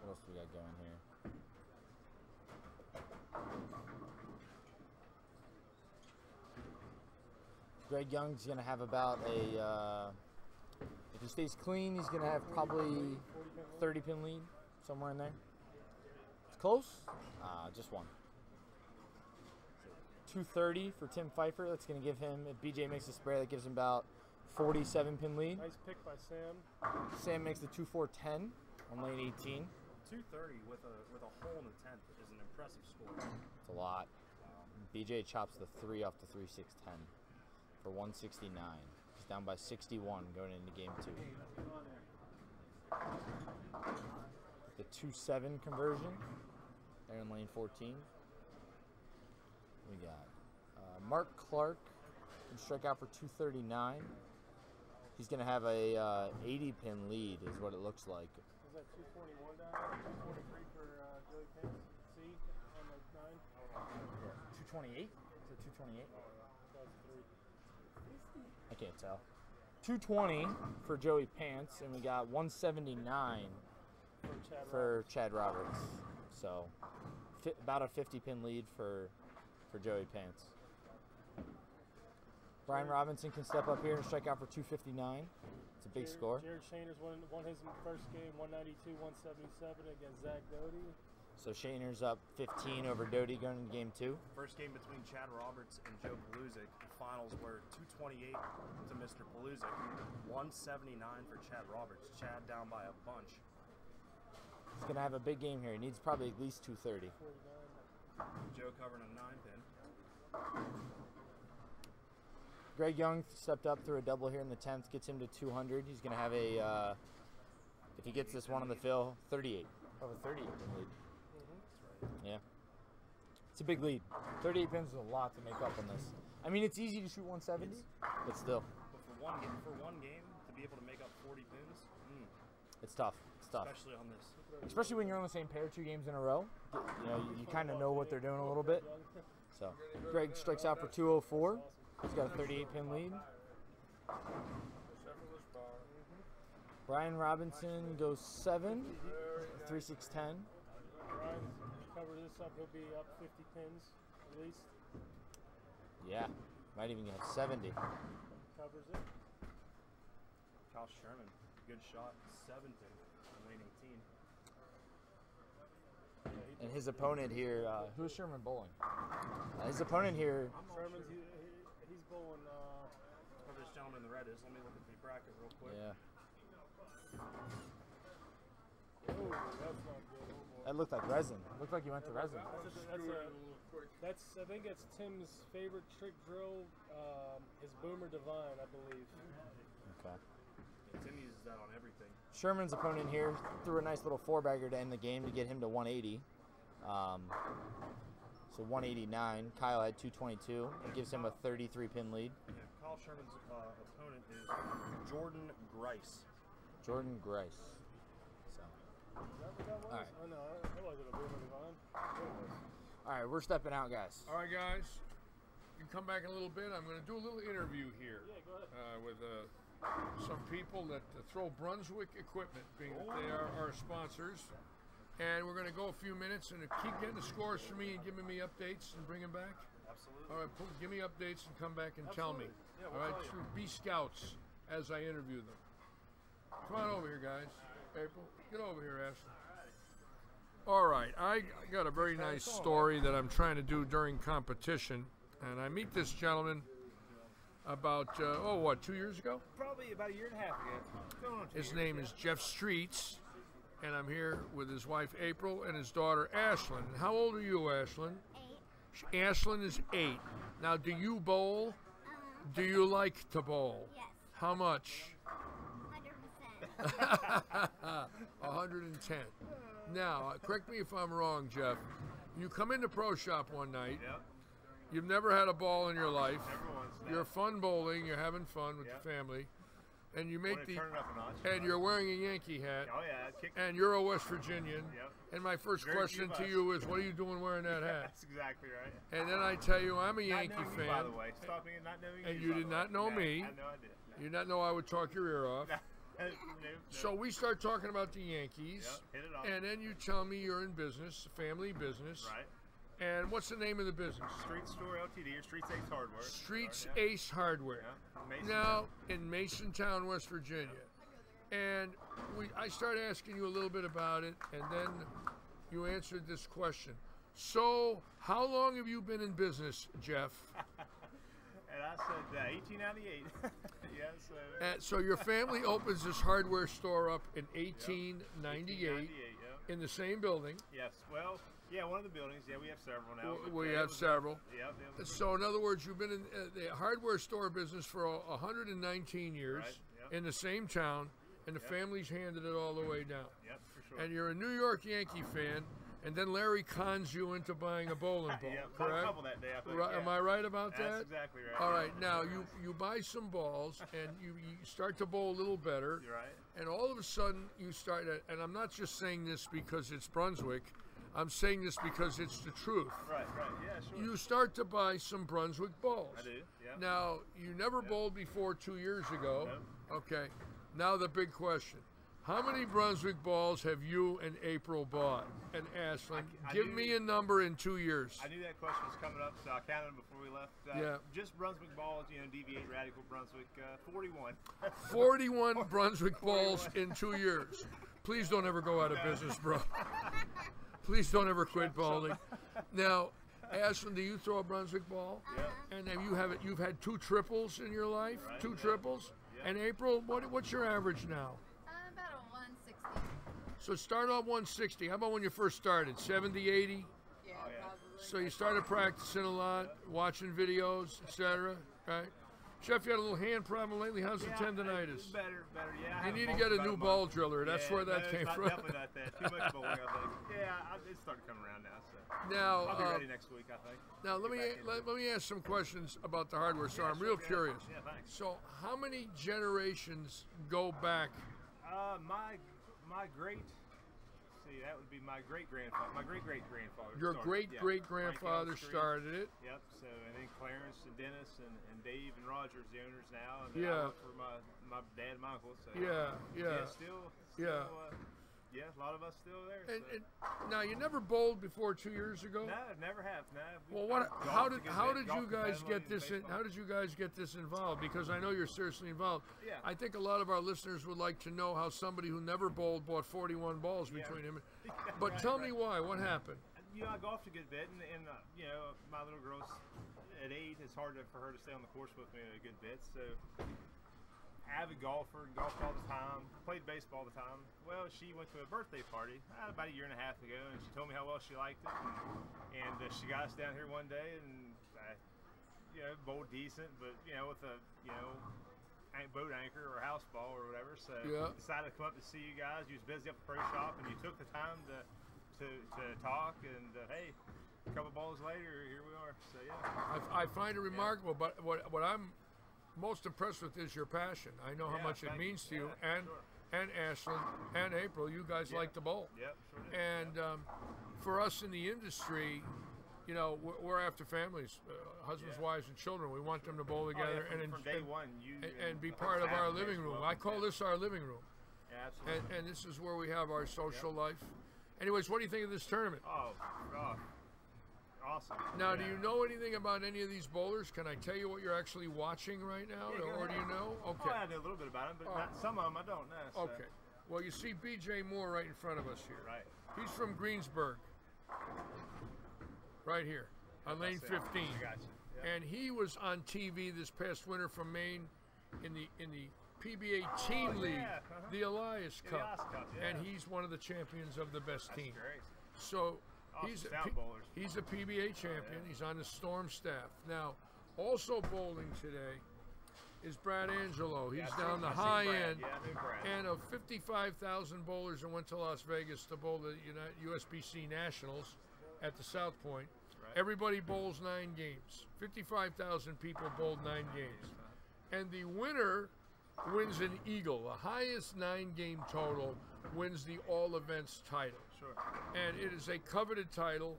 What else we got going here? Greg Young's going to have about a, if he stays clean, he's going to have probably 30-pin lead, somewhere in there. It's close. Just one. 230 for Tim Pfeiffer. That's going to give him, if BJ makes a spare, that gives him about 47-pin lead. Nice pick by Sam. Sam makes the 2-4-10 on lane 18. 230 with a hole in the 10th is an impressive score. It's a lot. BJ chops the 3 off the 3-6-10 for 169. He's down by 61 going into game 2. The 2-7 conversion there in lane 14. We got Mark Clark can strike out for 239. He's going to have a 80-pin lead is what it looks like. Is that 221 down? 243 for Joey Pants? C on the 9? 228? Is it 228? That's 3. I can't tell. 220 for Joey Pants, and we got 179 for Chad Roberts. So about a 50-pin lead for Joey Pants. Brian Robinson can step up here and strike out for 259. It's a big score. Jared Shaner's won his first game, 192-177 against Zach Doty. So Shaner's up 15 over Doty going into game 2. First game between Chad Roberts and Joe Paluzik. The finals were 228 to Mr. Paluzik, 179 for Chad Roberts. Chad down by a bunch. He's going to have a big game here. He needs probably at least 230. Joe covering a 9-pin. Greg Young stepped up through a double here in the 10th, gets him to 200. He's going to have a, if he gets this one on the fill, 38. Oh, a 38 pin lead. Yeah. It's a big lead. 38 pins is a lot to make up on this. I mean, it's easy to shoot 170, but still. But for one game to be able to make up 40 pins, it's tough. It's tough. Especially on this. Especially when you're on the same pair 2 games in a row. You know, you kind of know what they're doing a little bit. So, Greg strikes out for 204. He's got a 38-pin lead. Brian Robinson goes 7, 3-6-10. Brian, cover this up, he'll be up 50 pins at least. Yeah, might even get 70. Covers it. Kyle Sherman, good shot, 7-pin on lane 18. And his opponent here, who's Sherman bowling? His opponent here. Sherman's he's bowling. Whoever this gentleman in the red is, let me look at the bracket real quick. Yeah. Oh, that's not good. That looked like resin. Looked like you went to resin. That's I think that's Tim's favorite trick drill. His Boomer Divine, I believe. Okay. Tim uses that on everything. Sherman's opponent here threw a nice little 4-bagger to end the game to get him to 180. So 189. Kyle had 222. It gives him a 33 pin lead. Yeah, Kyle Sherman's opponent is Jordan Grice. Jordan Grice. So. All right. Oh, no, I wasn't a boomer divine. All right, we're stepping out, guys. All right, guys. You can come back in a little bit. I'm going to do a little interview here with some people that throw Brunswick equipment, being that they are our sponsors. And we're going to go a few minutes and keep getting the scores for me and giving me updates and bring them back. Absolutely. All right, give me updates and come back and tell me. Yeah, all right, so be scouts as I interview them. Come on over here, guys. April, get over here, Ashley. All right, I got a very nice story that I'm trying to do during competition, and I meet this gentleman about 2 years ago? Probably about a year and a half ago. His name is Jeff Streets, and I'm here with his wife April and his daughter Ashlyn. How old are you, Ashlyn? 8. Ashlyn is 8. Now, do you bowl? Do you like to bowl? Yes. How much? 100%. 110. Now, correct me if I'm wrong, Jeff. You come into Pro Shop one night. Yep. You've never had a ball in your life. Never once. No. You're fun bowling. You're having fun with the family. And you make Wanna turn it up a notch. and you're wearing a Yankee hat. Oh yeah, kick. And you're a West Virginian. Yep. And my first Very question few to of you is, what are you doing wearing that hat? That's exactly right. And then I tell you, I'm a Not Yankee knowing fan. You, by the way, stop me not knowing And you. you by did the not way. know No, me. I had no idea. No. You did not know I would talk your ear off. No. So we start talking about the Yankees. Yep, hit it off. And then you tell me you're in business, family business. Right. And what's the name of the business? Street Store Ltd. or Streets Ace Hardware. Streets Yeah. Ace Hardware. Yeah. Mason. Now in Masontown, West Virginia. And I started asking you a little bit about it, and then you answered this question. So, how long have you been in business, Jeff? And I said 1898. Yeah, So your family opens this hardware store up in 1898 in the same building. Yes. Well, yeah, one of the buildings. Yeah, we have several now. but, We it have was- several. Yeah. So in other words, you've been in the hardware store business for 119 years Right, yep. in the same town, and the Yep. family's handed it all the way down. Yep, for sure. And you're a New York Yankee fan, and then Larry cons you into buying a bowling ball, Yeah, bought a correct? couple that day, I think, Right, yeah. am I right about That's that? exactly right. All Yeah. right, now you buy some balls, and you start to bowl a little better. You're right. And all of a sudden, you start, and I'm not just saying this because it's Brunswick, I'm saying this because it's the truth. Right, yeah, sure. You start to buy some Brunswick balls. I do, yeah. Now, you never bowled before 2 years ago. Okay. Now the big question. How many Brunswick balls have you and April bought? And Ashlyn, I give knew- me a number in 2 years. I knew that question was coming up, so I counted them before we left. Yeah. Just Brunswick balls, Deviate Radical Brunswick, 41. 41 Brunswick balls in 2 years. Please don't ever go out of business, bro. Please don't ever quit bowling. Now, Ashlyn, do you throw a Brunswick ball? Yeah. And you've had 2 triples in your life? Right, 2 yeah. triples? Yeah. And April, what's your average now? About a 160. So start off 160. How about when you first started? 70, 80? Yeah, probably. So you started practicing a lot, watching videos, etc. Right? Jeff, you had a little hand problem lately. How's the tendonitis? Better, yeah. I You have need to both get a about new month. ball driller. That's Yeah, where that no, came it's from. Definitely not that. Too much bowling, I think. Yeah, it's starting to come around now. So Now, I'll be ready next week, I think. Now let me ask some questions about the hardware store. I'm real curious. Yeah, thanks. So how many generations go back? My great. See, that would be my great grandfather. My great grandfather. Your great grandfather started it. Yep. So and then Clarence and Dennis and Dave and Roger is the owners now. And Yeah. I work for my dad and my uncle. So Yeah. Still Yeah. Yeah, a lot of us still there. And, so. and now you never bowled before 2 years ago. No, never have. No. Well, how did you golfed guys competitively get this? in baseball. How did you guys get this involved? Because I know you're seriously involved. Yeah. I think a lot of our listeners would like to know how somebody who never bowled bought 41 balls between him. But Right, tell me why. What happened? I golfed a good bit, and my little girl's at 8. It's hard for her to stay on the course with me a good bit. So, avid golfer, golfed all the time, played baseball all the time. Well, she went to a birthday party about a year and a half ago, and she told me how well she liked it. And she got us down here one day, and I, bowled decent, but with a boat anchor or house ball or whatever. So decided to come up to see you guys. You was busy up at the pro shop, and you took the time to talk. And hey, a couple balls later, here we are. So yeah. I find it remarkable, but what I'm most impressed with is your passion. I know how much it means to you, and Ashlyn and April. You guys like to bowl. Yep, sure do. And for us in the industry, you know, we're after families, husbands, wives, and children. We want them to bowl together from day one, and be part of our living room. I call this our living room. Yeah, absolutely. And this is where we have our social life. Anyways, what do you think of this tournament? Oh, awesome. Now, do you know anything about any of these bowlers? Can I tell you what you're actually watching right now, or do you know? Okay. Oh, I know a little bit about them, but some of them I don't know. So. Okay. Well, you see B.J. Moore right in front of us here. Right. He's from Greensburg. Right here on lane 15. Gotcha. Yep. And he was on TV this past winter from Maine in the PBA Team League, the Elias Cup. And he's one of the champions of the best team. Great. So awesome he's a PBA champion. He's on the Storm staff. Now, also bowling today is Brad Angelo. He's down the high end. And of 55,000 bowlers that went to Las Vegas to bowl the USBC Nationals at the South Point, everybody bowls 9 games. 55,000 people bowled 9 games. And the winner wins an eagle. The highest 9-game total wins the all events title. Sure. And it is a coveted title.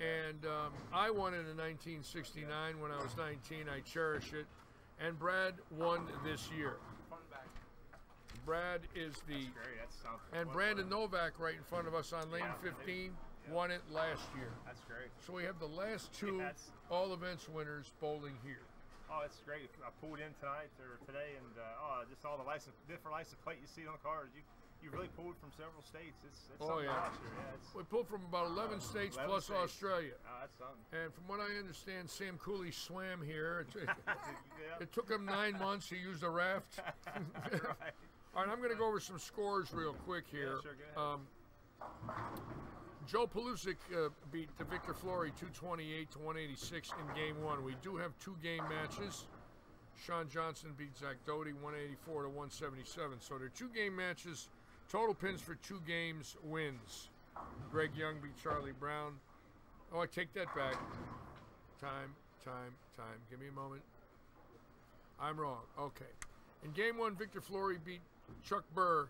And I won it in 1969 when I was 19. I cherish it. And Brad won this year. Brad is the... And Brandon Novak right in front of us on lane 15 won it last year. That's great. So we have the last 2 all events winners bowling here. Oh, it's great. I pulled in tonight or today, and just all the different license plate you see on the cars. You really pulled from several states. It's something to watch here. We pulled from about 11 states 11 plus states. Australia. Oh, that's something. And from what I understand, Sam Cooley swam here. It took him 9 months. He used a raft. Right. All right, I'm going to go over some scores real quick here. Yeah, sure, go ahead. Joe Pelusic beat Victor Flory 228 to 186 in game 1. We do have 2 game matches. Sean Johnson beat Zach Doty 184 to 177. So they're 2 game matches. Total pins for 2 games wins. Greg Young beat Charlie Brown. Oh, I take that back. Time. Give me a moment. I'm wrong. Okay. In game 1, Victor Flory beat Chuck Burr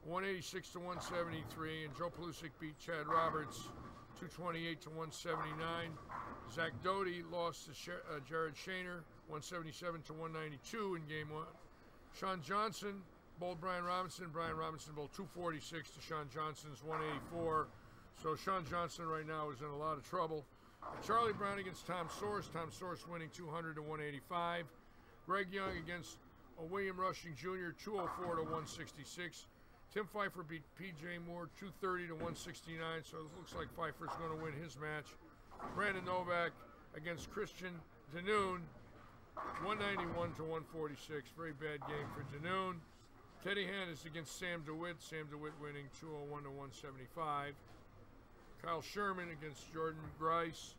186 to 173, and Joe Pelusic beat Chad Roberts 228 to 179. Zach Doty lost to Jared Shaner 177 to 192 in game 1. Sean Johnson bowled Brian Robinson. Brian Robinson bowled 246 to Sean Johnson's 184. So Sean Johnson right now is in a lot of trouble. Charlie Brown against Tom Source. Tom Source winning 200 to 185. Greg Young against William Rushing Jr. 204 to 166. Tim Pfeiffer beat P.J. Moore 230 to 169, so it looks like Pfeiffer's going to win his match. Brandon Novak against Christian Danoon 191 to 146. Very bad game for Danoon. Teddy Hannes against Sam DeWitt. Sam DeWitt winning 201 to 175. Kyle Sherman against Jordan Grice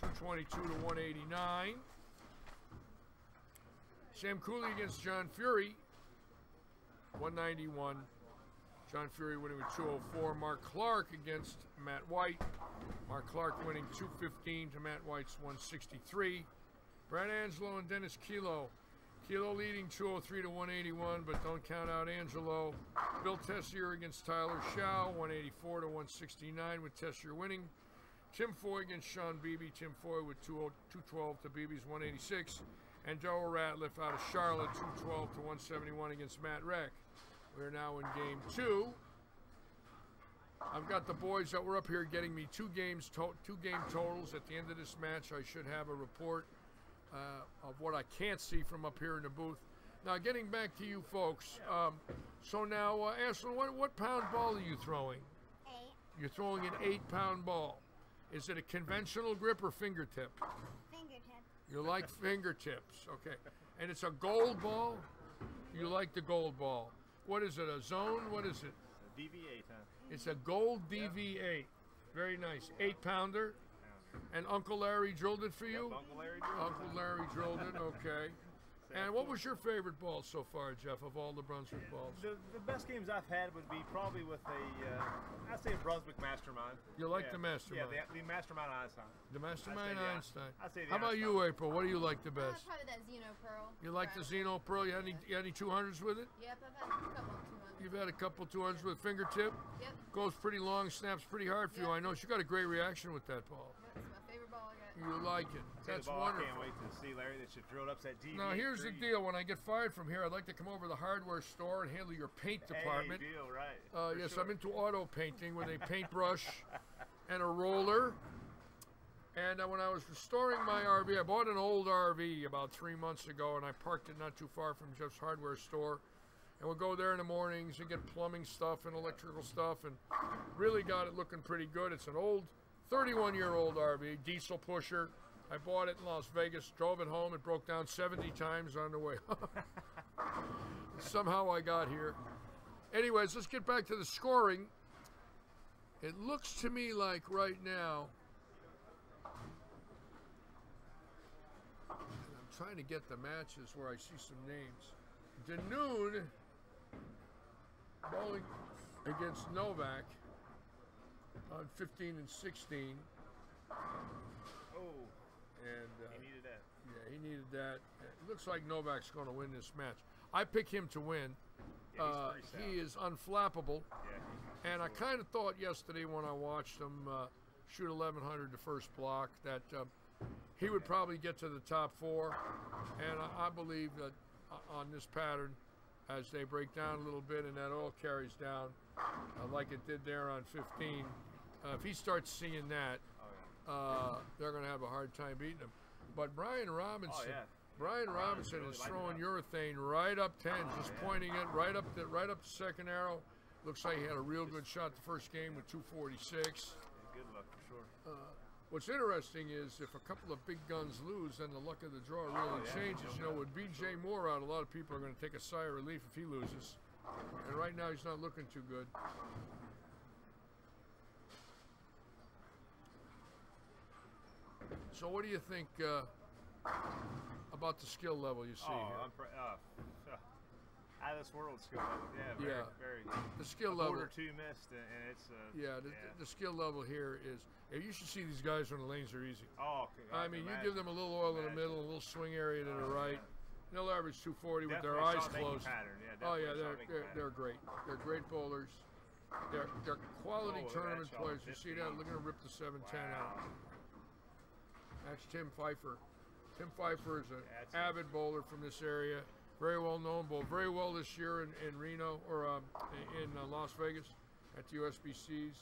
222 to 189. Sam Cooley against John Fury 191. John Fury winning with 204. Mark Clark against Matt White. Mark Clark winning 215 to Matt White's 163. Brad Angelo and Dennis Kilo. Kilo leading 203 to 181, but don't count out Angelo. Bill Tessier against Tyler Shaw, 184 to 169 with Tessier winning. Tim Foy against Sean Beebe. Tim Foy with 212 to Beebe's 186. And Joe Ratliff out of Charlotte, 212 to 171 against Matt Reck. We're now in game 2. I've got the boys that were up here getting me 2 game totals. At the end of this match, I should have a report of what I can't see from up here in the booth. Now, getting back to you folks. So now, Ashlyn, what pound ball are you throwing? 8. You're throwing an 8-pound ball. Is it a conventional grip or fingertip? Fingertip. You like fingertips, okay. And it's a gold ball? You like the gold ball. What is it, a zone? What is it? DV8, huh? It's a gold DV8. Very nice. 8-pounder. And Uncle Larry drilled it for you? Yep, Uncle Larry drilled it. Uncle Larry drilled it, okay. And what was your favorite ball so far, Jeff, of all the Brunswick balls? The best games I've had would be probably with I'd say a Brunswick Mastermind. You like the Mastermind? Yeah, the Mastermind Einstein. The Mastermind Einstein. I'd say the How about you, April? What do you like the best? Probably that Xeno Pearl. You like the Xeno Pearl? You had any 200s with it? Yep, I've had a couple of 200s. You've had a couple 200s with fingertip? Yep. Goes pretty long, snaps pretty hard for you. I know you got a great reaction with that ball. That's my favorite ball I got. You like it. That's wonderful. I can't wait to see, Larry, that you drilled up that DV. Now, here's the deal. When I get fired from here, I'd like to come over to the hardware store and handle your paint department. Hey, deal, right. Yes, sure. I'm into auto painting with a paintbrush and a roller. And when I was restoring my RV, I bought an old RV about 3 months ago, and I parked it not too far from Jeff's hardware store. And we'll go there in the mornings and get plumbing stuff and electrical stuff, and really got it looking pretty good. It's an old 31-year-old RV, diesel pusher. I bought it in Las Vegas, drove it home, it broke down 70 times on the way. Somehow I got here. Anyways, let's get back to the scoring. It looks to me like right now, and I'm trying to get the matches where I see some names. Danoon bowling against Novak on 15 and 16. Oh, and he needed that. Yeah, he needed that. It looks like Novak's going to win this match. I pick him to win. Yeah, he is unflappable. Yeah, and I kind of thought yesterday when I watched him shoot 1100 the first block that he would probably get to the top 4. And I believe that on this pattern, as they break down a little bit and that all carries down like it did there on 15, if he starts seeing that, they're going to have a hard time beating him. But Brian Robinson, is throwing urethane right up 10, just pointing it right up the second arrow. Looks like he had a real good shot the first game with 246. Good luck for sure. What's interesting is if a couple of big guns lose, then the luck of the draw really changes. You know, with B.J. Moore out, a lot of people are going to take a sigh of relief if he loses. And right now, he's not looking too good. So what do you think about the skill level you see here? Out of this world skill level, very good. The skill a level. Border 2 missed, and it's the skill level here is. You should see these guys when the lanes are easy. Oh, I mean, you give them a little oil in the middle, a little swing area to the right. They'll average 240 with their eyes closed. They're great. They're great bowlers. They're quality tournament players. You see that? Look at them rip the 710 out. That's Tim Pfeiffer. Tim Pfeiffer is an avid bowler from this area. Very well known, bowled very well this year in Reno or in Las Vegas at the USBCs.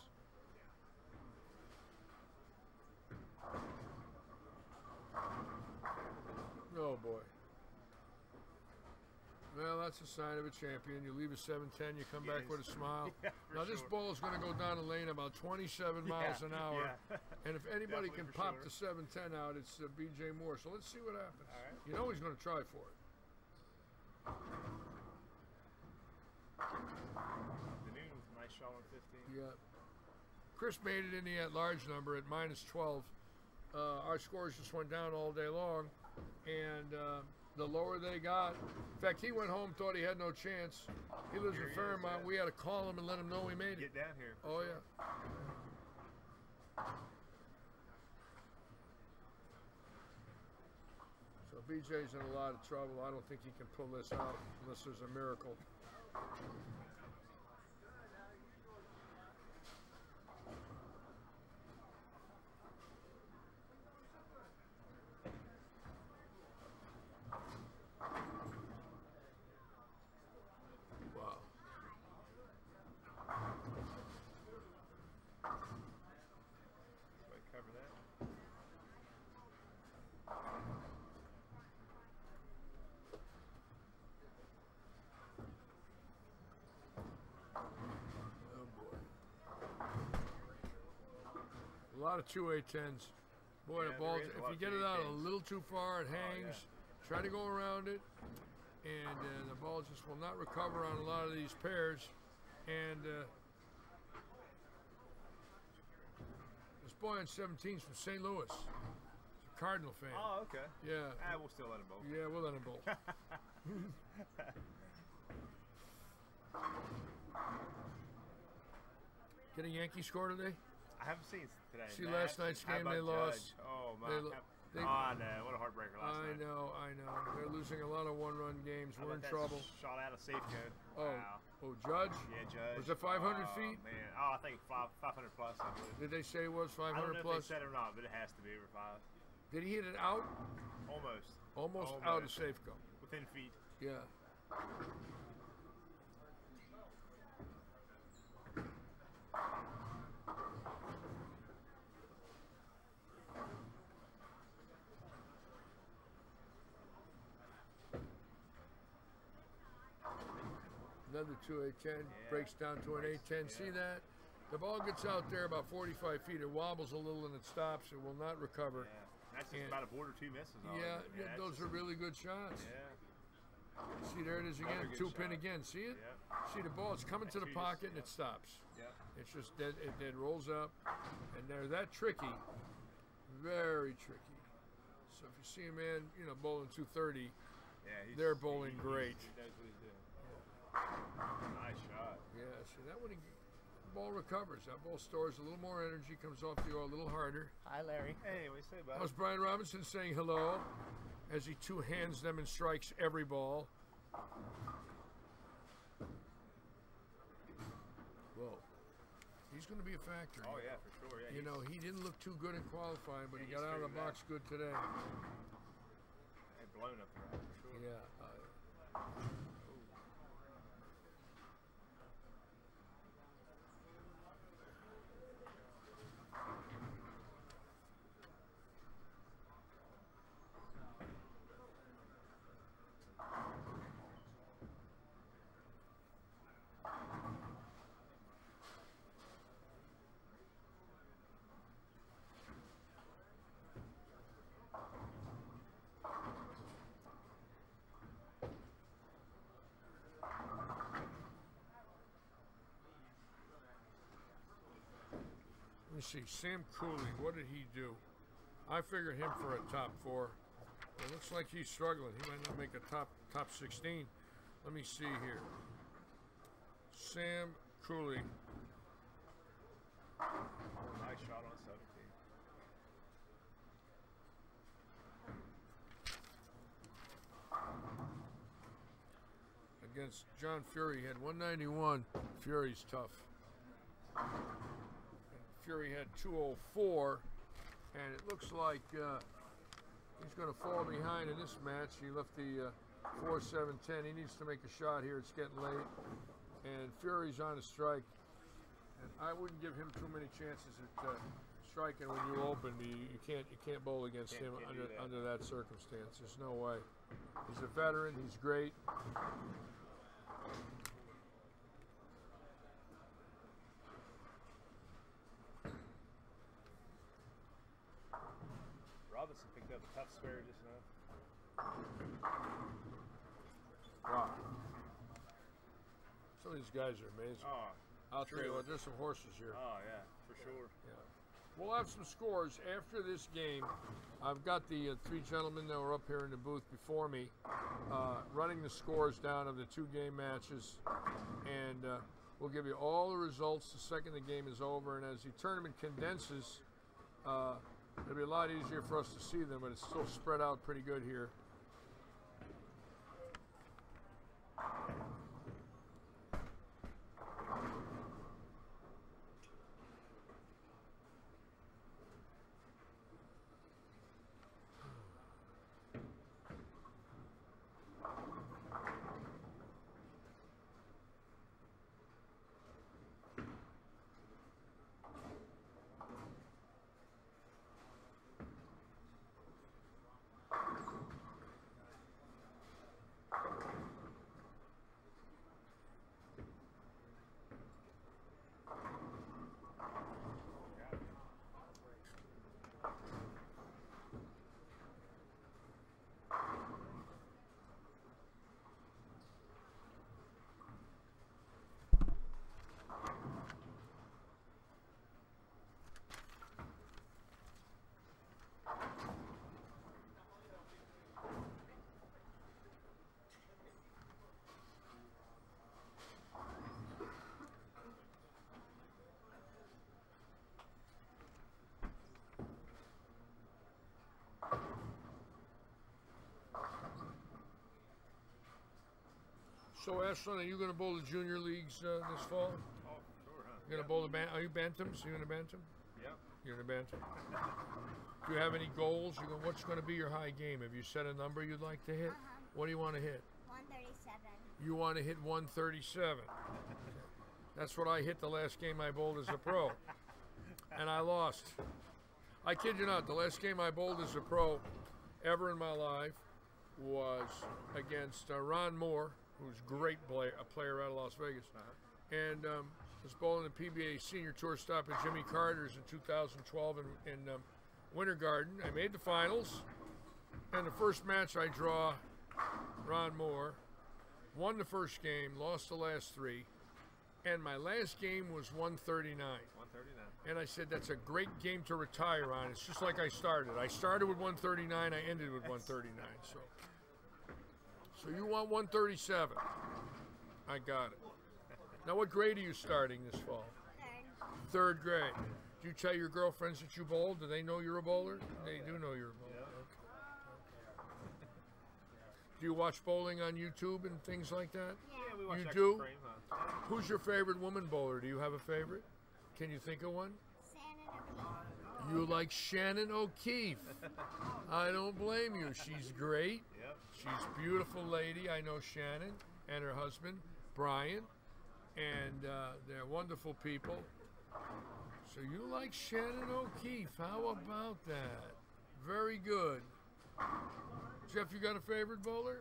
Oh boy. Well, that's a sign of a champion. You leave a 710, you come back with a smile. Now this ball is going to go down the lane about 27 miles an hour. And if anybody can pop the 710 out, it's B.J. Moore. So let's see what happens. You know he's going to try for it. Danoon with a nice shot on 15. Yeah. Chris made it in the at-large number at -12. Our scores just went down all day long, and the lower they got, in fact, he went home, thought he had no chance. He lives in Fairmont. We had to call him and let him know we made it. Get down here. Oh, yeah. So BJ's in a lot of trouble. I don't think he can pull this out unless there's a miracle. A lot of 2-8-10s. Boy, the ball, if you get it out a little too far, it hangs. Try to go around it, and the ball just will not recover on a lot of these pairs. And this boy on 17 is from St. Louis. He's a Cardinal fan. Oh, okay. Yeah. We'll still let him bowl. Yeah, we'll let him bowl. Get a Yankee score today? I haven't seen today. See last night's game they lost. Oh my! They, oh no! What a heartbreaker last night. I know. They're losing a lot of one-run games. We're in trouble. Shot out of safe code. Oh, Wow. Oh, Judge? Yeah, Judge. Was it 500 feet? Man. Oh, I think 500 plus. I believe. Did they say it was 500 I don't know plus? if they said it or not, but it has to be over 5. Did he hit it out? Almost Out of safe go. within feet. Yeah. Another 2-8-10, breaks down to an 8-10. See that? The ball gets out there about 45 feet. It wobbles a little and it stops. It will not recover. That's just about a border 2 misses. Yeah, those are really good shots. Yeah. See, there it is again. Another good 2-pin shot. again. See it? Yep. See the ball? It's coming to the pocket and it stops. Yep. It's just dead. It rolls up, and they're that tricky. Very tricky. So if you see a man, bowling 230, they're bowling great. He knows what he's doing. Nice shot. Yeah, see that one, the ball recovers. That ball stores a little more energy, comes off the oar a little harder. Hi, Larry. Hey, what do you say, buddy? How's Brian Robinson saying hello as he two-hands them and strikes every ball? Whoa. He's going to be a factor. Oh, yeah, for sure. Yeah, he didn't look too good in qualifying, but he got out of the box good today. Hey, blown up there, for sure. Yeah. Let me see, Sam Cooley, what did he do? I figured him for a top 4. It looks like he's struggling. He might not make a top 16. Let me see here. Sam Cooley. Nice shot on 17. Against John Fury, he had 191. Fury's tough. Fury had 204, and it looks like he's going to fall behind in this match. He left the 4-7-10. He needs to make a shot here. It's getting late, and Fury's on a strike. And I wouldn't give him too many chances at striking when you open. You can't bowl against him under that circumstance. There's no way. He's a veteran. He's great. Robinson picked up a tough spare just now. Wow. Some of these guys are amazing. Oh, I'll tell you what, there's some horses here. Oh, yeah, for sure. Yeah. We'll have some scores after this game. I've got the 3 gentlemen that were up here in the booth before me running the scores down of the 2 game matches. And we'll give you all the results the second the game is over. And as the tournament condenses, it'll be a lot easier for us to see them, but it's still spread out pretty good here. So, Ashland, are you going to bowl the junior leagues this fall? Oh, sure, huh? You're going to bowl the Are you bantams? Are you in the bantam? Yep. You're in the bantam. Do you have any goals? What's going to be your high game? Have you set a number you'd like to hit? What do you want to hit? 137. You want to hit 137. That's what I hit the last game I bowled as a pro. And I lost. I kid you not, the last game I bowled as a pro ever in my life was against Ron Moore, who's a great a player out of Las Vegas. And was bowling the PBA Senior Tour stop at Jimmy Carter's in 2012 in Winter Garden. I made the finals, and the first match I draw, Ron Moore, won the first game, lost the last three, and my last game was 139. 139. And I said, that's a great game to retire on. It's just like I started. I started with 139, I ended with 139. So you want 137. I got it. Now, what grade are you starting this fall? Third grade. Do you tell your girlfriends that you bowl? Do they know you're a bowler? They do know you're a bowler. Okay. Do you watch bowling on YouTube and things like that? Yeah, we watch You Extra do? Frame, huh? Who's your favorite woman bowler? Do you have a favorite? Can you think of one? You like Shannon O'Keefe. I don't blame you. She's great. Yep. She's a beautiful lady. I know Shannon and her husband, Brian, and they're wonderful people. So you like Shannon O'Keefe. How about that? Very good. Jeff, you got a favorite bowler?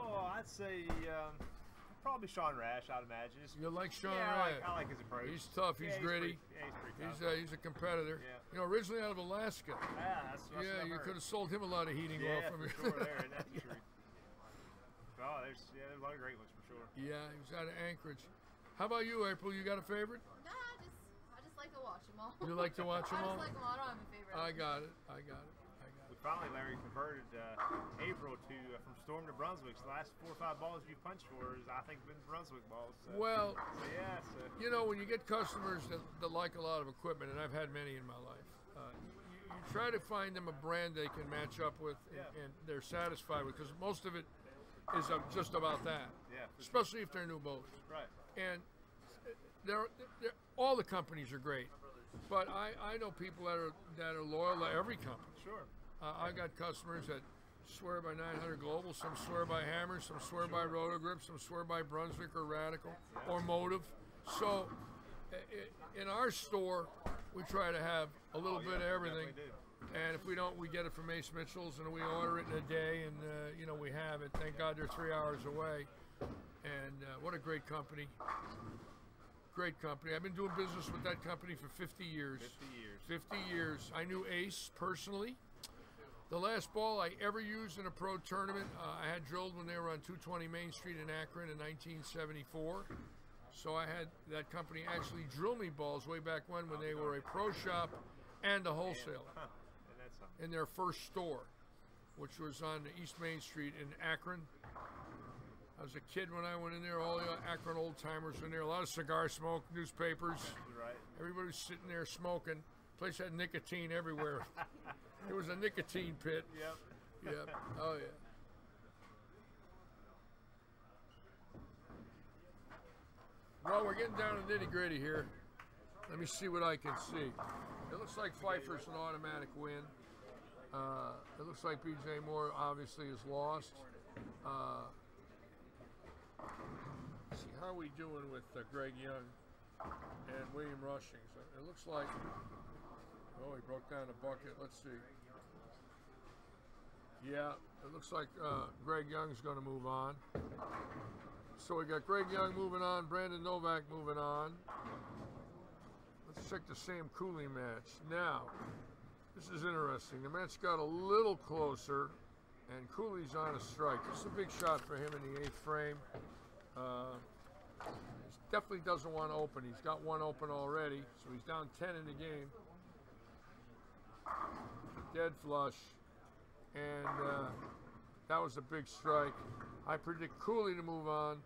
Oh, I'd say probably Sean Rash, I'd imagine. You like Sean Rash? Rash? I like his approach. He's tough. He's gritty. He's pretty tough. He's a competitor. Yeah. You know, originally out of Alaska. Yeah, that's what you I've could have sold him a lot of heating yeah, oil from for here. sure. That's true. Oh, there's a lot of great ones for sure. Yeah, he was out of Anchorage. How about you, April? You got a favorite? No, I just like to watch them all. You like to watch them all? I just like them all. I don't have a favorite. I got it. We finally, Larry, converted April to from Storm to Brunswick. So the last 4 or 5 balls you punched for is, I think, been Brunswick balls. So. Well, yeah. You know, when you get customers that like a lot of equipment, and I've had many in my life, you try to find them a brand they can match up with and they're satisfied with, because most of it is just about that. Yeah. Especially if they're new boats. Right. And all the companies are great, but I know people that are loyal to every company. Sure. I got customers that swear by 900 Global, some swear by Hammer, some swear by Rotogrip, some swear by Brunswick or Radical or Motive. So in our store, we try to have a little bit of everything. And if we don't, we get it from Ace Mitchell's, and we order it in a day, and we have it. Thank God they're 3 hours away. And what a great company. Great company. I've been doing business with that company for 50 years. 50 years. I knew Ace personally. The last ball I ever used in a pro tournament, I had drilled when they were on 220 Main Street in Akron in 1974. So I had that company actually drill me balls way back when they were a pro shop and a wholesaler in their first store, which was on East Main Street in Akron. I was a kid when I went in there. All the Akron old timers were in there. A lot of cigar smoke, newspapers. Right. Everybody was sitting there smoking. Place had nicotine everywhere. It was a nicotine pit. Yep. Oh, yeah. Well, we're getting down to nitty-gritty here. Let me see what I can see. It looks like Pfeiffer's an automatic win. It looks like B.J. Moore obviously is lost. See, how are we doing with Greg Young and William Rushing? So it looks like, oh, he broke down the bucket. Let's see. Yeah, it looks like Greg Young's going to move on. So we got Greg Young moving on, Brandon Novak moving on. Let's check the Sam Cooley match. Now, this is interesting. The match got a little closer, and Cooley's on a strike. This is a big shot for him in the 8th frame. He definitely doesn't want to open. He's got one open already, so he's down 10 in the game. Dead flush, and that was a big strike. I predict Cooley to move on.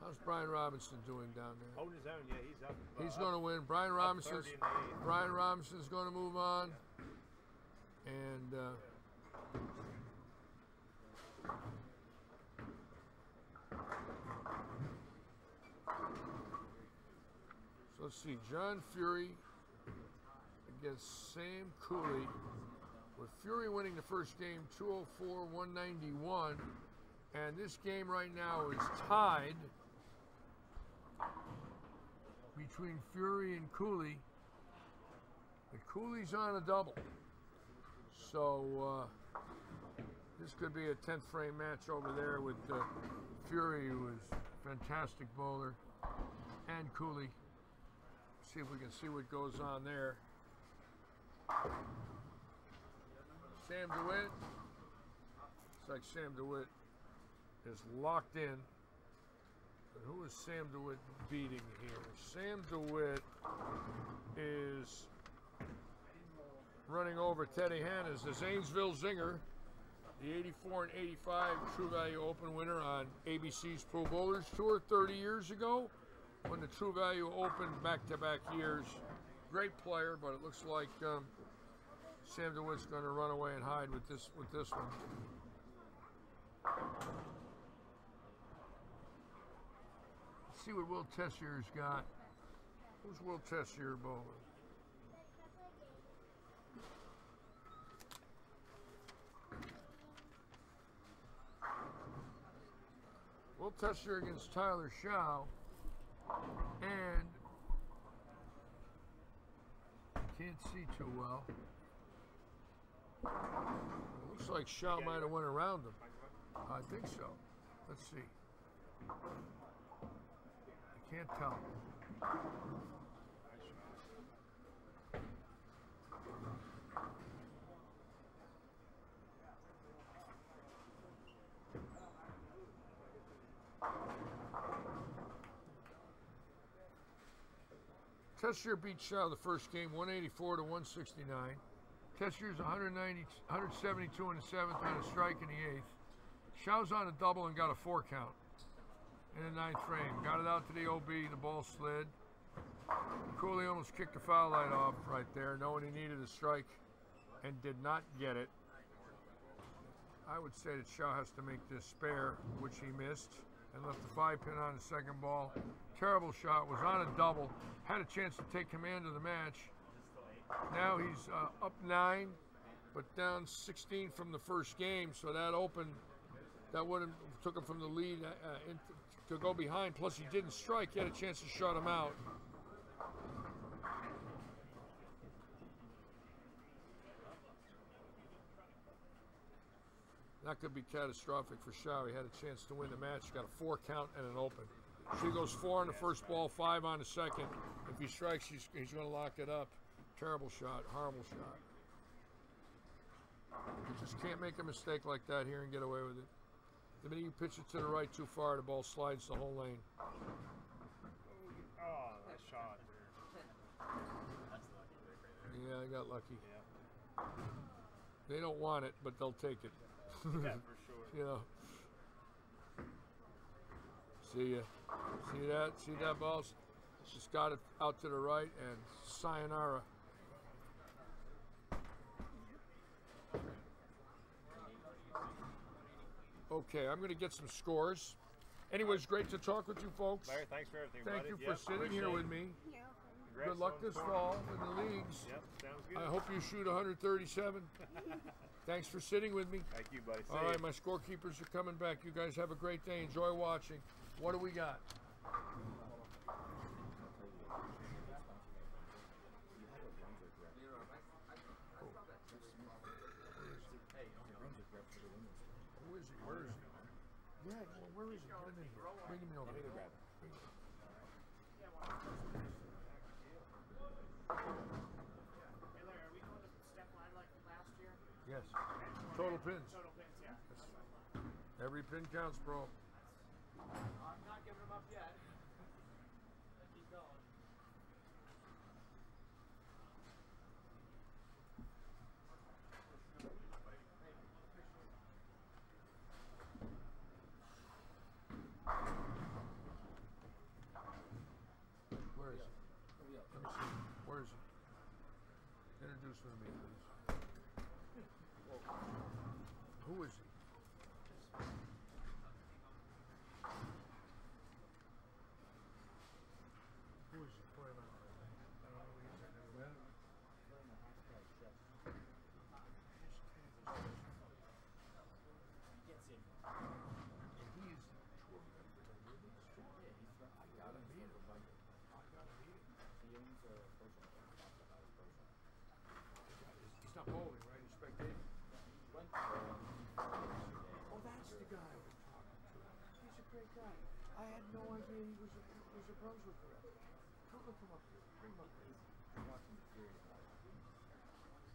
How's Brian Robinson doing down there? Holding his own, yeah, he's up. He's going to win. Brian Robinson's 30 in the eighth. Brian Robinson's going to move on, and so let's see. John Fury against Sam Cooley, with Fury winning the first game 204-191, and this game right now is tied between Fury and Cooley. But Cooley's on a double, so this could be a 10th frame match over there with Fury, who is a fantastic bowler, and Cooley. See if we can see what goes on there. Sam DeWitt. It's like Sam DeWitt is locked in. But who is Sam DeWitt beating here? Sam DeWitt is running over Teddy Hannes, the Zanesville Zinger, the 84 and 85 True Value Open winner on ABC's Pro Bowlers Tour 30 years ago, when the True Value opened back-to-back years. Great player, but it looks like Sam DeWitt's going to run away and hide with this one. Let's see what Will Tessier's got. Who's Will Tessier bowling? Will Tessier against Tyler Shaw, and can't see too well. It looks like Shaw might have went around him. I think so. Let's see. I can't tell. Tessier beat Shaw the first game 184 to 169. Tessier's 172 in the 7th on a strike in the 8th. Shaw's on a double and got a 4 count in the 9th frame. Got it out to the OB, the ball slid. Cooley almost kicked the foul light off right there, knowing he needed a strike, and did not get it. I would say that Shaw has to make this spare, which he missed, and left the 5-pin on the second ball. Terrible shot, was on a double, had a chance to take command of the match. Now he's up 9, but down 16 from the first game, so that opened, that would have took him from the lead to go behind, plus he didn't strike, he had a chance to shut him out. That could be catastrophic for Shaw. He had a chance to win the match, got a 4 count and an open. She goes 4 on the first ball, 5 on the second. If he strikes, he's going to lock it up. Terrible shot, horrible shot. You just can't make a mistake like that here and get away with it. The minute you pitch it to the right too far, the ball slides the whole lane. Oh, nice shot. Yeah, I got lucky. Yeah. They don't want it, but they'll take it. Yeah, for sure. You know. See ya. See that? See that ball? Just got it out to the right, and sayonara. Okay, I'm going to get some scores. Anyways, great to talk with you folks. Larry, thanks for everything, Thank buddy. you for sitting here with me. Congrats Good luck on the this score. fall in the leagues. Yep, sounds good. I hope you shoot 137. Thanks for sitting with me. Thank you, buddy. All right, my scorekeepers are coming back. You guys have a great day. Enjoy watching. What do we got? Who is he? Where is he? Yeah, well, where is he? Get him in here. Bring him in over here. Bring him. Hey Larry, are we going to Stepladder like last year? Yes. Total pins. Total pins, yeah. Every pin counts, bro. I'm not giving them up yet. Keep going. introduce him to me, please? Who is he? Who is he? Point him out. I don't know who he is. I never met him. And he's I gotta meet him. He's not bowling, right? He's spectating. Oh, that's the guy I was talking to. He's a great guy. I had no idea he was a Brunswick rep. Come up here. Bring him up here.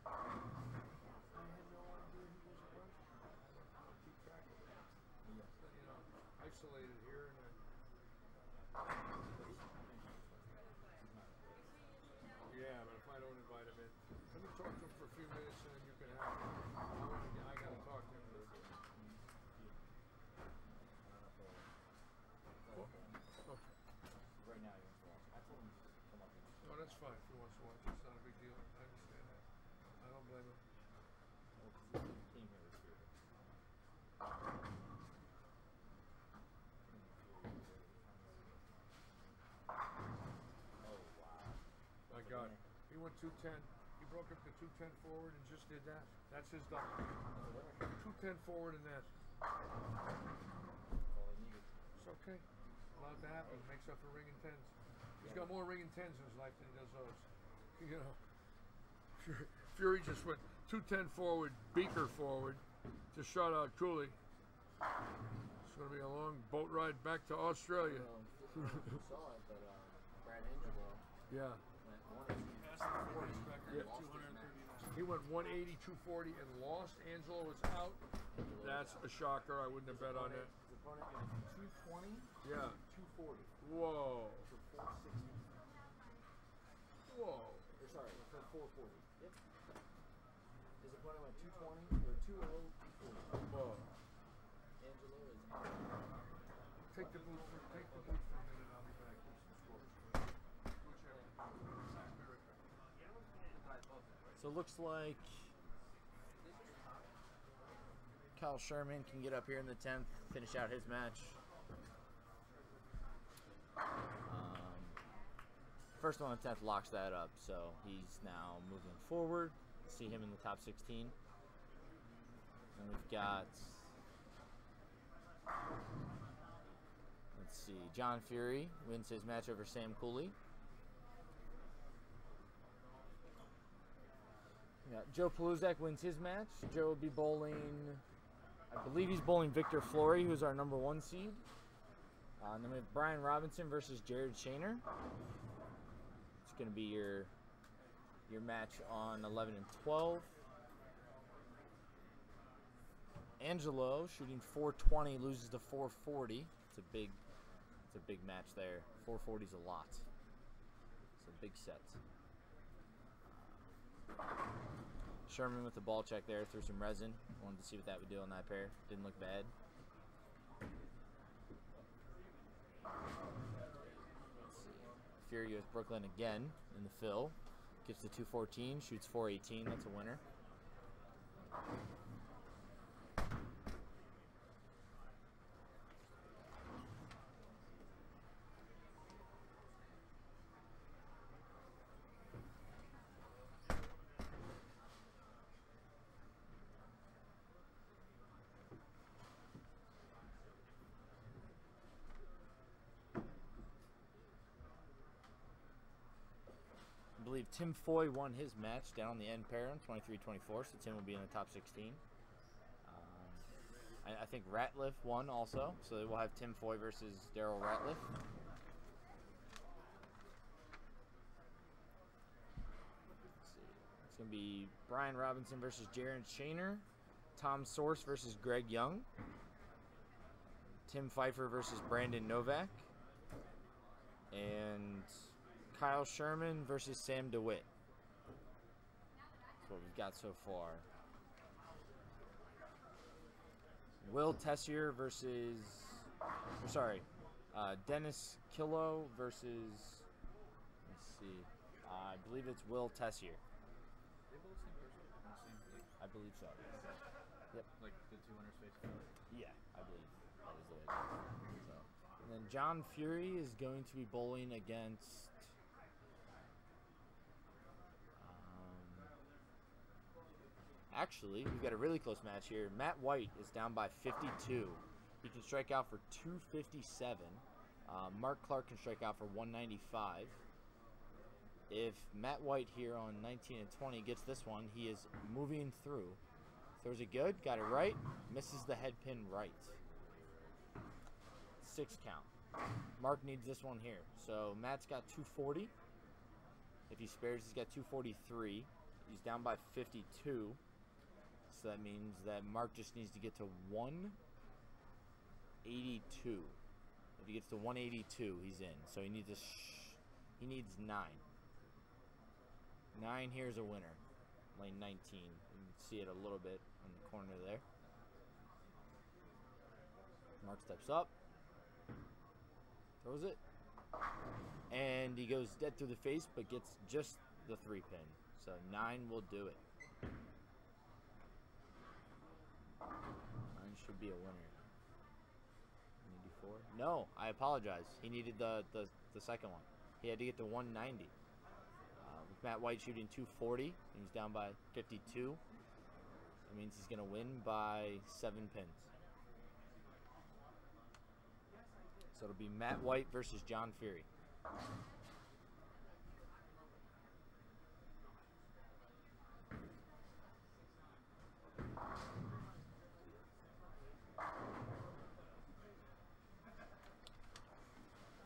I had no idea he was a Brunswick rep. I don't keep track of it. You know, isolated here and yeah, but if I don't invite him in, let me talk to him for a few minutes and then you can have him. I gotta talk to him a little bit. Okay. Right now, he wants to watch. I told him to come up here. No, that's fine if he wants to watch. It's not a big deal. I understand that. I don't blame him. Well, he came here this year. Oh, wow. My God. He went 210. He broke up the 210 forward and just did that. That's his double. 210 forward and that. It's okay. Allowed to happen. Makes up for ring and tens. He's got more ring and tens in his life than he does those. You know. Fury just went 210 forward, Beaker forward to shut out Cooley. It's going to be a long boat ride back to Australia. You saw it, but Brad Angelo Yeah. went 140. He went 180, 240 and lost. Angelo was out. That's a shocker. I wouldn't have bet on that. His opponent went 220 Yeah. 240. Whoa. For 460. Whoa. Or sorry, for 440. Yep. His opponent went 220 or 200 240. Whoa. Angelo is Take the booth for a minute. I'll be back. So it looks like Kyle Sherman can get up here in the 10th, finish out his match. First one on the 10th locks that up, so he's now moving forward. See him in the top 16. And we've got, let's see, John Fury wins his match over Sam Cooley. Yeah, Joe Paluzak wins his match. Joe will be bowling, I believe he's bowling Victor Flory, who's our number 1 seed. And then we have Brian Robinson versus Jared Shaner. It's going to be your match on 11 and 12. Angelo shooting 420 loses to 440. It's a big match there. 440 is a lot. It's a big set. Sherman with the ball check there, threw some resin. Wanted to see what that would do on that pair. Didn't look bad. Let's see. Fury with Brooklyn again in the fill. Gets to 214, shoots 418. That's a winner. I believe Tim Foy won his match down on the end pair on 23-24, so Tim will be in the top 16. I think Ratliff won also, so we'll have Tim Foy versus Daryl Ratliff. Let's see. It's going to be Brian Robinson versus Jared Shaner, Tom Source versus Greg Young, Tim Pfeiffer versus Brandon Novak, and Kyle Sherman versus Sam DeWitt. That's what we've got so far. Will Tessier versus, Dennis Killo versus, let's see, I believe it's Will Tessier. They both same person? Same, like, I believe so. Yep. Like the two winners face each other? Yeah, I believe that is the way it is. So, and then John Fury is going to be bowling against. Actually, we've got a really close match here. Matt White is down by 52. He can strike out for 257. Mark Clark can strike out for 195. If Matt White here on 19 and 20 gets this one, he is moving through. Throws it good, got it right, misses the head pin right. 6 count. Mark needs this one here. So Matt's got 240. If he spares, he's got 243. He's down by 52. So that means that Mark just needs to get to 182. If he gets to 182, he's in. So he needs he needs 9. 9 here is a winner. Lane 19. You can see it a little bit in the corner there. Mark steps up. Throws it. And he goes dead through the face, but gets just the 3 pin. So 9 will do it. 9 should be a winner. 94? No, I apologize. He needed the second one. He had to get to 190. With Matt White shooting 240, he's down by 52. That means he's going to win by 7 pins. So it'll be Matt White versus John Fury.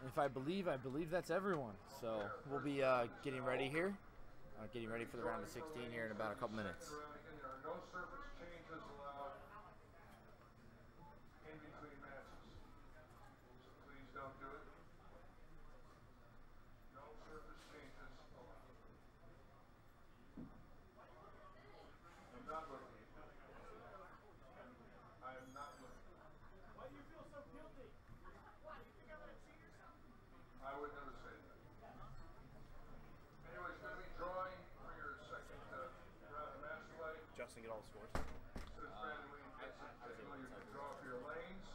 If I believe that's everyone. So we'll be getting ready here. Getting ready for the round of 16 here in about a couple minutes. There are no surface changes allowed in between matches. So please don't do it. No surface changes allowed. I'm not looking. I am not looking. Why do you feel so guilty? What? You think I'm gonna cheat or something? I would never say that. Anyways, going to be drawing for your second round of match play. Justin, get all the scores. So it's randomly you can draw for your lanes.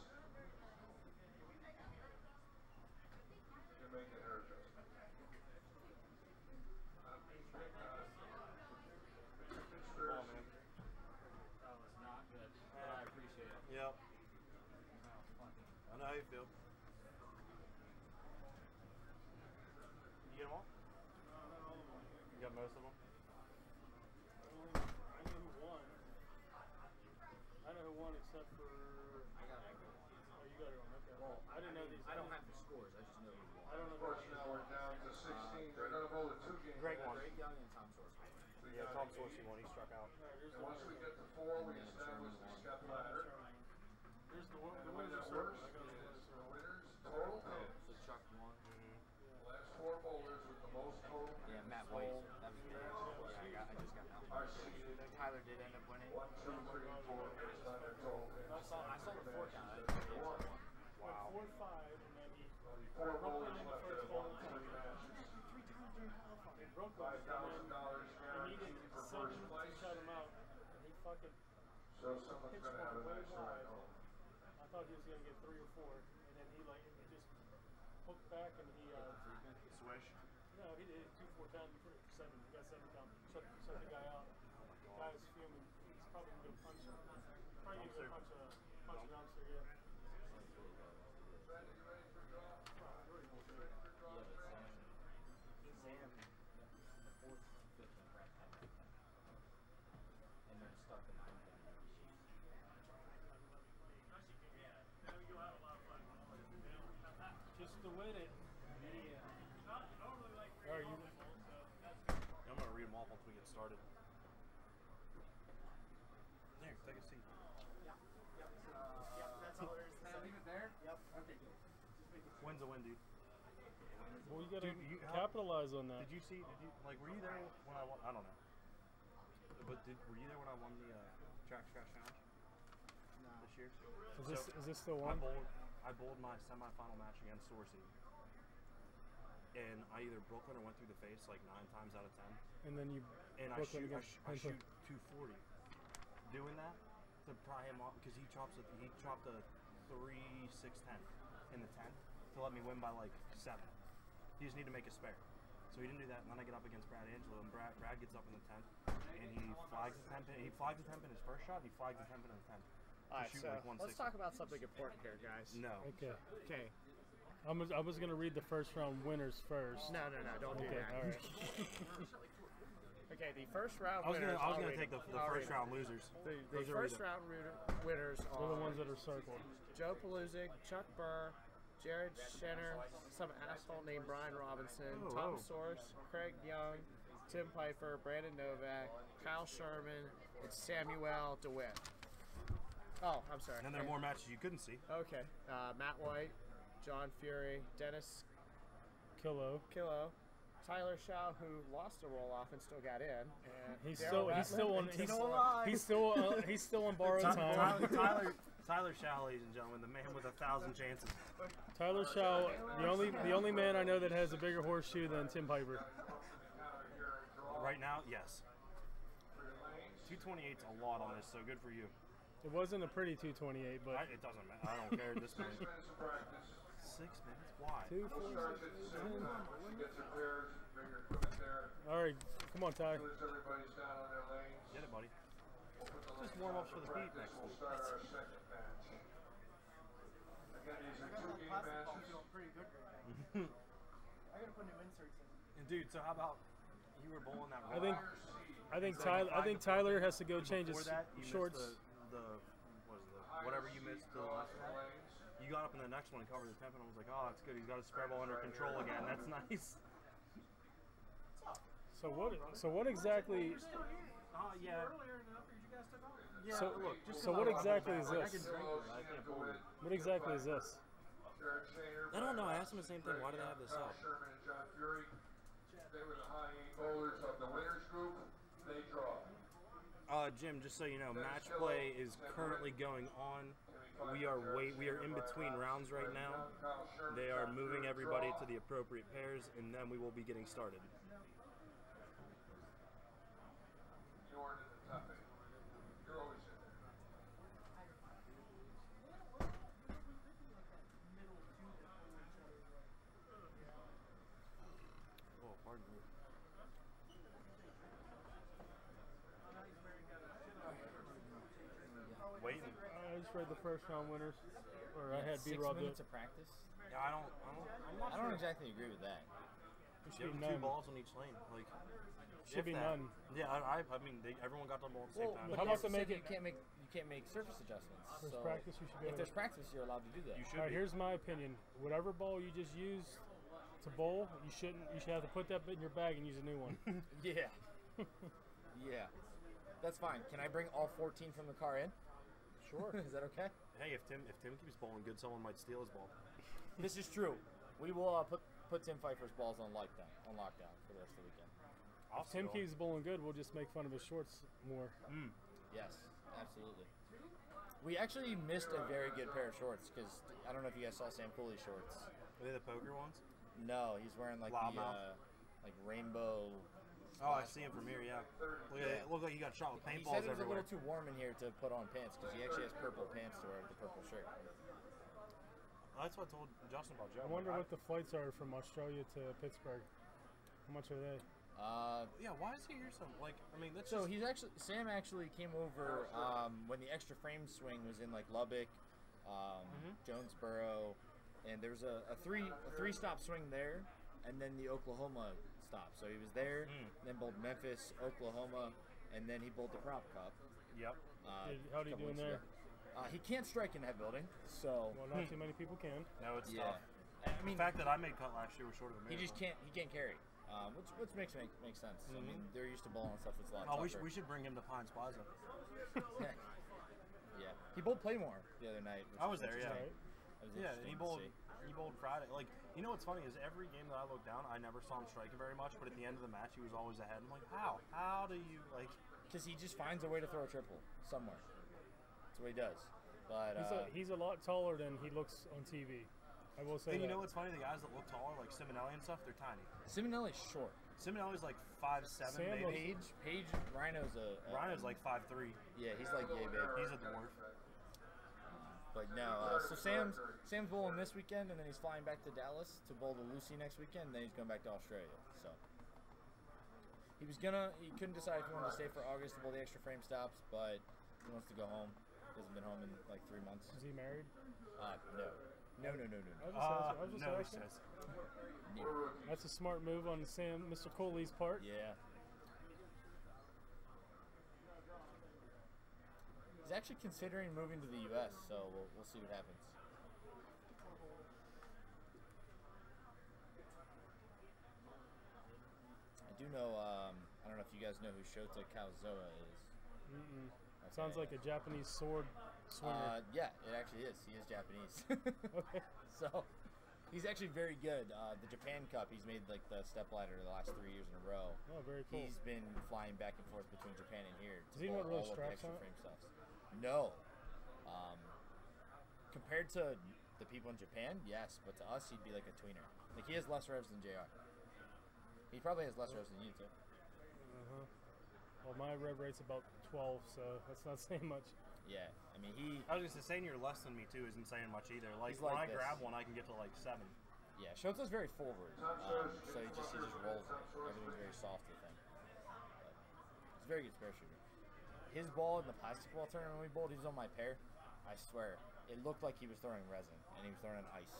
You can make an error adjustment. Come on, man. That was not good, but I appreciate it. Yep. Oh, fucking. I know how you feel. You get them all? You got most of them? I know who won. I know who won except for. I got it. Oh, you got it on. Okay. Well, I didn't know these. I don't have the scores. I just know who won. I don't know. Of course, now we're down to 16. They're going to roll a 2-game. Greg won. Greg Young and Tom Source. Yeah, Tom Sorsey won. He struck out. And once we get to 4, we establish the Stepladder. There's the one. And The the way winners that are works circled. I got the is winners the circled. winners total pins. So Chuck won. The last 4 bowlers with the most total pins. Yeah, Matt White. That was big. Yeah, I just got that one. Are seated. Tyler did end up winning. 1, 2, 3, 4 based on their total pins. I saw the 4 count. Wow. 4-5, and then he 4 broke bowlers in the left first at bowl. 3 matches. He broke him, $5,000 and he guaranteed needed for 7 first to place. shut him out. And he fucking So someone's pitched going to have a one way nice ride wide. home. I thought he was gonna get 3 or 4, and then he just hooked back and he Swish. no, he did 2-4 count, 7. He got 7 count. Shut the guy out. The guy is fuming. He's probably gonna punch him. Probably gonna punch a dumpster. Yeah. Randy, you ready for a draw? Sam, the 4th, 5th, and Brett had that. And then stuck the 9th in the sheet. Just to win it. Are you? I'm going to read them off once we get started. There, take a seat. That's all there is to say. Leave it there? Yep. Okay, good. Win's a win, dude. Well, you gotta Dude, capitalize on that. Did you see, were you there when I won? I don't know. But were you there when I won the Track Scratch Challenge? No. This year? Is this still on? I bowled my semifinal match against Sorsey. and I either Brooklyn or went through the face like 9 times out of 10. And then you And I Brooklyn shoot 240. Doing that to pry him off because he chopped a 3-6-10 in the 10th to let me win by like 7. He just need to make a spare. So he didn't do that, and then I get up against Brad Angelo, and Brad gets up in the 10th, and he flags the 10 pin. He flags the 10 pin in his first shot. He flags the 10 pin in the 10th. All right, so let's talk about something important here, guys. No. Okay. Okay. I was gonna read the first round winners first. No, don't do that. All right. Okay, the first round I was winners. gonna take the first round losers. The first round winners They're the are ones that are circled. Joe Paluzig, Chuck Burr, Jared Schenner, some asshole named Brian Robinson, Tom Source, Craig Young, Tim Piper, Brandon Novak, Kyle Sherman, and Samuel DeWitt. Oh, I'm sorry. And then there are more matches you couldn't see. Okay. Matt White, John Fury, Dennis Killo, Tyler Shaw, who lost a roll-off and still got in. And he's still on borrowed time. Tyler Shaw, ladies and gentlemen, the man with 1,000 chances. Tyler Shaw, the only man I know that has a bigger horseshoe than Tim Piper. Right now, yes. 228's a lot on this, so good for you. It wasn't a pretty 228, but it doesn't matter. I don't care at this point. 6 minutes? Why? 2, 4, 6, 10. All right, come on, Ty. Get it, buddy. Just warm ups for the Heat next week. I gotta put new inserts in. And dude, so how about you were bowling that roll? I think Tyler has to go change his shorts. Whatever you missed the last one. You got up in the next one and covered the temp, and I was like, oh, that's good. He's got his spare ball under control again. That's nice. So what exactly? Yeah. Yeah. So look, what exactly is this? What exactly is this? I don't know. I asked him the same thing. Why do they have this up? They were the high 8 bowlers of the winners group. They draw. Jim, just so you know, match play is currently going on. We are in between rounds right now. They are moving everybody to the appropriate pairs, and then we will be getting started. You're always in there. Oh, pardon me. Waiting. I just read the first round winners, or I had 6 B-Rob do minutes it. of practice. Yeah, I don't exactly agree with that. There should be 2 none. balls on each lane. Like, Should be none. Yeah, I mean, everyone got done ball at the same time. But how about to make it? You can't make surface adjustments. There's so practice, you should be if able there's to- practice, you're allowed to do that. You should All right, be. here's my opinion. Whatever ball you just used to bowl, you should have to put that bit in your bag and use a new one. Yeah. Yeah. That's fine. Can I bring all 14 from the car in? Sure. Is that okay? Hey, if Tim keeps bowling good, someone might steal his ball. This is true. We will put Tim Pfeiffer's balls on lockdown for the rest of the weekend. If Tim keeps bowling good, we'll just make fun of his shorts more. Yes, absolutely. We actually missed a very good pair of shorts because I don't know if you guys saw Sam Cooley's shorts. Are they the poker ones? No, he's wearing like like rainbow. Oh, I see him from here. Yeah. Look like he got shot with He paintballs said it was a everywhere. little too warm in here to put on pants because he actually has purple pants to wear with the purple shirt. That's what I told Justin about Joe. I wonder what the flights are from Australia to Pittsburgh. How much are they? Yeah, why is he here so like? I mean, that's So just, Sam actually came over when the extra frame swing was in like Lubbock, Jonesboro, and there was a three stop swing there, and then the Oklahoma stop. So he was there, then bowled Memphis, Oklahoma, and then he bowled the Prop Cup. Yep. How do you do in there? He can't strike in that building, so Well, not too many people can. No, it's Yeah. tough. I mean, the fact that I made cut last year was shorter than me. he just can't carry, which makes sense. I mean, they're used to bowling stuff that's a lot tougher. We should bring him to Pines Plaza. Yeah, he bowled Playmore the other night. I was there, yeah. That was Yeah, and interesting he to bowled Friday. Like, you know what's funny is every game that I looked down, I never saw him striking very much, but at the end of the match, he was always ahead. I'm like, how? How do you, like... Because he just finds a way to throw a triple somewhere. That's what he does. But He's a lot taller than he looks on TV. I will say And you that. know what's funny? The guys that look taller, like Simonelli and stuff, they're tiny. Simonelli's short. Simonelli's like 5'7", Sam maybe. Page Rhino's Rhino's like 5'3". Yeah, he's like yay big. He's a dwarf. But no, so Sam's bowling this weekend, and then he's flying back to Dallas to bowl the Lucy next weekend, and then he's going back to Australia. So he couldn't decide if he wanted to stay for August to bowl the extra frame stops, but he wants to go home. He hasn't been home in like 3 months. Is he married? No. No. I was just asking. No. That's a smart move on Mr. Coley's part. Yeah. He's actually considering moving to the U.S., so we'll see what happens. I do know, I don't know if you guys know who Shota Kawazoa is. Mm-mm. Sounds like a Japanese sword swinger. Yeah, it actually is. He is Japanese. Okay. So, he's actually very good. The Japan Cup, he's made like the Stepladder the last 3 years in a row. Oh, very cool. He's been flying back and forth between Japan and here. Does he know what really all of the straps extra on it? frame stuff. No. Compared to the people in Japan, yes, but to us, he'd be like a tweener. Like, he has less revs than JR. He probably has less revs than you, too. Uh-huh. Well, my rev rate's about 12, so that's not saying much. Yeah, I mean, I was just saying you're less than me too isn't saying much either. Like, He's when like I this. grab one, I can get to like 7. Yeah, Shota's very forward, so he just rolls it. Everything's very soft with him. But he's a very good spare shooter. His ball in the plastic ball tournament when we bowled, he was on my pair. I swear, it looked like he was throwing resin, and he was throwing ice.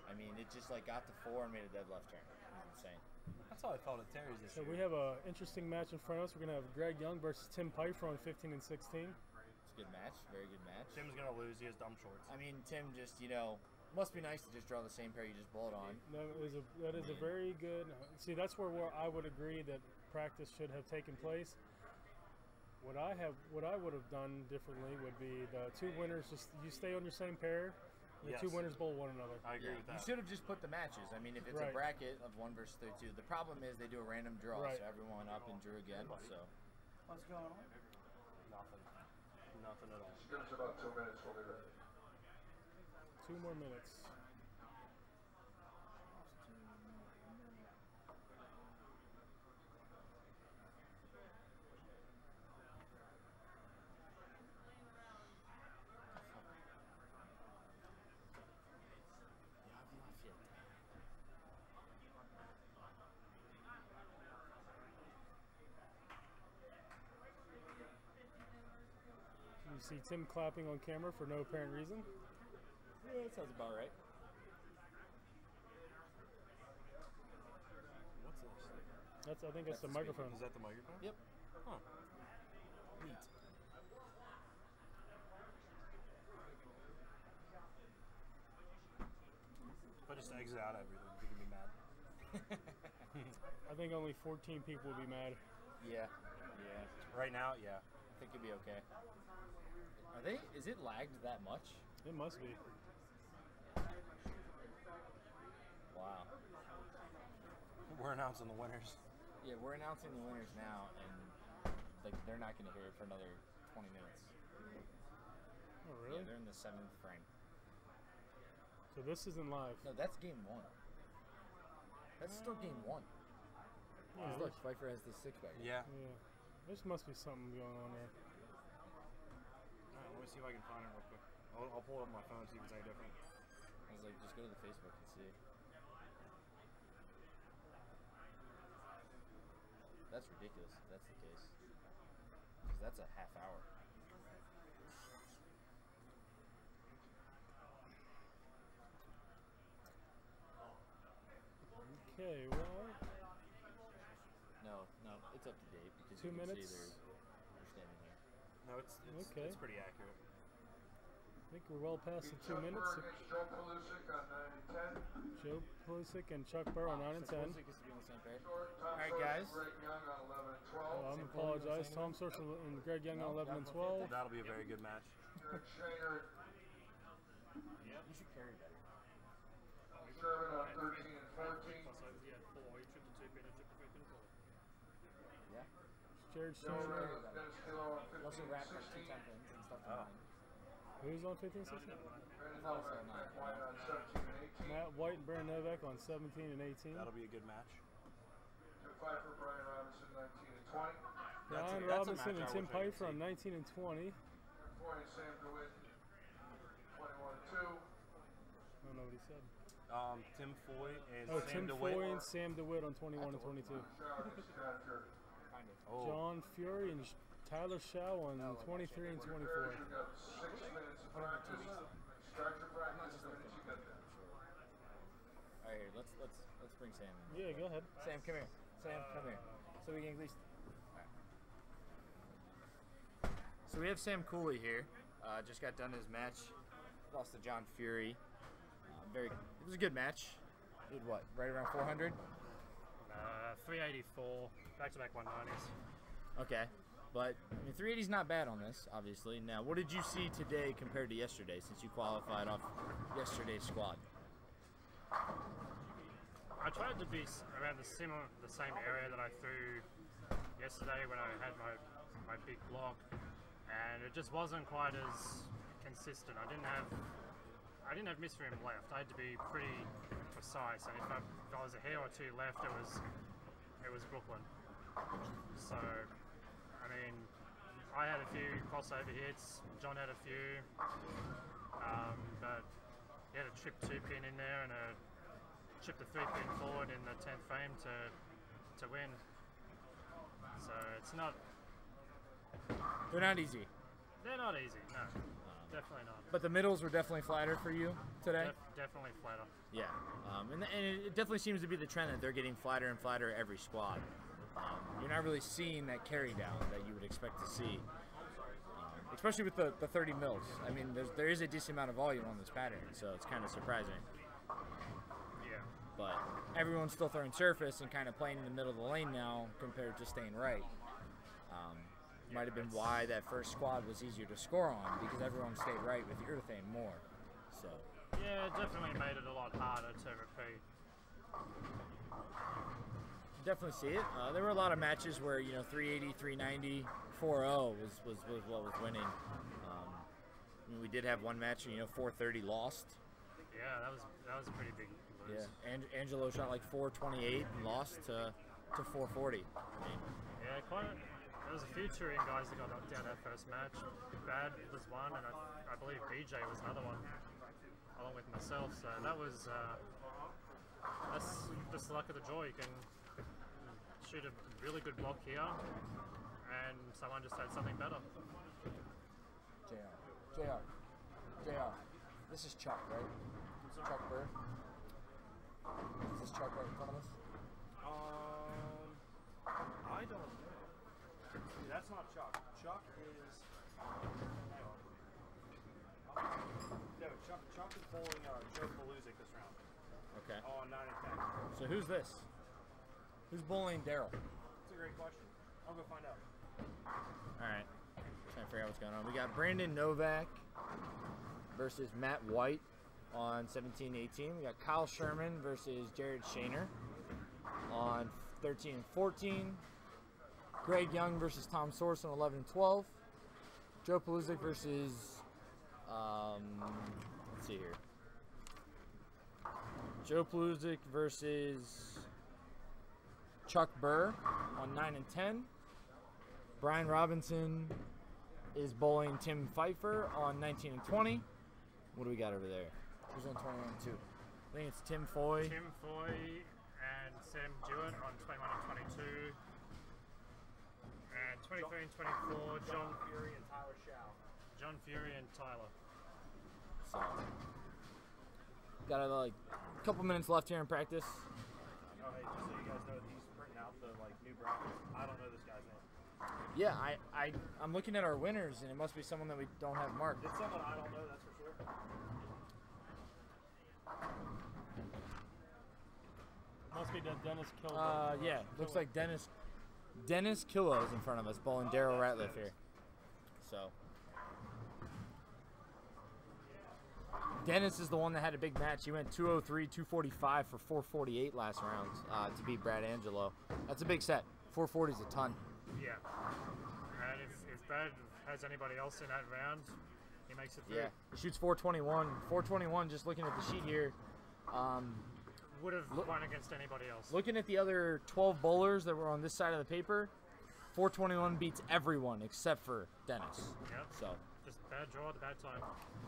I mean, it just like got to 4 and made a dead left turn. It was insane. That's how I felt at Terry's this So year. we have an interesting match in front of us. We're going to have Greg Young versus Tim Pfeiffer on 15 and 16. It's a good match, very good match. Tim's gonna lose. He has dumb shorts. I mean, Tim just, must be nice to just draw the same pair you just bowled on. That is a very good. See, that's where I would agree that practice should have taken place. What I would have done differently would be the 2 winners you stay on your same pair. The 2 winners bowl one another. I agree with that. You should have just put the matches. I mean, if it's a bracket of 1 versus 32, the problem is they do a random draw, so everyone up and drew again. So What's going on? Nothing. Nothing at all. Give us about 2 minutes. We'll be ready. 2 more minutes. You see Tim clapping on camera for no apparent reason. yeah, that sounds about right. What's this? I think that's the microphone. Is that the microphone? Yep. Huh. Neat. If I just exit out everything, you can be mad. I think only 14 people will be mad. Yeah. Right now, yeah. I think you'll be okay. Is it lagged that much? It must be. Wow. We're announcing the winners. Yeah, we're announcing the winners now, and they're not going to hear it for another 20 minutes. Oh, really? Yeah, they're in the 7th frame. So this isn't live. No, that's game 1. That's still game 1. Yeah, Look, Pfeiffer has the 6-pack. Yeah. There must be something going on there. Alright, let me see if I can find it real quick. I'll pull it up on my phone, see if it's any different. I was like, just go to the Facebook and see. That's ridiculous if that's the case. Because that's a half hour. Okay, well. No, it's up to date because 2 you can minutes? see they're standing there. No, it's Okay. it's pretty accurate. I think we're well past the 2 minutes. Joe Palusic on 9 and 10. Joe Pulisic and Chuck Burr on 9 and 10. Pulisic is to be on the same pair. Tom Alright, Sawyer, guys. Greg Young on 11 and 12. Oh, I'm apologize. Tom Source and Greg Young on 11 and 12. That'll be a very good match. Eric Shaner, You should carry better. Sherman on 13 and 14. Yeah. Jared Joe Shaner. Dennis Hilo on You also 15 wrap and up 2 16. 10 pins and stuff. Oh. Who's on 15 16? Also Matt White and Brandon Novak on 17 and 18. That'll be a good match. Pfeiffer, Brian Robinson, 19 and 20. Brian That's a Robinson match and I Tim wish I could Pfeiffer on see. 19 and 20. Foy and Sam DeWitt, 21 and 2. I don't know what he said. Tim Foy and Oh, Sam Tim DeWitt. Foy and Sam DeWitt on 21 and 22. Oh. John Fury and Tyler Shaw on 23 and 24. You've got 6 minutes of practice. Start your practice the minute you get there. All right, here, let's bring Sam in. Yeah, go ahead. Sam, come here. Sam, come here. So we can at least. So we have Sam Cooley here. Just got done his match. Lost to John Fury. It was a good match. Did what? Right around 400. 384, back-to-back 190s. Okay, but I mean 380's not bad on this, obviously. Now, what did you see today compared to yesterday, since you qualified off yesterday's squad? I tried to be around the same area that I threw yesterday when I had my big block, and it just wasn't quite as consistent. I didn't have misroom left. I had to be pretty precise, and if I was a hair or two left, it was Brooklyn. So, I mean, I had a few crossover hits. John had a few, but he had a trip 2-pin in there and chipped a 3-pin forward in the 10th frame to win. So it's not. They're not easy. They're not easy. No, definitely not. But the middles were definitely flatter for you today. Definitely flatter. Yeah, and it definitely seems to be the trend that they're getting flatter and flatter every squad. You're not really seeing that carry down that you would expect to see, especially with the 30 mils. I mean, there is a decent amount of volume on this pattern, so it's kind of surprising. Yeah. But everyone's still throwing surface and kind of playing in the middle of the lane now compared to staying right. Might have been why that first squad was easier to score on, because everyone stayed right with the urethane more. So. Yeah, it definitely made it a lot harder to repeat. Definitely see it. There were a lot of matches where 380, 390, 4-0 was what was winning. I mean, we did have one match, 430 lost. Yeah, that was a pretty big lose. Yeah, Angelo shot like 428 and lost to 440. I mean, yeah, there was a few touring guys that got knocked down that first match. Bad was one, and I believe BJ was another one, along with myself. So that's just the luck of the draw. You can shoot a really good block here, and someone just had something better. JR. This is Chuck, right? Chuck Bird. Is this Chuck right in front of us? I don't know. That's not Chuck. Chuck is. No, Chuck is bowling Joe Paluzic this round. Okay. On 9 and 10. So who's this? Who's bowling Daryl? That's a great question. I'll go find out. All right. Trying to figure out what's going on. We got Brandon Novak versus Matt White on 17-18. We got Kyle Sherman versus Jared Shaner on 13 and 14. Greg Young versus Tom Source on 11-12. Joe Paluzic versus, let's see here. Joe Paluzic versus Chuck Burr on 9 and 10. Brian Robinson is bowling Tim Pfeiffer on 19 and 20. What do we got over there? Who's on 21 and 2? I think it's Tim Foy. Tim Foy and Sam Jewett on 21 and 22. And 23 and 24, John Fury and Tyler Shaw. John Fury and Tyler. So, got like a couple minutes left here in practice. Oh, hey, just so you guys know, he's printing out the new brackets. I don't know this guy's name. Yeah, I'm looking at our winners, and it must be someone that we don't have marked. It's someone I don't know, that's for sure. Must be Dennis Killo. Yeah, looks like Dennis Killo is in front of us, bowling Daryl Ratliff here. So Dennis is the one that had a big match. He went 203, 245 for 448 last round to beat Brad Angelo. That's a big set. 440 is a ton. Yeah. And if Brad has anybody else in that round, He makes it through. Yeah, he shoots 421. 421, just looking at the sheet here. Would have won against anybody else. Looking at the other 12 bowlers that were on this side of the paper, 421 beats everyone except for Dennis. Yep. So. Just bad draw at the bad time.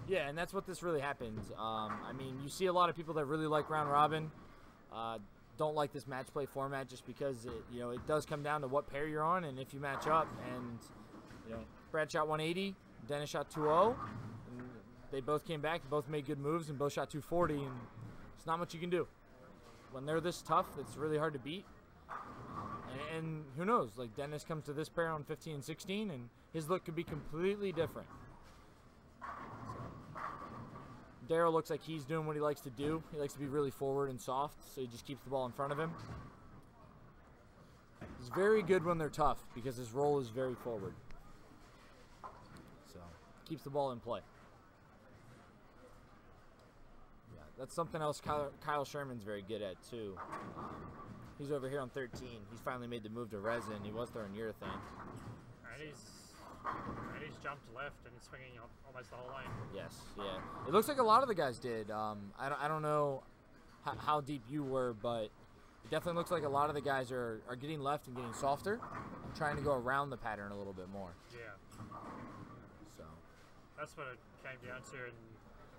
Yeah, and that's what this really happens. I mean, you see a lot of people that really like round robin, don't like this match play format just because it does come down to what pair you're on, and if you match up. And Brad shot 180, Dennis shot 2-0, and they both came back, both made good moves, and both shot 240, and it's not much you can do. When they're this tough, it's really hard to beat. And who knows? Like, Dennis comes to this pair on 15 and 16, and his look could be completely different. Daryl looks like he's doing what he likes to do. He likes to be really forward and soft, so he just keeps the ball in front of him. He's very good when they're tough because his role is very forward. So, keeps the ball in play. Yeah, that's something else Kyle Sherman's very good at, too. He's over here on 13. He's finally made the move to resin. He was throwing urethane. And he's jumped left and he's swinging almost the whole lane. Yes, yeah. It looks like a lot of the guys did. I don't know how deep you were, but it definitely looks like a lot of the guys are getting left and getting softer, trying to go around the pattern a little bit more. Yeah. So. That's what it came down to in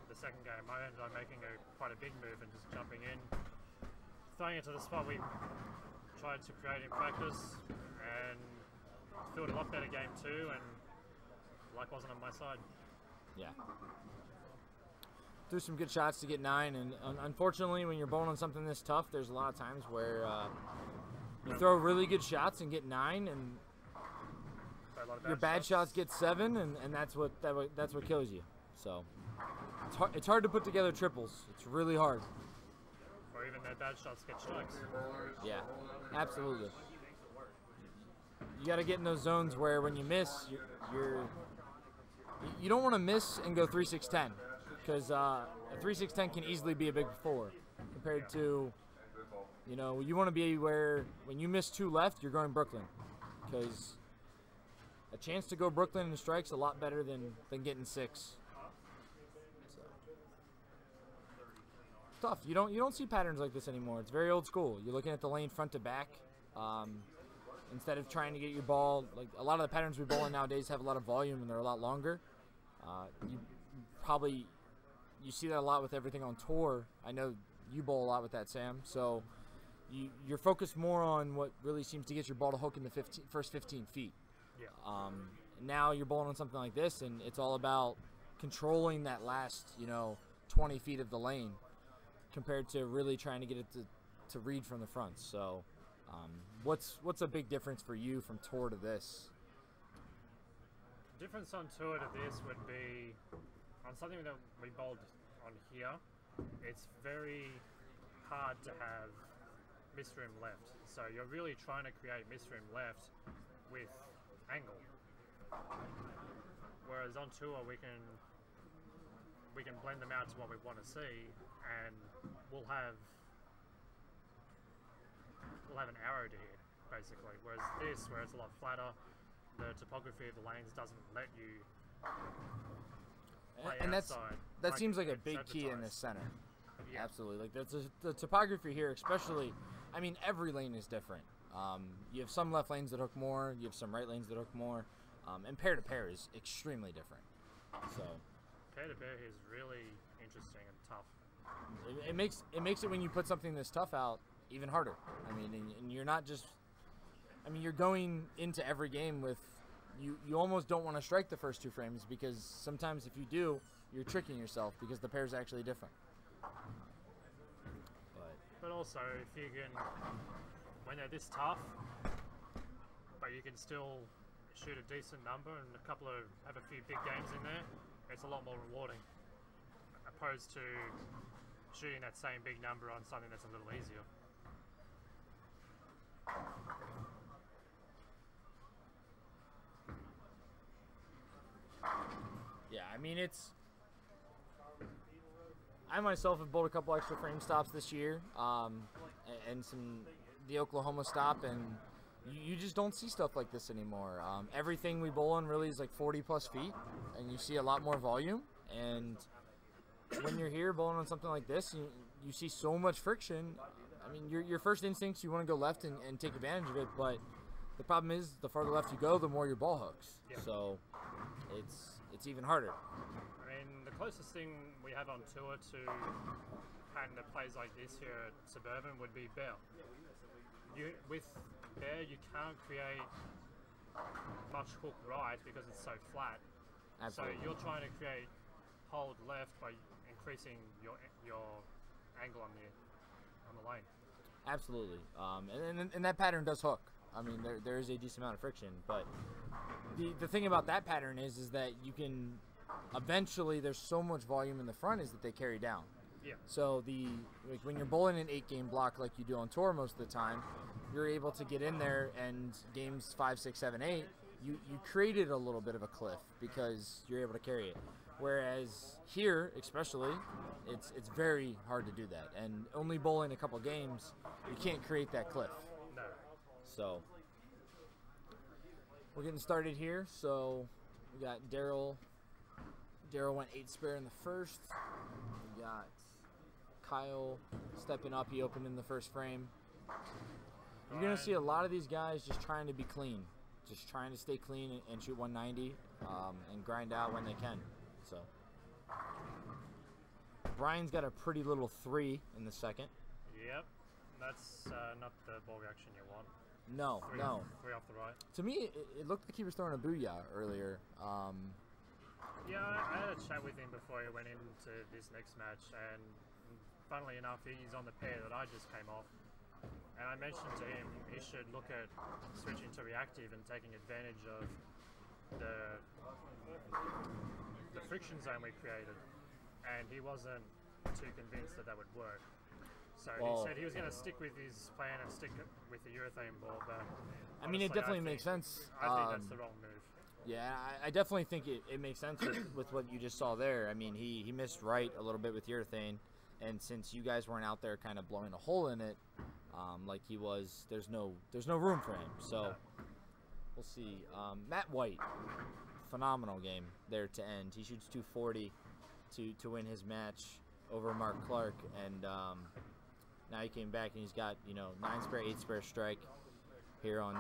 the second game. I ended up making quite a big move and just jumping in, throwing it to the spot we tried to create in practice, and felt a lot better game 2, and luck wasn't on my side. Yeah. Threw some good shots to get 9, and unfortunately when you're bowling on something this tough, there's a lot of times where you throw really good shots and get 9, and your bad shots get 7, and that's what kills you. So it's hard to put together triples. It's really hard. Or even their bad shots get strikes. Yeah, absolutely. You got to get in those zones where when you miss, you don't want to miss and go 3-6-10, because a 3-6-10 can easily be a big 4 compared to, you want to be where when you miss 2 left, you're going Brooklyn, because a chance to go Brooklyn and strike's a lot better than getting 6. So. It's tough. You don't see patterns like this anymore. It's very old school. You're looking at the lane front to back. Instead of trying to get your ball, like a lot of the patterns we bowl in nowadays have a lot of volume and they're a lot longer. You see that a lot with everything on tour. I know you bowl a lot with that, Sam. So you're focused more on what really seems to get your ball to hook in the first 15 feet. Yeah. Now you're bowling on something like this, and it's all about controlling that last 20 feet of the lane compared to really trying to get it to read from the front. So. What's a big difference for you from tour to this? Difference on tour to this would be on something that we bowled on here. It's very hard to have misroom left, so you're really trying to create misroom left with angle. Whereas on tour we can blend them out to what we want to see, and we'll have an arrow to hit, basically. Whereas this, where it's a lot flatter, the topography of the lanes doesn't let you play and outside. That seems like a big key in this center. Yeah. Absolutely. Like the topography here, especially, I mean, every lane is different. You have some left lanes that hook more, you have some right lanes that hook more, and pair to pair is extremely different. So pair to pair is really interesting and tough. It makes it when you put something this tough out even harder. I mean, and you're not just, I mean, you're going into every game with, you almost don't want to strike the first 2 frames, because sometimes if you do, you're tricking yourself because the pair's actually different. But also, if you can, when they're this tough, but you can still shoot a decent number and have a few big games in there, it's a lot more rewarding, opposed to shooting that same big number on something that's a little easier. Yeah, I mean, I myself have bowled a couple extra frame stops this year, and the Oklahoma stop, and you just don't see stuff like this anymore. Everything we bowl on really is like 40+ feet, and you see a lot more volume. And when you're here bowling on something like this, you see so much friction. I mean, your first instincts, you want to go left and take advantage of it, but the problem is the farther left you go, the more your ball hooks. Yeah. So it's even harder. I mean, the closest thing we have on tour to pattern that plays like this here at Suburban would be Bear. With Bear, you can't create much hook right because it's so flat. Absolutely. So you're trying to create hold left by increasing your angle on the lane. Absolutely. And that pattern does hook. I mean, there is a decent amount of friction, but the thing about that pattern is that you can eventually, there's so much volume in the front is that they carry down. Yeah. So when you're bowling an 8-game block like you do on tour most of the time, you're able to get in there, and games 5, 6, 7, 8, you created a little bit of a cliff because you're able to carry it. Whereas here, especially, it's very hard to do that, and only bowling a couple games, you can't create that cliff. No. So we're getting started here. So we got Daryl. Daryl went 8 spare in the first. We got Kyle stepping up. He opened in the first frame. You're going to see a lot of these guys just trying to be clean, just trying to stay clean and shoot 190 and grind out when they can. So Brian's got a pretty little 3 in the second. Yep. That's not the ball reaction you want. No, no. 3 off the right. To me, it looked like he was throwing a booyah earlier. Yeah, I had a chat with him before he went into this next match, and funnily enough, he's on the pair that I just came off. And I mentioned to him he should look at switching to reactive and taking advantage of the friction zone we created. And he wasn't too convinced that would work. So he said he was going to stick with his plan and stick with the urethane ball, but I mean, it definitely makes sense. I think that's the wrong move. Yeah, I definitely think it makes sense with what you just saw there. I mean, he missed right a little bit with urethane, and since you guys weren't out there kind of blowing a hole in it, like he was, there's no room for him. So we'll see. Matt White, phenomenal game there to end. He shoots 240 to win his match over Mark Clark, and now he came back and he's got 9 spare, 8 spare strike here on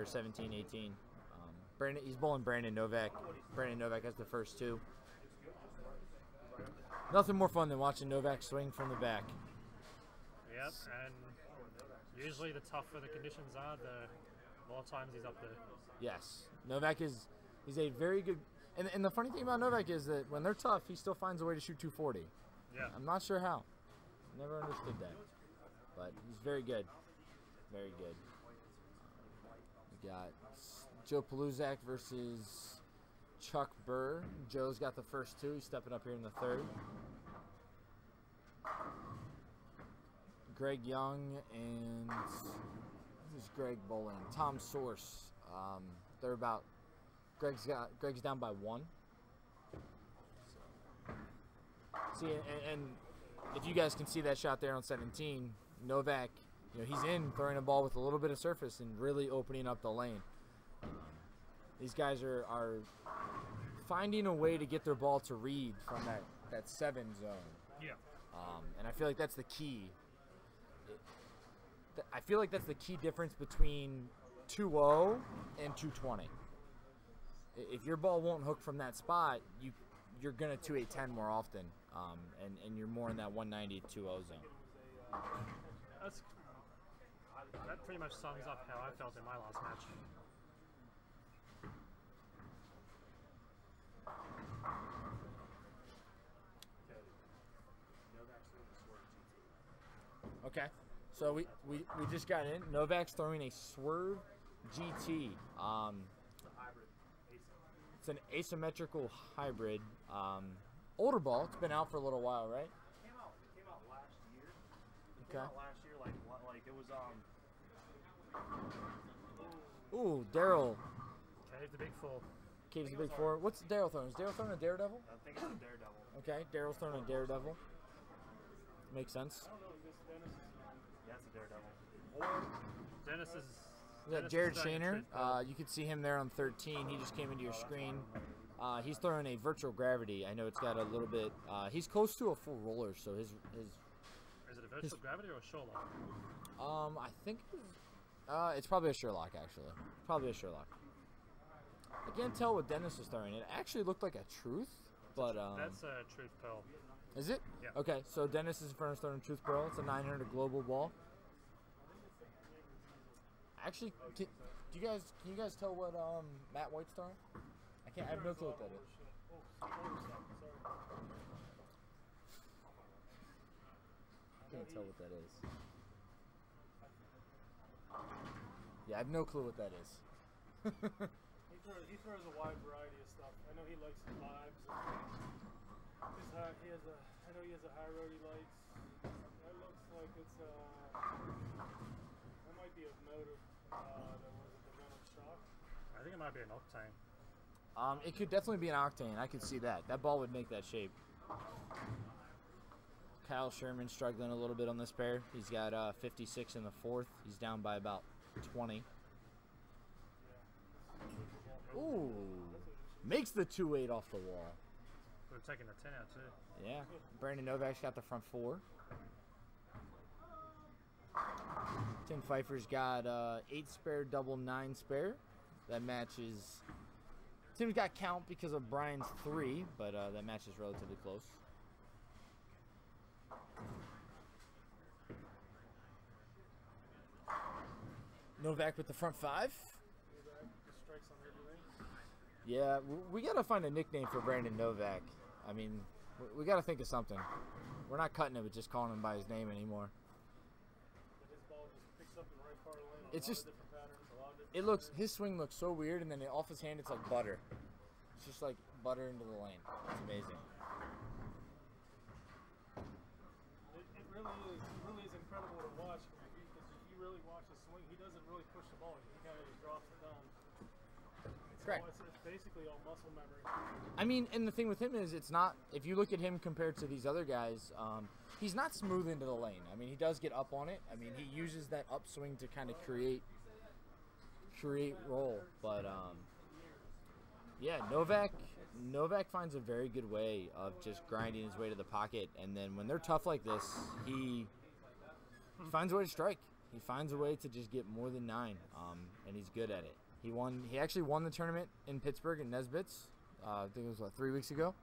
17, 18. He's bowling Brandon Novak. Brandon Novak has the first 2. Nothing more fun than watching Novak swing from the back. Yep, and usually the tougher the conditions are, the more times he's up there. Yes, Novak he's a very good. And the funny thing about Novak is that when they're tough, he still finds a way to shoot 240. Yeah. I'm not sure how. Never understood that, but he's very good. Very good. We got Joe Paluzak versus Chuck Burr. Joe's got the first 2. He's stepping up here in the third. Greg Young and who's Greg bowling? Tom Source. They're about. Greg's down by 1. See, and if you guys can see that shot there on 17, Novak, he's in throwing a ball with a little bit of surface and really opening up the lane. These guys are finding a way to get their ball to read from that 7 zone. Yeah. And I feel like that's the key. I feel like that's the key difference between 2-0 and 220. If your ball won't hook from that spot, you're gonna 2-8-10 more often, and you're more in that 190 2-0 zone. That pretty much sums up how I felt in my last match. Okay, so we just got in. Novak's throwing a Swerve GT. It's an asymmetrical hybrid. Older ball. It's been out for a little while, right? It came out last year. Okay. Last year, like it was Ooh, Daryl. Cave the big 4. Caves the big 4. What's Daryl throwing? Is Daryl throwing a Daredevil? I think it's a Daredevil. Okay, Daryl's throwing a Daredevil. Makes sense. Yeah, it's a Daredevil. Or Dennis is We got Jared Shaner. You can see him there on 13. He just came into your screen. He's throwing a virtual gravity. I know it's got a little bit. He's close to a full roller, so his. Is it a virtual gravity or a Sherlock? I think it's probably a Sherlock actually. Probably a Sherlock. I can't tell what Dennis is throwing. It actually looked like a Truth, but that's a Truth Pearl. Is it? Yeah. Okay, so Dennis is in front of throwing Truth Pearl. It's a 900 global ball. Actually, can you guys tell what Matt White's throwing? I have no clue what that is. I can't tell what that is. Yeah, I have no clue what that is. He throws a wide variety of stuff. I know he likes the vibes. I know he has a high road he likes. That looks like it's that might be a motive. That was the Venom stock. I think it might be an Octane. It could definitely be an Octane. I could see that. That ball would make that shape. Kyle Sherman struggling a little bit on this pair. He's got 56 in the fourth. He's down by about 20. Ooh, makes the 2-8 off the wall. We're taking a 10 out too. Yeah, Brandon Novak's got the front 4. Tim Pfeiffer's got 8 spare, double 9 spare. That matches. Tim's got count because of Brian's 3, but that match is relatively close. Novak with the front 5. Yeah, we got to find a nickname for Brandon Novak. I mean, we got to think of something. We're not cutting it with just calling him by his name anymore. It's just, it looks, his swing looks so weird, and then off his hand, it's like butter. It's just like butter into the lane. It's amazing. It really is incredible to watch because if you really watch the swing, he doesn't really push the ball. He kind of just drops it down. Correct. It's basically all muscle memory. I mean, and the thing with him is it's not, if you look at him compared to these other guys, he's not smooth into the lane. I mean, he does get up on it. I mean, he uses that upswing to kind of create roll. But, yeah, Novak finds a very good way of just grinding his way to the pocket. And then when they're tough like this, he finds a way to strike. He finds a way to just get more than 9, and he's good at it. He actually won the tournament in Pittsburgh at Nesbitt's. I think it was, 3 weeks ago?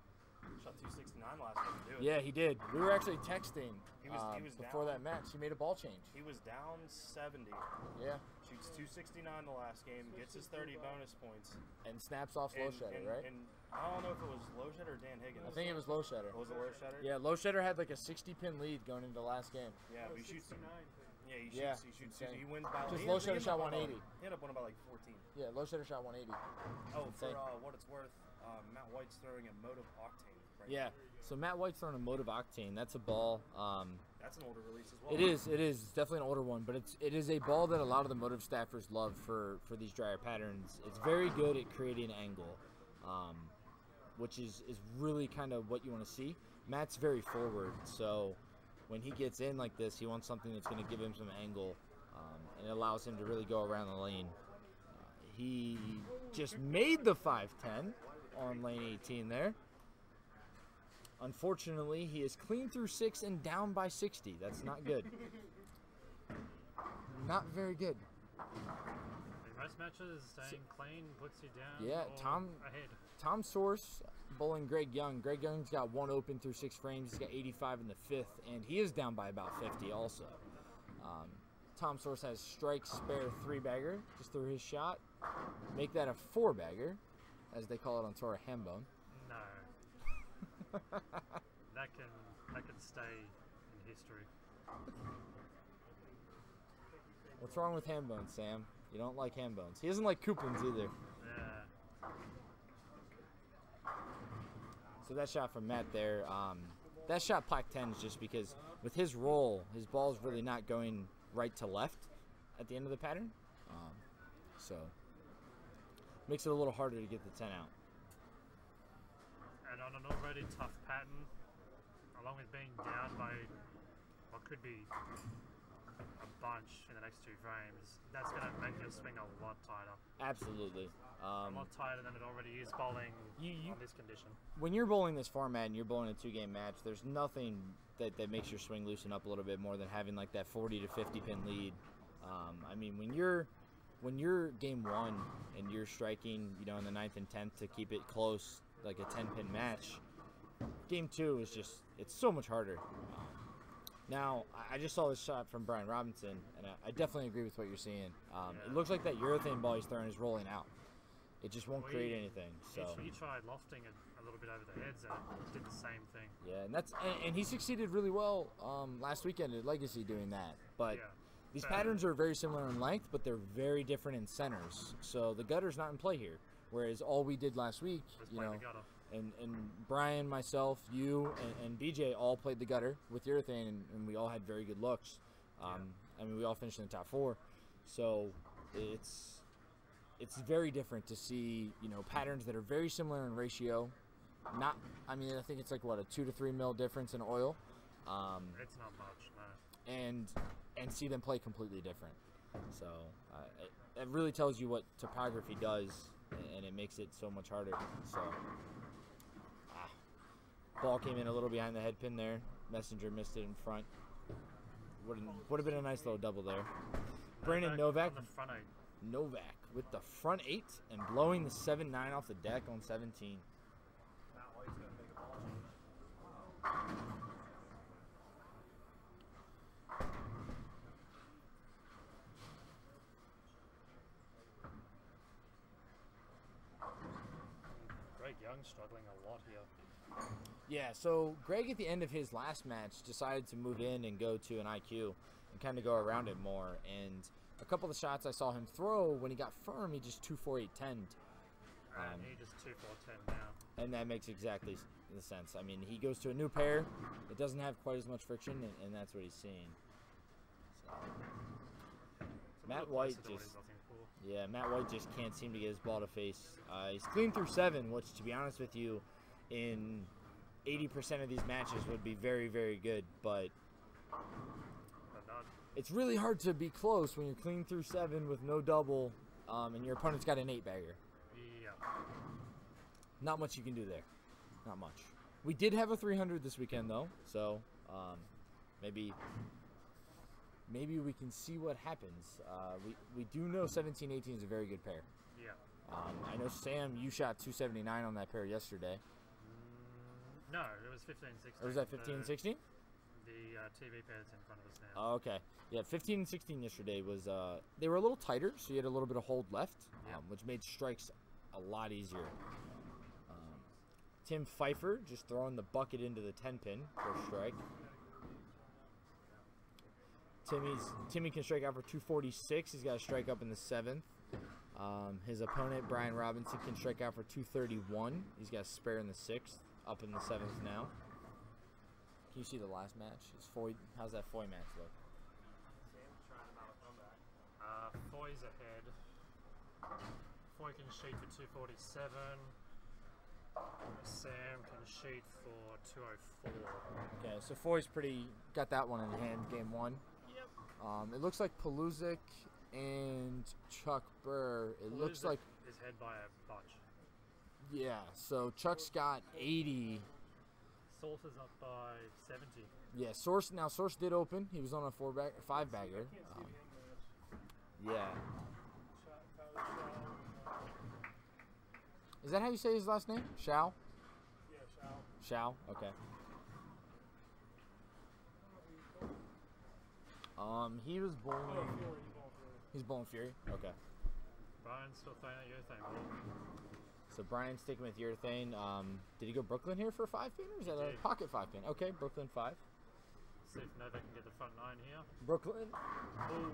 Shot 269 last time, dude. Yeah, he did. We were actually texting he was before down, that match. He made a ball change. He was down 70. Yeah. Shoots 269 the last game, gets his 30 bonus points. And snaps off Lowshetter, right? And I don't know if it was Lowshetter or Dan Higgins. I think it was Lowshetter. Was it Lowshetter? Yeah, Lowshetter had like a 60-pin lead going into the last game. Yeah, but he shoots. Yeah, he shoots. He wins by. Because Lowshetter shot 180. He ended up winning by like 14. Yeah, Lowshetter shot 180. Oh, for what it's worth, Matt White's throwing a Motive Octane. Right Yeah, now. So Matt White's throwing a Motive Octane. That's a ball. That's an older release as well. It is. It's definitely an older one, but it is a ball that a lot of the Motive staffers love for these dryer patterns. It's very good at creating angle, which is really kind of what you want to see. Matt's very forward, so when he gets in like this, he wants something that's going to give him some angle, and it allows him to really go around the lane. He just made the 5-10 on lane 18 there. Unfortunately, he is clean through 6 and down by 60. That's not good. Not very good. In most matches, staying clean puts you down. Yeah, or ahead. Tom Source bowling Greg Young. Greg Young's got 1 open through 6 frames. He's got 85 in the 5th, and he is down by about 50 also. Tom Source has strike spare 3-bagger just through his shot. Make that a 4-bagger, as they call it on tour, a hambone. No. that can stay in history. What's wrong with hambones, Sam? You don't like hambones. He doesn't like coupons either. Yeah. So that shot from Matt there, that shot plaque 10s just because with his roll, his ball's really not going right to left at the end of the pattern. So makes it a little harder to get the 10 out. And on an already tough pattern, along with being down by what could be a bunch in the next 2 frames, that's going to make your swing a lot tighter. Absolutely. A lot tighter than it already is bowling on this condition. When you're bowling this format and you're bowling a 2-game match, there's nothing that makes your swing loosen up a little bit more than having like that 40 to 50 pin lead. I mean, when you're game 1 and you're striking, you know, in the 9th and 10th to keep it close, like a 10-pin match, game 2 is just, it's so much harder. Now, I just saw this shot from Brian Robinson, and I definitely agree with what you're seeing. It looks like that urethane ball he's throwing is rolling out. It just won't create anything. So He tried lofting it a little bit over the heads, and it did the same thing. Yeah, and he succeeded really well last weekend at Legacy doing that. But these patterns are very similar in length, but they're very different in centers. So the gutter's not in play here. Whereas all we did last week, you know, and Brian, myself, you, and BJ all played the gutter with urethane, and we all had very good looks. I mean, we all finished in the top 4. So it's very different to see, you know, patterns that are very similar in ratio. I mean, I think it's like, what, a 2 to 3 mil difference in oil. It's not much, no. And see them play completely different. So it really tells you what topography does, and it makes it so much harder. So ball came in a little behind the head pin there. Messenger missed it in front. Would have been a nice little double there. Brandon Novak. Novak with the front 8 and blowing the 7-9 off the deck on 17. Greg Young struggling a lot here. Yeah, so Greg at the end of his last match decided to move in and go to an IQ and kind of go around it more. And a couple of the shots I saw him throw, when he got firm, he just 2-4-8-10'd. And he just 2-4-10 now. And that makes exactly the sense. I mean, he goes to a new pair. It doesn't have quite as much friction, and that's what he's seeing. So, Matt White just can't seem to get his ball to face. He's clean through 7, which, to be honest with you, in 80% of these matches would be very, very good, but it's really hard to be close when you're clean through 7 with no double, and your opponent's got an 8-bagger. Yeah. Not much you can do there. Not much. We did have a 300 this weekend, though, so maybe we can see what happens. We do know 17-18 is a very good pair. Yeah. I know, Sam, you shot 279 on that pair yesterday. No, it was 15-16. Or was that 15-16? The TV pair that's in front of us now. Oh, okay. Yeah, 15 and 16 yesterday was, they were a little tighter, so you had a little bit of hold left, which made strikes a lot easier. Tim Pfeiffer just throwing the bucket into the 10-pin for a strike. Timmy can strike out for 246. He's got a strike up in the 7th. His opponent, Brian Robinson, can strike out for 231. He's got a spare in the 6th, up in the 7th now. Can you see the last match? How's that Foy match look? Foy's ahead. Foy can shoot for 247. Sam can shoot for 204. Okay, so Foy's got that one in hand, game 1. Yep. It looks like Paluzik and Chuck Burr. It looks like is ahead by a bunch. Yeah, so Chuck's got 80. Source is up by 70. Yeah, Source did open. He was on a 5-bagger. Yeah. Is that how you say his last name? Shao? Yeah, Shao, okay. He was bowling. He's bowling Fury? Okay. Brian's still throwing out urethane ball. So Brian's sticking with urethane. Did he go Brooklyn here for a 5-pin, or is that a pocket 5-pin? Okay, Brooklyn 5. See if Novak can get the front 9 here. Brooklyn.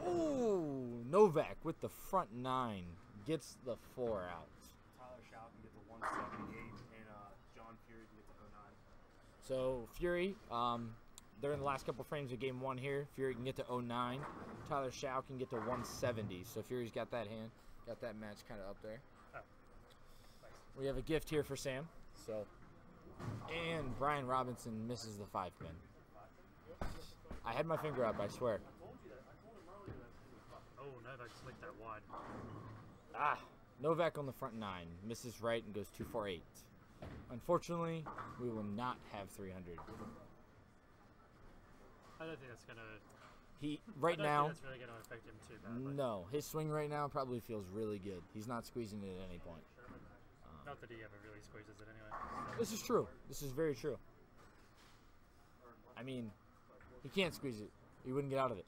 Oh, Novak with the front 9 gets the 4 out. Tyler Shaw can get to 178, and John Fury can get to 09. So Fury, during the last couple frames of game 1 here, Fury can get to 09. Tyler Shaw can get to 170. So Fury's got that match kind of up there. Oh. We have a gift here for Sam. So, and Brian Robinson misses the 5-pin. I had my finger up, I swear. Oh, Novak slicked that wide. Ah, Novak on the front 9. Misses right and goes 2-4-8. Unfortunately, we will not have 300. I don't think that's going to... He right now. Think that's really going to affect him too badly. No, his swing right now probably feels really good. He's not squeezing it at any point. Not that he ever really squeezes it anyway. This is true. This is very true. I mean, he can't squeeze it. He wouldn't get out of it.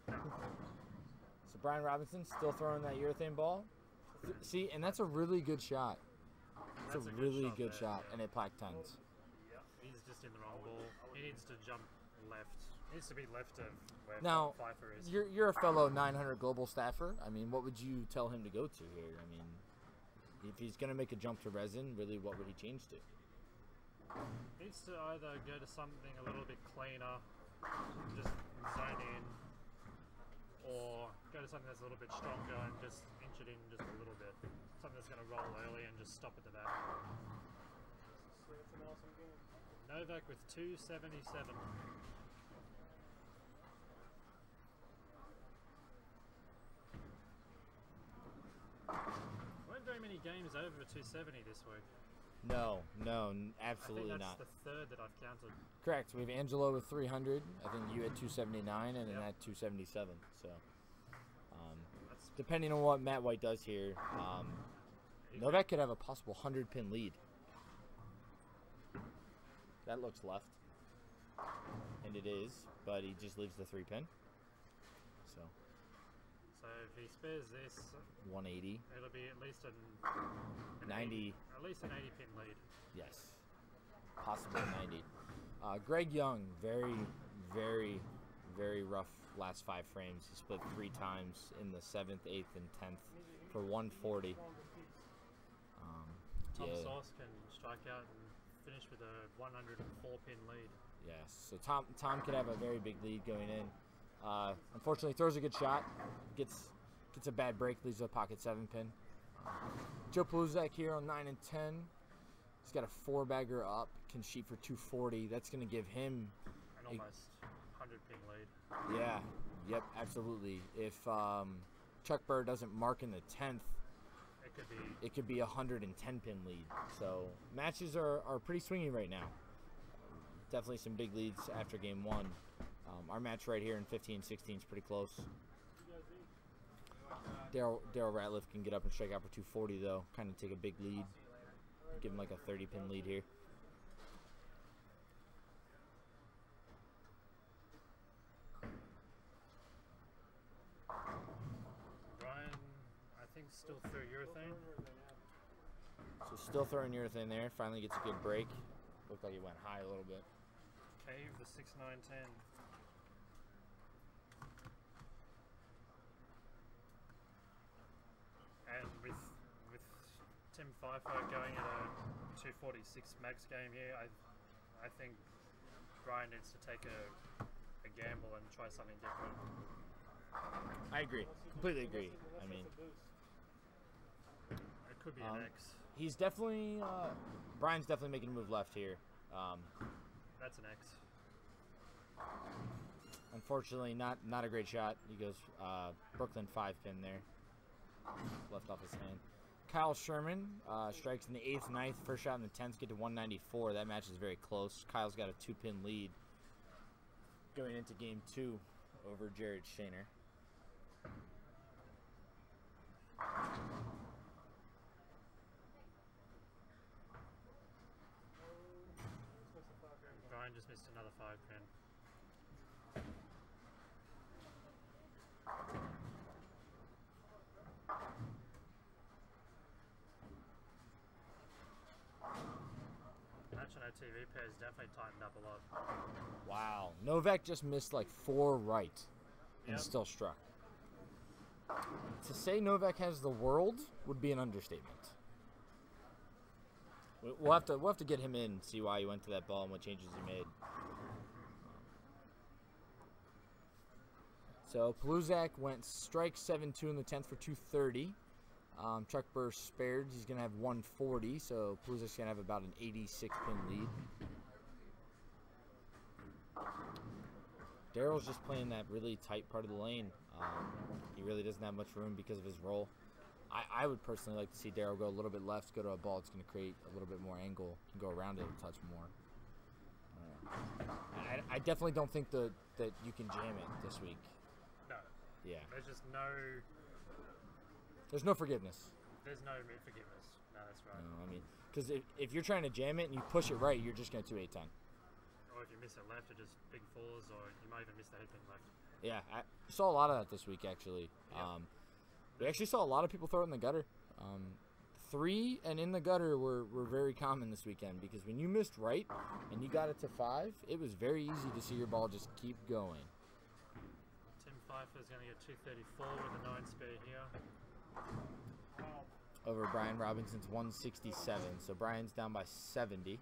So Brian Robinson still throwing that urethane ball. See, and that's a really good shot. That's a really good shot, and it plaque tens. He's just in the wrong ball. He needs to jump left. He needs to be left of where Now, Pfeiffer is. you're a fellow 900 global staffer. I mean, what would you tell him to go to here? I mean, if he's going to make a jump to resin, really, what would he change to? He needs to either go to something a little bit cleaner, just zone in, or go to something that's a little bit stronger and just inch it in just a little bit. Something that's going to roll early and just stop at the back. It's an awesome game. Novak with 277. Weren't very many games over 270 this week. No, absolutely I think not. that's the third that I've counted. Correct. We have Angelo with 300. I think you had 279 and then at 277. So, depending on what Matt White does here, Novak could have a possible 100-pin lead. That looks left, and it is, but he just leaves the 3-pin. So if he spares this, 180. it'll be at least an 90. At least an 80-pin lead. Yes, possible 90. Greg Young, very, very, very rough last 5 frames. He split 3 times in the 7th, 8th, and 10th for 140. Tom Sauce can strike out and finish with a 104-pin lead. Yes, so Tom could have a very big lead going in. Unfortunately, throws a good shot, gets a bad break, leaves a pocket 7-pin. Joe Pluzak here on 9 and 10. He's got a 4-bagger up, can shoot for 240. That's going to give him an almost 100-pin lead. Yeah, yep, absolutely. If Chuck Burr doesn't mark in the 10th, it could be a 110-pin lead. So matches are pretty swingy right now. Definitely some big leads after game 1. Our match right here in 15-16 is pretty close. Daryl Ratliff can get up and strike out for 240 though. Kind of take a big lead. Give him like a 30-pin lead here. Ryan, I think still through urethane. So still throwing urethane there. Finally gets a good break. Looked like he went high a little bit. Cave the 6-9-10. And with Tim Pfeiffer going at a 246 max game here, I think Brian needs to take a gamble and try something different. I agree. Completely agree. I mean, it could be an X. He's definitely Brian's definitely making a move left here. That's an X. Unfortunately, not a great shot. He goes Brooklyn 5-pin there. Left off his hand. Kyle Sherman strikes in the 8th, 9th, first shot in the 10th, get to 194. That match is very close. Kyle's got a 2-pin lead going into game 2 over Jared Shaner. Brian just missed another 5-pin. Match on our TV pairs definitely tightened up a lot. Wow. Novak just missed like 4 right and still struck. To say Novak has the world would be an understatement. We'll have to get him in, see why he went to that ball and what changes he made. So Pluzak went strike 7-2 in the 10th for 230. Chuck Burr spared. He's going to have 140, so Pluzak's going to have about an 86-pin lead. Daryl's just playing that really tight part of the lane. He really doesn't have much room because of his role. I would personally like to see Daryl go a little bit left, go to a ball that's going to create a little bit more angle, and go around it a touch more. I definitely don't think that you can jam it this week. No. Yeah. There's just no. There's no forgiveness. There's no forgiveness. No, that's right. No, I mean, because if you're trying to jam it and you push it right, you're just going to 2-8-10. Or if you miss it left, it just big falls, or you might even miss the headpin left. Yeah, I saw a lot of that this week, actually. Yeah. We actually saw a lot of people throw it in the gutter. 3 and in the gutter were very common this weekend, because when you missed right and you got it to 5, it was very easy to see your ball just keep going. Tim Pfeiffer's going to get 234 with a 9 spare here. Over Brian Robinson's 167, so Brian's down by 70.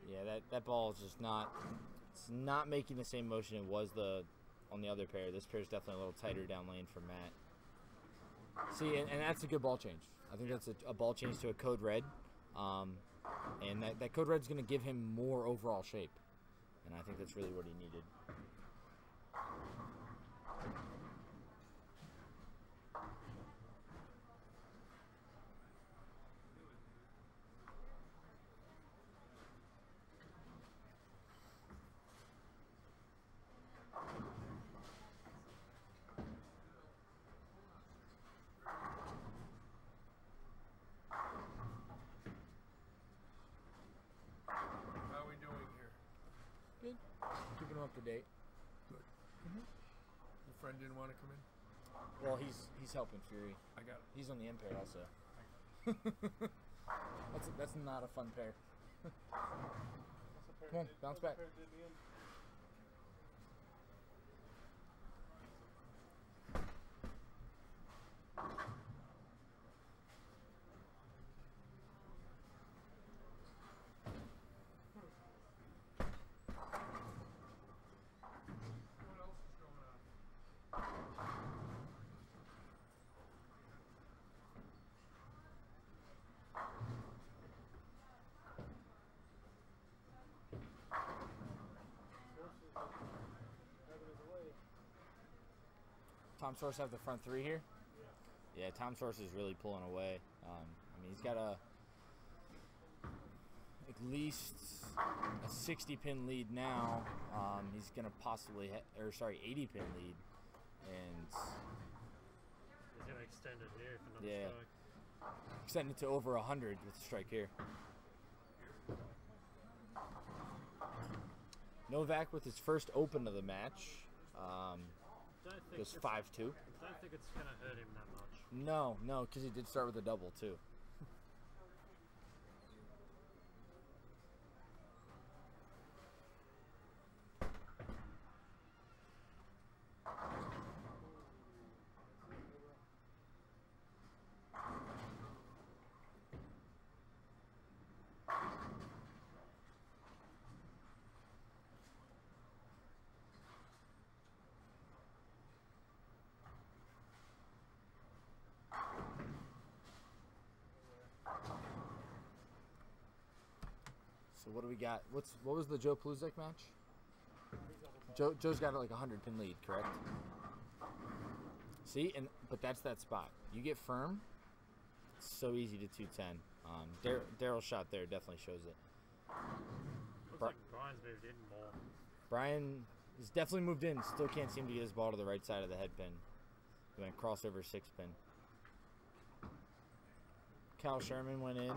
Yeah, that ball is just not. It's not making the same motion it was on the other pair. This pair is definitely a little tighter down lane for Matt. See, and that's a good ball change. I think that's a ball change to a code red, and that code red is going to give him more overall shape, and I think that's really what he needed. Keeping him up to date. Good. Your friend didn't want to come in? Well, he's helping Fury. I got it. He's on the end pair also. that's not a fun pair. Come on, bounce back. Tom Source have the front 3 here? Yeah, Tom Source is really pulling away. I mean, he's got at least a 60-pin lead now. He's going to possibly, 80-pin lead. And he's going to extend it here for another strike. Extend it to over 100 with the strike here. Novak with his first open of the match. Goes 5-2. I don't think it's going to hurt him that much. No, because he did start with a double too. So what do we got? What was the Joe Pluzek match? Joe's got like a 100-pin lead, correct? See, but that's that spot. You get firm, it's so easy to 210. Daryl's shot there definitely shows it. Looks like Brian's moved in more. Brian has definitely moved in. Still can't seem to get his ball to the right side of the head pin. He went crossover 6-pin. Cal Sherman went in.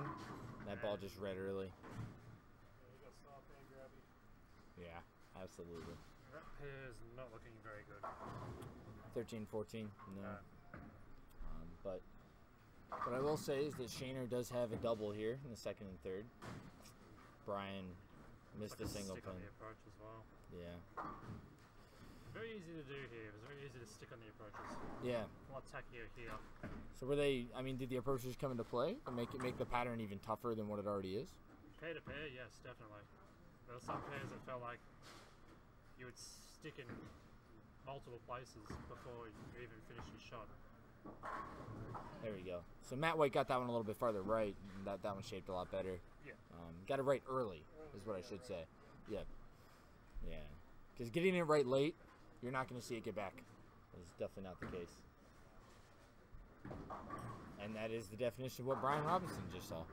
That ball just read early. Yeah, absolutely. That pair is not looking very good. 13, 14, no. But what I will say is that Shaner does have a double here in the second and third. Brian missed Looks a like single stick on pin. the approach as well. Yeah. Very easy to do here. It was very easy to stick on the approaches. Yeah. A lot tackier here. So were they? I mean, did the approaches come into play to make the pattern even tougher than what it already is? Pair to pair, yes, definitely. There were some pairs that felt like you would stick in multiple places before you even finish your shot. There we go. So Matt White got that one a little bit farther right. And that one shaped a lot better. Yeah. Got it right early, is what I should say. Yeah. Yeah. Because getting it right late, you're not going to see it get back. That's definitely not the case. And that is the definition of what Brian Robinson just saw.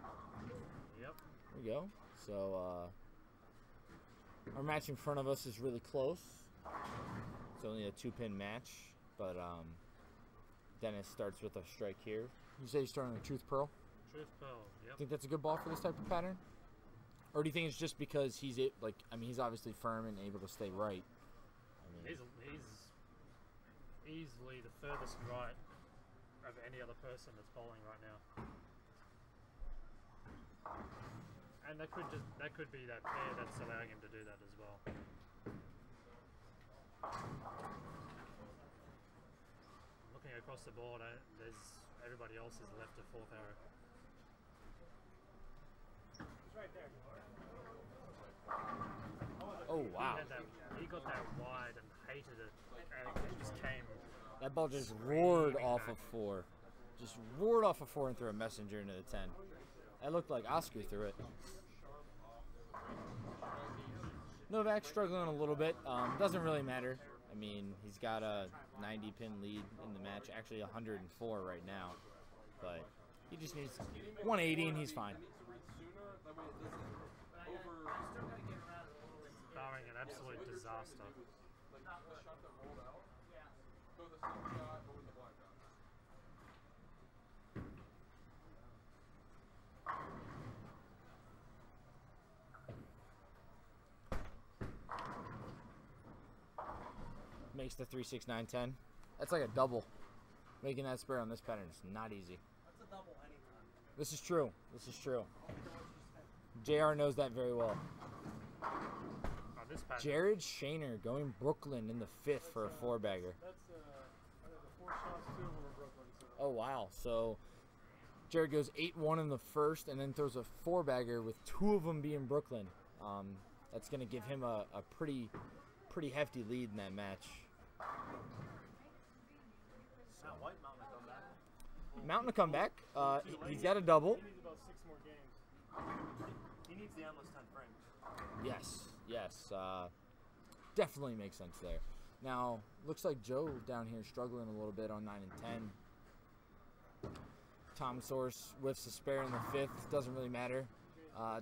Yep. There we go. So our match in front of us is really close. It's only a 2-pin match, but Dennis starts with a strike here. You say he's starting a Truth Pearl? Truth Pearl, yep. Think that's a good ball for this type of pattern? Or do you think it's just because he's he's obviously firm and able to stay right? I mean, He's easily the furthest right of any other person that's bowling right now. And that could be that pair that's allowing him to do that as well. Looking across the board, everybody else is left a fourth arrow. He's right there. Oh wow! He got that wide and hated it, and it just came. That ball just roared off of 4. Just roared off of 4 and threw a messenger into the 10. That looked like Oscar threw it. Novak struggling a little bit. Doesn't really matter. I mean, he's got a 90-pin lead in the match. Actually, 104 right now. But he just needs 180 and he's fine. Barring an absolute disaster. Makes the 3, 6, 9, 10. That's like a double. Making that spare on this pattern is not easy. That's a double anytime. This is true. This is true. JR knows that very well. This pattern. Jared Shaner going Brooklyn in the 5th for a 4-bagger. That's the 4 shots, 2 of them are Brooklyn. So. Oh, wow. So Jared goes 8-1 in the 1st and then throws a 4-bagger with 2 of them being Brooklyn. That's going to give him a pretty hefty lead in that match. Mountain to come back. He's got a double. He needs about 6 more games. He needs the endless 10 frames. Yes. Definitely makes sense there. Now, looks like Joe down here struggling a little bit on 9 and 10. Tom Source whiffs a spare in the 5th. Doesn't really matter.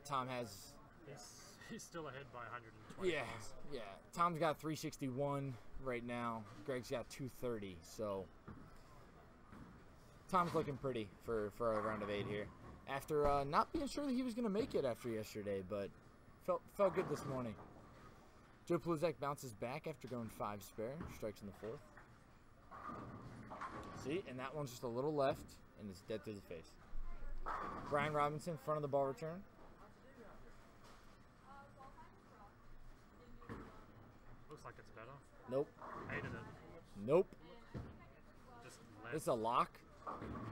Tom has... He's still ahead by 120. Yeah. Tom's got 361 right now. Greg's got 230. So Tom's looking pretty for a round of 8 here. After not being sure that he was going to make it after yesterday, but felt good this morning. Joe Pluzek bounces back after going 5 spare. Strikes in the 4th. See, and that one's just a little left, and it's dead through the face. Brian Robinson, front of the ball return. Looks like it's better. Nope. Hated it. Nope. Just left. It's a lock.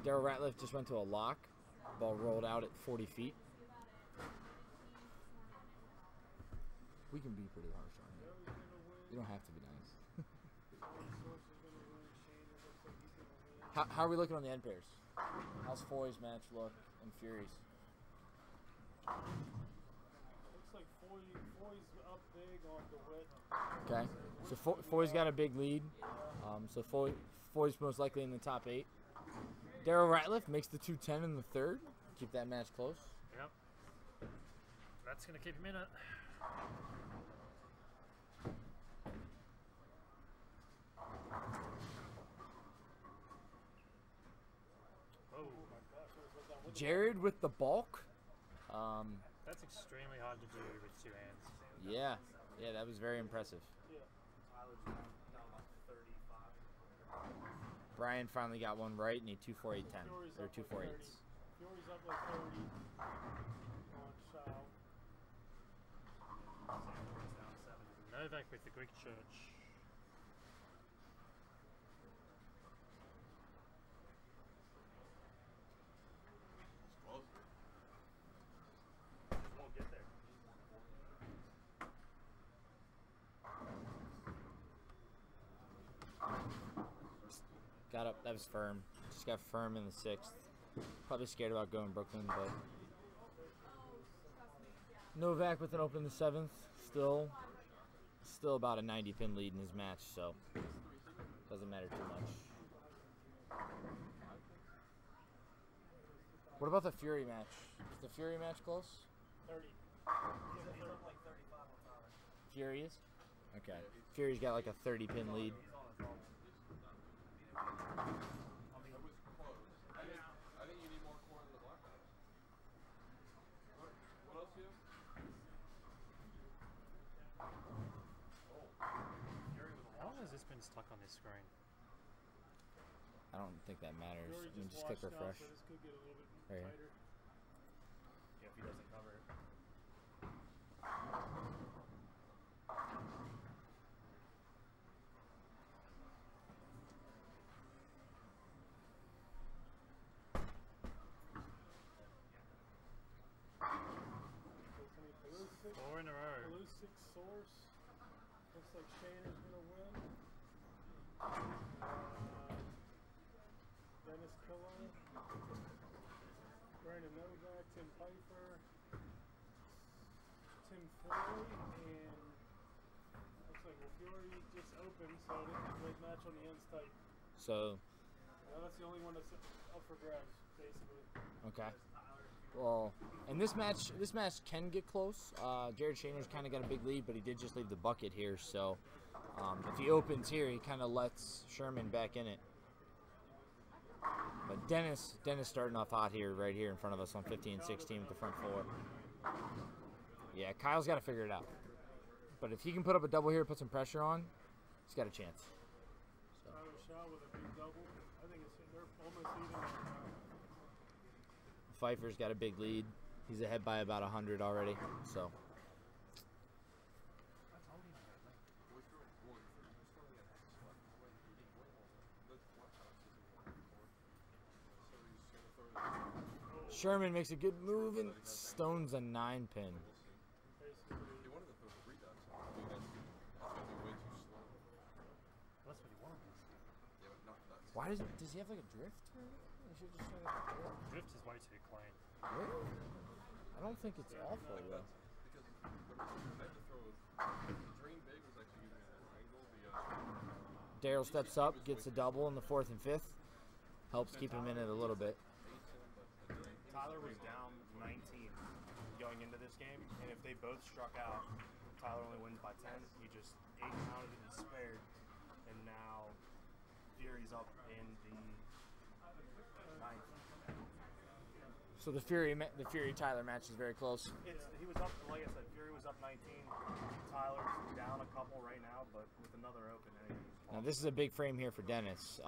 Darryl Ratliff just went to a lock. Ball rolled out at 40 feet. We can be pretty harsh on it. You don't have to be nice. How are we looking on the end pairs? How's Foy's match look and Fury's? Looks like Foy's up big on DeWitt. Okay. So Foy's got a big lead. So Foy's most likely in the top 8. Darryl Ratliff makes the 210 in the 3rd. Keep that match close. Yep. That's going to keep him in it. Jared with the bulk. That's extremely hard to do with 2 hands. Yeah, that was very impressive. Brian finally got one right, and he 2-4-8-10. Or 2-4-8s. Fury's up like 30 on Shao. Novak with the Greek Church. Won't get there. Got up. That was firm. Just got firm in the 6th. Probably scared about going Brooklyn, but Novak with an open in the 7th. Still about a 90-pin lead in his match, so doesn't matter too much. What about the Fury match? Is the Fury match close? 30. Fury is? Okay. Fury's got like a 30-pin lead. I think you need more core than the black guys. What else do you have? How long has this been stuck on this screen? I don't think that matters. Fury I mean, just washed click out, refresh. so this could get a little bit Right here. tighter. Yeah, if he doesn't cover it. Four in a row. Blue 6 source. Looks like Shaner's gonna win. Dennis Pillow. Brandon Novak, Tim Pfeiffer, Tim Floyd, and looks like Fury just opened, so I think the great match on the end's tight. So, That's the only one that's up for grabs, basically. okay. Well, and this match can get close. Jared Shaner's kind of got a big lead, but he did just leave the bucket here. So if he opens here, he kind of lets Sherman back in it. But Dennis starting off hot here, right here in front of us on 15-16 with the front 4. Yeah, Kyle's got to figure it out. But if he can put up a double here, put some pressure on, he's got a chance. So. Tyler Shaw with a big double. I think they're almost even right now. Pfeiffer's got a big lead. He's ahead by about 100 already. So. Sherman makes a good move and stones a 9-pin. He wanted to throw 3 dots. That's gonna be way too slow. That's what he wants. Yeah, but not nuts. Why does he have like a drift? I should just try to Drift is way too clean. Really? I don't think it's awful though. Because the meant to throw Dream Big was actually using an angle. Daryl steps up, gets a double in the 4th and 5th. Helps keep him in it a little bit. Tyler was down 19 going into this game, and if they both struck out, Tyler only wins by 10. He just 8 counted it and spared, and now Fury's up in the 9th. So the Fury Tyler match is very close. He was up, like I said, Fury was up 19. Tyler's down a couple right now, but with another open. Now this is a big frame here for Dennis.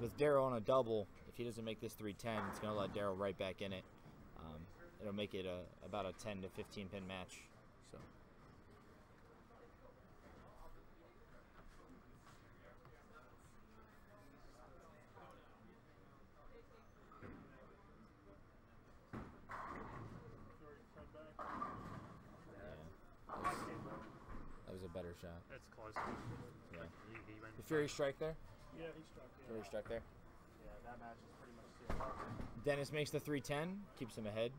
With Daryl on a double, if he doesn't make this 310, it's going to let Daryl right back in it. It'll make it about a 10 to 15 pin match. So. That was a better shot. That's close. Yeah. He went The Fury strike there? Yeah, he struck. Yeah. Fury strike there? Yeah, that match is pretty much sealed. Dennis makes the 310, keeps him ahead.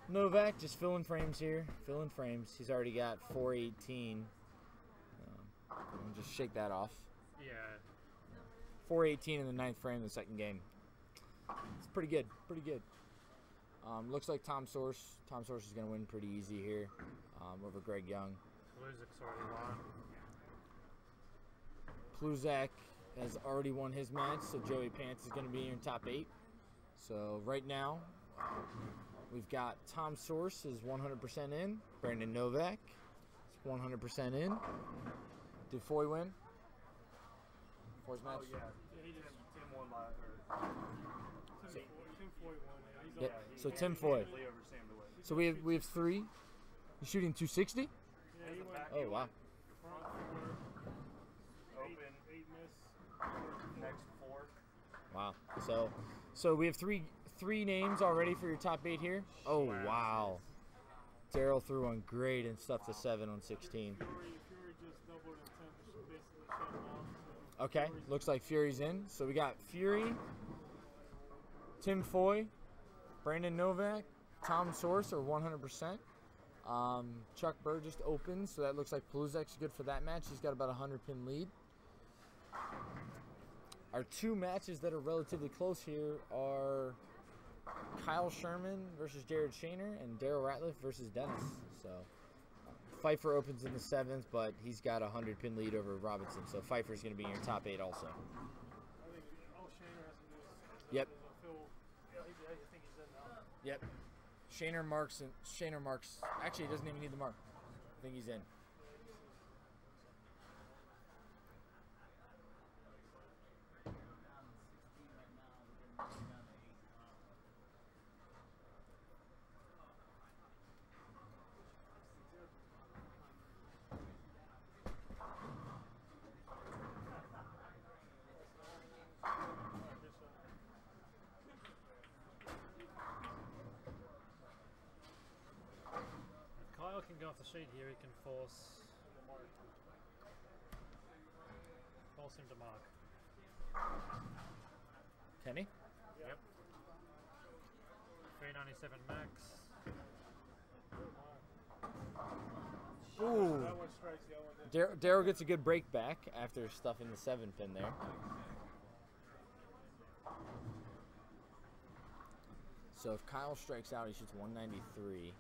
Novak just filling frames here, filling frames. He's already got 418. Just shake that off. Yeah. 418 in the 9th frame of the 2nd game. It's pretty good, pretty good. Looks like Tom Source is going to win pretty easy here over Greg Young. Pluzak's already won. Pluzak has already won his match, so Joey Pants is going to be in top 8. So right now, We've got Tom Source is 100% in. Brandon Novak is 100% in. Did Foy win? Foy's match? Oh, yeah. Tim won last. Tim Foy won. Yeah, so Tim Foy. So we have 3. You're shooting 260? Yeah, he went. Oh, wow. Open. 8 miss. Next 4. Wow. So we have three names already for your top 8 here. Oh, wow. Daryl threw one great and stuffed a 7 on 16. Fury just doubled in 10, basically shut him out. So Okay, looks like Fury's in. So we got Fury, Tim Foy, Brandon Novak, Tom Source are 100%. Chuck Burr just opened, so that looks like Paluzek's good for that match. He's got about a 100-pin lead. Our 2 matches that are relatively close here are Kyle Sherman versus Jared Shaner and Daryl Ratliff versus Dennis. So Pfeiffer opens in the 7th, but he's got a 100-pin lead over Robinson. So Pfeiffer's going to be in your top 8 also. I think Shaner has to do Yep. I think he's in now. Yep. Shaner marks. Actually, he doesn't even need the mark. I think he's in. Kyle can go off the sheet here. He can force him to mark. Kenny? Yep. 397 max. Ooh. That one strikes, the other one didn't. Daryl gets a good break back after stuffing the 7th in there. So if Kyle strikes out, he shoots 193.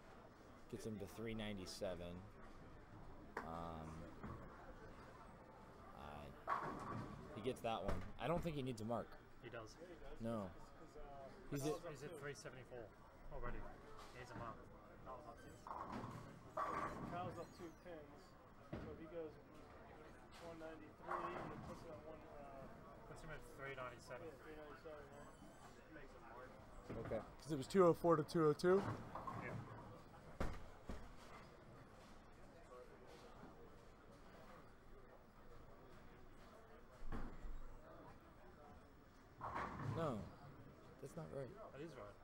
Gets him to 397. He gets that one. I don't think he needs a mark. He does. No. He's at 374 already. He's a mark. Kyle's up 2 pins. So if he goes 193, it puts it on puts him at 397. Yeah, 397, yeah. Makes a mark. Okay. Because it was 204 to 202? Yeah. No. That's not right. That is right.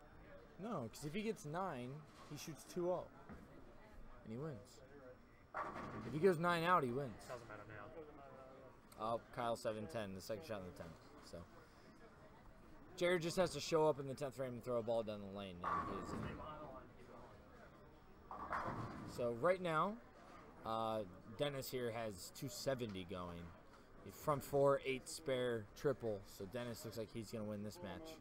No, because if he gets 9, he shoots 2-0. And he wins. If he goes 9 out, he wins. Doesn't matter now. Oh, Kyle 7-10, the second shot in the 10th. So Jared just has to show up in the 10th frame and throw a ball down the lane, and he's in. So right now, Dennis here has 270 going. Front 4, 8 spare, triple. So Dennis looks like he's going to win this match.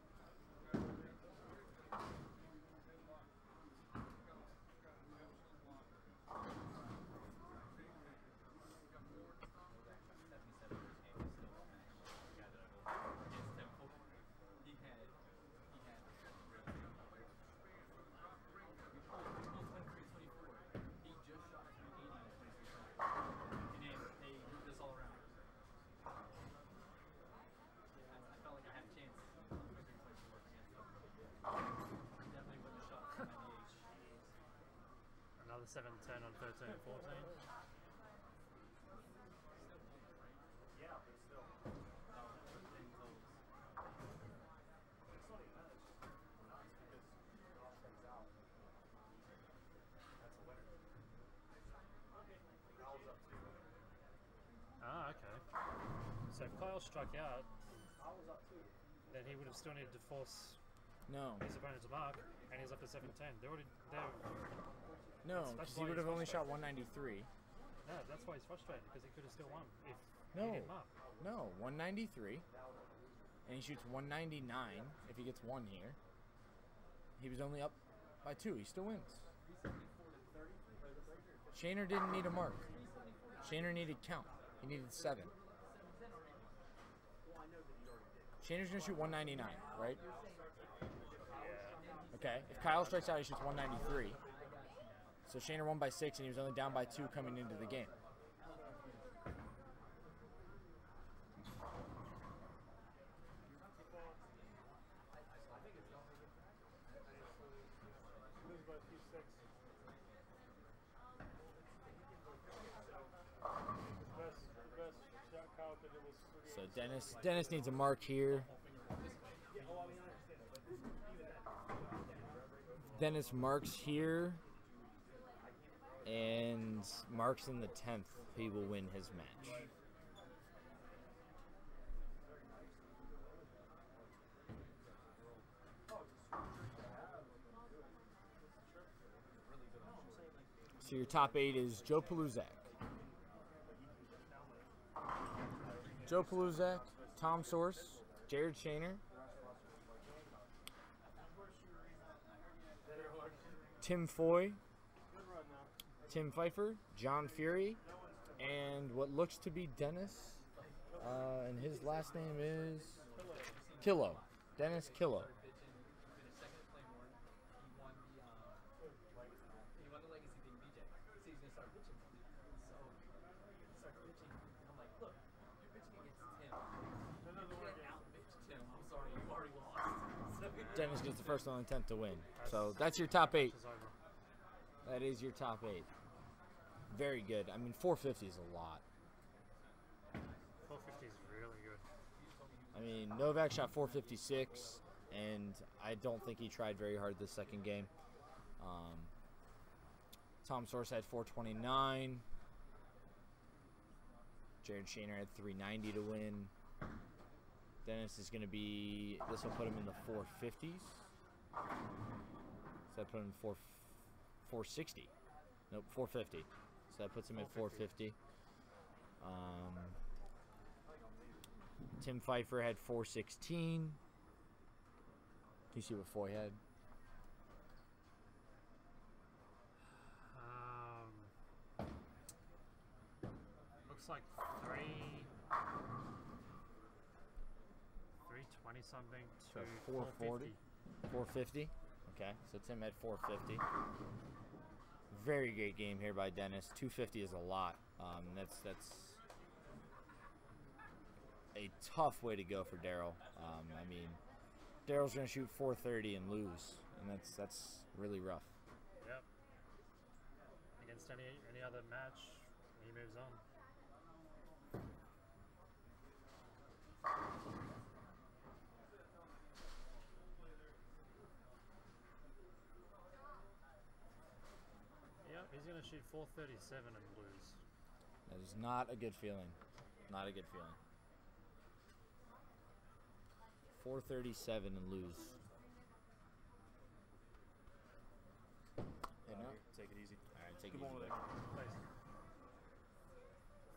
Another 7-10 on 13 and 14. Yeah, but still. Ah, okay. So if Kyle struck out, then he would have still needed to force his opponent to mark, and he's up to 7-10. No, because he would have only shot 193. No, that's why he's frustrated, because he could have still won if he No, didn't mark. no, 193, and he shoots 199 if he gets 1 here. He was only up by 2. He still wins. Shaner didn't need a mark. Shaner needed count. He needed 7. Shaner's going to shoot 199, right? Okay. If Kyle strikes out, he shoots 193. So Shaner won by 6, and he was only down by 2 coming into the game. So Dennis needs a mark here. Dennis marks here and marks in the 10th. He will win his match. So your top 8 is Joe Paluzak, Tom Source, Jared Shaner, Tim Foy, Tim Pfeiffer, John Fury, and what looks to be Dennis, and his last name is Killo, Dennis Killo. Dennis gets the first on attempt to win. So that's your top 8. That is your top 8. Very good. I mean, 450 is a lot. 450 is really good. I mean, Novak shot 456, and I don't think he tried very hard this second game. Tom Source had 429. Jared Shaner had 390 to win. Dennis is going to be, this will put him in the 450s. So that put him in 460. Nope, 450. So that puts him at 450. Tim Pfeiffer had 416. You see what Foy had? Looks like 320 something to 440. 450. Okay, so Tim had 450. Very great game here by Dennis. 250 is a lot. That's a tough way to go for Daryl. I mean, Daryl's going to shoot 430 and lose, and that's really rough. Yep. Against any other match, he moves on. He's going to shoot 437 and lose. That is not a good feeling. Not a good feeling. 437 and lose. Take it easy. All right, take Good it easy.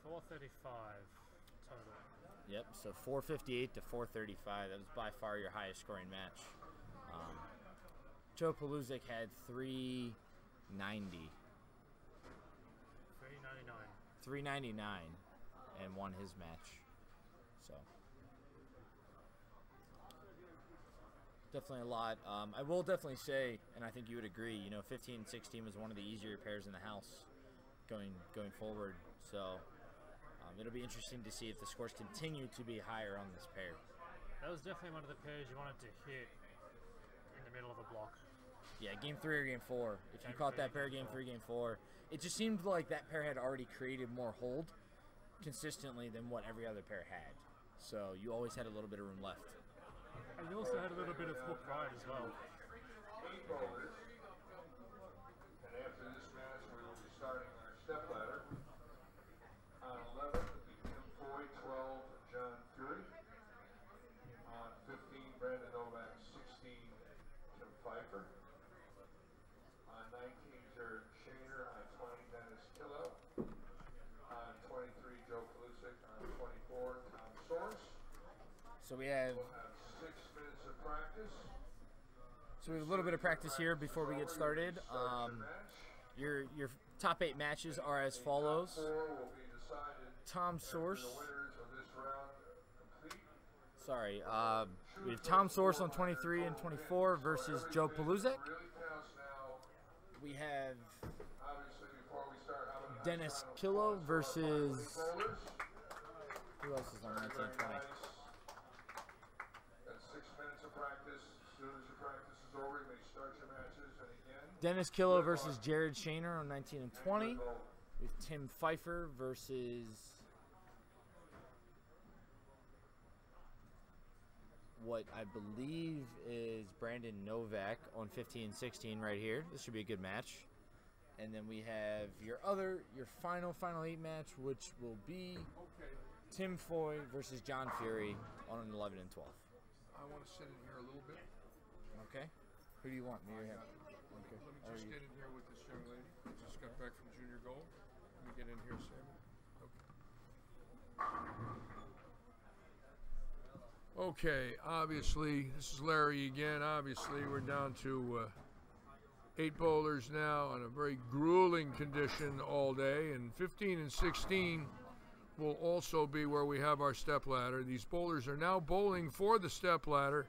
ball, 435 total. Yep, so 458 to 435. That was by far your highest scoring match. Joe Paluzak had 390. 399 and won his match. So definitely a lot. I will definitely say, and I think you would agree, you know, 15 and 16 was one of the easier pairs in the house going forward. So it'll be interesting to see if the scores continue to be higher on this pair. That was definitely one of the pairs you wanted to hit in the middle of a block. Yeah, game 3 or game 4. If you caught that pair game 3, game 4, it just seemed like that pair had already created more hold consistently than what every other pair had. So you always had a little bit of room left. And you also had a little bit of hook ride as well. And after this match, we will be starting our Stepladder. On 11, Tim Foy, 12, John Fury. On 15, Brandon Novak, 16, Tim Pfeiffer. On 19, Jared Shaner. On 20, Dennis Killo. On 23, Joe Paluzak. On 24, Tom Source. So we have We'll have 6 minutes of practice. So we have a little bit of practice here before we get started. Your top 8 matches are as follows. Tom Source. Sorry. We have Tom Source on 23 and 24 versus Joe Paluzek. We have Dennis Killo versus... Who else is on 19 and 20? Dennis Killo versus Jared Shaner on 19 and 20. We have Tim Pfeiffer versus what I believe is Brandon Novak on 15 and 16 right here. This should be a good match. And then we have your final 8 match, which will be Tim Foy versus John Fury on 11 and 12. I want to sit in here a little bit. Okay. Who do you want? Me or him? Okay. Let me just get in here with this young lady. Just got back from Junior Gold. Let me get in here, Sammy. Okay, obviously, this is Larry again. Obviously, we're down to 8 bowlers now in a very grueling condition all day. And 15 and 16 will also be where we have our step ladder. These bowlers are now bowling for the step ladder.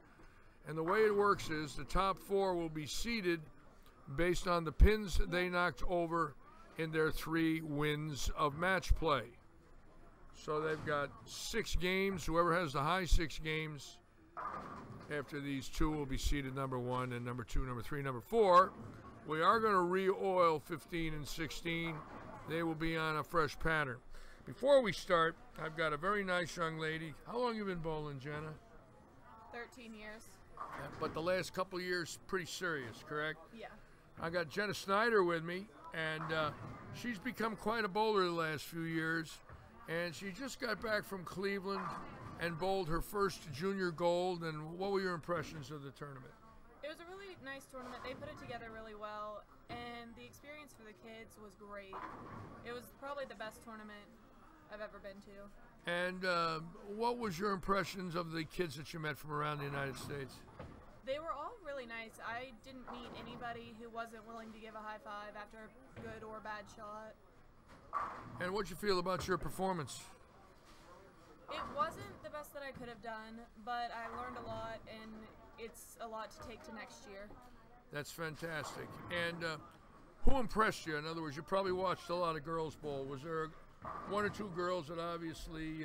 And the way it works is the top 4 will be seeded based on the pins they knocked over in their 3 wins of match play. So they've got 6 games. Whoever has the high 6 games after these 2 will be seeded number 1 and number 2, number 3, number 4. We are going to re-oil 15 and 16. They will be on a fresh pattern. Before we start, I've got a very nice young lady. How long have you been bowling, Jenna? 13 years. Yeah, but the last couple of years, pretty serious, correct? Yeah. I got Jenna Snyder with me, and she's become quite a bowler the last few years. And she just got back from Cleveland and bowled her first Junior Gold. And what were your impressions of the tournament? It was a really nice tournament. They put it together really well, and the experience for the kids was great. It was probably the best tournament I've ever been to. And what was your impressions of the kids that you met from around the United States? They were all really nice. I didn't meet anybody who wasn't willing to give a high five after a good or bad shot. And what'd you feel about your performance? It wasn't the best that I could have done, but I learned a lot, and it's a lot to take to next year. That's fantastic. And who impressed you? In other words, you probably watched a lot of girls bowl. Was there 1 or 2 girls that obviously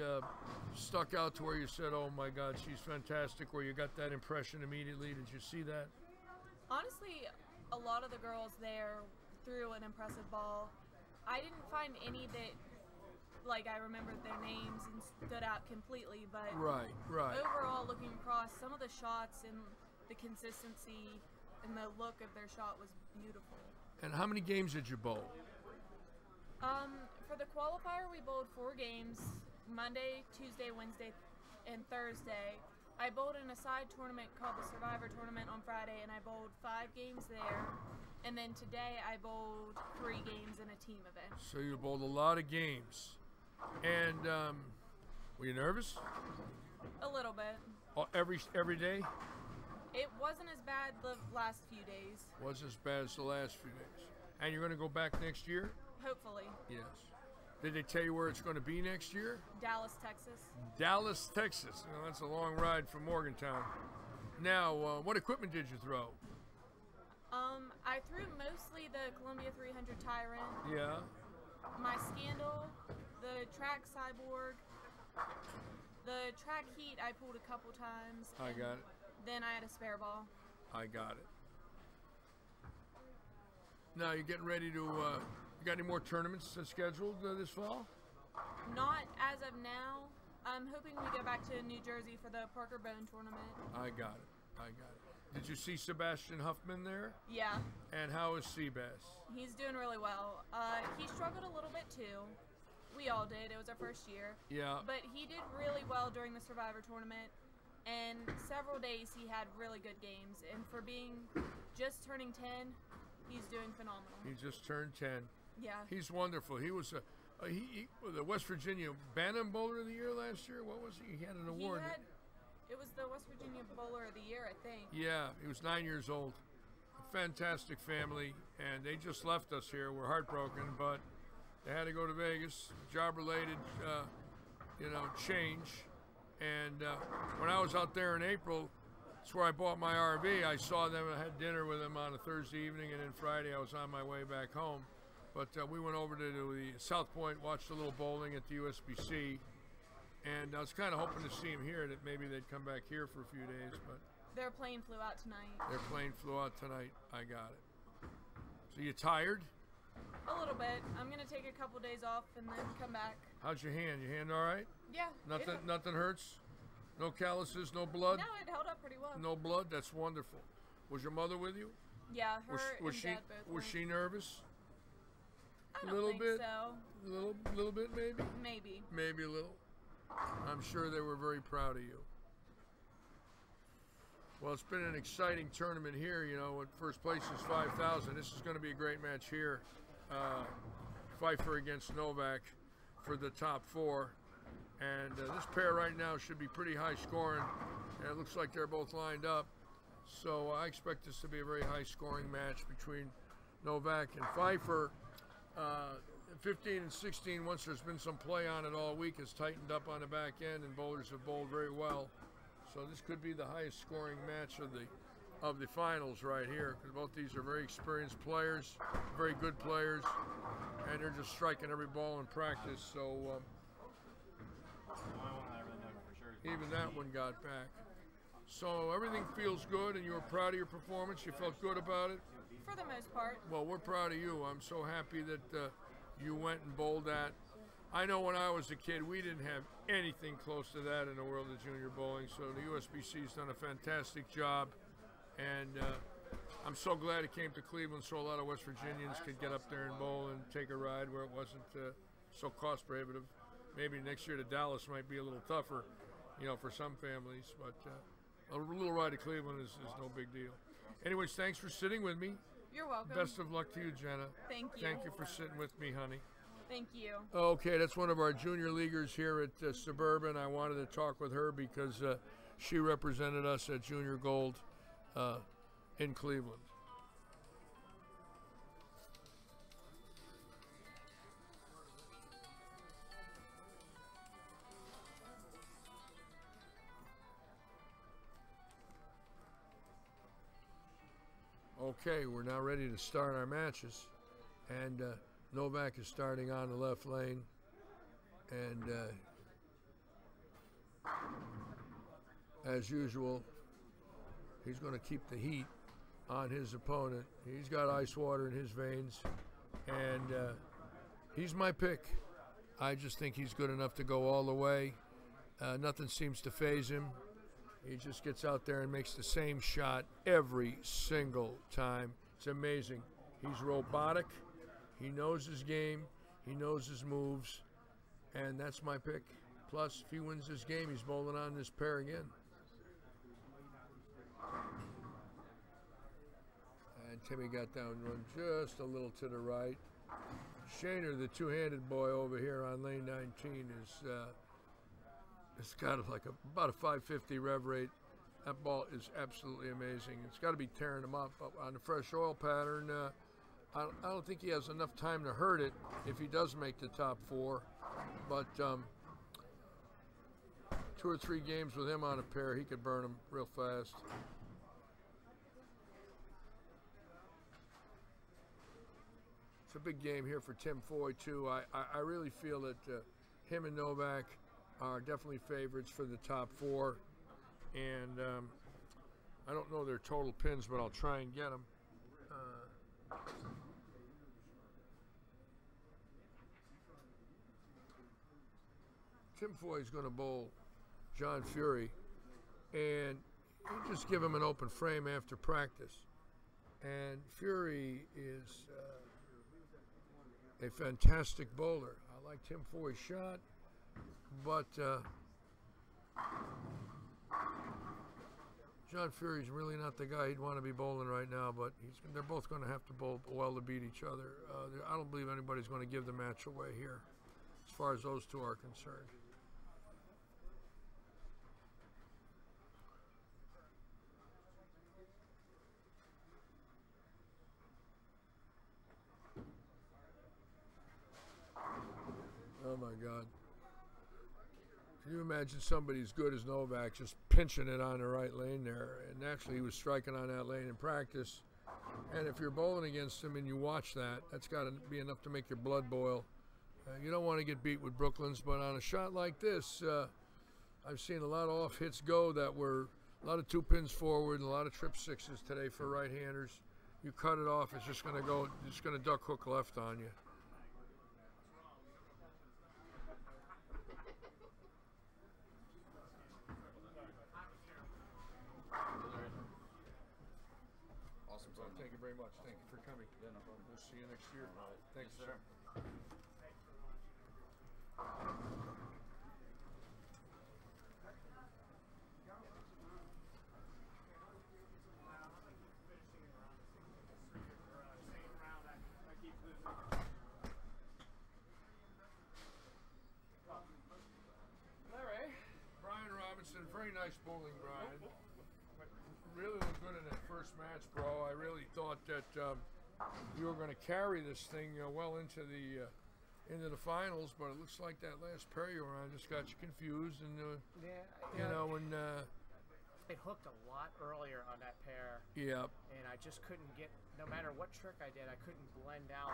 stuck out to where you said, oh my God, she's fantastic, where you got that impression immediately? Did you see that? Honestly, a lot of the girls there threw an impressive ball. I didn't find any that, like, I remembered their names and stood out completely, but right. Overall, looking across, some of the shots and the consistency and the look of their shot was beautiful. And how many games did you bowl? For the qualifier, we bowled 4 games, Monday, Tuesday, Wednesday, and Thursday. I bowled in a side tournament called the Survivor Tournament on Friday, and I bowled 5 games there. And then today I bowled 3 games in a team event. So you bowled a lot of games. And were you nervous? A little bit. Oh, every day? It wasn't as bad the last few days. Wasn't as bad as the last few days. And you're going to go back next year? Hopefully. Yes. Did they tell you where it's going to be next year? Dallas, Texas. Dallas, Texas. You know, that's a long ride from Morgantown. Now, what equipment did you throw? I threw mostly the Columbia 300 Tyrant. Yeah. My Scandal, the Track Cyborg, the Track Heat I pulled a couple times. I got it. Then I had a spare ball. I got it. Now you're getting ready to, you got any more tournaments scheduled this fall? Not as of now. I'm hoping we go back to New Jersey for the Parker Bone tournament. I got it. Did you see Sebastian Huffman there? Yeah. And how is Seabass? He's doing really well. He struggled a little bit too. We all did. It was our first year. Yeah. But he did really well during the Survivor tournament. And several days he had really good games. And for being just turning 10, he's doing phenomenal. He just turned 10. Yeah. He's wonderful. He was the West Virginia Bantam Bowler of the Year last year. What was he? He had an award. It was the West Virginia Bowler of the Year, I think. Yeah, he was 9 years old. A fantastic family, and they just left us here. We're heartbroken, but they had to go to Vegas. Job-related, change. And when I was out there in April, that's where I bought my RV. I saw them, I had dinner with them on a Thursday evening, and then Friday I was on my way back home. But we went over to the South Point, watched a little bowling at the USBC, and I was kind of hoping to see them here, that maybe they'd come back here for a few days. But their plane flew out tonight. Their plane flew out tonight. I got it. So you tired? A little bit. I'm gonna take a couple days off and then come back. How's your hand? Your hand all right? Yeah. Nothing hurts? No calluses? No blood? No, it held up pretty well. No blood? That's wonderful. Was your mother with you? Yeah, her was and she Dad both was went. she nervous? I A don't little think bit. so. Little bit maybe. Maybe. Maybe a little. I'm sure they were very proud of you. Well, it's been an exciting tournament here. You know, at first place is 5,000. This is going to be a great match here. Pfeiffer against Novak for the top 4. And this pair right now should be pretty high scoring. And it looks like they're both lined up. So I expect this to be a very high scoring match between Novak and Pfeiffer. 15 and 16, once there's been some play on it all week, has tightened up on the back end, and bowlers have bowled very well. So this could be the highest scoring match of the finals right here, because both these are very experienced players, very good players, and they're just striking every ball in practice. So even that one got back. So everything feels good, and you were proud of your performance. You felt good about it. For the most part. Well, we're proud of you. I'm so happy that you went and bowled that. I know when I was a kid, we didn't have anything close to that in the world of junior bowling, so the USBC's done a fantastic job, and I'm so glad it came to Cleveland so a lot of West Virginians could get up there and bowl and take a ride where it wasn't so cost prohibitive. Maybe next year to Dallas might be a little tougher, you know, for some families, but a little ride to Cleveland is no big deal. Anyways, thanks for sitting with me. You're welcome. Best of luck to you, Jenna. Thank you. Thank you for sitting with me, honey. Thank you. Okay, that's one of our junior leaguers here at Suburban. I wanted to talk with her because she represented us at Junior Gold in Cleveland. Okay, we're now ready to start our matches, and Novak is starting on the left lane, and as usual, he's going to keep the heat on his opponent. He's got ice water in his veins, and he's my pick. I just think he's good enough to go all the way. Nothing seems to faze him. He just gets out there and makes the same shot every single time. It's amazing. He's robotic. He knows his game. He knows his moves. And that's my pick. Plus, if he wins this game, he's bowling on this pair again. And Timmy got down run just a little to the right. Shaner, the two-handed boy over here on lane 19, it's got like about a 550 rev rate. That ball is absolutely amazing. It's got to be tearing him up. But on the fresh oil pattern, I don't think he has enough time to hurt it if he does make the top 4. But 2 or 3 games with him on a pair, he could burn him real fast. It's a big game here for Tim Foy, too. I really feel that him and Novak are definitely favorites for the top 4, and I don't know their total pins, but I'll try and get them. Tim Foy is going to bowl John Fury, and you just give him an open frame after practice, and Fury is a fantastic bowler. I like Tim Foy's shot. But John Fury's really not the guy he'd want to be bowling right now, but they're both going to have to bowl well to beat each other. I don't believe anybody's going to give the match away here, as far as those two are concerned. Oh, my God. Can you imagine somebody as good as Novak just pinching it on the right lane there? And actually, he was striking on that lane in practice. And if you're bowling against him and you watch that, that's got to be enough to make your blood boil. You don't want to get beat with Brooklyns, but on a shot like this, I've seen a lot of off hits go that were a lot of 2 pins forward and a lot of trip sixes today for right-handers. You cut it off, it's just going to go, it's going to duck hook left on you. Awesome. Well, thank you very much. Thank you for coming. Yeah, no problem. We'll see you next year. Thanks, Yes, sir. Larry. Brian Robinson, very nice bowling, Brian. Really looked good in that first match, bro. I really thought that you were going to carry this thing well into the finals, but it looks like that last pair you were on just got you confused, and when it hooked a lot earlier on that pair. Yep. And I just couldn't get, no matter what trick I did, I couldn't blend out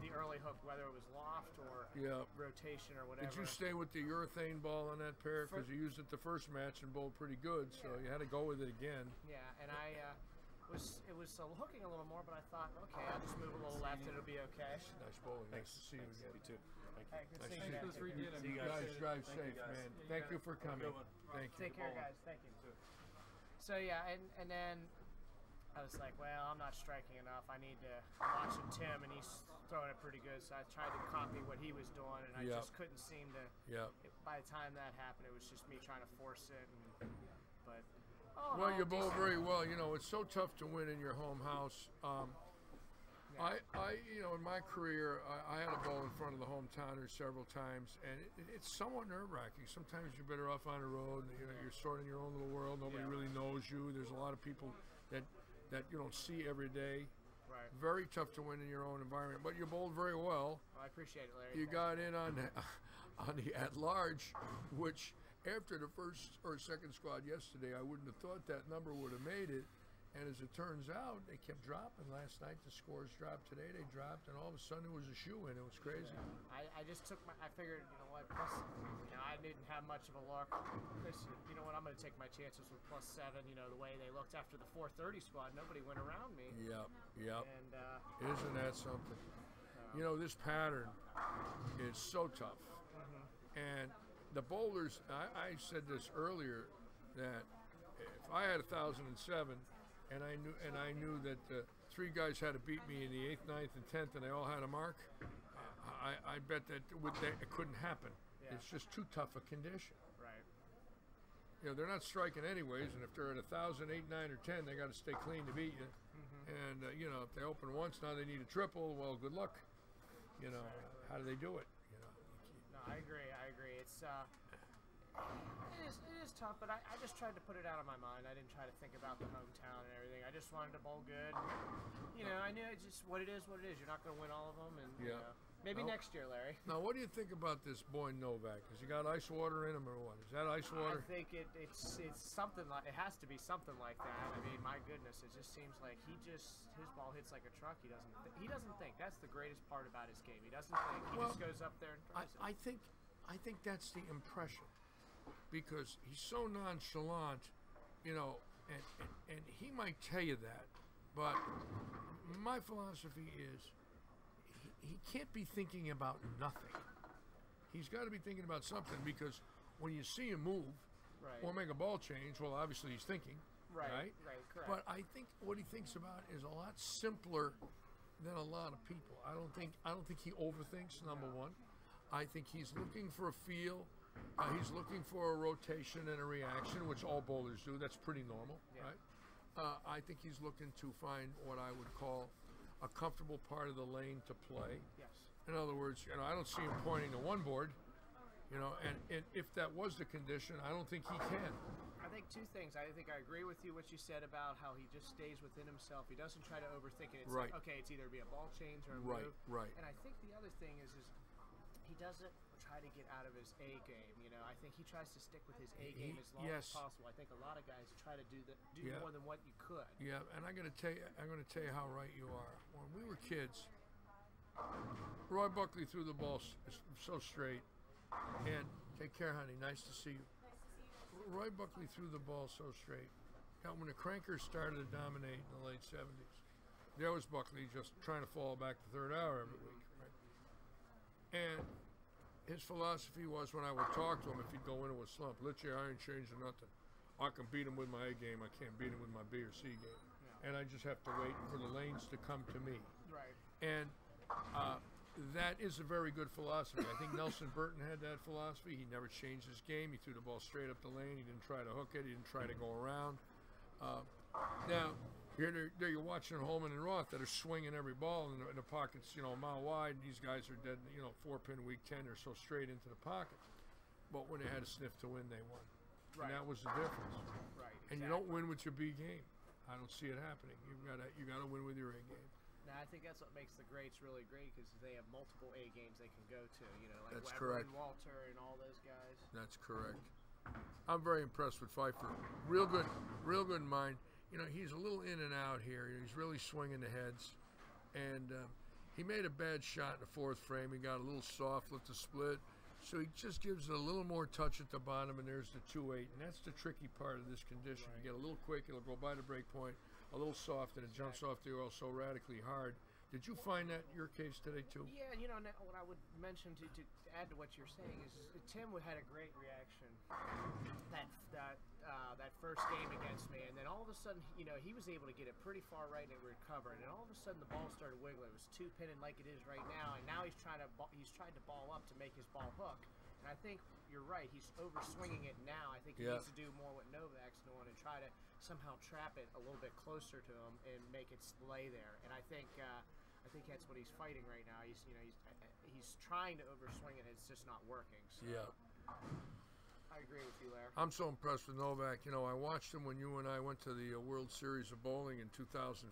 the early hook, whether it was loft or rotation or whatever. Did you stay with the urethane ball on that pair? Because you used it the first match and bowled pretty good, so you had to go with it again. Yeah, and it was hooking a little more, but I thought, okay, I'll just move a little left and it'll be okay. Nice bowling. Nice to see you again. You too. Hey, good Nice seeing to you guys. see you guys. Drive safe, man. Thank you for coming. Thank you. Take care, guys. Thank you. So yeah, and then I was like, well, I'm not striking enough. I need to watch Tim, and he's throwing it pretty good. So I tried to copy what he was doing, and I just couldn't seem to. By the time that happened, it was just me trying to force it. Well, you bowl very well. You know, it's so tough to win in your home house. In my career, I had to bowl in front of the hometowners several times, and it's somewhat nerve-wracking. Sometimes you're better off on the road. You're sort of in your own little world. Nobody really knows you. There's a lot of people that you don't see every day. Right. Very tough to win in your own environment, but you bowled very well. I appreciate it, Larry. You got in on the at-large, which after the first or second squad yesterday, I wouldn't have thought that number would have made it. And as it turns out, they kept dropping. Last night the scores dropped. Today they dropped, and all of a sudden it was a shoe-in. It was crazy. I just took I figured, plus, I didn't have much of a luck. You know what, I'm going to take my chances with +7. The way they looked after the 430 squad, nobody went around me. Yep. And isn't that something? This pattern is so tough. And the bowlers, I said this earlier, that if I had 1,007, and I knew that 3 guys had to beat me in the 8th, 9th, and 10th, and they all had a mark, I bet that it couldn't happen. Yeah. It's just too tough a condition. Right. They're not striking anyways, and if they're at 1,000, 8, 9, or 10, they got to stay clean to beat you. And if they open once, now they need a triple. Well, good luck. How do they do it? No, I agree. It's it is tough, but I just tried to put it out of my mind. I didn't try to think about the hometown and everything. I just wanted to bowl good. I knew it's just what it is. You're not going to win all of them, and maybe next year, Larry. Now, what do you think about this boy Novak? Has he got ice water in him, or what? Is that ice water? I think it's something like, it has to be something like that. I mean, my goodness, it just seems like his ball hits like a truck. He doesn't think. That's the greatest part about his game. He doesn't think. He just goes up there and throws it. I think that's the impression, because he's so nonchalant, and he might tell you that, but my philosophy is he can't be thinking about nothing. He's got to be thinking about something, because when you see him move or make a ball change, well, obviously he's thinking, right? Right, correct. But I think what he thinks about is a lot simpler than a lot of people. I don't think he overthinks, number one. I think he's looking for a feel. He's looking for a rotation and a reaction, which all bowlers do. That's pretty normal, right? I think he's looking to find what I would call a comfortable part of the lane to play. Yes. In other words, I don't see him pointing to one board, and if that was the condition, I don't think he can. I think 2 things. I think I agree with you what you said about how he just stays within himself. He doesn't try to overthink it. It's like, okay, it's either be a ball change or a move. Right. And I think the other thing is he doesn't try to get out of his A game. You know, I think he tries to stick with his A game as long as possible. I think a lot of guys try to do more than what you could. Yeah, and I'm going to tell you how right you are. When we were kids, Roy Buckley threw the ball so straight. And take care, honey. Nice to see you. Roy Buckley threw the ball so straight. Now, when the Crankers started to dominate in the late 70s, there was Buckley just trying to fall back the third hour every week. Right? And his philosophy was, when I would talk to him, if he'd go into a slump, I ain't changing nothing. I can beat him with my A game. I can't beat him with my B or C game. Yeah. And I just have to wait for the lanes to come to me. Right. And that is a very good philosophy. I think Nelson Burton had that philosophy. He never changed his game. He threw the ball straight up the lane. He didn't try to hook it. He didn't try to go around. Now, there you're watching Holman and Roth that are swinging every ball in the pockets, a mile wide. These guys are dead, 4-pin week 10 or so straight into the pocket. But when they had a sniff to win, they won. Right. And that was the difference. Right. Exactly. And you don't win with your B game. I don't see it happening. You got to win with your A game. Now, I think that's what makes the greats really great, because they have multiple A games they can go to. Like that's Weber correct. and Walter and all those guys. That's correct. I'm very impressed with Pfeiffer. Real good mind. He's a little in and out here. He's really swinging the heads. And he made a bad shot in the fourth frame. He got a little soft with the split. So he just gives it a little more touch at the bottom, and there's the 2-8. And that's the tricky part of this condition. Right. You get a little quick, it'll go by the break point. A little soft, and it jumps off the oil so radically hard. Did you find that in your case today, too? Yeah, what I would mention to add to what you're saying is Tim had a great reaction that first game against me, and then all of a sudden, he was able to get it pretty far right and recover, and then all of a sudden the ball started wiggling. It was two-pinning like it is right now, and now he's tried to ball up to make his ball hook. And I think you're right. He's over-swinging it now. I think he needs to do more what Novak's doing and try to somehow trap it a little bit closer to him and make it lay there. And I think that's what he's fighting right now. He's trying to over-swing it. It's just not working. So I agree with you, Larry. I'm so impressed with Novak. I watched him when you and I went to the World Series of Bowling in 2015.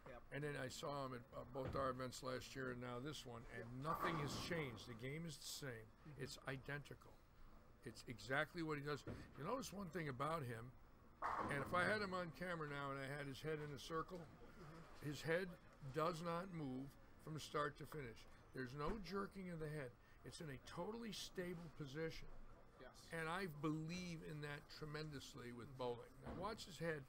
Yep. And then I saw him at both our events last year and now this one, and nothing has changed. The game is the same. Mm-hmm. It's identical. It's exactly what he does. You notice one thing about him, and if I had him on camera now and I had his head in a circle, his head does not move from start to finish. There's no jerking of the head. It's in a totally stable position. Yes. And I believe in that tremendously with bowling. Now watch his head.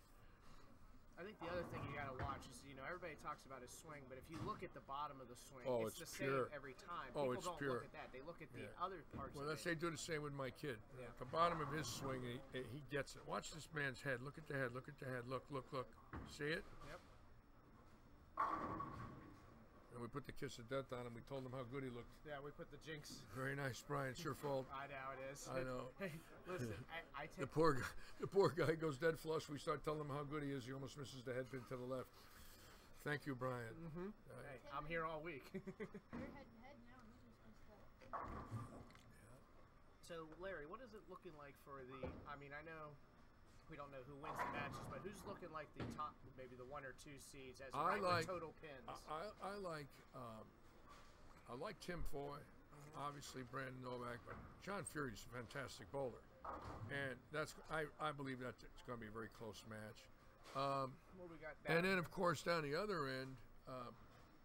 I think the other thing you got to watch is, everybody talks about his swing, but if you look at the bottom of the swing, it's the pure. same every time. Oh, People it's don't pure. look at that. They look at the other parts of it. They do the same with my kid. Yeah. At the bottom of his swing, he gets it. Watch this man's head. Look at the head. Look at the head. Look. See it? Yep. And we put the kiss of death on him. We told him how good he looked. Yeah, we put the jinx. Very nice, Brian. It's your fault. I know it is. I know. Hey, listen, I take the poor guy goes dead flush. We start telling him how good he is. He almost misses the head pin to the left. Thank you, Brian. Mm-hmm. Hey, I'm here all week. You're head to head now. You just missed that. So, Larry, what is it looking like for the? I mean, I know we don't know who wins the matches, but who's looking like the top, maybe the 1 or 2 seeds as the total pins? I like Tim Foy, obviously Brandon Novak, but John Fury's a fantastic bowler, and I believe that it's going to be a very close match. What we got and then of course down the other end,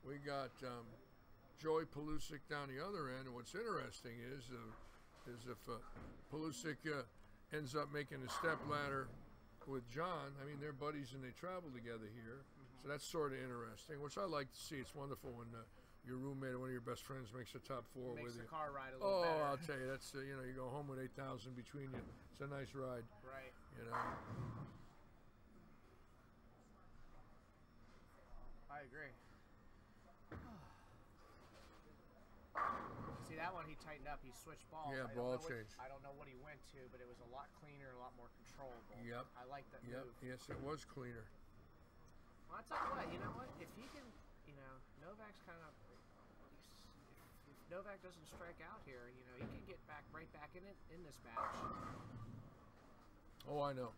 we got Joey Pelusic down the other end. And what's interesting is if Pelusic ends up making a stepladder with John. I mean, they're buddies and they travel together here. So that's sort of interesting, which I like to see. It's wonderful when your roommate or one of your best friends makes a top 4 with you. Makes the car ride a little better. Oh, I'll tell you, that's, you go home with 8,000 between you. It's a nice ride. Right. I agree. See, that one he tightened up. He switched balls. Yeah, ball change. I don't know what he went to, but it was a lot cleaner, a lot more controllable. Yep. I like that move. Yes, it was cleaner. Well, I'll tell you what? If he can, Novak's kind of. If Novak doesn't strike out here, he can get right back in it in this match. Oh, I know.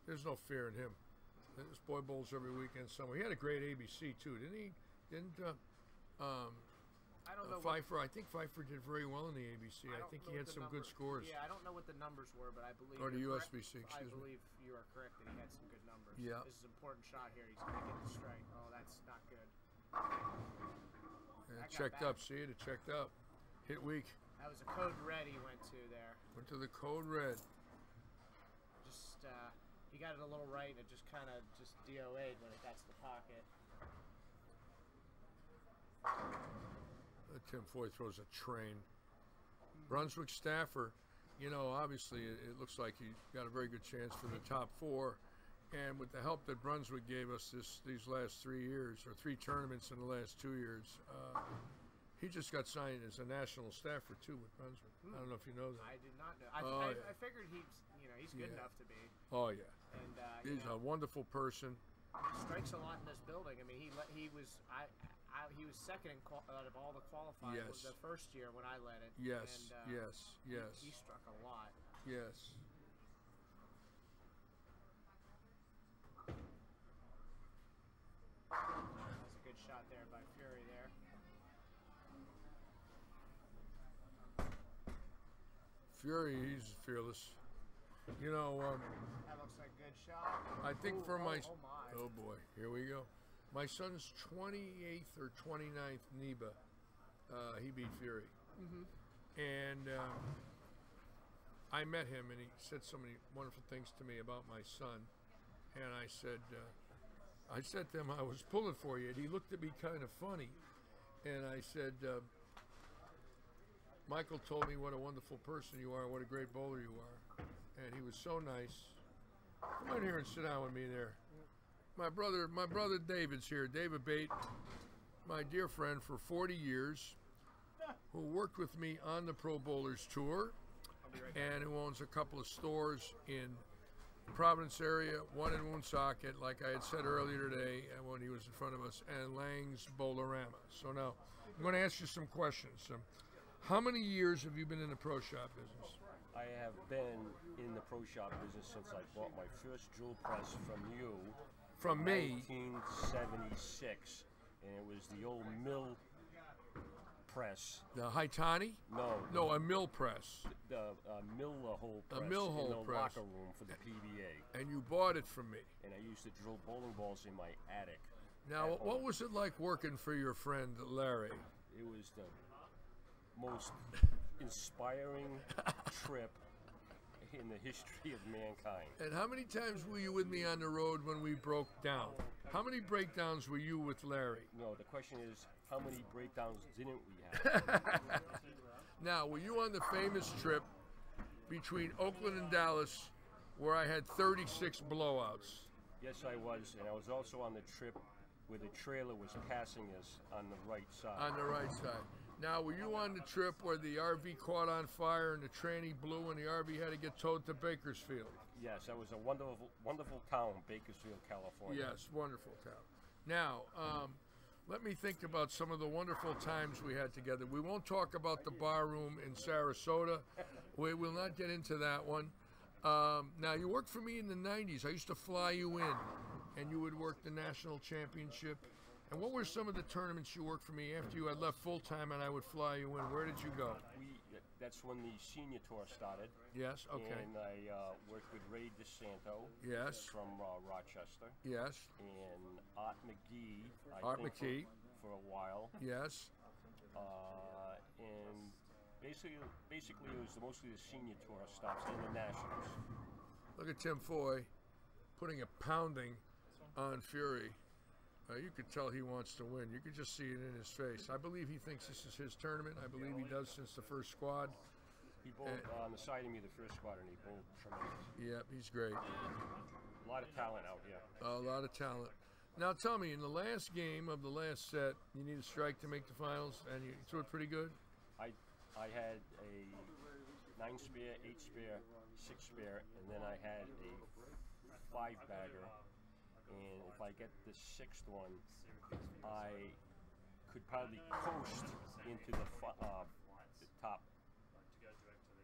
There's no fear in him. This boy bowls every weekend somewhere. He had a great ABC too, didn't he? I don't know. Pfeiffer, I think Pfeiffer did very well in the ABC. I think he had some good scores. Yeah, I don't know what the numbers were, but I believe. Or the you're USBC, correct. excuse me. I believe you are correct that he had some good numbers. Yeah. This is an important shot here. He's going to get the strike. Oh, that's not good. Yeah, it checked up. See it? It checked up. Hit weak. That was a code red he went to there. Went to the code red. Just he got it a little right, and it just kind of just DOA'd when it got to the pocket. Tim Foy throws a train. Brunswick staffer, you know, obviously it looks like he got a very good chance for the top 4. And with the help that Brunswick gave us these last 3 years, or 3 tournaments in the last 2 years, he just got signed as a national staffer too with Brunswick. I don't know if you know that. I did not know. I figured he's good enough to be. Oh yeah. And he's a wonderful person. He strikes a lot in this building. I mean, he was second out of all the qualifying the first year when I led it. Yes, and, yes. He struck a lot. Yes. That's a good shot there by Fury there. Fury, he's fearless. You know, that looks like a good shot. I think for my my. Oh boy, here we go. My son's 28th or 29th NEBA, he beat Fury. And I met him, and he said so many wonderful things to me about my son. And I said to him, I was pulling for you. And he looked at me kind of funny. And I said, Michael told me what a wonderful person you are, what a great bowler you are. And he was so nice. Come in here and sit down with me there. My brother David's here. David Bate, my dear friend for 40 years, who worked with me on the Pro Bowlers Tour, and who owns a couple of stores in Providence area, one in Woonsocket, like I had said earlier today, and when he was in front of us, and Lang's Bowlerama. So now, I'm going to ask you some questions. How many years have you been in the pro shop business? I have been in the pro shop business since I bought my first drill press from you. From me? 1976, and it was the old mill press. The Haitani? No. No, a mill press. The mill hole press. A mill hole in the press. locker room for the PBA. And you bought it from me. And I used to drill bowling balls in my attic. Now, what was it like working for your friend Larry? It was the most inspiring trip in the history of mankind. And how many times were you with me on the road when we broke down? How many breakdowns were you with Larry? No, the question is, how many breakdowns didn't we have? Now, were you on the famous trip between Oakland and Dallas where I had 36 blowouts? Yes, I was, and I was also on the trip where the trailer was passing us on the right side. On the right side. Now, were you on the trip where the RV caught on fire and the tranny blew and the RV had to get towed to Bakersfield? Yes, that was a wonderful, wonderful town, Bakersfield, California. Yes, wonderful town. Now, let me think about some of the wonderful times we had together. We won't talk about the bar room in Sarasota. We will not get into that one. Now, you worked for me in the 90s. I used to fly you in, and you would work the national championship. And what were some of the tournaments you worked for me after you had left full-time and I would fly you in? Where did you go? That's when the senior tour started. Yes, okay. And I worked with Ray DeSanto. Yes. From Rochester. Yes. And Art McGee. Art McGee. For a while. Yes. And basically it was mostly the senior tour stops and the nationals. Look at Tim Foy putting a pounding on Fury. You could tell he wants to win. You could just see it in his face. I believe he thinks this is his tournament. I believe he does since the first squad. He bowled on the side of me the first squad, and he bowled tremendous. Yep, he's great. A lot of talent out here. A lot of talent. Now tell me, in the last game of the last set, you need a strike to make the finals, and you threw it pretty good? I had a 9 spare, 8 spare, 6 spare, and then I had a 5-bagger. And if I get the 6th one, I could probably coast into the top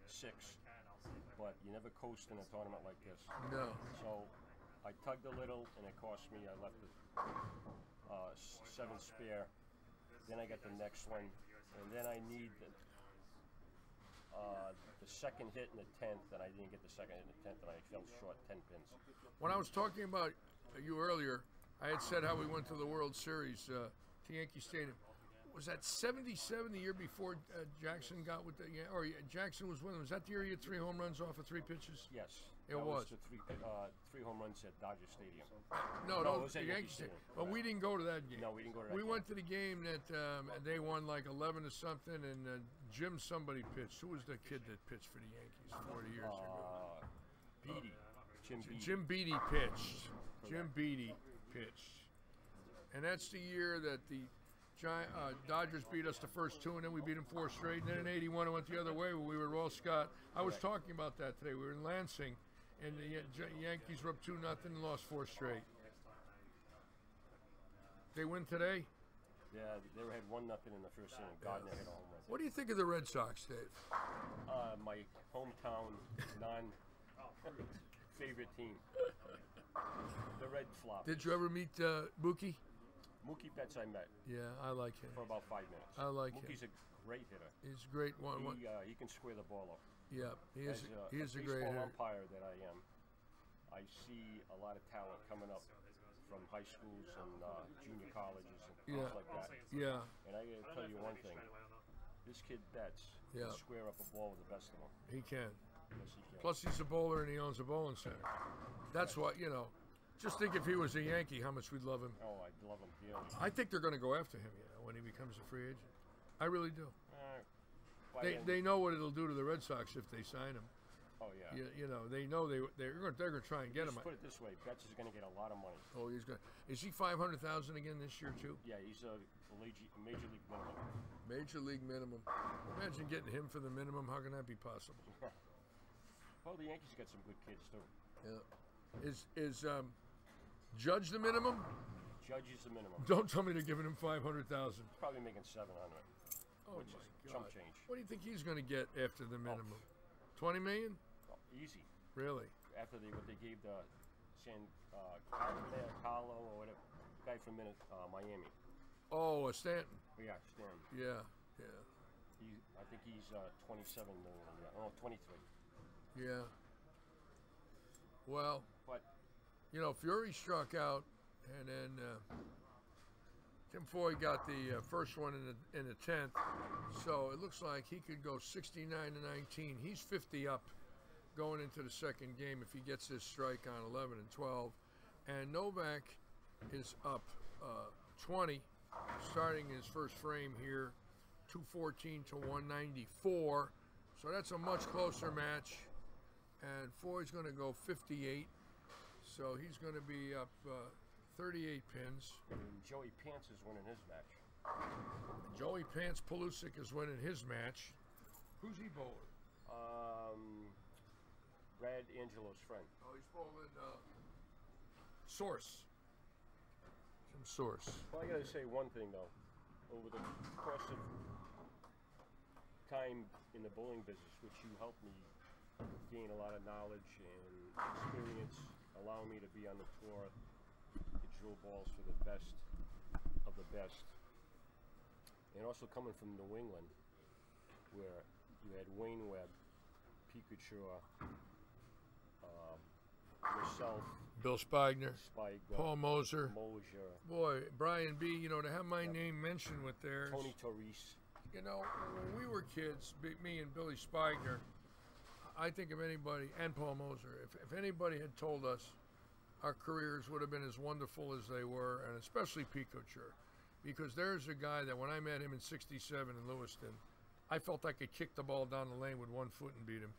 6, but you never coast in a tournament like this. No. So I tugged a little, and it cost me. I left the 7th spare Then I got the next one, and then I need the second hit in the 10th, and I didn't get the second hit in the 10th, and I fell short 10 pins. When I was talking about you earlier, I had said how we went to the World Series to Yankee Stadium. Was that 77 the year before Jackson got with the or Jackson was winning? Was that the year he had 3 home runs off of 3 pitches? Yes. It was. The three home runs at Dodger Stadium. No, it was at Yankee Stadium. But we didn't go to that game. No, we didn't go to that We game. went to the game that they won like 11 to something, and Jim somebody pitched. Who was the kid that pitched for the Yankees 40 years ago? Beatty. Jim Beatty pitched. Jim Beatty pitched. And that's the year that the Dodgers beat us the first 2, and then we beat them 4 straight. And then in '81, it went the other way when we were at Roll Scott. I was talking about that today. We were in Lansing, and the Yankees were up 2-0 and lost 4 straight. They win today? Yeah, they had 1-0 in the first inning. Gardner hit a home run. What do you think of the Red Sox, Dave? My hometown non-favorite team. The Red Flop. Did you ever meet Mookie? Mookie Betts I met. Yeah, I like him. For about 5 minutes. I like Mookie's him. a great hitter. He's a great one. He can square the ball up. Yeah, he is a great baseball hitter. umpire that I am. I see a lot of talent coming up from high schools and junior colleges and things like that. Yeah. And I got to tell you one thing. This kid Betts can square up a ball with the best of them. He can. Yes, he can. Plus, he's a bowler and he owns a bowling center. That's what, just think if he was a Yankee, how much we'd love him. Oh, I'd love him dearly. I think they're going to go after him, when he becomes a free agent. I really do. They know what it'll do to the Red Sox if they sign him. Oh, yeah. They know they're going to try and get him. Just put it this way, Betts is going to get a lot of money. Oh, he's going. Is he 500,000 again this year too? Yeah, he's a major league minimum. Major league minimum. Imagine getting him for the minimum. How can that be possible? Well, the Yankees got some good kids too. Yeah. Is Judge the minimum? Judge is the minimum. Don't tell me they're giving him 500,000. Probably making 700. Oh which my is God. chump change. What do you think he's going to get after the minimum? 20 million? Oh, easy. Really? After what they gave the Carlo or whatever guy from Miami. Oh, Stanton. Yeah, Stanton. Yeah. I think he's 27 million. Yeah. Oh, 23. Yeah. Well, but Fury struck out, and then Tim Foy got the first one in the 10th. So it looks like he could go 69-19. He's 50 up going into the second game if he gets his strike on 11 and 12. And Novak is up 20, starting his first frame here, 214 to 194. So that's a much closer match. And Foy's going to go 58. So he's going to be up 38 pins. And Joey Pants is winning his match. Joey Pants Pulisic is winning his match. Who's he bowling? Brad Angelo's friend. Oh, he's bowling Source. Some Source. Well, I got to say one thing though. Over the course of time in the bowling business, which you helped me gain a lot of knowledge and experience, allowing me to be on the tour to drill balls for the best of the best. And also coming from New England, where you had Wayne Webb, Pete Couture, yourself, Bill Spigner, Paul Moser. Boy, Brian B., to have my name mentioned with theirs. Tony Torres. When we were kids, me and Billy Spigner, I think of anybody, and Paul Moser, if anybody had told us our careers would have been as wonderful as they were, and especially Pete Couture, because there's a guy that when I met him in '67 in Lewiston, I felt I could kick the ball down the lane with one foot and beat him.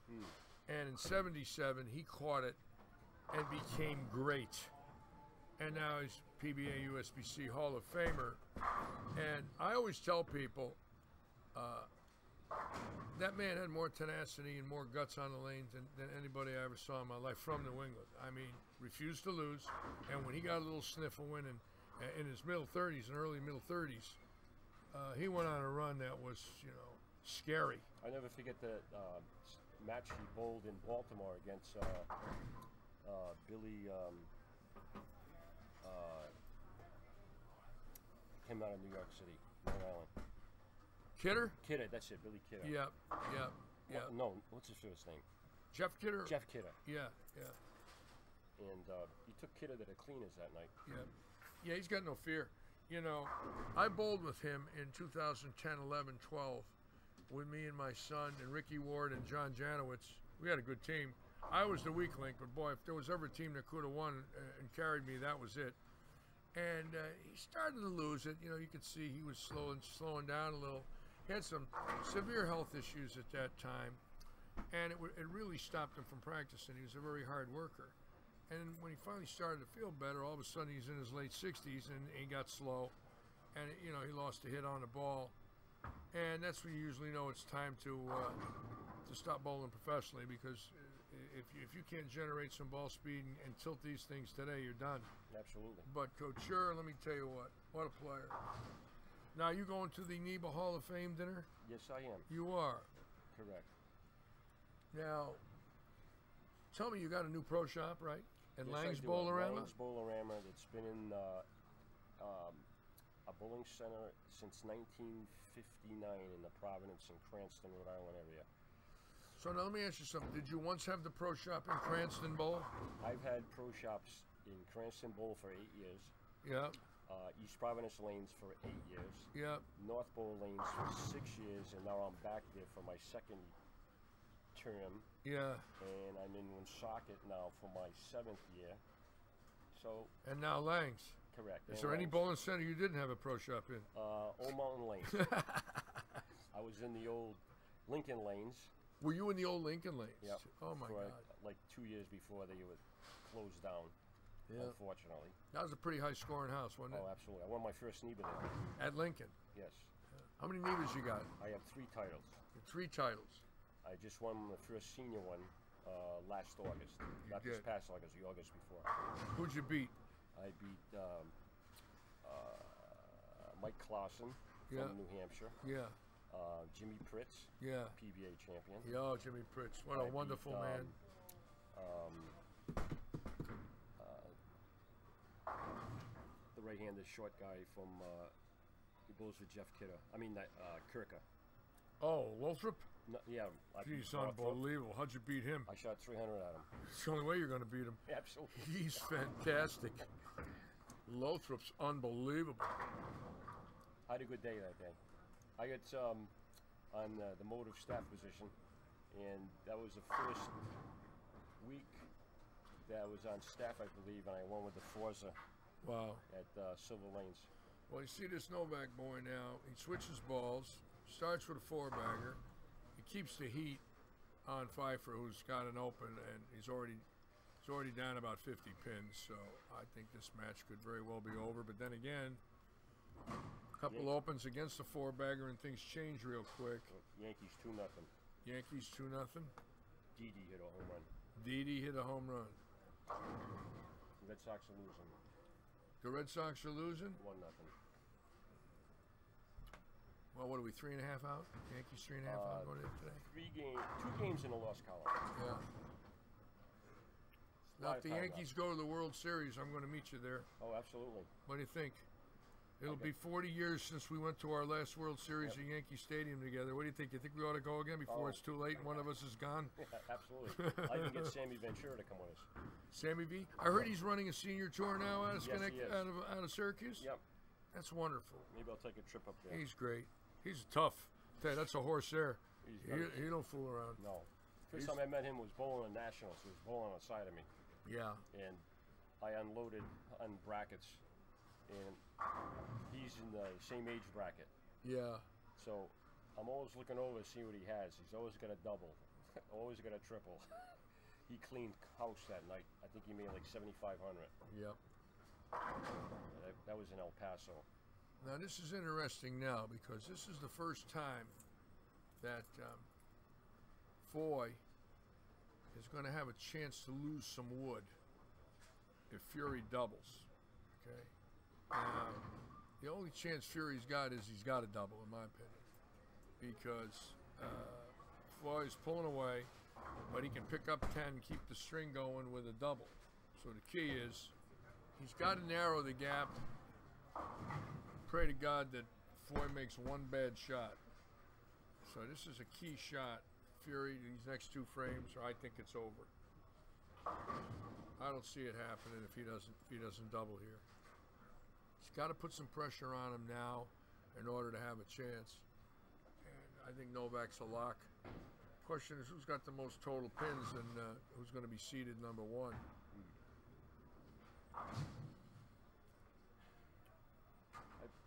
And in '77, he caught it and became great. And now he's PBA USBC Hall of Famer. And I always tell people, that man had more tenacity and more guts on the lanes than anybody I ever saw in my life from New England. I mean, refused to lose. And when he got a little sniff of winning in his middle 30s and early middle 30s, he went on a run that was, scary. I never forget the match he bowled in Baltimore against Billy, came out of New York City. Long Island. Kidder? Kidder, that's it, Billy Kidder. Yeah. No, what's his first name? Jeff Kidder? Jeff Kidder. Yeah. And he took Kidder to the cleaners that night. Yeah, he's got no fear. You know, I bowled with him in 2010, 11, 12 with me and my son and Ricky Ward and John Janowitz. We had a good team. I was the weak link, but boy, if there was ever a team that could have won and carried me, that was it. And he started to lose it. You know, you could see he was slowing down a little. He had some severe health issues at that time, and it really stopped him from practicing. He was a very hard worker. And when he finally started to feel better, all of a sudden he's in his late 60s and he got slow. And, you know, he lost a hit on the ball. And that's when you usually know it's time to stop bowling professionally, because if you can't generate some ball speed and tilt these things today, you're done. Absolutely. But Coach Scher, let me tell you what a player. Now, you going to the NEBA Hall of Fame dinner? Yes, I am. You are? Correct. Now, tell me, you got a new pro shop, right? And yes, Lang's I do. Bowlerama? Lang's Bowlerama. It's been in a bowling center since 1959 in the Providence and Cranston, Rhode Island area. So now let me ask you something. Did you once have the pro shop in Cranston Bowl? I've had pro shops in Cranston Bowl for 8 years. Yeah. East Providence Lanes for 8 years. Yeah. North Bowl Lanes for 6 years, and now I'm back there for my second term. Yeah. And I'm in Woonsocket now for my 7th year. So. And now Lang's. Correct. Is there any bowling center you didn't have a pro shop in? Old Mountain Lanes. I was in the old Lincoln Lanes. Were you in the old Lincoln Lanes? Yep. Oh my God. Like 2 years before they were closed down. Yeah. Unfortunately. That was a pretty high scoring house, wasn't it? Oh, absolutely. I won my first NEBA there. At Lincoln? Yes. How many NEBAs you got? I have 3 titles. 3 titles. I just won the first senior one last August. Not this past August, the August before. Who'd you beat? I beat Mike Clausen from New Hampshire. Yeah. Jimmy Pritz. Yeah. PBA champion. Yeah, Jimmy Pritz. What a wonderful man. The right-handed short guy from he bowls with Jeff Kidder. I mean Kirka. Oh, Lothrop? No, yeah. He's unbelievable. How'd you beat him? I shot 300 at him. It's the only way you're going to beat him. Absolutely. He's fantastic. Lothrop's unbelievable. I had a good day that day. I got on the motive staff position, and that was the first week that I was on staff, I believe, and I won with the Forza. Wow. At Silver Lanes. Well, you see this Novak boy now. He switches balls, starts with a 4-bagger. He keeps the heat on Pfeiffer, who's got an open, and he's already down about 50 pins. So I think this match could very well be over. But then again, a couple opens against the 4-bagger, and things change real quick. Yankees 2-0. Yankees 2-0. Didi hit a home run. Didi hit a home run. Red Sox are losing. The Red Sox are losing? 1-0. Well, what are we, 3.5 out? Yankees 3.5 out going in today? 2 games in the loss column. Yeah. Now, if the Yankees go to the World Series, I'm going to meet you there. Oh, absolutely. What do you think? It'll be 40 years since we went to our last World Series at Yankee Stadium together. What do you think? You think we ought to go again before it's too late and one of us is gone? Yeah, absolutely. I can get Sammy Ventura to come with us. Sammy V? I heard he's running a senior tour now out of out of Syracuse. Yep. That's wonderful. Maybe I'll take a trip up there. He's great. He's tough. Tell you, that's a horse there. He don't fool around. No. First time I met him was bowling in Nationals. He was bowling on the side of me. Yeah. And I unloaded on brackets, and he's in the same age bracket. Yeah. So I'm always looking over to see what he has. He's always got a double, always got a triple. He cleaned house that night. I think he made like 7,500. Yep. That was in El Paso. Now this is interesting now because this is the first time that Foy is going to have a chance to lose some wood if Fury doubles. Okay. The only chance Fury's got is he's got a double, in my opinion, because Foy's pulling away, but he can pick up 10 and keep the string going with a double. So the key is he's got to narrow the gap. Pray to God that Foy makes one bad shot. So this is a key shot. Fury, these next 2 frames, or I think it's over. I don't see it happening if he doesn't double here. He's got to put some pressure on him now in order to have a chance. And I think Novak's a lock. Question is, who's got the most total pins and who's going to be seeded number 1?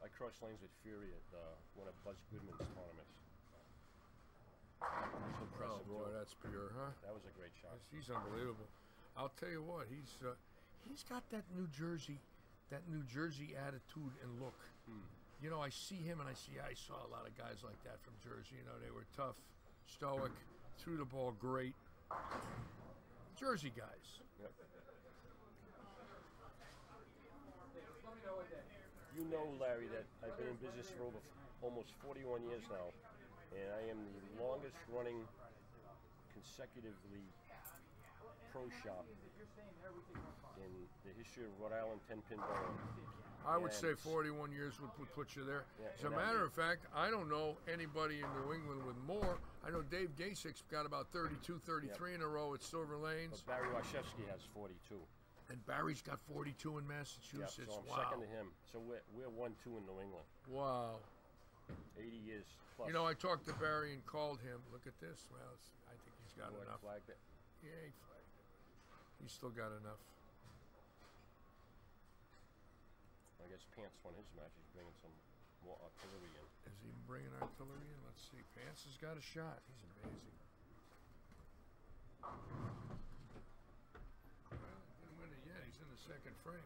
I crossed lanes with Fury at one of Buzz Goodman's tournaments. Oh boy, that's pure, huh? That was a great shot. He's unbelievable. I'll tell you what, he's got that New Jersey attitude and look. You know, I see him and I saw a lot of guys like that from Jersey. You know, they were tough, stoic, threw the ball great. Jersey guys. Yep. You know, Larry, that I've been in business for almost 41 years now, and I am the longest running consecutively pro shop in the history of Rhode Island 10-pin bowling. I would say 41 years would put you there. Yeah, As a matter of fact, I don't know anybody in New England with more. I know Dave Gasick's got about 32, 33 in a row at Silver Lanes. But Barry Waszewski has 42. And Barry's got 42 in Massachusetts. Yeah, so I'm wow. second to him. So we're 1-2 in New England. Wow. 80 years plus. You know, I talked to Barry and called him. Look at this. Well, I think he's got enough. Flagged it. Yeah, he flagged it. He's still got enough. I guess Pants won his match. He's bringing some more artillery in. Is he bringing artillery in? Let's see. Pants has got a shot. He's amazing. Well, he didn't win it yet. He's in the second frame.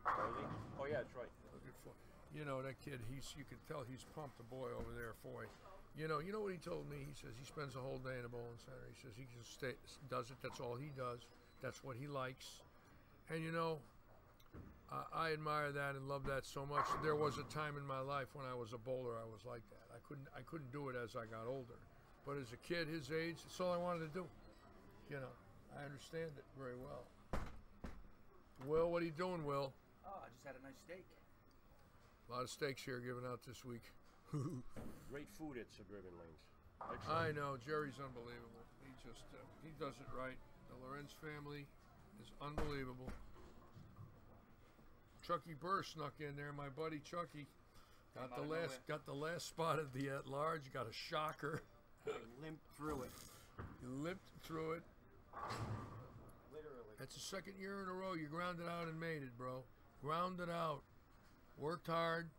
Oh, yeah, that's right. Look at Foy. You know, that kid, you can tell he's pumped, the boy over there, Foy. You know what he told me? He says he spends the whole day in the bowling center. He says he just does it. That's all he does. That's what he likes. And, you know, I admire that and love that so much. There was a time in my life when I was a bowler, I was like that. I couldn't do it as I got older. But as a kid, his age, that's all I wanted to do. You know, I understand it very well. Will, what are you doing, Will? Oh, I just had a nice steak. A lot of steaks here given out this week. Great food at Suburban Lanes. Excellent. I know, Jerry's unbelievable. He just, he does it right. The Lorenz family is unbelievable. Chucky Burr snuck in there, my buddy Chucky. Got the last spot of the at large. Got a shocker. I limped through it. You limped through it. Literally. That's the second year in a row you grounded out and made it, bro. Grounded out. Worked hard,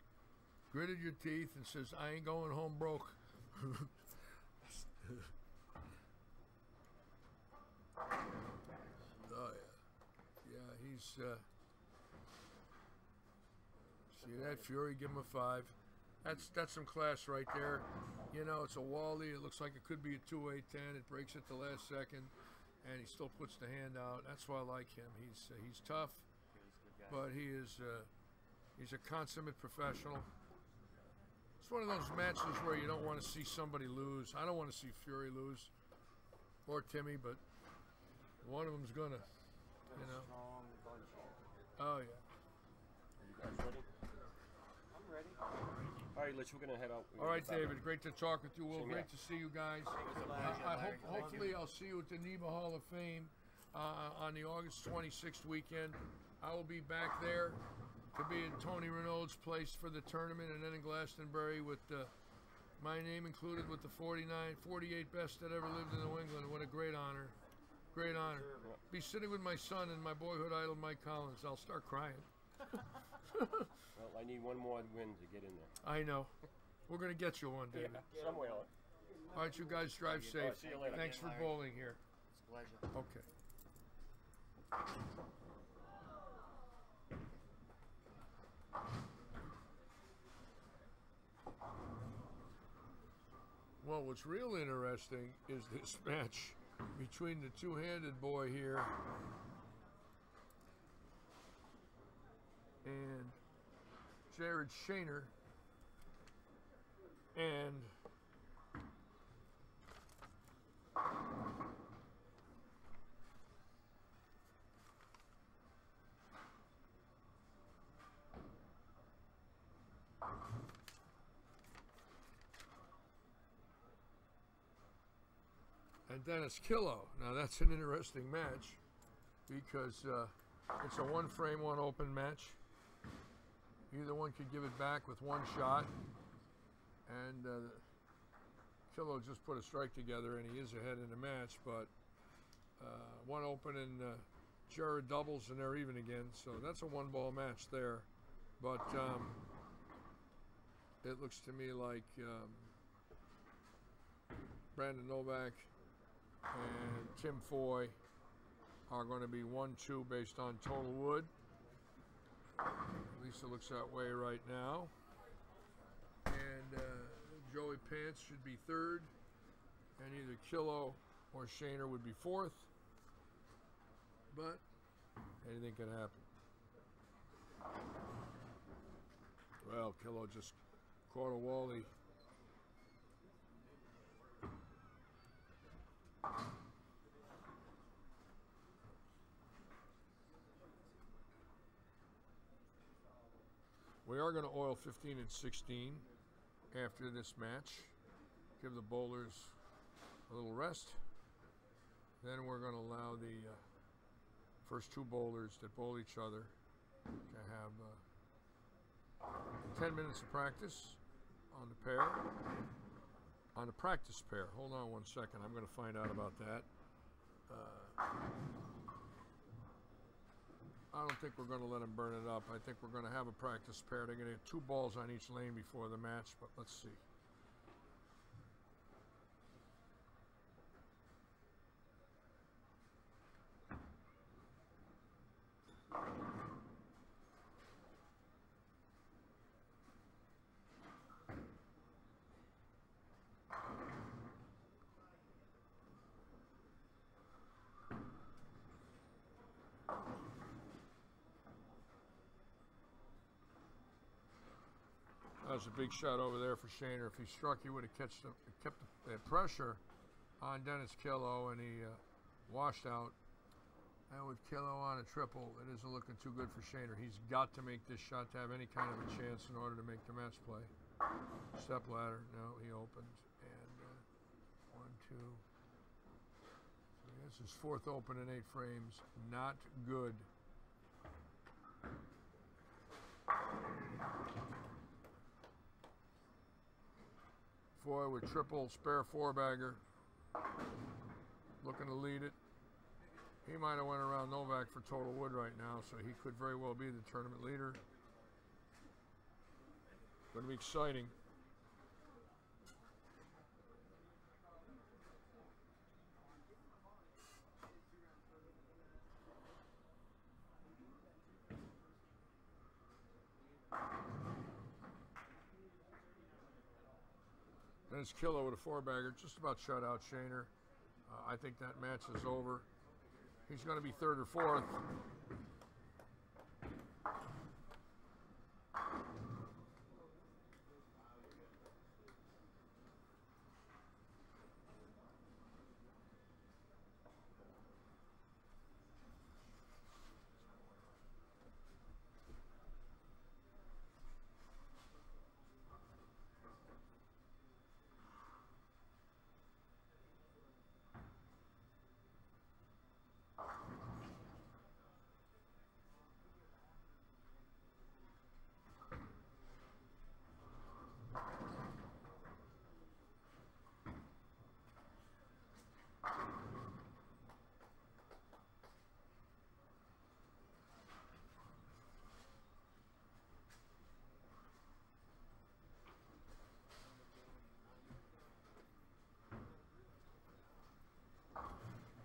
gritted your teeth, and says, I ain't going home broke. Oh, yeah. Yeah, he's... see that? Fury, give him a 5. That's some class right there. You know, it's a Wally. It looks like it could be a 2-8-10. It breaks at the last second, and he still puts the hand out. That's why I like him. He's tough, but he's a consummate professional. It's one of those matches where you don't want to see somebody lose. I don't want to see Fury lose, or Timmy, but one of them's gonna, you know. Oh yeah. Are you guys ready? I'm ready. All right, we're gonna head out. All right, David. Great to talk with you. Will, Same great here. to see you guys. Hopefully, I'll see you at the NEBA Hall of Fame on the August 26th weekend. I will be back there to be in Tony Renaud's place for the tournament, and then in Glastonbury with my name included with the 48 best that ever lived in New England. What a great honor. Great honor. Be sitting with my son and my boyhood idol, Mike Collins. I'll start crying. Well, I need one more win to get in there. I know. We're going to get you one, David. Yeah, somewhere. All right, you guys drive safe. Right, see you later. Thanks for bowling here. It's a pleasure. Okay. Well, what's real interesting is this match between the two-handed boy here and Jared Shaner and and Dennis Killo. Now that's an interesting match because it's a one frame, one open match. Either one could give it back with one shot, and Killo just put a strike together, and he is ahead in the match, but one open and Jared doubles, and they're even again, so that's a one-ball match there. But it looks to me like Brandon Novak and Tim Foy are going to be 1-2 based on total wood. At least it looks that way right now. And Joey Pants should be third, and either Killo or Shaner would be fourth. But anything can happen. Well, Killo just caught a Wally. We are going to oil 15 and 16 after this match. Give the bowlers a little rest. Then we're going to allow the first two bowlers that bowl each other to have 10 minutes of practice on the pair. On the practice pair. Hold on one second. I'm going to find out about that. I don't think we're going to let them burn it up. I think we're going to have a practice pair. They're going to get 2 balls on each lane before the match, but let's see. That was a big shot over there for Shaner. If he struck, he would have kept the pressure on Dennis Killo, and he washed out. And with Killo on a triple, it isn't looking too good for Shaner. He's got to make this shot to have any kind of a chance in order to make the match play. Stepladder, no, he opened. And 1, 2. So this is 4th open in 8 frames. Not good. Foy with triple, spare 4-bagger, looking to lead it. He might have went around Novak for total wood right now, so he could very well be the tournament leader. Going to be exciting. Dennis Killo with a 4-bagger, just about shut out Shaner. I think that match is over. He's going to be 3rd or 4th.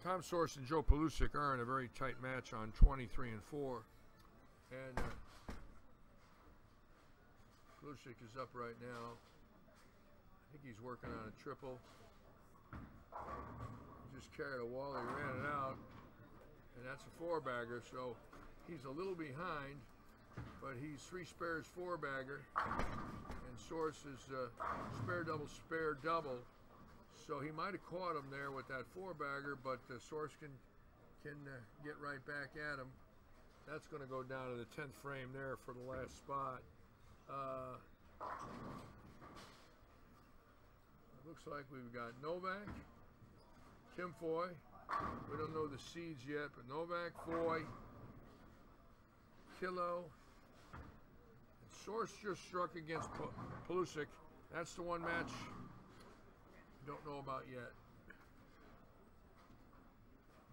Tom Source and Joe Pelusic are in a very tight match on 23 and 4. And Pelusic is up right now. I think he's working on a triple. He just carried a wall, he ran it out. And that's a 4-bagger, so he's a little behind, but he's 3 spares 4-bagger. And Source is spare double, spare double. So he might have caught him there with that 4-bagger, but Source can get right back at him. That's going to go down to the 10th frame there for the last spot. Looks like we've got Novak, Tim Foy. We don't know the seeds yet, but Novak, Foy, Kilo. And Source just struck against Pulisic. That's the one match don't know about yet.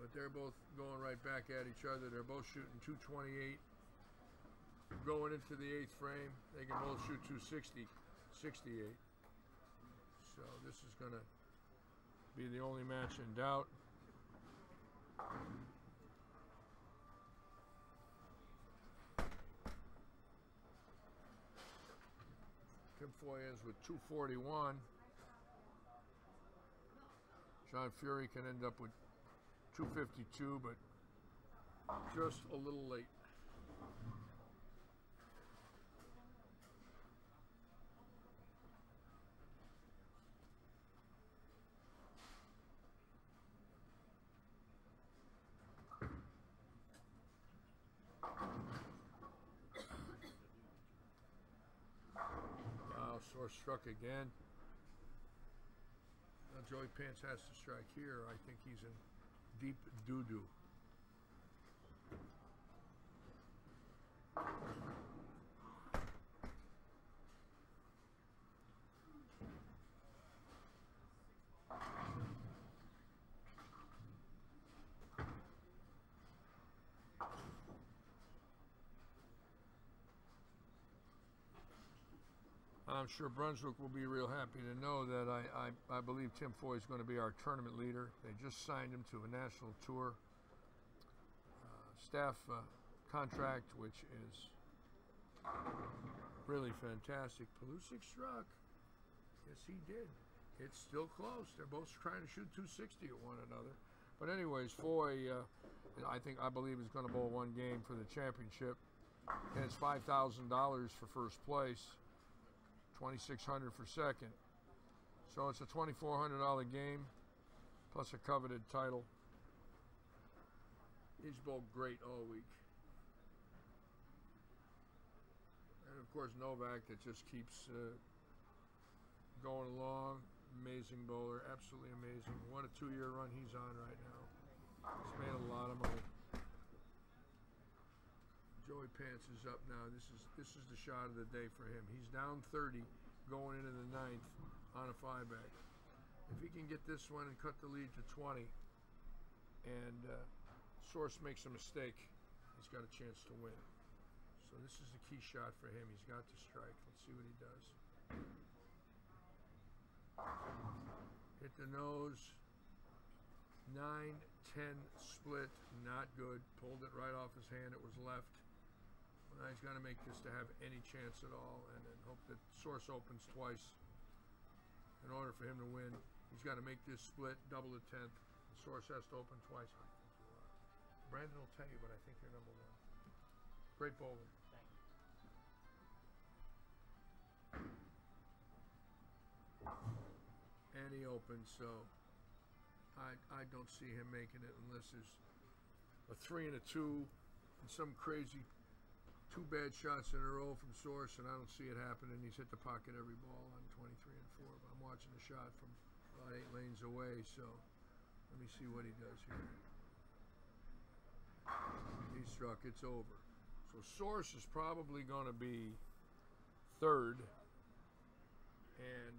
But they're both going right back at each other. They're both shooting 228. Going into the 8th frame, they can both shoot 260, 68. So this is going to be the only match in doubt. Tim Foy ends with 241. John Fury can end up with 252, but just a little late. Wow, Source struck again. Now Joey Pants has to strike here. I think he's in deep doo-doo. I'm sure Brunswick will be real happy to know that I believe Tim Foy is going to be our tournament leader. They just signed him to a national tour staff contract, which is really fantastic. Pulisic struck. Yes, he did. It's still close. They're both trying to shoot 260 at one another. But anyways, Foy, I believe is going to bowl one game for the championship. And it's $5,000 for first place. $2,600 for second. So it's a $2,400 game plus a coveted title. He's bowled great all week. And of course Novak that just keeps going along. Amazing bowler, absolutely amazing. What a 2-year run he's on right now. He's made a lot of money. Joey Pants is up now. This is the shot of the day for him. He's down 30 going into the 9th on a 5-back. If he can get this one and cut the lead to 20 and Source makes a mistake, he's got a chance to win. So this is the key shot for him. He's got to strike. Let's see what he does. Hit the nose. 9-10 split. Not good. Pulled it right off his hand. It was left. Now he's got to make this to have any chance at all and then hope that Source opens twice. In order for him to win, he's got to make this split, double the 10th. Source has to open twice. Brandon will tell you, but I think you're number 1. Great bowling. And he opens, so I don't see him making it unless there's a 3 and a 2 and some crazy 2 bad shots in a row from Source, and I don't see it happening. He's hit the pocket every ball on 23 and 4. But I'm watching the shot from about 8 lanes away, so let me see what he does here. He struck. It's over. So Source is probably going to be 3rd, and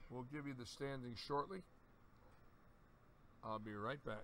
we'll give you the standings shortly. I'll be right back.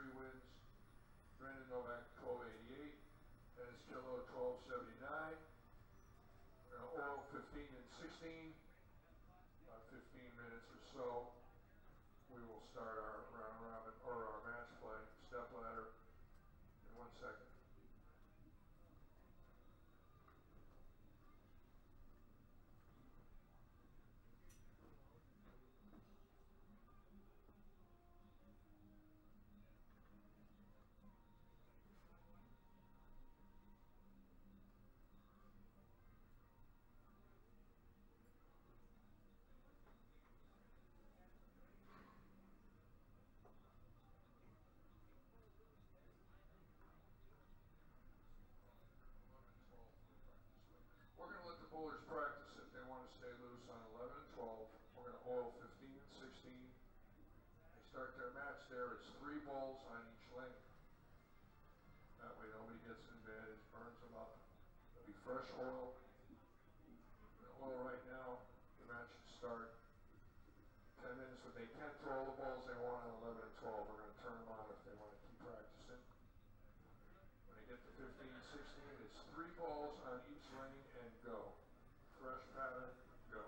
3 wins. Brendan Novak, 1288. Dennis Killo, 1279. We're going to oil 15 and 16. About 15 minutes or so. We will start our round robin or our match play, step ladder, in 1 second. We're going to let the bowlers practice if they want to stay loose on 11 and 12. We're going to oil 15 and 16. They start their match there. It's 3 balls on each lane. That way nobody gets an advantage, burns them up. It'll be fresh oil. Oil right now. The match should start 10 minutes, but they can throw all the balls they want on 11 and 12. We're going to turn them on if they want to keep practicing. When they get to 15 and 16, it's 3 balls on each lane and go. Fresh pattern, go.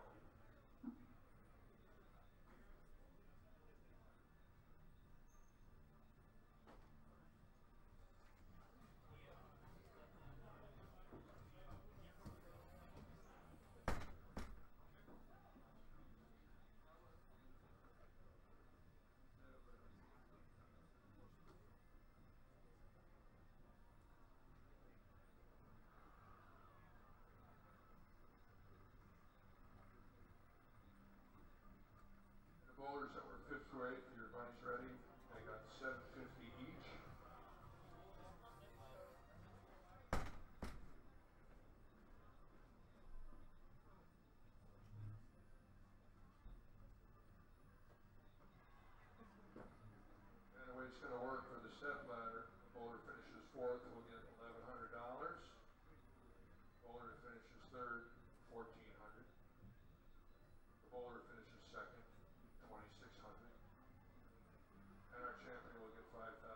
Bowlers that were 5th through 8th, your money's ready. They got $7.50 each. And the way it's going to work for the step ladder, the bowler finishes 4th will get $1,100. Bowler that finishes 3rd, $1,400. The bowler finishes 2nd, $2,600. And our champion will get $5,000.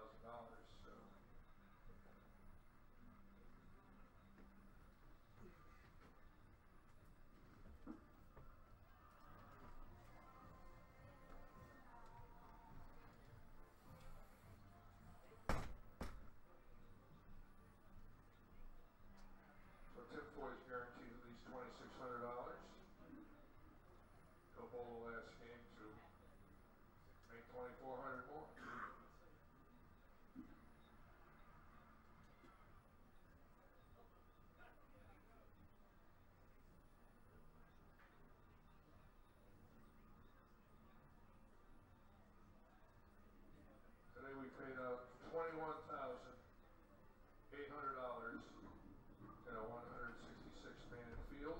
So tip boy is guaranteed at least $2,600. He'll bowl the last game to make $2,400 more. Today we paid out $21,800 in a 166-man field.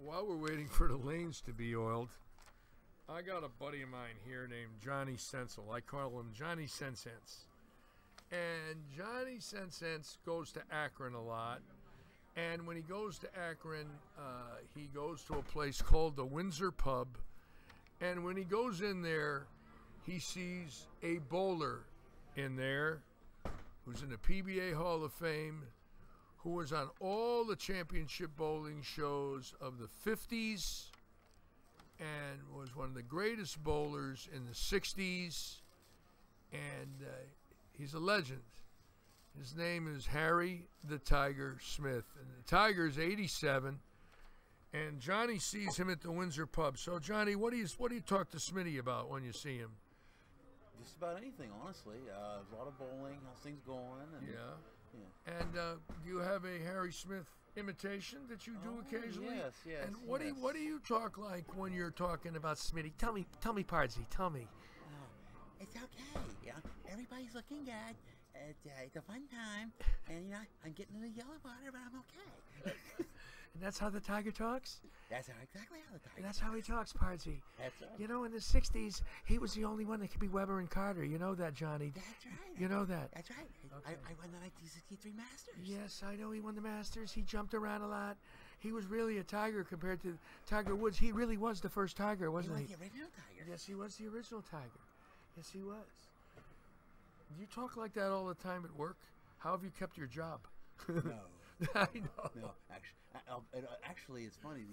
While we're waiting for the lanes to be oiled, I got a buddy of mine here named Johnny Sensel. I call him Johnny Sensense. And Johnny Sensense goes to Akron a lot. And when he goes to Akron, he goes to a place called the Windsor Pub. And when he goes in there, he sees a bowler in there who's in the PBA Hall of Fame, who was on all the championship bowling shows of the 50s and was one of the greatest bowlers in the 60s. And he's a legend. His name is Harry the Tiger Smith. And the Tiger's 87. And Johnny sees him at the Windsor Pub. So, Johnny, what do you talk to Smitty about when you see him? Just about anything, honestly. A lot of bowling, how's things going? And, yeah. And do you have a Harry Smith imitation that you do occasionally? Yes. And what do you talk like when you're talking about Smitty? Tell me, Pardsy, tell me. it's okay. You know, everybody's looking good. It's a fun time, and you know, I'm getting in the yellow water, but I'm okay. And that's how the tiger talks? That's exactly how the tiger. And that's how he talks, Pardsy. That's right. You know, in the '60s, he was the only one that could be Weber and Carter. You know that, Johnny? That's right. You know that? That's right. I won the 1963 Masters. Yes, I know he won the Masters. He jumped around a lot. He was really a tiger compared to Tiger Woods. He really was the first tiger, wasn't he? He was the original tiger. Yes, he was the original tiger. Yes, he was. Do you talk like that all the time at work? How have you kept your job? No. I know. No, actually, it's funny.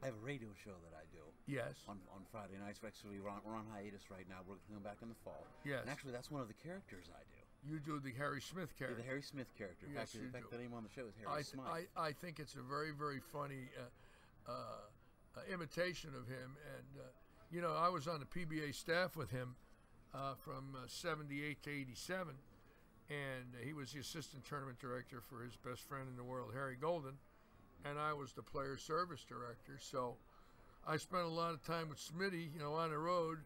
I have a radio show that I do. Yes. On Friday nights. Actually, we're on hiatus right now. We're coming back in the fall. Yes. And actually, that's one of the characters I do. You do the Harry Smith character. Yeah, the Harry Smith character. In Yes, fact, you in fact, do. the name on the show is Harry Smith. I think it's a very, very funny imitation of him. And, you know, I was on the PBA staff with him from 78 to 87. And he was the assistant tournament director for his best friend in the world, Harry Golden. And I was the player service director. So I spent a lot of time with Smitty, you know, on the road.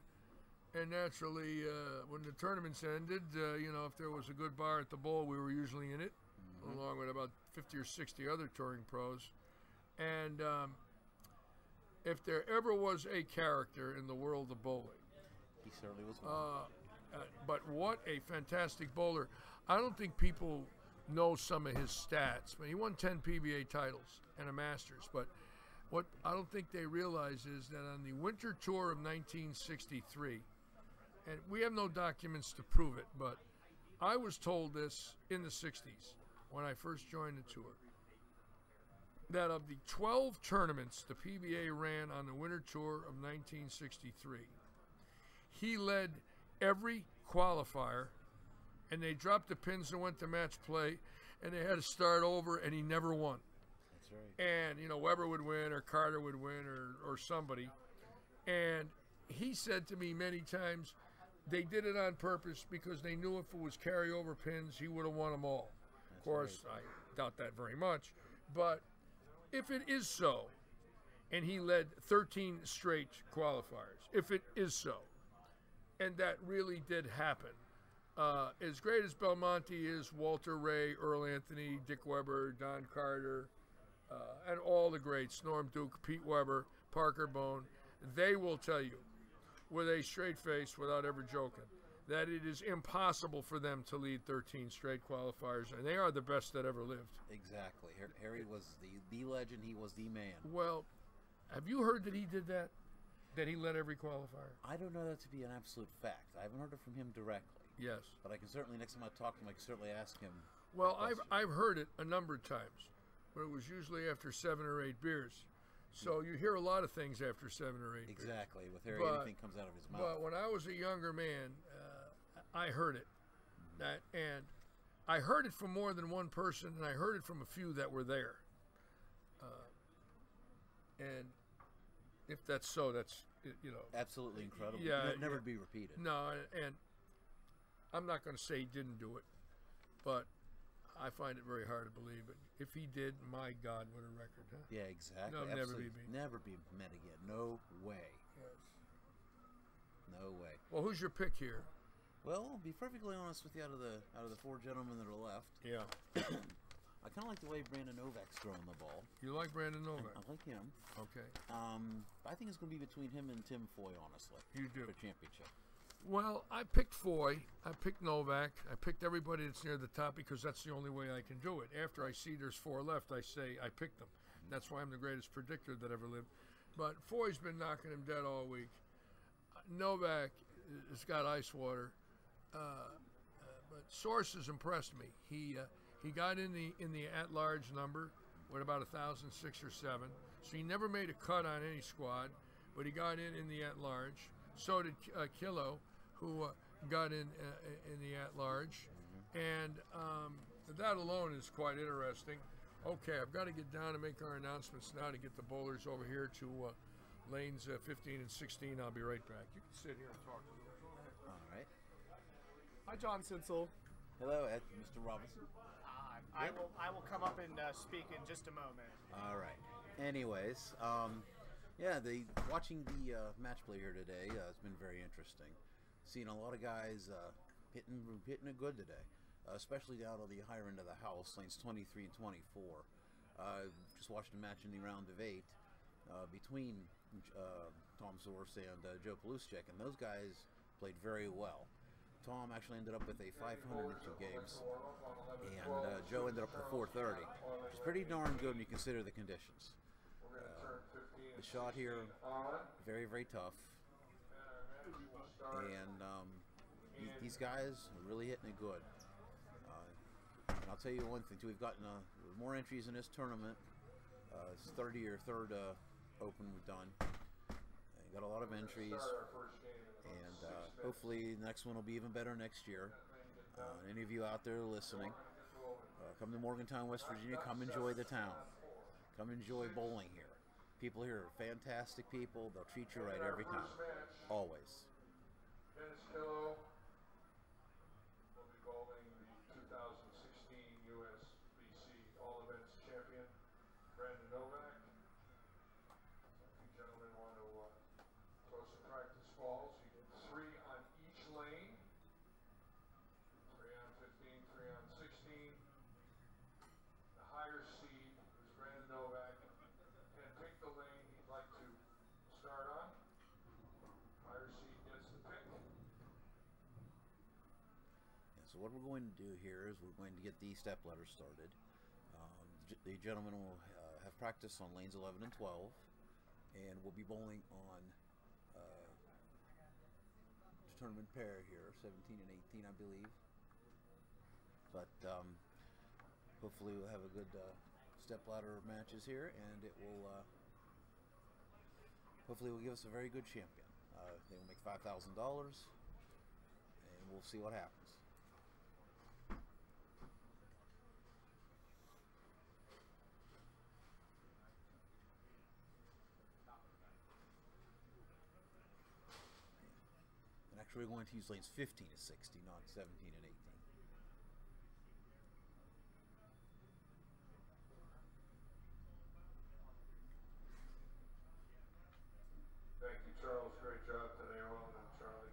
And naturally, when the tournaments ended, you know, if there was a good bar at the bowl, we were usually in it, along with about 50 or 60 other touring pros. And if there ever was a character in the world of bowling, he certainly was one. But what a fantastic bowler. I don't think people know some of his stats. I mean, he won 10 PBA titles and a Masters. But what I don't think they realize is that on the winter tour of 1963, and we have no documents to prove it, but I was told this in the 60s when I first joined the tour, that of the 12 tournaments the PBA ran on the winter tour of 1963, he led every qualifier, and they dropped the pins and went to match play, and they had to start over, and he never won. That's right. And, you know, Weber would win, or Carter would win, or somebody. And he said to me many times, they did it on purpose because they knew if it was carryover pins, he would have won them all. Of course, I doubt that very much. But if it is so, and he led 13 straight qualifiers, if it is so, and that really did happen, as great as Belmonte is, Walter Ray, Earl Anthony, Dick Weber, Don Carter, and all the greats, Norm Duke, Pete Weber, Parker Bone, they will tell you with a straight face, without ever joking, that it is impossible for them to lead 13 straight qualifiers, and they are the best that ever lived. Exactly. Harry was the legend. He was the man. Well, have you heard that he did that? That he led every qualifier? I don't know that to be an absolute fact. I haven't heard it from him directly. Yes. But I can certainly, next time I talk to him, I can certainly ask him. Well, I've heard it a number of times, but it was usually after 7 or 8 beers. So you hear a lot of things after 7 or 8 beers. Exactly. With Harry, anything comes out of his mouth. But when I was a younger man, I heard it. And I heard it from more than one person, and I heard it from a few that were there. And if that's so, that's, you know. Absolutely incredible. Yeah. Never be repeated. No, and I'm not going to say he didn't do it, but I find it very hard to believe it. If he did, my God, what a record, huh? Yeah, exactly. No, never be beat. Never be met again. No way. Yes. No way. Well, who's your pick here? Well, I'll be perfectly honest with you, out of the 4 gentlemen that are left. Yeah. I kind of like the way Brandon Novak's throwing the ball. You like Brandon Novak? I like him. Okay. I think it's going to be between him and Tim Foy, honestly. You do. For championship. Well, I picked Foy. I picked Novak. I picked everybody that's near the top because that's the only way I can do it. After I see there's 4 left, I say I picked them. That's why I'm the greatest predictor that ever lived. But Foy's been knocking him dead all week. Novak has got ice water. But Source has impressed me. He got in the at-large number with about 1,006 or 7. So he never made a cut on any squad, but he got in the at-large. So did Kilo, who got in the at-large. And that alone is quite interesting. Okay, I've got to get down and make our announcements now to get the bowlers over here to lanes 15 and 16. I'll be right back. You can sit here and talk to them. Go ahead. All right. Hi, John Sinsel. Hello, Mr. Robinson. I will come up and speak in just a moment. All right. Anyways, yeah, watching the match play here today has been very interesting. Seeing a lot of guys hitting it good today, especially down on the higher end of the house, lanes 23 and 24. Just watched a match in the round of 8 between Tom Zorse and Joe Paluschek, and those guys played very well. Tom actually ended up with a 500 in 2 games, and Joe ended up with a 430, which is pretty darn good when you consider the conditions. The shot here, very, very tough, and these guys are really hitting it good. And I'll tell you one thing too, we've gotten more entries in this tournament. It's 30 or third open we've done. Got a lot of entries, and hopefully the next one will be even better next year. Any of you out there listening, come to Morgantown, West Virginia. Come enjoy the town. Come enjoy bowling here. People here are fantastic people. They'll treat you right every time. Always. Dennis Killo will be bowling the 2016 USBC All Events Champion, Brandon Novak. You gentlemen want to throw some practice balls. You get 3 on each lane. 3 on 15, 3 on 16. The higher seed is Brandon Novak. Can pick the lane he'd like to start on. Higher seed gets the pick. Yeah, so what we're going to do here is we're going to get the Stepladder started. The gentlemen will have practice on lanes 11 and 12, and we'll be bowling on tournament pair here, 17 and 18, I believe. But hopefully we'll have a good Stepladder matches here, and it will hopefully will give us a very good champion. They will make $5,000, and we'll see what happens. And actually we're going to use lanes 15 to 60, not 17 and 18. Thank you, Charles. Great job today. Well done, Charlie.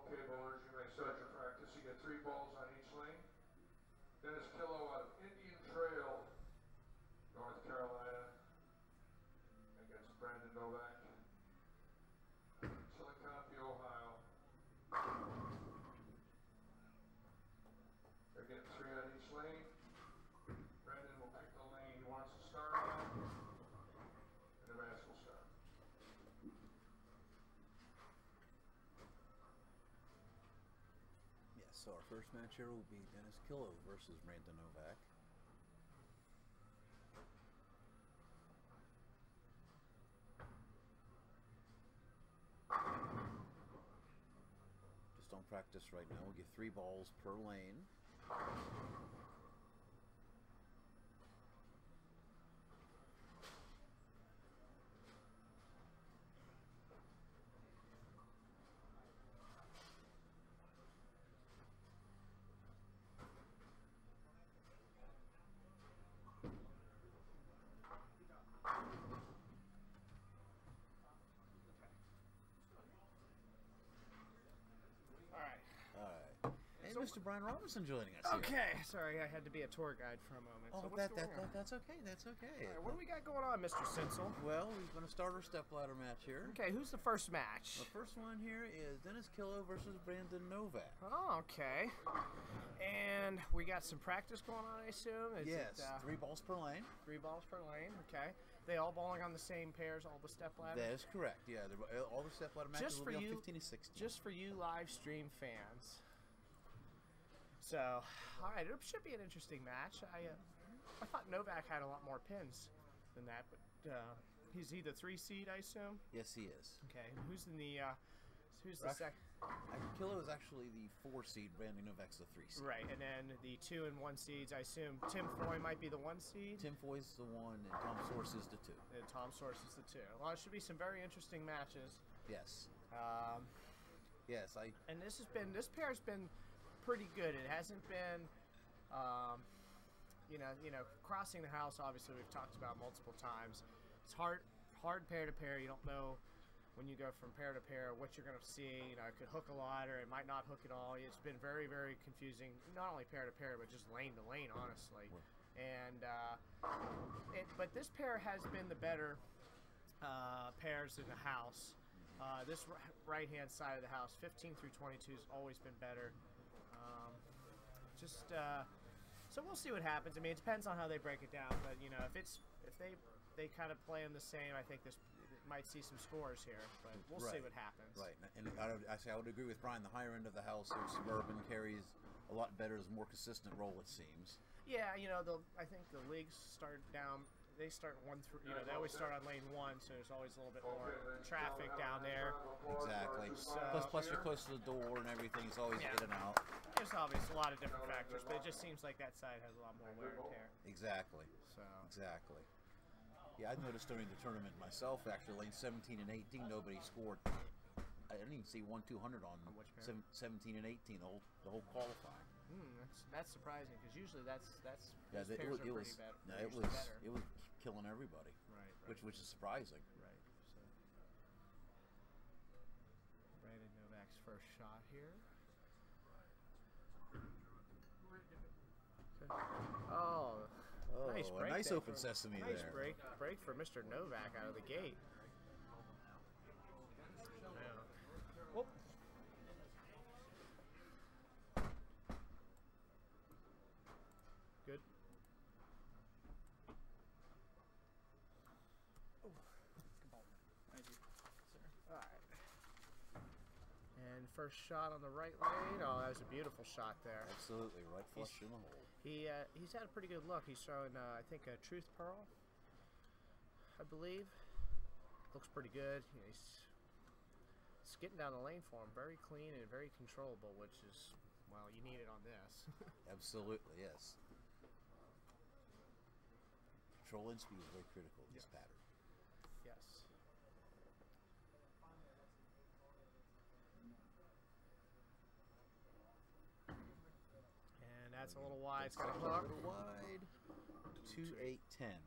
Okay, bowlers, you may start your practice. You get 3 balls on each lane. Dennis Killo out of Indian Trail, North Carolina, against Brandon Novak, Chillicothe, Ohio. They're getting 3 on each lane. Brandon will pick the lane he wants to start on, and the match will start. Yes, so our first match here will be Dennis Killo versus Brandon Novak. Just on practice right now, we'll get 3 balls per lane. Mr. Brian Robinson joining us here. Okay, sorry, I had to be a tour guide for a moment. Oh, so what's going on? that's okay. That's okay. All right, what do we got going on, Mr. Sinsel? Well, we're going to start our stepladder match here. Okay, who's the first match? The first one here is Dennis Killo versus Brandon Novak. Oh, okay. And we got some practice going on, I assume? Yes, 3 balls per lane. 3 balls per lane, okay. They all bowling on the same pairs, all the stepladder? That is correct, yeah. All the stepladder matches will be on 15 to 16. Just for you live stream fans. So, all right, it should be an interesting match. I thought Novak had a lot more pins than that, but he's the 3 seed, I assume? Yes, he is. Okay, and who's the second? Killo is actually the 4 seed. Brandon Novak's the 3 seed. Right, and then the 2 and 1 seeds, I assume Tim Foy might be the 1 seed? Tim Foy's the 1, and Tom Source is the 2. And Tom Source is the 2. Well, it should be some very interesting matches. Yes. Yes, and this pair's been pretty good. It hasn't been, crossing the house. Obviously, we've talked about multiple times. It's hard pair to pair. You don't know when you go from pair to pair what you're going to see. It could hook a lot, or it might not hook at all. It's been very, very confusing. Not only pair to pair, but just lane to lane, honestly. And but this pair has been the better pairs in the house. This right-hand side of the house, 15 through 22, has always been better. So we'll see what happens. I mean, it depends on how they break it down. But if they kind of play them the same, I think this might see some scores here. But we'll see what happens. Right, and I would agree with Brian. The higher end of the house here, Suburban carries a lot better, is a more consistent roll, it seems. Yeah, I think the leagues start down. They start 1 through. They always start on lane 1, so there's always a little bit more traffic down there. Exactly. So, plus you're close to the door and everything. It's always in and out. There's obviously a lot of different factors, but it just seems like that side has a lot more wear and tear. Exactly. So. Exactly. Yeah, I noticed during the tournament myself, actually, lane 17 and 18, nobody scored. I didn't even see 1-200 on 17 and 18, the whole qualifying. That's surprising, because usually that's yeah, those pairs are pretty better. It was killing everybody. Right. Which is surprising. Right. So Brandon Novak's first shot here. Oh, nice break. Nice open sesame there. Nice break for Mr. Novak out of the gate. Whoop. Good. Oh, good ball. Thank you, sir. All right. And first shot on the right lane. Oh, that was a beautiful shot there. Absolutely, right flush in the hole. He's had a pretty good look. He's throwing, I think, a Truth Pearl, I believe. Looks pretty good. It's getting down the lane for him. Very clean and very controllable, which is, well, you need it on this. Absolutely, yes. Control and speed is very critical in this pattern. Yes. And that's a little wide. It's got a hook. A little wide. 2-8-10.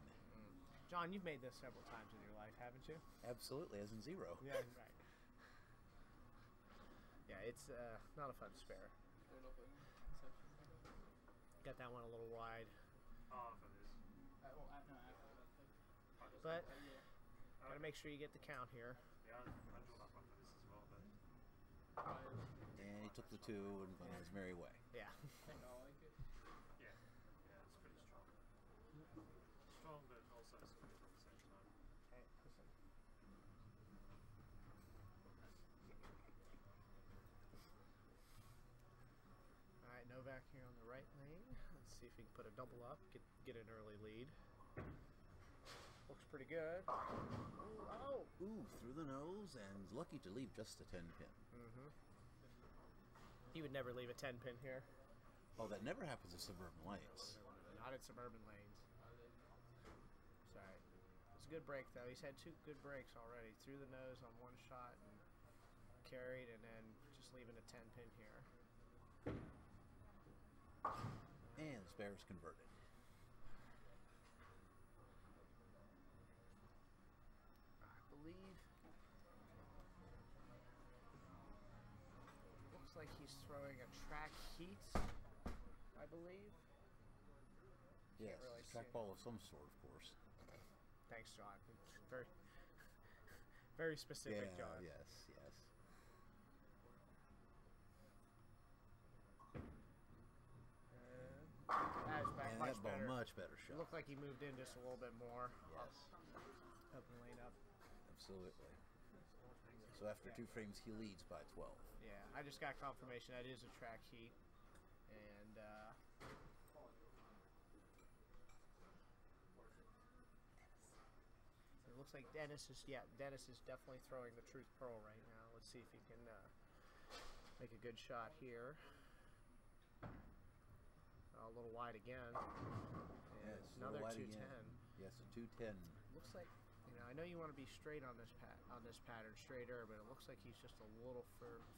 John, you've made this several times in your life, haven't you? Absolutely, as in 0. Yeah, right. Yeah, it's not a fun spare. Got that one a little wide. But gotta make sure you get the count here. And he took the 2 and went on his merry way. Yeah. Yeah, it's pretty strong. Strong, but also smooth at the same time. Okay, listen. All right, Novak here on the right lane. Let's see if we can put a double up, get an early lead. Looks pretty good. Oh! Ooh, through the nose, and lucky to leave just a 10 pin. He would never leave a 10 pin here. Oh, that never happens in Suburban lanes. Not in Suburban lanes. Sorry. It's a good break, though. He's had 2 good breaks already. Through the nose on 1 shot and carried, and then just leaving a 10 pin here. And the spare is converted. I believe. Looks like he's throwing a track heat. believe. Yes, Can't really it's a see it. trackball of some sort, of course. Thanks, John. Very, very specific, Yeah, John. yes, yes. That is back And much that ball, better. much better shot. Looked like he moved in just a little bit more. Yes. Up and lane up. Absolutely. So after 2 frames, he leads by 12. Yeah, I just got confirmation that is a track heat. And it looks like Dennis is definitely throwing the Truth Pearl right now. Let's see if he can make a good shot here. A little wide again. And Yes, another wide 210. again. Yes, a 210. Looks like, I know you want to be straight on this pattern, straighter, but it looks like he's just a little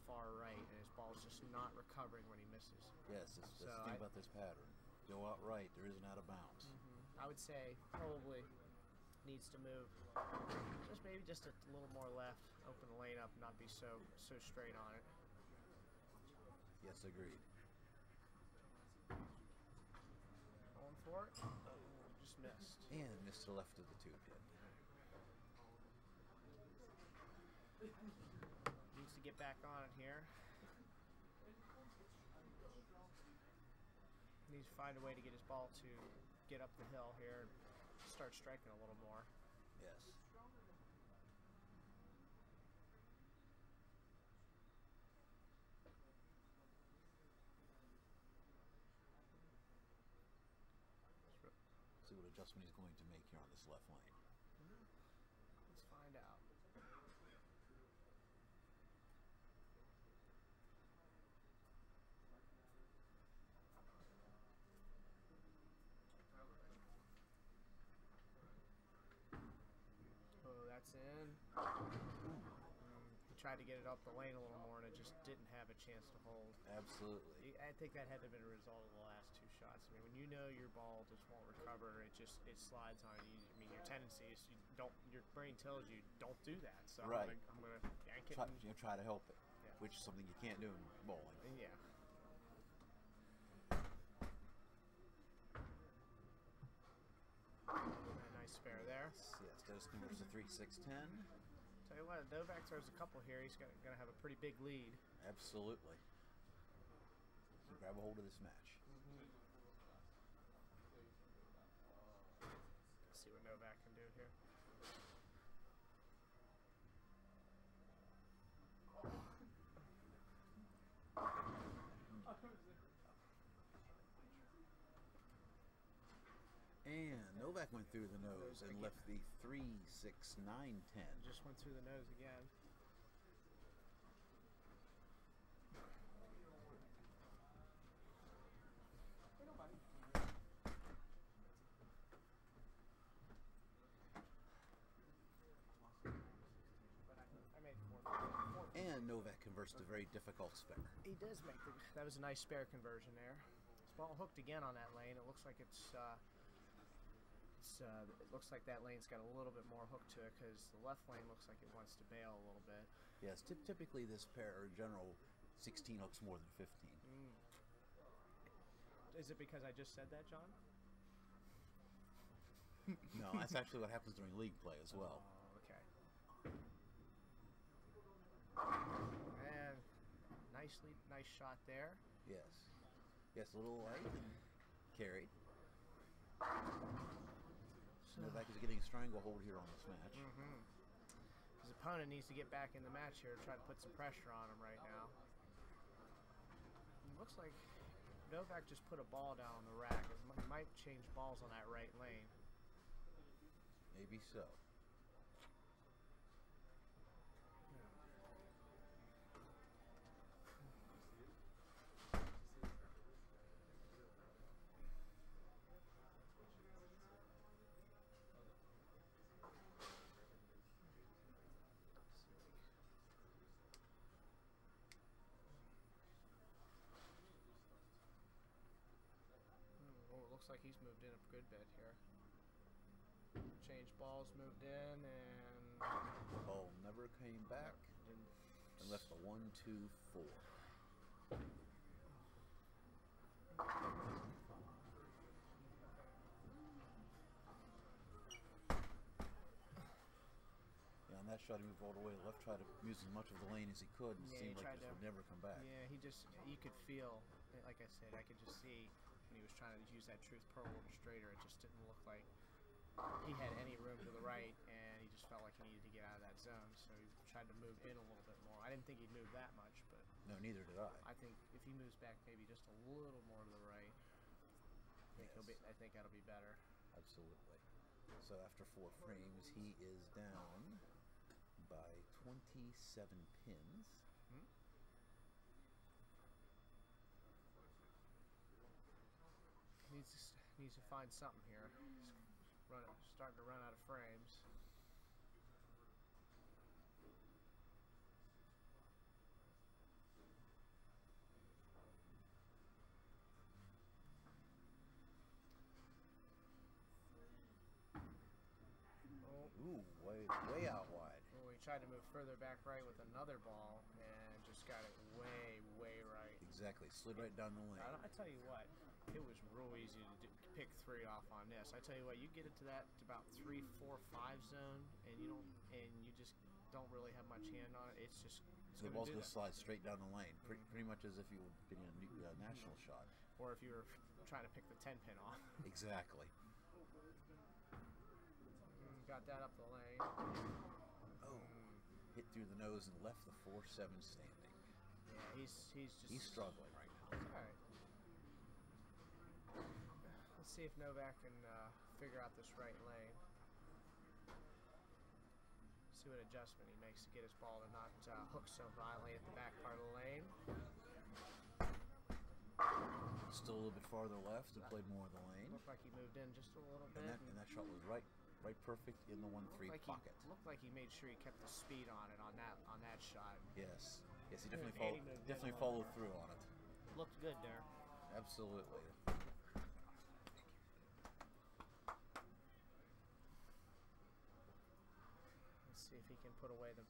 far right, and his ball's just not recovering when he misses. Yes, that's the thing about this pattern. Go out right, there isn't out of bounds. I would say probably needs to move just a little more left, open the lane up, not be so straight on it. Yes, agreed. Going for it. Oh, just missed. And missed the left of the 2 pin. Needs to get back on it here. Needs to find a way to get his ball to get up the hill here and start striking a little more. Yes. See what adjustment he's going to make here on this left lane. Let's find out. Oh, that's in. He tried to get it up the lane a little more, and it just didn't have a chance to hold. Absolutely. I think that had to have been a result of the last 2 shots. I mean, when you know your ball just won't recover, it slides on you. I mean, your tendency is your brain tells you don't do that. So right. I'm gonna yank it. Try to help it, which is something you can't do in bowling. Yeah. A nice spare there. Yes, Dennis converts to 3-6-10. Tell you what, Novak throws a couple here. He's going to have a pretty big lead. Absolutely. So grab a hold of this match. Let's see what Novak can do here. And Novak went through the nose and left the 3-6-9-10. Just went through the nose again. And Novak converts to very difficult spare. He does make that was a nice spare conversion there. His ball hooked again on that lane. It looks like it looks like that lane's got a little bit more hook to it because the left lane looks like it wants to bail a little bit. Yes, typically this pair, or in general, 16 hooks more than 15. Is it because I just said that, John? No, that's actually what happens during league play as well. Oh, okay. And nice shot there. Yes. Yes, a little light and carried. Novak is getting a stranglehold here on this match. His opponent needs to get back in the match here to try to put some pressure on him right now. It looks like Novak just put a ball down on the rack. He might change balls on that right lane. Maybe so. Looks like he's moved in a good bit here. Changed balls, moved in, and the ball never came back and left a 1-2-4. that shot, he moved all the way to the left, tried to use as much of the lane as he could, and it seemed like this would never come back. Yeah, you could feel, like I said, I could just see when he was trying to use that Truth Pearl a little straighter, it just didn't look like he had any room to the right, and he just felt like he needed to get out of that zone, so he tried to move in a little bit more. I didn't think he'd move that much, but no, neither did I. I think if he moves back maybe just a little more to the right, I think that'll be better. Absolutely. So after 4 frames, he is down by 27 pins. Needs to find something here. He's starting to run out of frames. Ooh, way out wide. Oh, he tried to move further back right with another ball and just got it way right. Exactly, slid right down the lane. I tell you what, it was real easy to pick 3 off on this. I tell you what, you get it to that to about 3, 4, 5 zone, and you just don't really have much hand on it. It's just the ball's going to slide straight down the lane, pretty much as if you were getting a national shot, or if you were trying to pick the 10 pin off. Exactly. Got that up the lane. Oh, hit through the nose and left the 4-7 standing. Yeah, he's struggling right now. All right. Let's see if Novak can figure out this right lane. See what adjustment he makes to get his ball to not hook so violently at the back part of the lane. Still a little bit farther left and played more of the lane. Looked like he moved in just a little bit. And that shot was right perfect in the 1-3 pocket. Looked like he made sure he kept the speed on it on that shot. Yes, he definitely followed through on it. Looked good there. Absolutely. Let's see if he can put away the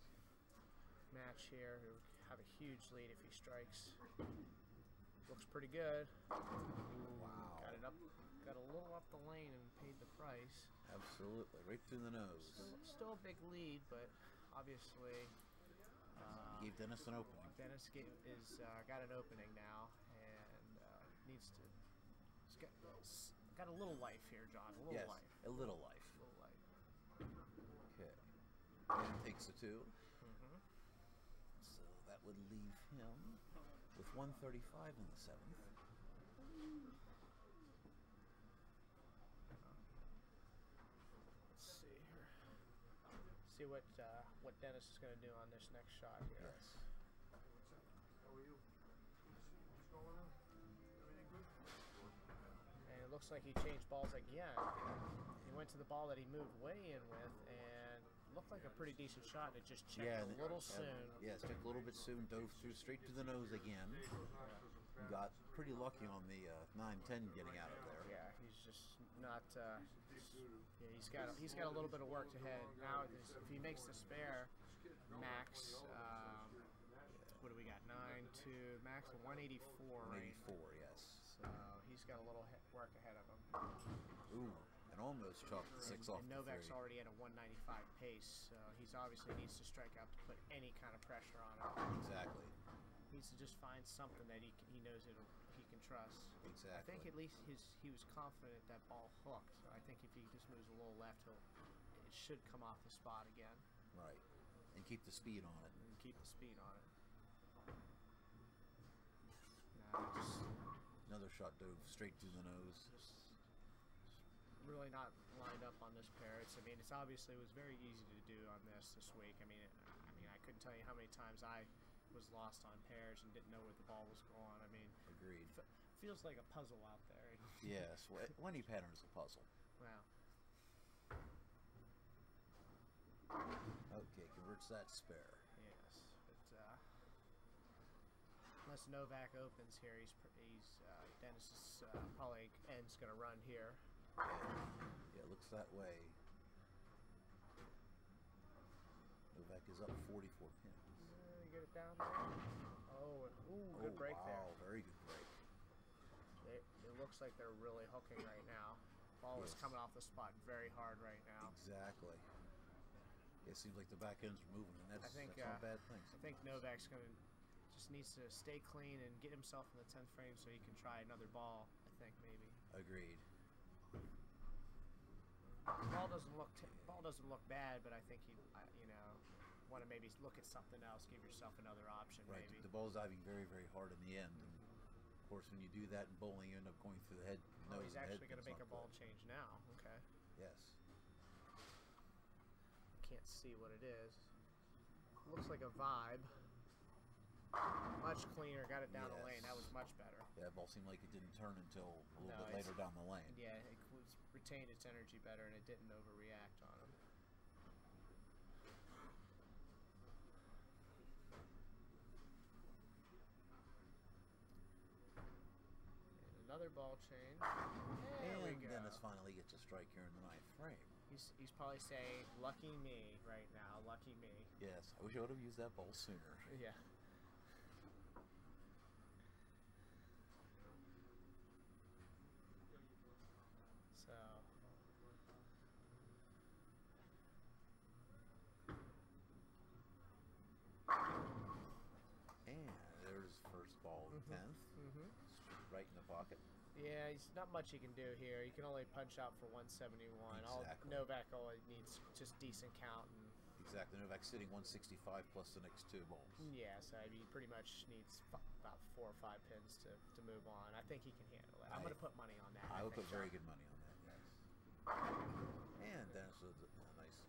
match here. He'll have a huge lead if he strikes. Looks pretty good. Wow. Got it up. Got a little up the lane and paid the price. Absolutely, right through the nose. Still a big lead, but obviously he gave Dennis an opening. Dennis got an opening now, and needs to. He's got a little life here, John. A little life. A little life. A little life. Okay. And takes the 2. So that would leave him with 135 in the 7th. See what Dennis is going to do on this next shot here. Yes. How are you? What's going on? Everything good? And it looks like he changed balls again. He went to the ball that he moved way in with, and looked like a pretty decent shot. And it just checked a little soon. Yes, checked a little bit soon. Dove through straight to the nose again. Got pretty lucky on the 9-10 getting out of there. Yeah, he's just not. He's got a little bit of work ahead now. If he makes the spare, max. What do we got? 9-2 max 184. 184, yes. So he's got a little work ahead of him. Ooh, and almost chopped the 6 off. And Novak's already at a 195 pace, so he's obviously needs to strike out to put any kind of pressure on it. Exactly. Needs to just find something that he knows he can trust. Exactly. I think at least he was confident that ball hooked. So I think if he just moves a little left, it should come off the spot again. Right, and keep the speed on it. And keep the speed on it. Another shot dove straight through the nose. Just really not lined up on this pair. It's obviously was very easy to do on this week. I mean, I couldn't tell you how many times I was lost on pairs and didn't know where the ball was going. I mean, agreed. Feels like a puzzle out there. Yes, well, any pattern is a puzzle. Wow. Okay, converts that spare. Yes, but unless Novak opens here, Dennis's probably end's going to run here. Yeah, it looks that way. Novak is up 44 pins. You get it down there. Oh, good break there. Wow, very good break. It looks like they're really hooking right now. Ball is coming off the spot very hard right now. Exactly. It seems like the back ends are moving, and that's not a bad thing. I think Novak's just needs to stay clean and get himself in the 10th frame so he can try another ball. I think maybe. Agreed. Ball doesn't look bad, but I think he want to maybe look at something else, give yourself another option. Right. Maybe. The ball's diving very, very hard in the end, and of course, when you do that in bowling, you end up going through the head. Oh, he's actually going to make a ball change now. Okay. Yes. Can't see what it is. Looks like a vibe. Much cleaner. Got it down the lane. That was much better. Yeah, that ball seemed like it didn't turn until a little bit later down the lane. Yeah, it retained its energy better, and it didn't overreact on him. And another ball change. There we go. Dennis finally gets a strike here in the 9th frame. He's probably saying, "Lucky me" right now. Lucky me. Yes, I wish I would have used that ball sooner. Yeah. So. And there's first ball of the 10th. Right in the pocket. Yeah, he's not much he can do here. He can only punch out for 171. Exactly. Novak only needs just decent count. Exactly. Novak's sitting 165 plus the next 2 balls. Yeah, so he pretty much needs about 4 or 5 pins to move on. I think he can handle it. I'm going to put money on that. I would put very good money on that, yes. And Dennis with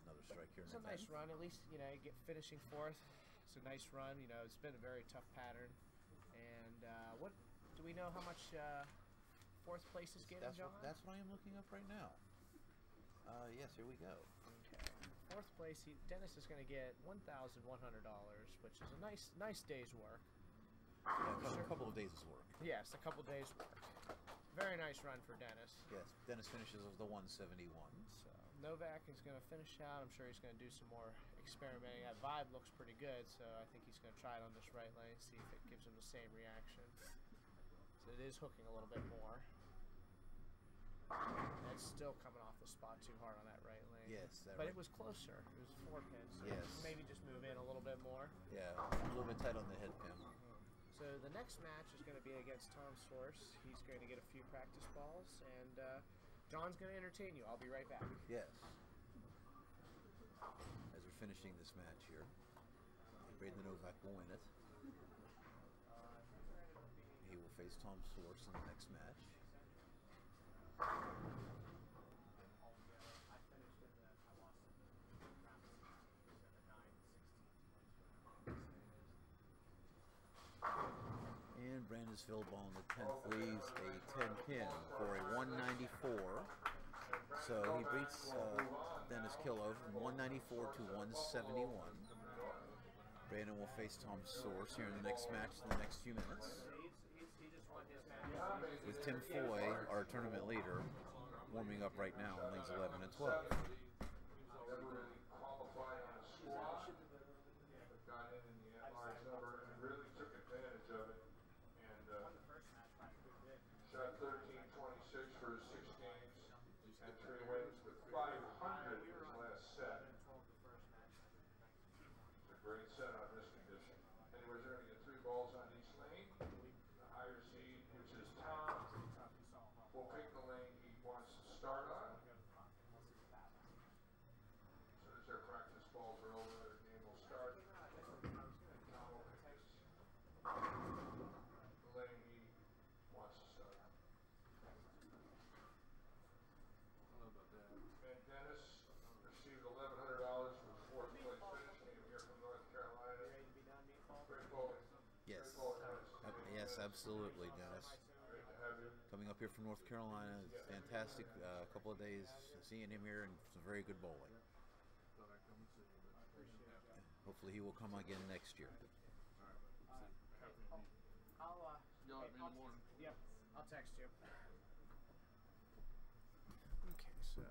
another strike here. It's a nice run. At least, you get finishing 4th. It's a nice run. It's been a very tough pattern. And what do we know how much 4th place is getting, John? That's what I am looking up right now. Yes, here we go. Okay. 4th place, Dennis is going to get $1,100, which is a nice day's work. Yeah, a couple of days' work. Yes, a couple days' work. Very nice run for Dennis. Yes, Dennis finishes with the 171. So Novak is going to finish out. I'm sure he's going to do some more experimenting. That vibe looks pretty good, so I think he's going to try it on this right lane, see if it gives him the same reaction. So it is hooking a little bit more. It's still coming off the spot too hard on that right lane. Yes. But it was closer. It was 4 pins. So yes. Maybe just move in a little bit more. Yeah, a little bit tight on the head pin. So the next match is going to be against Tom Source. He's going to get a few practice balls, and John's going to entertain you. I'll be right back. Yes. As we're finishing this match here, Braden Novak will win it. He will face Tom Source in the next match. And Brandon Philbon on the 10th leaves a 10 pin for a 194. So he beats Dennis Killow from 194 to 171. Brandon will face Tom Source here in the next match in the next few minutes. With Tim Foy, our tournament leader, warming up right now in lanes 11 and 12. Shot 13-26 for his 6 games and 3 wins with 500 in his last set. It's a great set on this condition. Anyways, they're going to get 3 balls on each lane. The higher seed, which is Tom, will pick the lane he wants to start on. As soon as their practice balls are over, their game will start. Tom will pick the lane he wants to start on. And Dennis received $1,100 for the 4th place finish. Came here from North Carolina. Great bowling. Yes. Great bowling, Dennis. Yes, absolutely, Dennis. Great to have you. Coming up here from North Carolina, it's fantastic. A couple of days seeing him here and some very good bowling. Hopefully he will come again next year. Yep, I'll text you. Okay, so.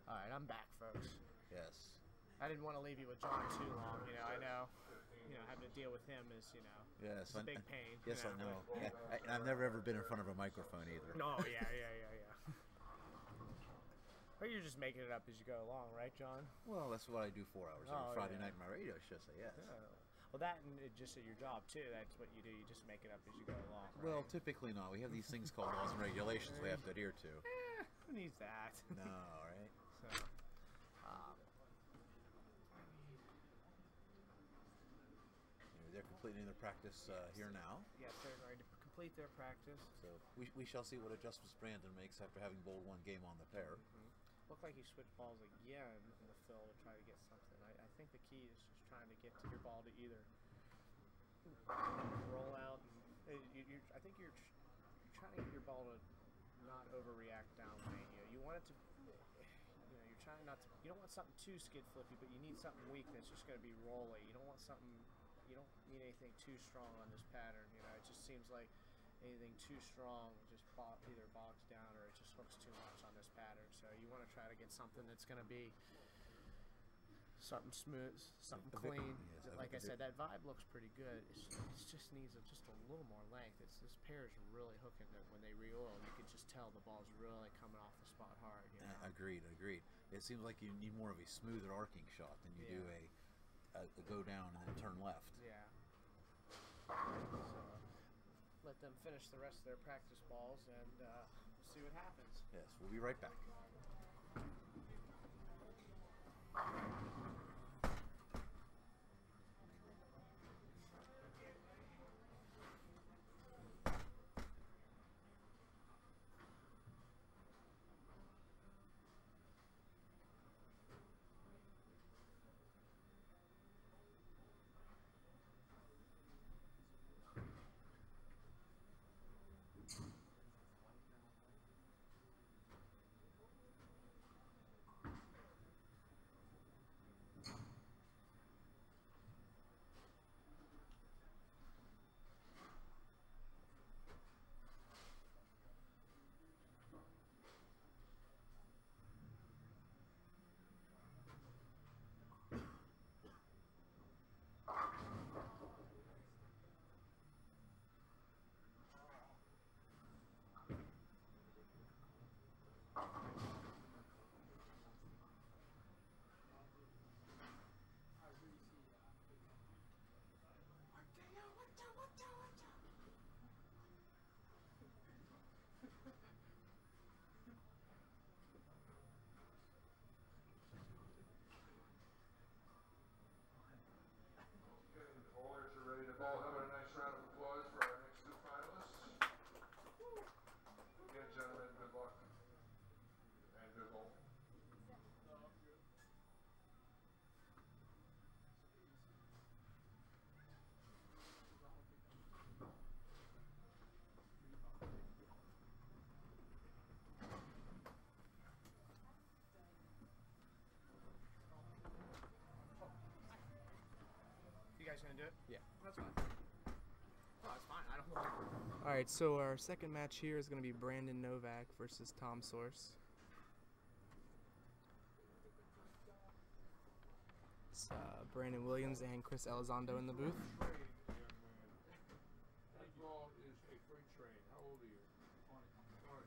Alright, I'm back, folks. Yes. I didn't want to leave you with John too long, I know. Having to deal with him is, yes, it's a big pain. Yes, I know. I've never ever been in front of a microphone either. No, yeah. But you're just making it up as you go along, right, John? Well, that's what I do 4 hours every Friday night in my radio show, so yes. Well, that and just at your job, too. That's what you do. You just make it up as you go along, right? Well, typically not. We have these things called laws and regulations we have to adhere to. Who needs that? No, right? So, they're completing their practice here now. yes, they're going to complete their practice. So we shall see what adjustments Brandon makes after having bowled one game on the pair. Looked like he switched balls again in the fill to try to get something. I think the key is just trying to get to your ball to either roll out. I think you're trying to get your ball to not overreact down lane. You want it to. You're trying not to. You don't want something too skid flippy, but you need something weak that's just going to be rolly. You don't want something. You don't need anything too strong on this pattern. It just seems like anything too strong just either bogs down or it just hooks too much on this pattern. So you want to try to get something that's going to be something smooth, something clean. Yes, like I said, that vibe looks pretty good. It just needs just a little more length. This pair is really hooking it when they re-oil. You can just tell the ball's really coming off the spot hard. Agreed. It seems like you need more of a smoother arcing shot than you do a go down and then turn left. Yeah. So let them finish the rest of their practice balls and see what happens. Yes, we'll be right back. All having a nice round of applause for our next two finalists. Again, gentlemen, good luck and good bowling. You guys gonna do it? Yeah. That's fine. Oh, that's fine. I don't know. All right, so our second match here is going to be Brandon Novak versus Tom Source. It's Brandon Williams and Chris Elizondo in the booth. That ball is a freight train. How old are you? 20.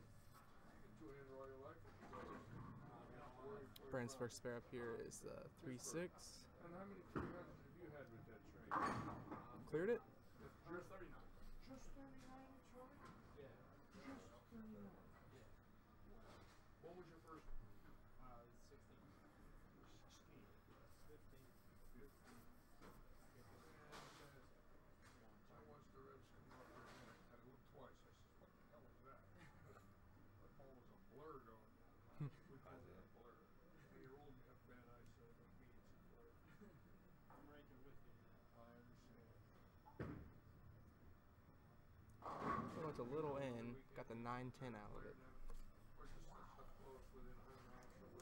Two-handed all your life? Brandon's first pair up here is 3-6. And how many 300s have you had with that train? Cleared it? Just 39. Just 39, Troy? Yeah. Just 39. Yeah. What was your first? 16. 15. I watched the Reds come up there and I looked twice. I said, what the hell was that? That ball was a blur going. We called it a blur. You're old and you have bad eyesight, like me, it's a blur. I'm right there with you. I understand. So it's a little in. Got the 9-10 out of it.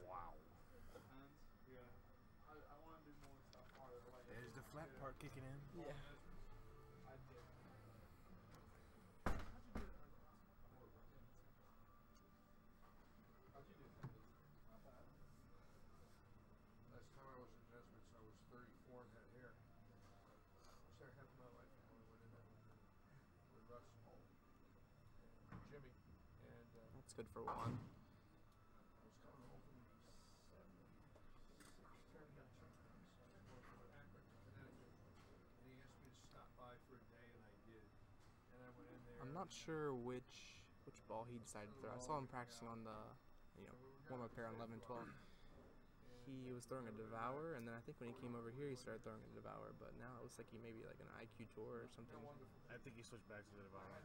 Wow. Yeah. I want to do more stuff farther away. There's the flat part kicking in. Yeah. I did. How'd you do? Not bad. Last time I was in Nesbitt's, I was 34 and had hair. First haircut of my life when I went in there with Russ, Paul, and Jimmy, and That's good for one. I was coming home from not sure which ball he decided to throw. I saw him practicing on the warm-up pair on 11 and 12. He was throwing a Devour, and then I think when he came over here, he started throwing a Devour. But now it looks like he may be like an IQ Tour or something. I think he switched back to the Devour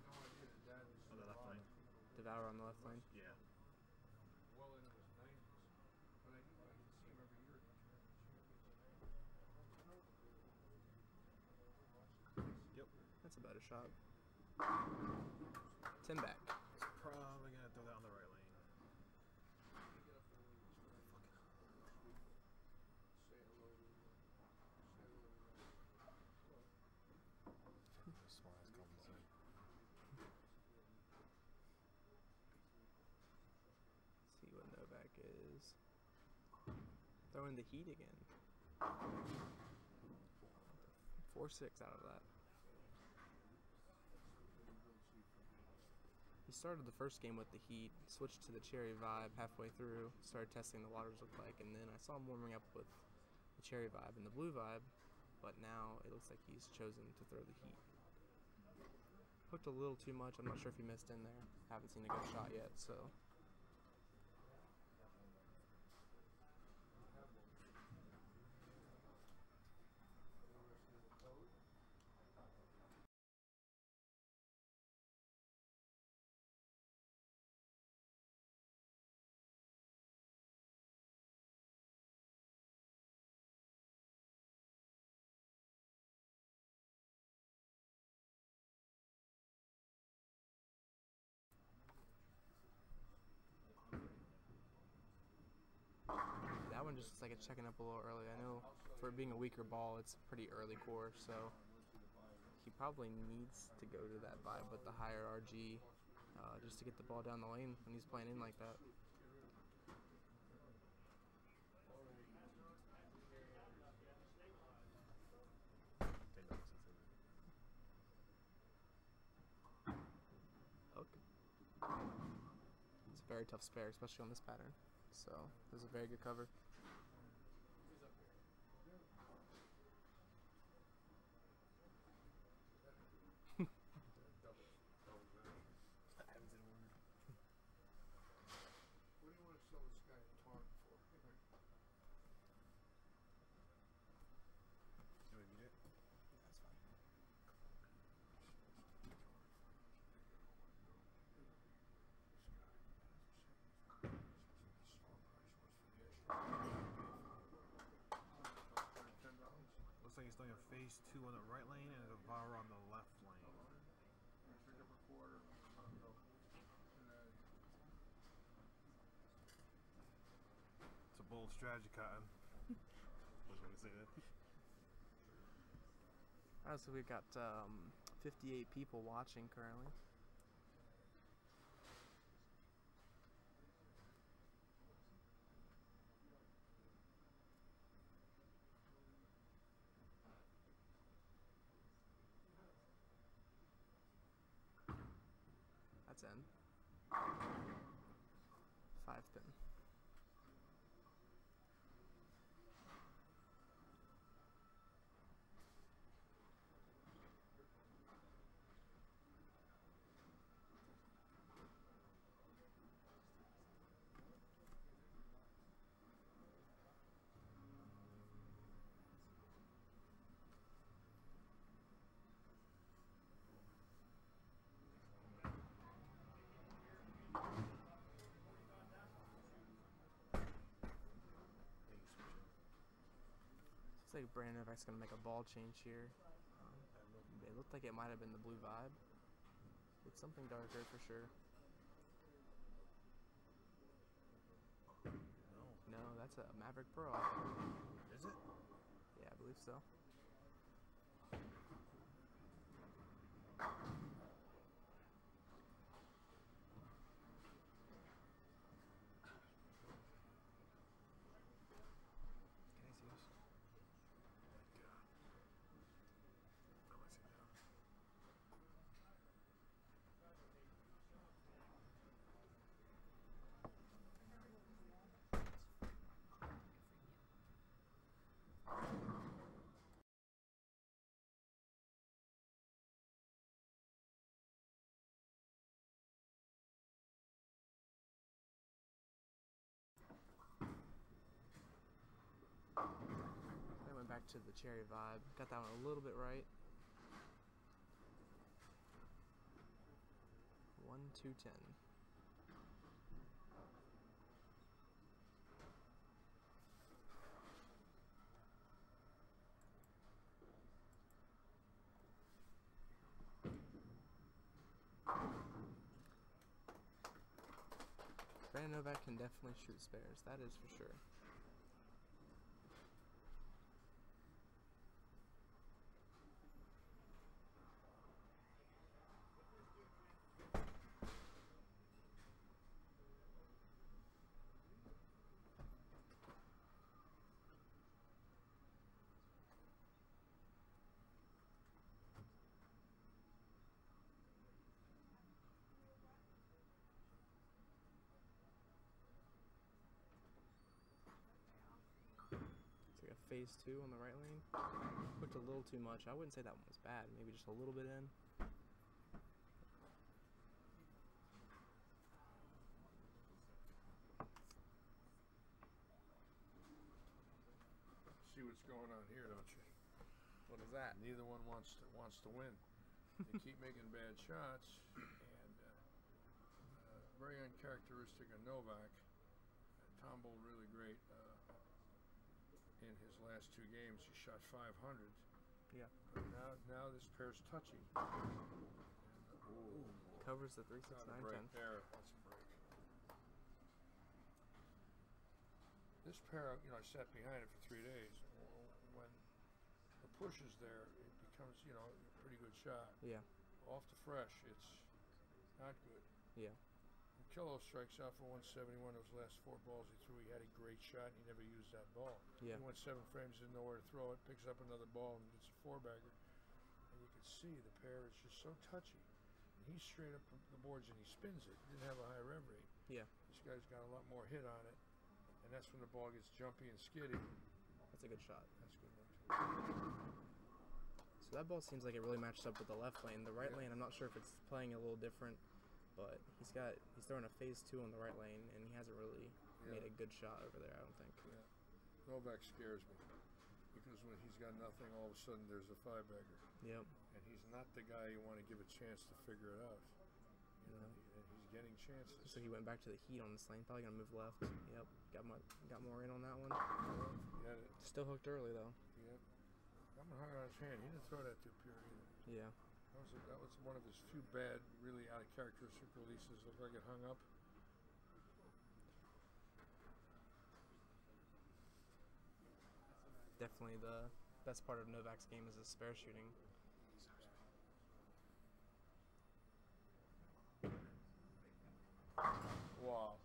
on the left lane. Devour on the left lane. Yeah. Yep. That's about a shot. 10 back. Probably gonna throw that on the right lane. See what Novak is. Throwing the heat again. 4-6 out of that. He started the first game with the heat, switched to the cherry vibe halfway through, started testing the waters look like, and then I saw him warming up with the cherry vibe and the blue vibe, but now it looks like he's chosen to throw the heat. Hooked a little too much. I'm not sure if he missed in there. Haven't seen a good shot yet, so. That one just looks like it's checking up a little early. I know for it being a weaker ball, it's a pretty early core, so he probably needs to go to that vibe with the higher RG just to get the ball down the lane when he's playing in like that. Okay. It's a very tough spare, especially on this pattern. So, this is a very good cover. What do you want to sell this guy a taunt for? Can we meet it? That's fine. Looks like he's throwing a phase 2 on the right lane and a Devour on the left lane. Pick up a quarter. It's a bold strategy, Cotton. I was gonna say that. Alright, so we've got 58 people watching currently. That's in. 5 pin. Looks like Brandon Novak's gonna make a ball change here. It looked like it might have been the blue vibe. It's something darker for sure. No, that's a Maverick Pearl. Is it? Yeah, I believe so. back to the cherry vibe. Got that one a little bit right. 1, 2, 10. Brandon Novak can definitely shoot spares, that is for sure. Phase 2 on the right lane. Looked a little too much. I wouldn't say that one was bad. Maybe just a little bit in. See what's going on here, don't you? What is that? Neither one wants to win. They keep making bad shots, and very uncharacteristic of Novak. Tom bowled really great. In his last 2 games, he shot 500. Yeah. But now this pair's touchy. Ooh, covers the 3, 6, 9, 10. There, that's a break. This pair, I sat behind it for 3 days. When the push is there, it becomes, a pretty good shot. Yeah. Off the fresh, it's not good. Yeah. Killo strikes out for 171. Those last 4 balls he threw, he had a great shot, and he never used that ball. Yeah. He went 7 frames, didn't know where to throw it, picks up another ball, and it's a 4-bagger. And you can see the pair is just so touchy. And he's straight up the boards, and he spins it. He didn't have a high rev rate. Yeah. This guy's got a lot more hit on it, and that's when the ball gets jumpy and skiddy. That's a good shot. That's a good one, too. So that ball seems like it really matches up with the left lane. The right lane, I'm not sure if it's playing a little different. But he's throwing a phase 2 on the right lane, and he hasn't really made a good shot over there, I don't think. Yeah. Novak scares me because when he's got nothing, all of a sudden there's a 5-bagger. Yep. And he's not the guy you want to give a chance to figure it out. And he's getting chances. So he went back to the heat on this lane, probably gonna move left. Yep. Got more in on that one. He had it. Still hooked early though. Yep. Got him hung on his hand. He didn't throw that too pure either. Yeah. That was one of his few bad, really out of characteristic releases. Looked like it hung up. Definitely the best part of Novak's game is his spare shooting. Wow.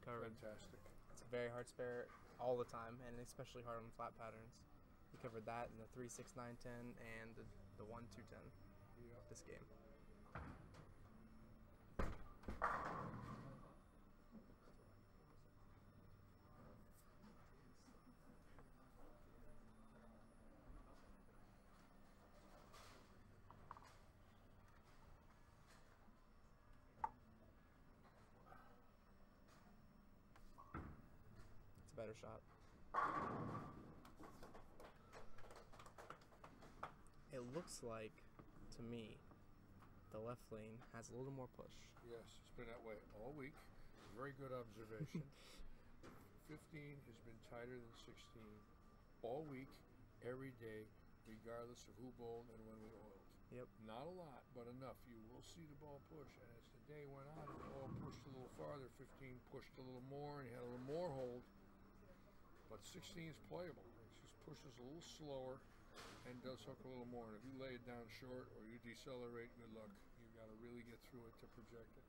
Covered. Fantastic. It's a very hard spare all the time, and especially hard on flat patterns. He covered that in the 3, 6, 9, 10, and the 1, 2, 10. This game. It's a better shot. It looks like, to me, the left lane has a little more push. Yes, it's been that way all week. Very good observation. 15 has been tighter than 16 all week, every day, regardless of who bowled and when we oiled. Yep. Not a lot, but enough. You will see the ball push. And as the day went on, the ball pushed a little farther. 15 pushed a little more, and he had a little more hold. But 16 is playable. It just pushes a little slower and does hook a little more. And if you lay it down short or you decelerate, good luck. You've got to really get through it to project it.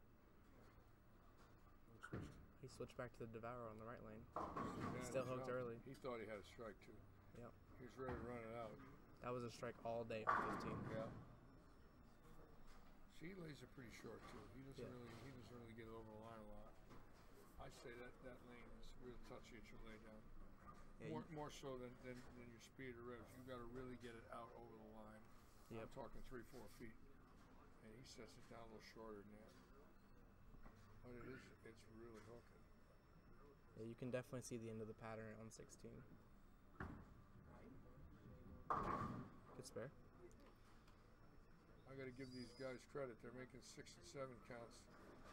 He switched back to the Devour on the right lane. Yeah, Still hooked early. He thought he had a strike too. Yep. He was ready to run it out. That was a strike all day on 15. Yeah. She lays it pretty short too. He doesn't really get it over the line a lot. I say that lane is real touchy at your lay down. Yeah, More so than your speed or revs. You've got to really get it out over the line. Yep. I'm talking 3-4 feet. And he sets it down a little shorter than that. But it's really hooking. Yeah, you can definitely see the end of the pattern on 16. Good spare. I got to give these guys credit. They're making 6 and 7 counts.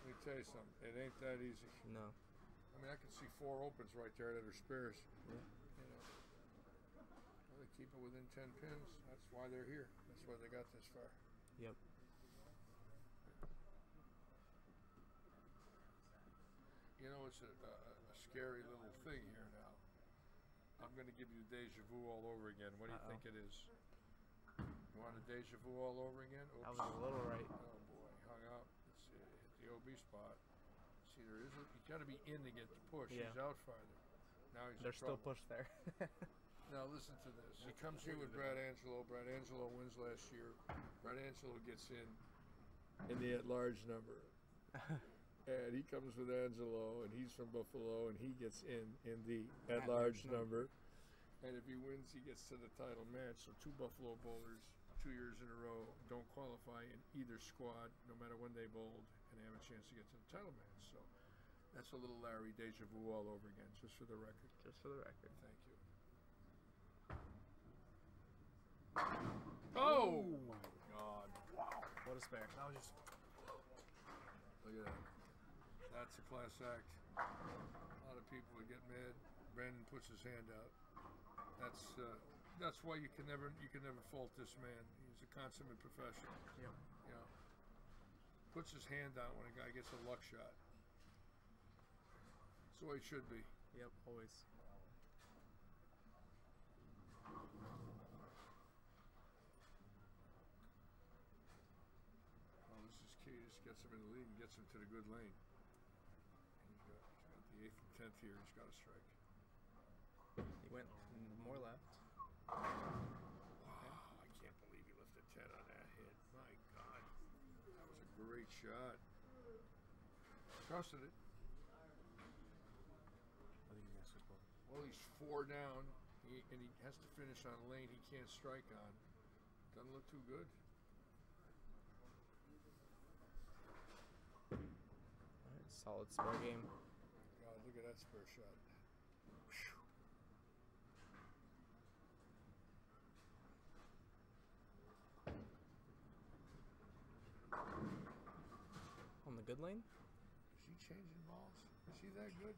Let me tell you something. It ain't that easy. No. I mean, I can see 4 opens right there that are spares. Yeah. You know, well, they keep it within 10 pins. That's why they're here. That's why they got this far. Yep. You know, it's a scary little thing here now. I'm going to give you deja vu all over again. What do you think it is? You want a deja vu all over again? Oops. That was a little right. Oh boy, hung up. Let's see, hit the OB spot. See, there is. You got to be in to get the push. Yeah. He's out farther. Now he's. They're still pushed there. Now listen to this. He comes here with Brad Angelo. Brad Angelo wins last year. Brad Angelo gets in the at-large number. And he comes with Angelo, and he's from Buffalo, and he gets in the at-large number. And if he wins, he gets to the title match. So 2 Buffalo bowlers, 2 years in a row, don't qualify in either squad, no matter when they bowled, and they have a chance to get to the title match. So that's a little Larry deja vu all over again, just for the record. Just for the record. Thank you. Oh! My God. Wow. What a spare. That was just... Look at that. That's a class act. A lot of people would get mad. Brandon puts his hand out. That's why you can never fault this man. He's a consummate professional. Yep. You know, puts his hand out when a guy gets a luck shot. That's the way it should be. Yep, always. Well, this is key. This gets him in the lead and gets him to the good lane. He's got the 8th and 10th here. He's got to strike. He went more left. Wow, I can't believe he lifted 10 on that hit. My God. That was a great shot. Trusted it. I think he missed his ball. Well, he's 4 down, and he has to finish on a lane he can't strike on. Doesn't look too good. All right, solid spare game. God, look at that spare shot. On the good lane? Is he changing balls? Is he that good?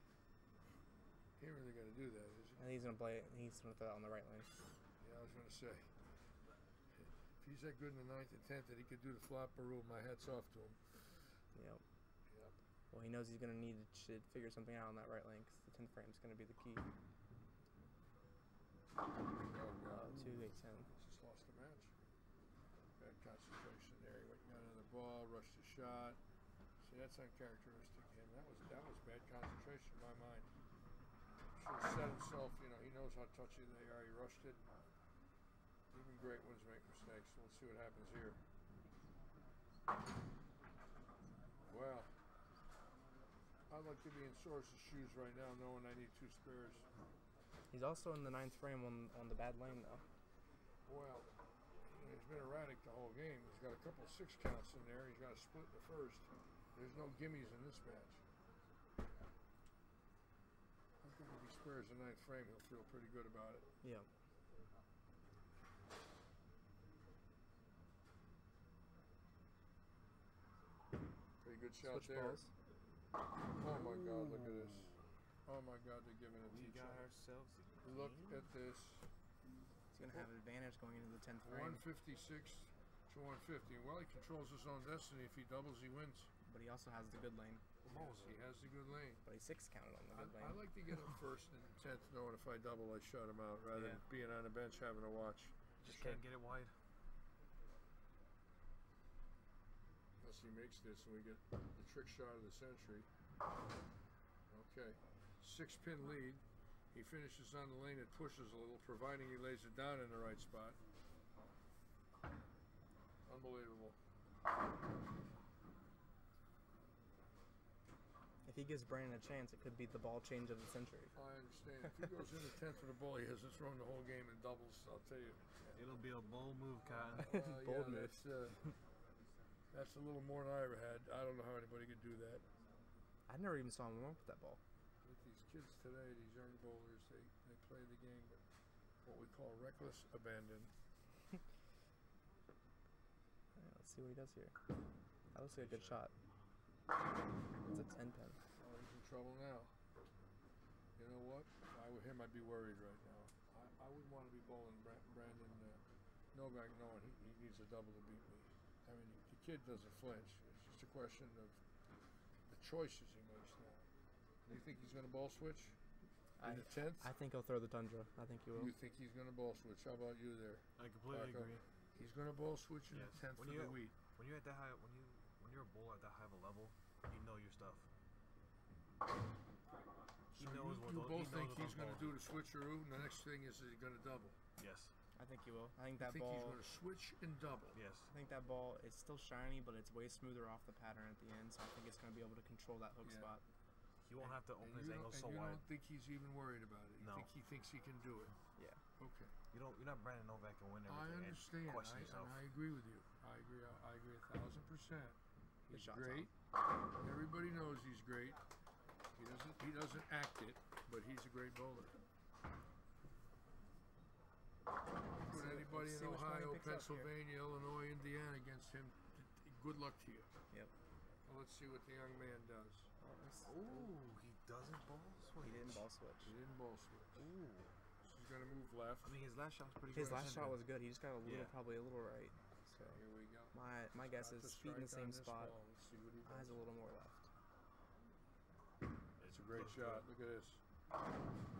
He ain't really got to do that, is he? And he's gonna play it. He's gonna throw it on the right lane. Yeah, I was gonna say. If he's that good in the 9th and 10th that he could do the flopper rule, my hat's off to him. Yep. Yep. Well, he knows he's gonna need to figure something out on that right lane because the 10th frame is gonna be the key. Oh, God. 2, 8, 10. Just lost the match. Bad concentration there. He went and got another ball, rushed the shot. See, that's uncharacteristic of him. That was bad concentration in my mind. Should have set himself, you know, he knows how touchy they are. He rushed it. Even great ones make mistakes. So let's see what happens here. Well, I'd like to be in Source's shoes right now knowing I need 2 spares. He's also in the 9th frame on the bad lane, though. Well, he's been erratic the whole game. He's got a couple of 6 counts in there. He's got a split in the first. There's no gimmies in this match. I think if he spares the 9th frame, he'll feel pretty good about it. Yeah. Pretty good shot Switch there. balls. Oh my God, look at this. Oh my God, they're giving it We to each got other. ourselves a Look game. at this. He's gonna have an advantage going into the 10th frame. 156 to 150. Well, he controls his own destiny. If he doubles, he wins. But he also has the good lane. Yes, he has the good lane. But he 6 counted on the good I lane. like to get him first and 10th, knowing if I double, I shut him out, rather than being on the bench having to watch. Just can't get it wide. Unless he makes this and we get the trick shot of the century. Okay, 6-pin lead. He finishes on the lane, it pushes a little, providing he lays it down in the right spot. Unbelievable. If he gives Brandon a chance, it could be the ball change of the century. I understand. If he goes in the 10th with the ball, he hasn't thrown the whole game in doubles, I'll tell you. It'll be a bold move, Cotton. Bold yeah, move. That's a little more than I ever had. I don't know how anybody could do that. I never even saw him warm up with that ball. With these kids today, these young bowlers, they play the game, but what we call reckless abandon. Let's see what he does here. That looks like a good shot. It's a 10 pin. Oh, he's in trouble now. You know what? If I were him, I'd be worried right now. I wouldn't want to be bowling Brandon Novak knowing he needs a double to beat me. I mean, the kid doesn't flinch. It's just a question of the choices he makes now. Do you think he's going to ball switch in the 10th? I think he'll throw the Tundra. I think he will. You think he's going to ball switch? How about you there? I completely Marco? agree. He's going to ball switch in the 10th for the wheat. When you're at that high, when you're a bowler at that high of a level, you know your stuff. So you both think he's going to do the switcheroo, and the next thing is he's going to double. Yes. I think he will. I think that he's ball. going to switch and double. Yes. I think that ball is still shiny, but it's way smoother off the pattern at the end, so I think it's going to be able to control that hook spot. He won't have to open his angle so you wide. don't think he's even worried about it? You No. think he thinks he can do it? Yeah. Okay. You're not Brandon Novak and win everything. I understand. And question yourself. I agree with you. I agree 1,000%. He's shot, great. Everybody knows he's great. He doesn't act it, but he's a great bowler. Put anybody in Ohio, Pennsylvania, Illinois, Indiana against him. Good luck to you. Yep. Well, let's see what the young man does. Ooh, he doesn't ball switch. He didn't ball switch. He didn't ball switch. Ooh. He's going to move left. I mean, his last shot was pretty good. His last shot was good. He just got a little, probably a little right. So here we go. My guess is feet in the same spot. Let's see what he does. Eyes a little more left. It's a great shot. Look at this.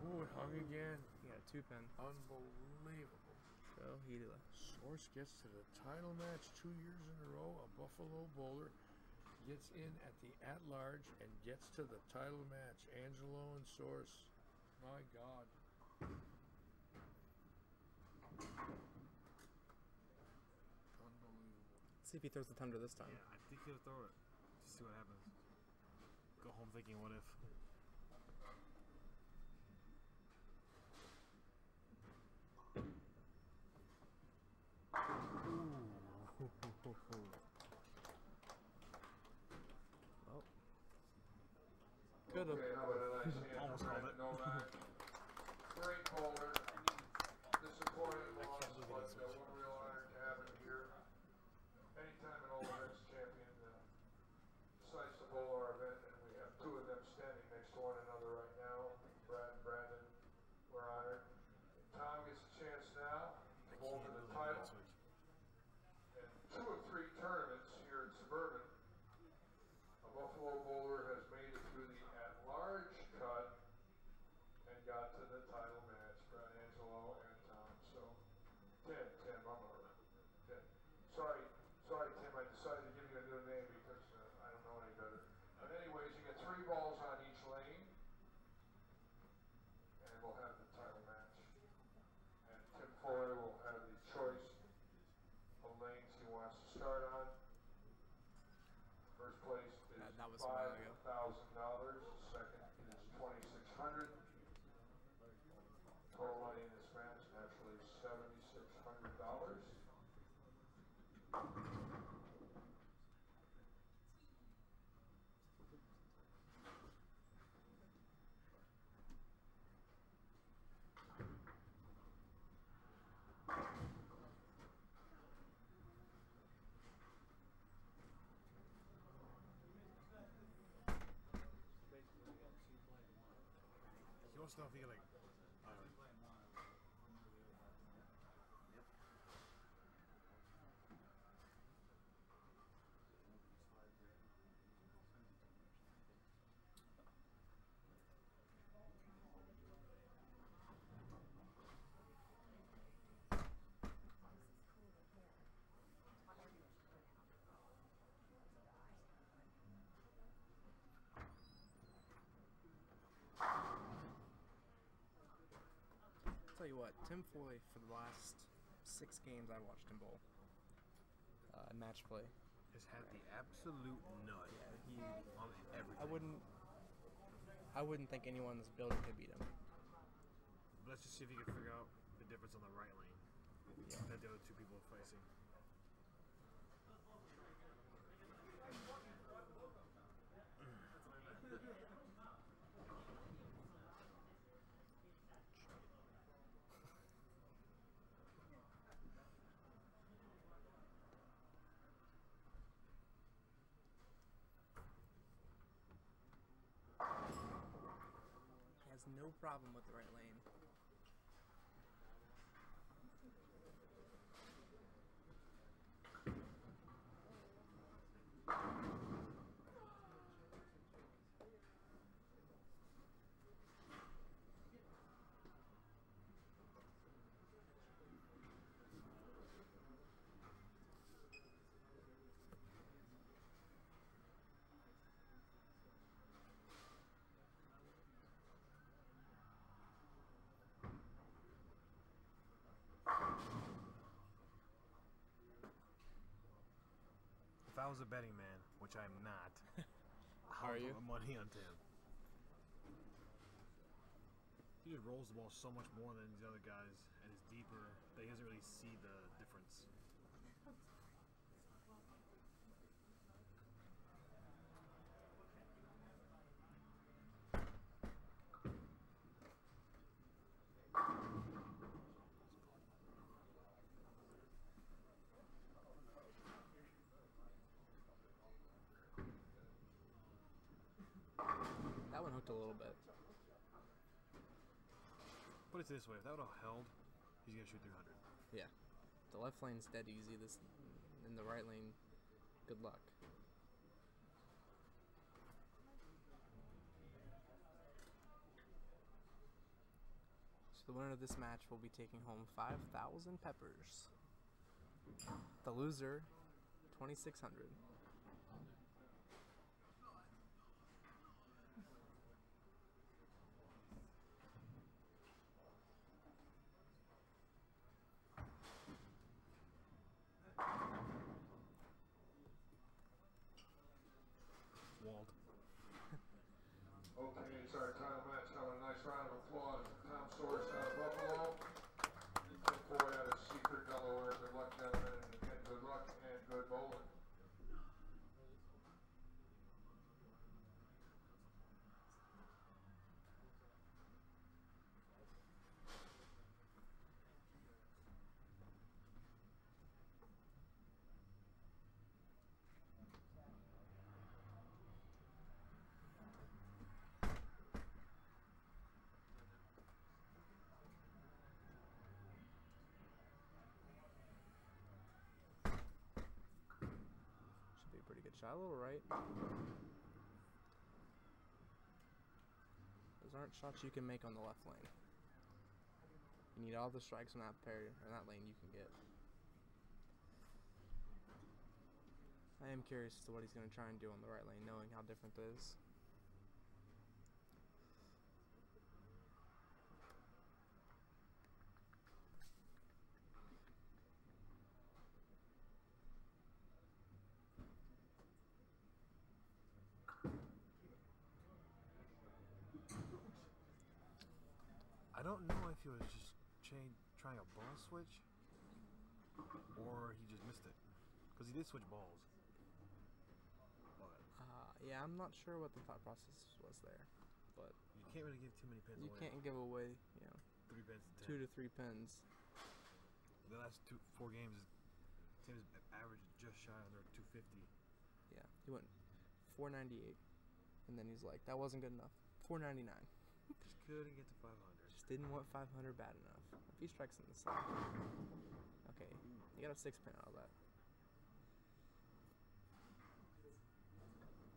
Ooh, it hung again. He got a 2 pin. Unbelievable. So he Source gets to the title match 2 years in a row. A Buffalo bowler gets in at the at-large and gets to the title match. Angelo and Source. My God. Unbelievable. Let's see if he throws the Tundra this time. Yeah, I think he'll throw it. Just see what happens. Go home thinking, what if? Well, could have. Okay, how about a nice hand Almost for called Brandon it. Novak. Great bowler. Disappointed loss, but what a real honor to have him here. Anytime an All Events champion decides to bowl our event, and we have two of them standing next to one another right now, Brad and Brandon, we're honored. Tom gets a chance now to bowl for the title. In 2 of 3 tournaments here at Suburban, a Buffalo bowler has made it through the at-large cut and got to the title match. Brad Angelo and Tom. So, Tim, I'm over. Tim. Sorry, Tim. I decided to give you a new name because I don't know any better. But anyways, you get 3 balls on each lane, and we'll have the title match. And Tim Foley will have the choice of lanes he wants to start on. First place is that was a while ago. $5,000. Second is $2,600. Total money in this match naturally is $7,600. He wants to know if he can, like, Tell you what, Tim Foy, for the last 6 games I watched him bowl, match play, has had the absolute nut. Yeah, on everything. I wouldn't think anyone in this building could beat him. Let's just see if you can figure out the difference on the right lane that the other 2 people are facing. no problem with the right lane. If I was a betting man, which I'm not, I would put my money on Tim. He just rolls the ball so much more than these other guys, and is deeper that he doesn't really see the difference. That one hooked a little bit. Put it this way, if that would have held, he's going to shoot 300. Yeah. The left lane's dead easy. This in the right lane, good luck. So the winner of this match will be taking home 5,000 peppers. The loser, 2,600. Walt. Okay, it's our title match. Have a nice round of applause. Tom Source out of Buffalo. Tim Coy out of Seaford, Delaware. Good luck, gentlemen, and again, good luck and good bowling. Should be a pretty good shot. A little right. Those aren't shots you can make on the left lane. You need all the strikes in that pair or that lane you can get. I am curious as to what he's going to try and do on the right lane, knowing how different it is. I don't know if he was just trying a ball switch or he just missed it. Because he did switch balls. But Yeah, I'm not sure what the thought process was there, but you can't really give too many pins you away. can't give away, you know, 3 pins to 2 to 3 pins. The last 4 games, Tim's average just shy under 250. Yeah, he went 498, and then he's like, that wasn't good enough. 499. Just couldn't get to 500. Just didn't want 500 bad enough. A few strikes in the side. Okay, you got a 6 pin out of that.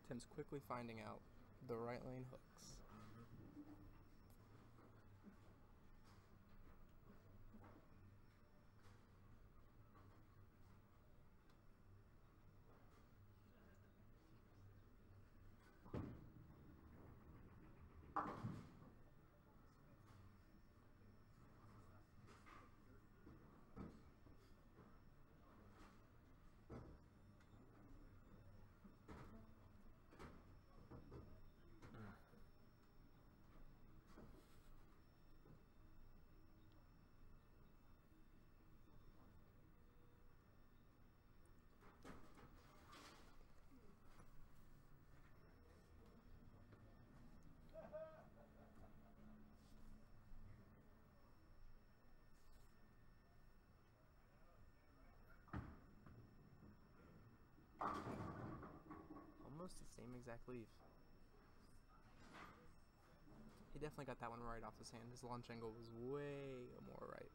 Tim's quickly finding out the right lane hooks. Almost the same exact leave. He definitely got that one right off his hand. His launch angle was way more right.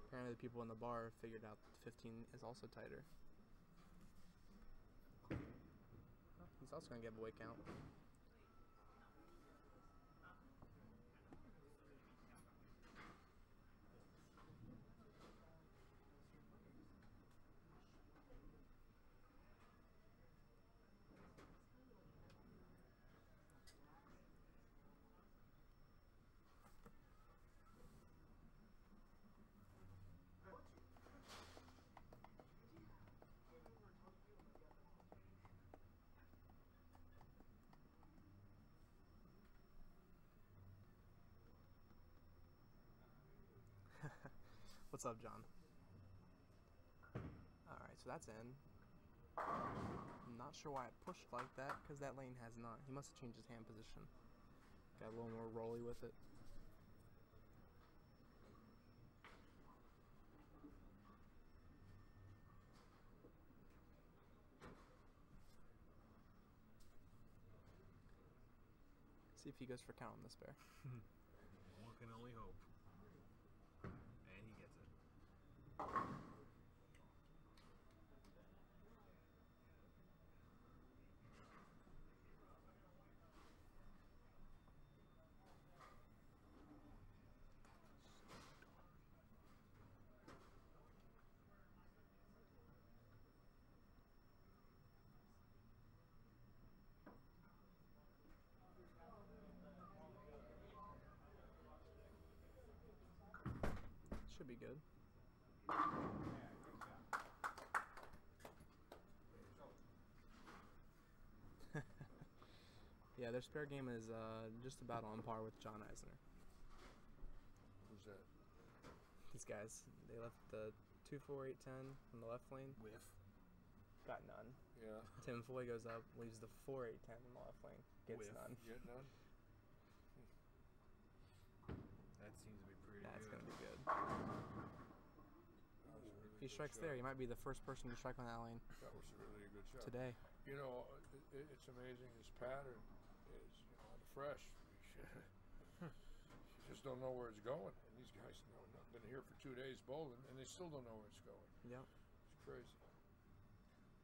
Apparently the people in the bar figured out 15 is also tighter. He's also going to give a weight count. What's up, John? Alright, so that's in. I'm not sure why it pushed like that, because that lane has not. He must have changed his hand position. Got a little more rolly with it. See if he goes for count on this bear. One can only hope. And he gets it. Should be good. Yeah, their spare game is just about on par with John Eisner. Who's that? These guys, they left the 2-4-8-10 in the left lane. Whiff. Got none. Yeah. Tim Foy goes up, leaves the 4-8-10 in the left lane. Gets Whiff. none. Get none? That seems to be pretty That's good. going to be good. If he strikes there, he might be the first person to strike on that lane. That was really a good shot. Today. You know, it's amazing. His pattern is, on the fresh. You just don't know where it's going. And these guys have been here for 2 days bowling, and they still don't know where it's going. Yep. It's crazy.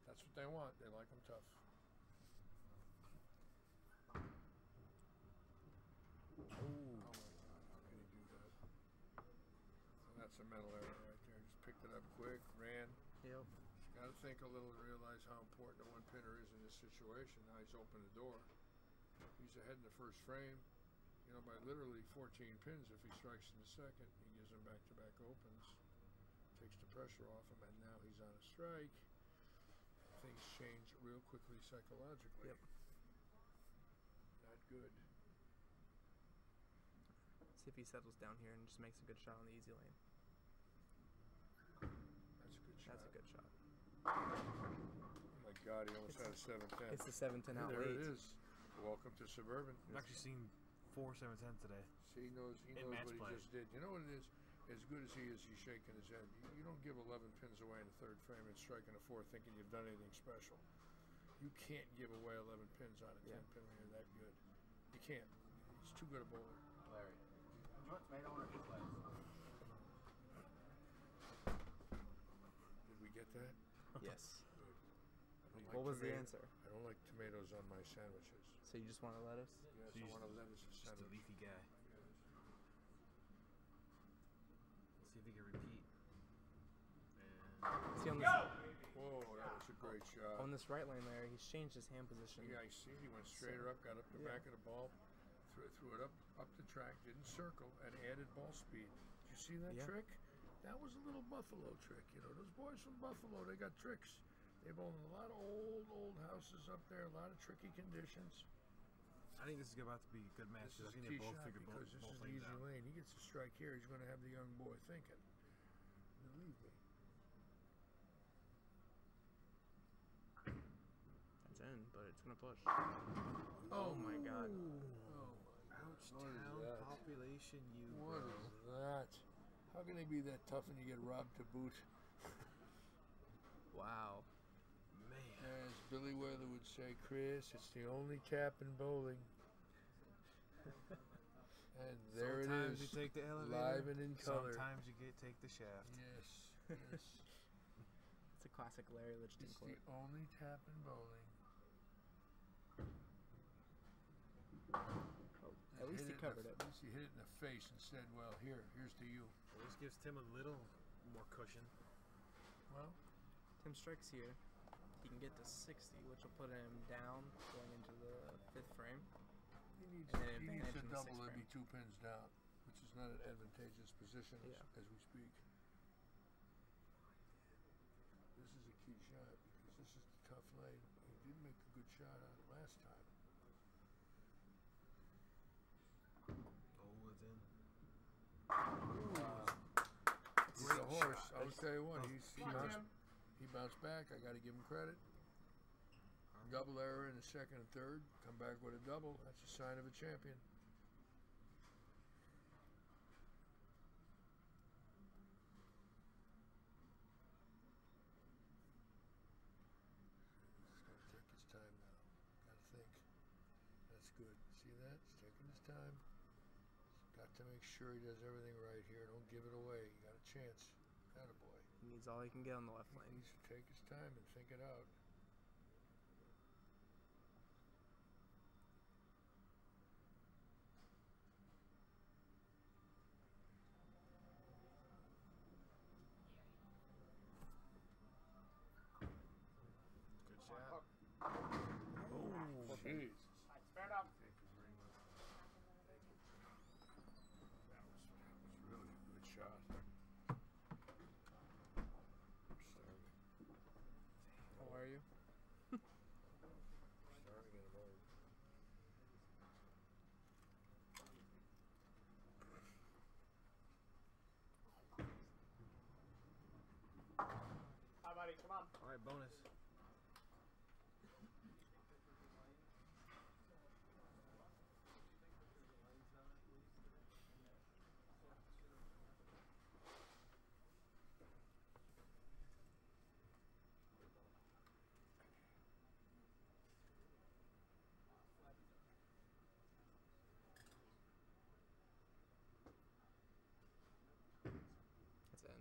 That's what they want. They like them tough. Oh my God, how can he do that? So that's a mental error right there. Just picked it up quick, ran. Yep. Got to think a little and realize how important a one-pinner is in this situation. Now he's opened the door. He's ahead in the first frame, by literally 14 pins. If he strikes in the second, he gives him back-to-back opens, takes the pressure off him, and now he's on a strike. Things change real quickly psychologically. Yep. Not good. See if he settles down here and just makes a good shot on the easy lane. That's a good shot. That's a good shot. Oh my God, he almost had a 7-10. It's a 7-10 out There late. it is. Welcome to Suburban. I've actually seen 4 7-10s today. See, he knows what he just did. You know what it is? As good as he is, he's shaking his head. You don't give 11 pins away in the third frame and strike in the fourth thinking you've done anything special. You can't give away 11 pins on a 10-pin when you're that good. You can't. He's too good a bowler. Larry. Do you want tomato on his legs? Did we get that? Yes. Good. I don't What was the tomato- answer? I don't like tomatoes on my sandwiches. So you just want a lettuce? Yes, So I you want a lettuce Just a sandwich. leafy guy. Yes. Let's see if he can repeat. See on this, Whoa, that was a great shot. on this right lane there, he's changed his hand position. Yeah, I see. He went straighter up, got up the back of the ball, threw it up the track, didn't circle, and added ball speed. Did you see that Yeah. trick? That was a little Buffalo trick. Those boys from Buffalo, they got tricks. They've owned a lot of old houses up there, a lot of tricky conditions. I think this is about to be a good match. This is I think a they tee both shot figured because this both is the things easy out. lane. He gets a strike here, he's going to have the young boy thinking. Believe me. That's in, but it's going to push. Oh my God. Oh my Ouch, What is town that? population, you What bro. is that? How can they be that tough and you get robbed to boot? Wow. As Billy Weather would say, Chris, it's the only tap in bowling. And there Sometimes it is. you take the elevator. Live and in color. Sometimes you take the shaft. Yes. Yes. It's a classic Larry Lichtenstein It's quote. the only tap in bowling. At least he covered it. At least he hit it in the face and said, well, here's to you. At least gives Tim a little more cushion. Well, Tim strikes here. He can get to 60, which will put him down going into the 5th frame. He needs And then to advantage in the double 6th every frame. 2 pins down, which is not an advantageous position Yeah. as we speak. This is a key shot because this is the tough lane. He did make a good shot on it last time. Oh, it's in. He's a horse. shot. I'll tell you what, That's- he bounced back. I got to give him credit. Double error in the second and third. Come back with a double. That's a sign of a champion. He's going to take his time now. Got to think. That's good. See that? He's taking his time. He's got to make sure he does everything right here. Don't give it away. You got a chance. Attaboy. He needs all he can get on the left He lane. needs to take his time and think it out. Good shot. Oh, jeez. Fair enough. That was really a good shot. How are you? Starting at a board. Hi, buddy. Come on. All right, bonus. It's in.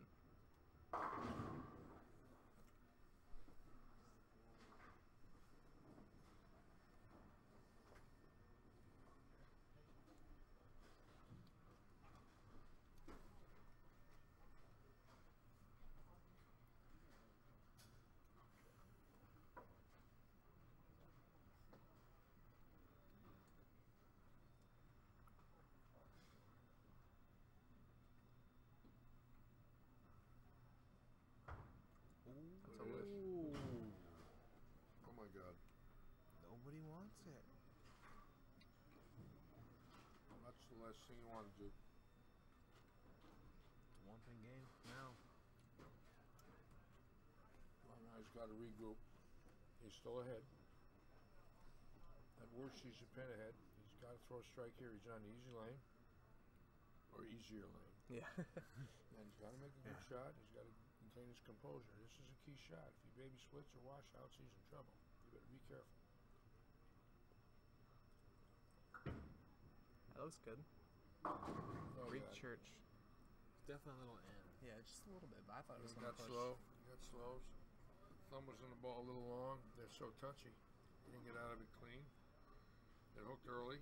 That's a lift. Oh my God. Nobody wants it. That's the last thing you want to do. It's a one-pin game now. Well, now he's got to regroup. He's still ahead. At worst, he's a pin ahead. He's got to throw a strike here. He's on the easy lane. Or easier lane. Yeah. And he's got to make a good shot. He's got to maintain his composure. This is a key shot. If he baby splits or washouts, he's in trouble. You better be careful. That looks good. Oh, Great God. church. It's definitely a little in. Yeah, just a little bit, but I thought it was He going got to push. slow. He got slows. Thumb was in the ball a little long. They're so touchy. He didn't get out of it clean. They hooked early.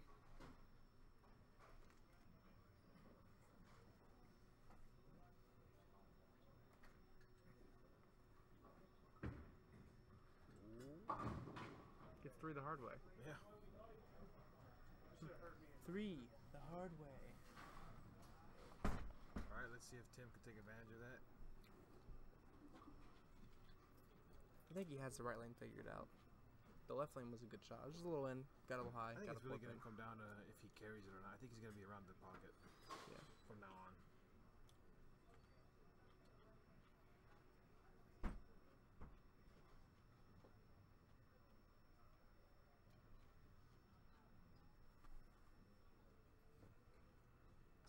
Gets 3 the hard way. Yeah. 3 the hard way. All right, let's see if Tim can take advantage of that. I think he has the right lane figured out. The left lane was a good shot. It was just a little in, got a little high. I think got it's a really flip going to in. come down to if he carries it or not. I think he's going to be around the pocket Yeah. from now on.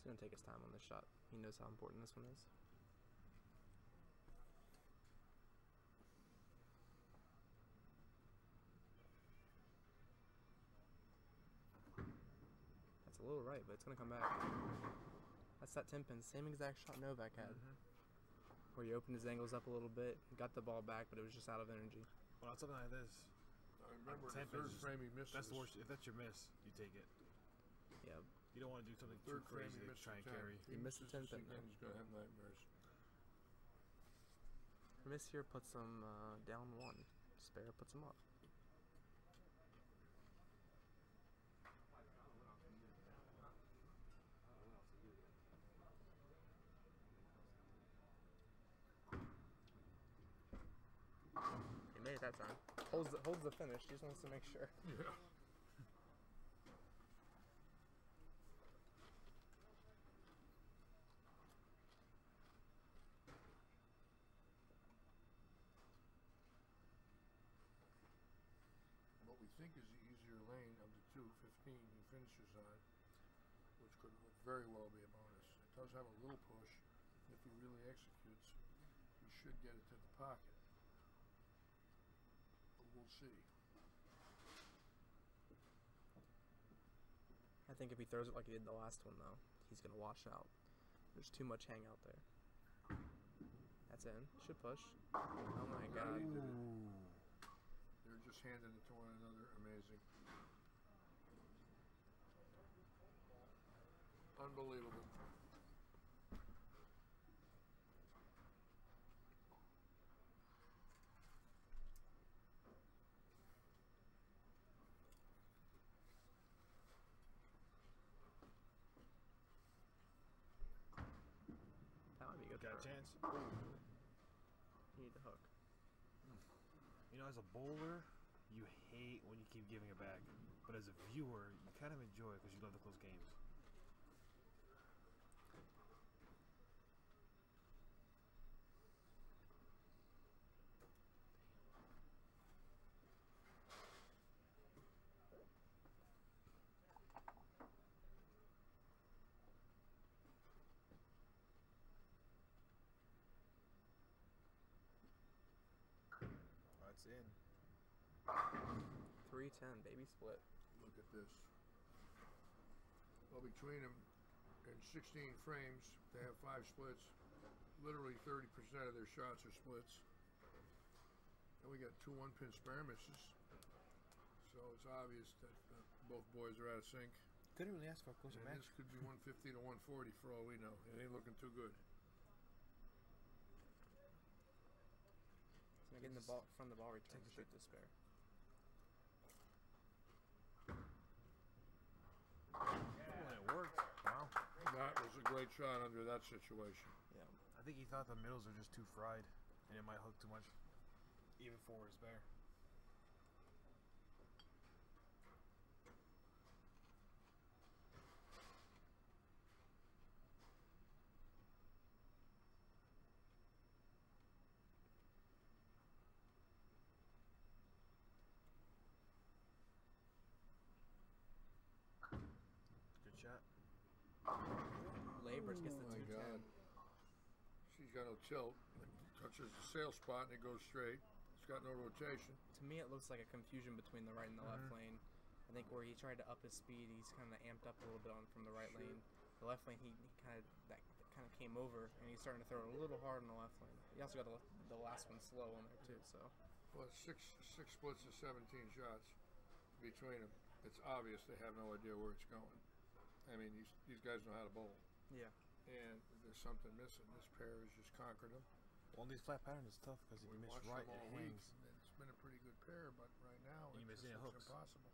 He's gonna take his time on this shot. He knows how important this one is. That's a little right, but it's gonna come back. That's that 10 pin, same exact shot Novak had. Where he opened his angles up a little bit, got the ball back, but it was just out of energy. Well, it's something like this. I remember the 10 third pins, frame he missed. That's the worst. If that's your miss, you take it. Yeah. You don't want to do something too Third frame crazy he to missed try and the 10. carry. He missed the 10 pin. Again, he's gonna have nightmares. Miss here puts him down 1. Spare puts him up. He made it that time. Holds the finish. He just wants to make sure. Yeah. What we think is the easier lane of the 215 he finishes on, which could very well be a bonus. It does have a little push. If he really executes, he should get it to the pocket. But we'll see. I think if he throws it like he did the last one, though, he's going to wash out. There's too much hang out there. That's in. Should push. Oh my god. They're just handing it to one another. Amazing. Unbelievable. That might be good. Got a for chance? You need the hook. You know, as a bowler, you hate when you keep giving it back. But as a viewer, you kind of enjoy it because you love the close games. That's in. 310, baby split. Look at this. Well, between them in 16 frames, they have 5 splits. Literally 30% of their shots are splits. And we got 2 1-pin spare misses. So it's obvious that both boys are out of sync. Couldn't really ask for a closer And match. this could be 150 to 140 for all we know. It ain't looking too good. So getting the ball from the ball return, shoot the spare. Oh, it worked. Wow. That was a great shot under that situation. Yeah. I think he thought the middles are just too fried and it might hook too much. Even for his bear. Good shot. Labors gets the Oh my 210. God. She's got no tilt. It touches the sail spot and it goes straight. It's got no rotation. To me, it looks like a confusion between the right and the left lane. I think where he tried to up his speed, he's kind of amped up a little bit on from the right lane. The left lane, he kind of came over, and he's starting to throw it a little hard in the left lane. He also got the last one slow on there too. So. Well, six splits of 17 shots between them. It's obvious they have no idea where it's going. I mean, these guys know how to bowl. Yeah. And there's something missing. This pair has just conquered them. Well, these flat patterns is tough because if you miss right, all it week. hangs. It's been a pretty good pair, but right now And you miss any it's hooks. impossible.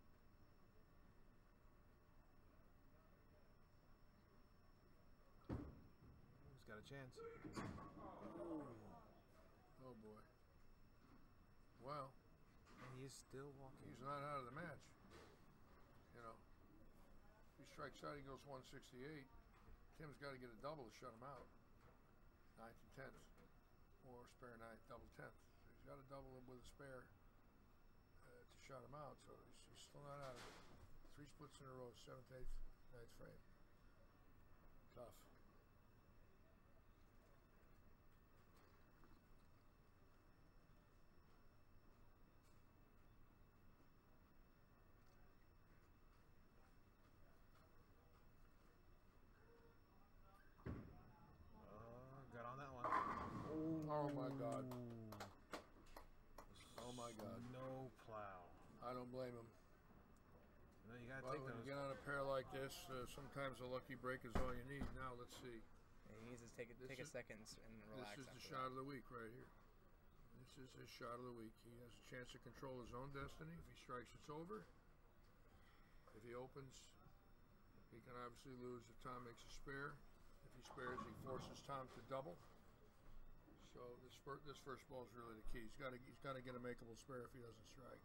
He's got a chance. Oh boy. Well. And he's still walking. He's not out of the match. You know. If he strikes out, he goes 168. Tim's got to get a double to shut him out. 9th and 10th. Or spare 9th, double 10th. So he's got to double him with a spare to shut him out. So he's still not out of it. 3 splits in a row, 7th, 8th, 9th frame. Tough. Got on that one. Oh my God. Oh my God. No plow. I don't blame him. No, you gotta Well, take when those. you get on a pair like this, sometimes a lucky break is all you need. Now let's see. Yeah, he needs to take a second and relax. This is the shot of the week right here. This is his shot of the week. He has a chance to control his own destiny. If he strikes, it's over. If he opens, he can obviously lose if Tom makes a spare. If he spares, he forces Tom to double. So this first ball is really the key. He's got to get a makeable spare if he doesn't strike.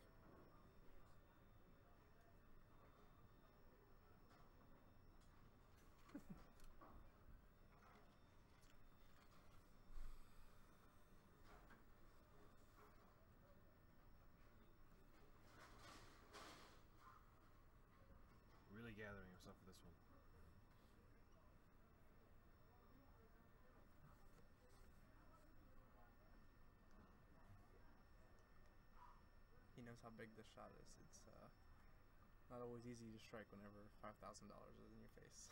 Really gathering himself for this one. He knows how big this shot is. It's not always easy to strike whenever $5,000 is in your face.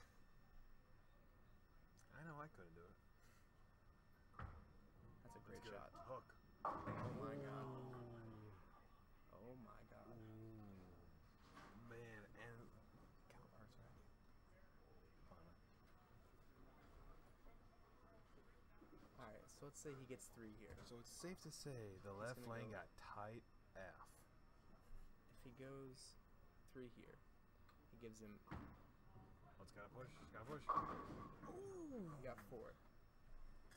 I know I couldn't do it. That's a great That's good. shot. Hook. Oh my God. Oh my God. Man, and count ours, right? Alright, so let's say he gets 3 here. So it's safe to say the left lane got tight F. If he goes 3 here, he gives him. Let's gotta push. Gotta push. Ooh, he got 4.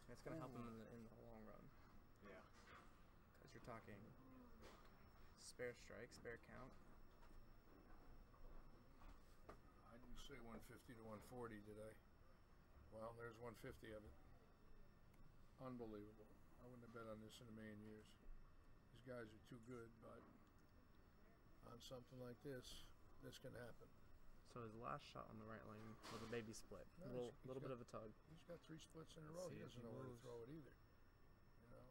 That's gonna help him in the long run. Yeah. Because you're talking spare strike, spare count. I didn't say 150 to 140, did I? Well, there's 150 of it. Unbelievable. I wouldn't have bet on this in a million years. These guys are too good, but on something like this can happen. So his last shot on the right lane was a baby split. A No, little bit of a tug. He's got 3 splits in a Let's row. see He if doesn't he know where to moves. throw it either. You know.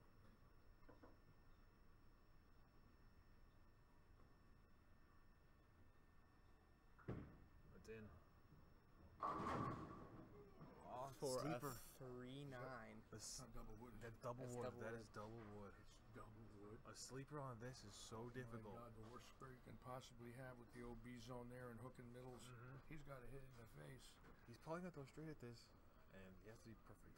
It's in. Oh, For sleeper. a 3-9. That's not double wood. That double That's wood. double That wood. is double wood. It's double wood. A sleeper on this is so difficult. Oh my God, the worst spur you can possibly have with the OB zone there and hooking middles. He's got to hit it in the face. He's probably gonna throw straight at this, and he has to be perfect.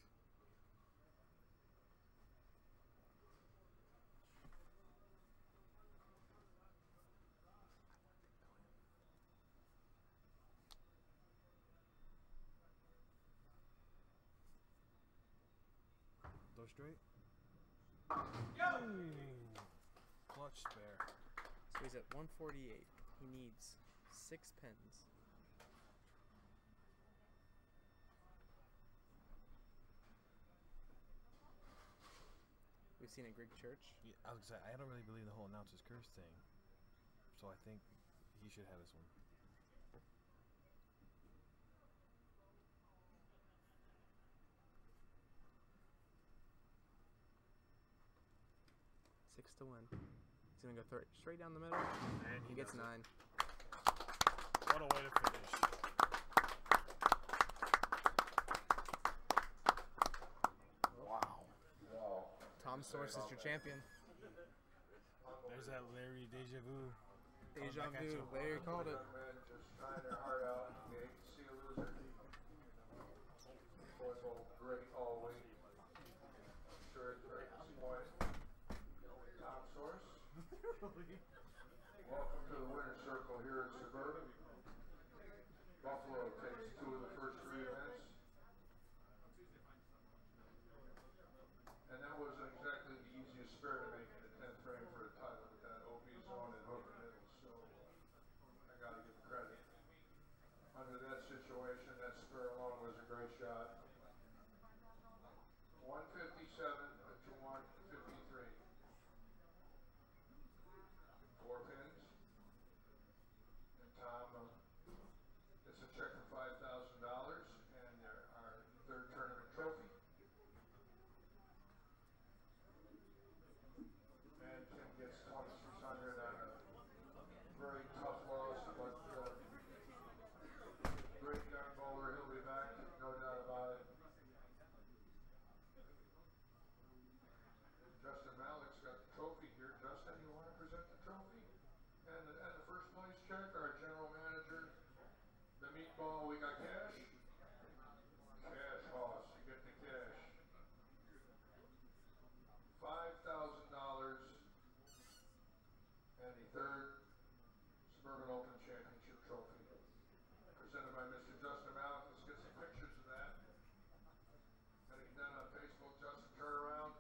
Throw straight. Clutch spare. So he's at 148. He needs 6 pins. We've seen a Greek church. Yeah, I was gonna say, I don't really believe the whole announcer's curse thing, so I think he should have this one. 6 to win. He's gonna go straight down the middle. And he gets does 9. What a way to finish. Wow. Tom Source is your champion. There's that Larry deja vu. Deja vu. Larry called it. Just trying their heart out. You hate to see a loser. Boys will great all week. I'm sure it's very disappointing. Tom Source. Welcome to the winner's circle here at Suburban. Buffalo takes 2 of the first 3 events. And that wasn't exactly the easiest spare to make in the 10th frame for a title with that OB zone and hook and middle. So I got to give credit. Under that situation, that spare alone was a great shot. 157 to 153. 4 pins. And Tom, it's a check for $5,000, and there are ball, we got cash. Cash, Hoss, you get the cash. $5,000 and the third Suburban Open Championship trophy. Presented by Mr. Justin Malik. Let's get some pictures of that. Gotta get that on Facebook. Justin, turn around.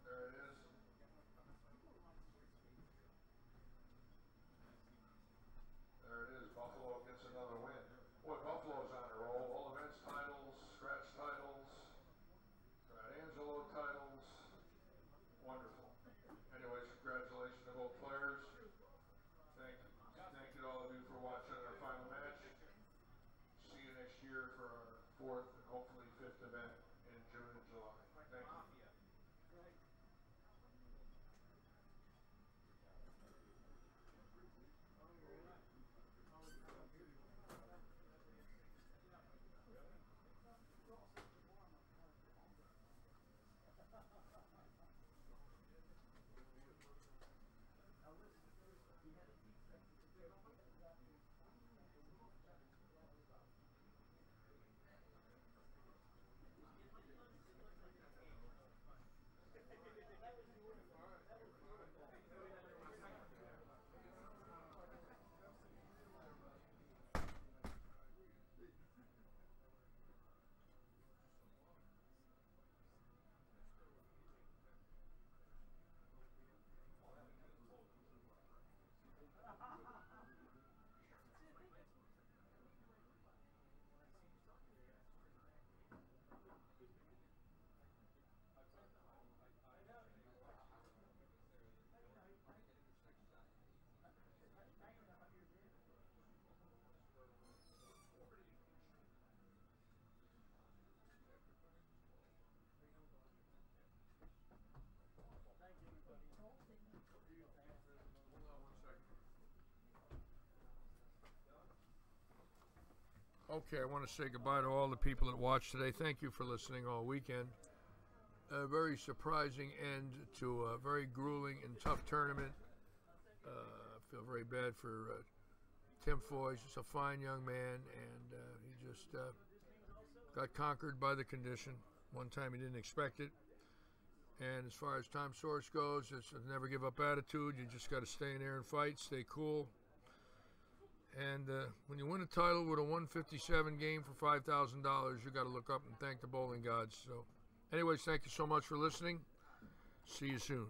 There it is. There it is. Buffalo gets another win. Boy, Buffalo's on a roll. All events titles, scratch titles, Brad Angelo titles. Wonderful. Anyways, congratulations to both players. Thank you to all of you for watching our final match. See you next year for our fourth and hopefully fifth event in June and July. Thank you. Okay, I want to say goodbye to all the people that watched today. Thank you for listening all weekend. A very surprising end to a very grueling and tough tournament. I feel very bad for Tim Foy. He's just a fine young man, and he just got conquered by the condition. One time he didn't expect it. And as far as Tom Source goes, it's a never give up attitude. You just got to stay in there and fight, stay cool. And when you win a title with a 157 game for $5,000, you got to look up and thank the bowling gods. So anyways, thank you so much for listening. See you soon.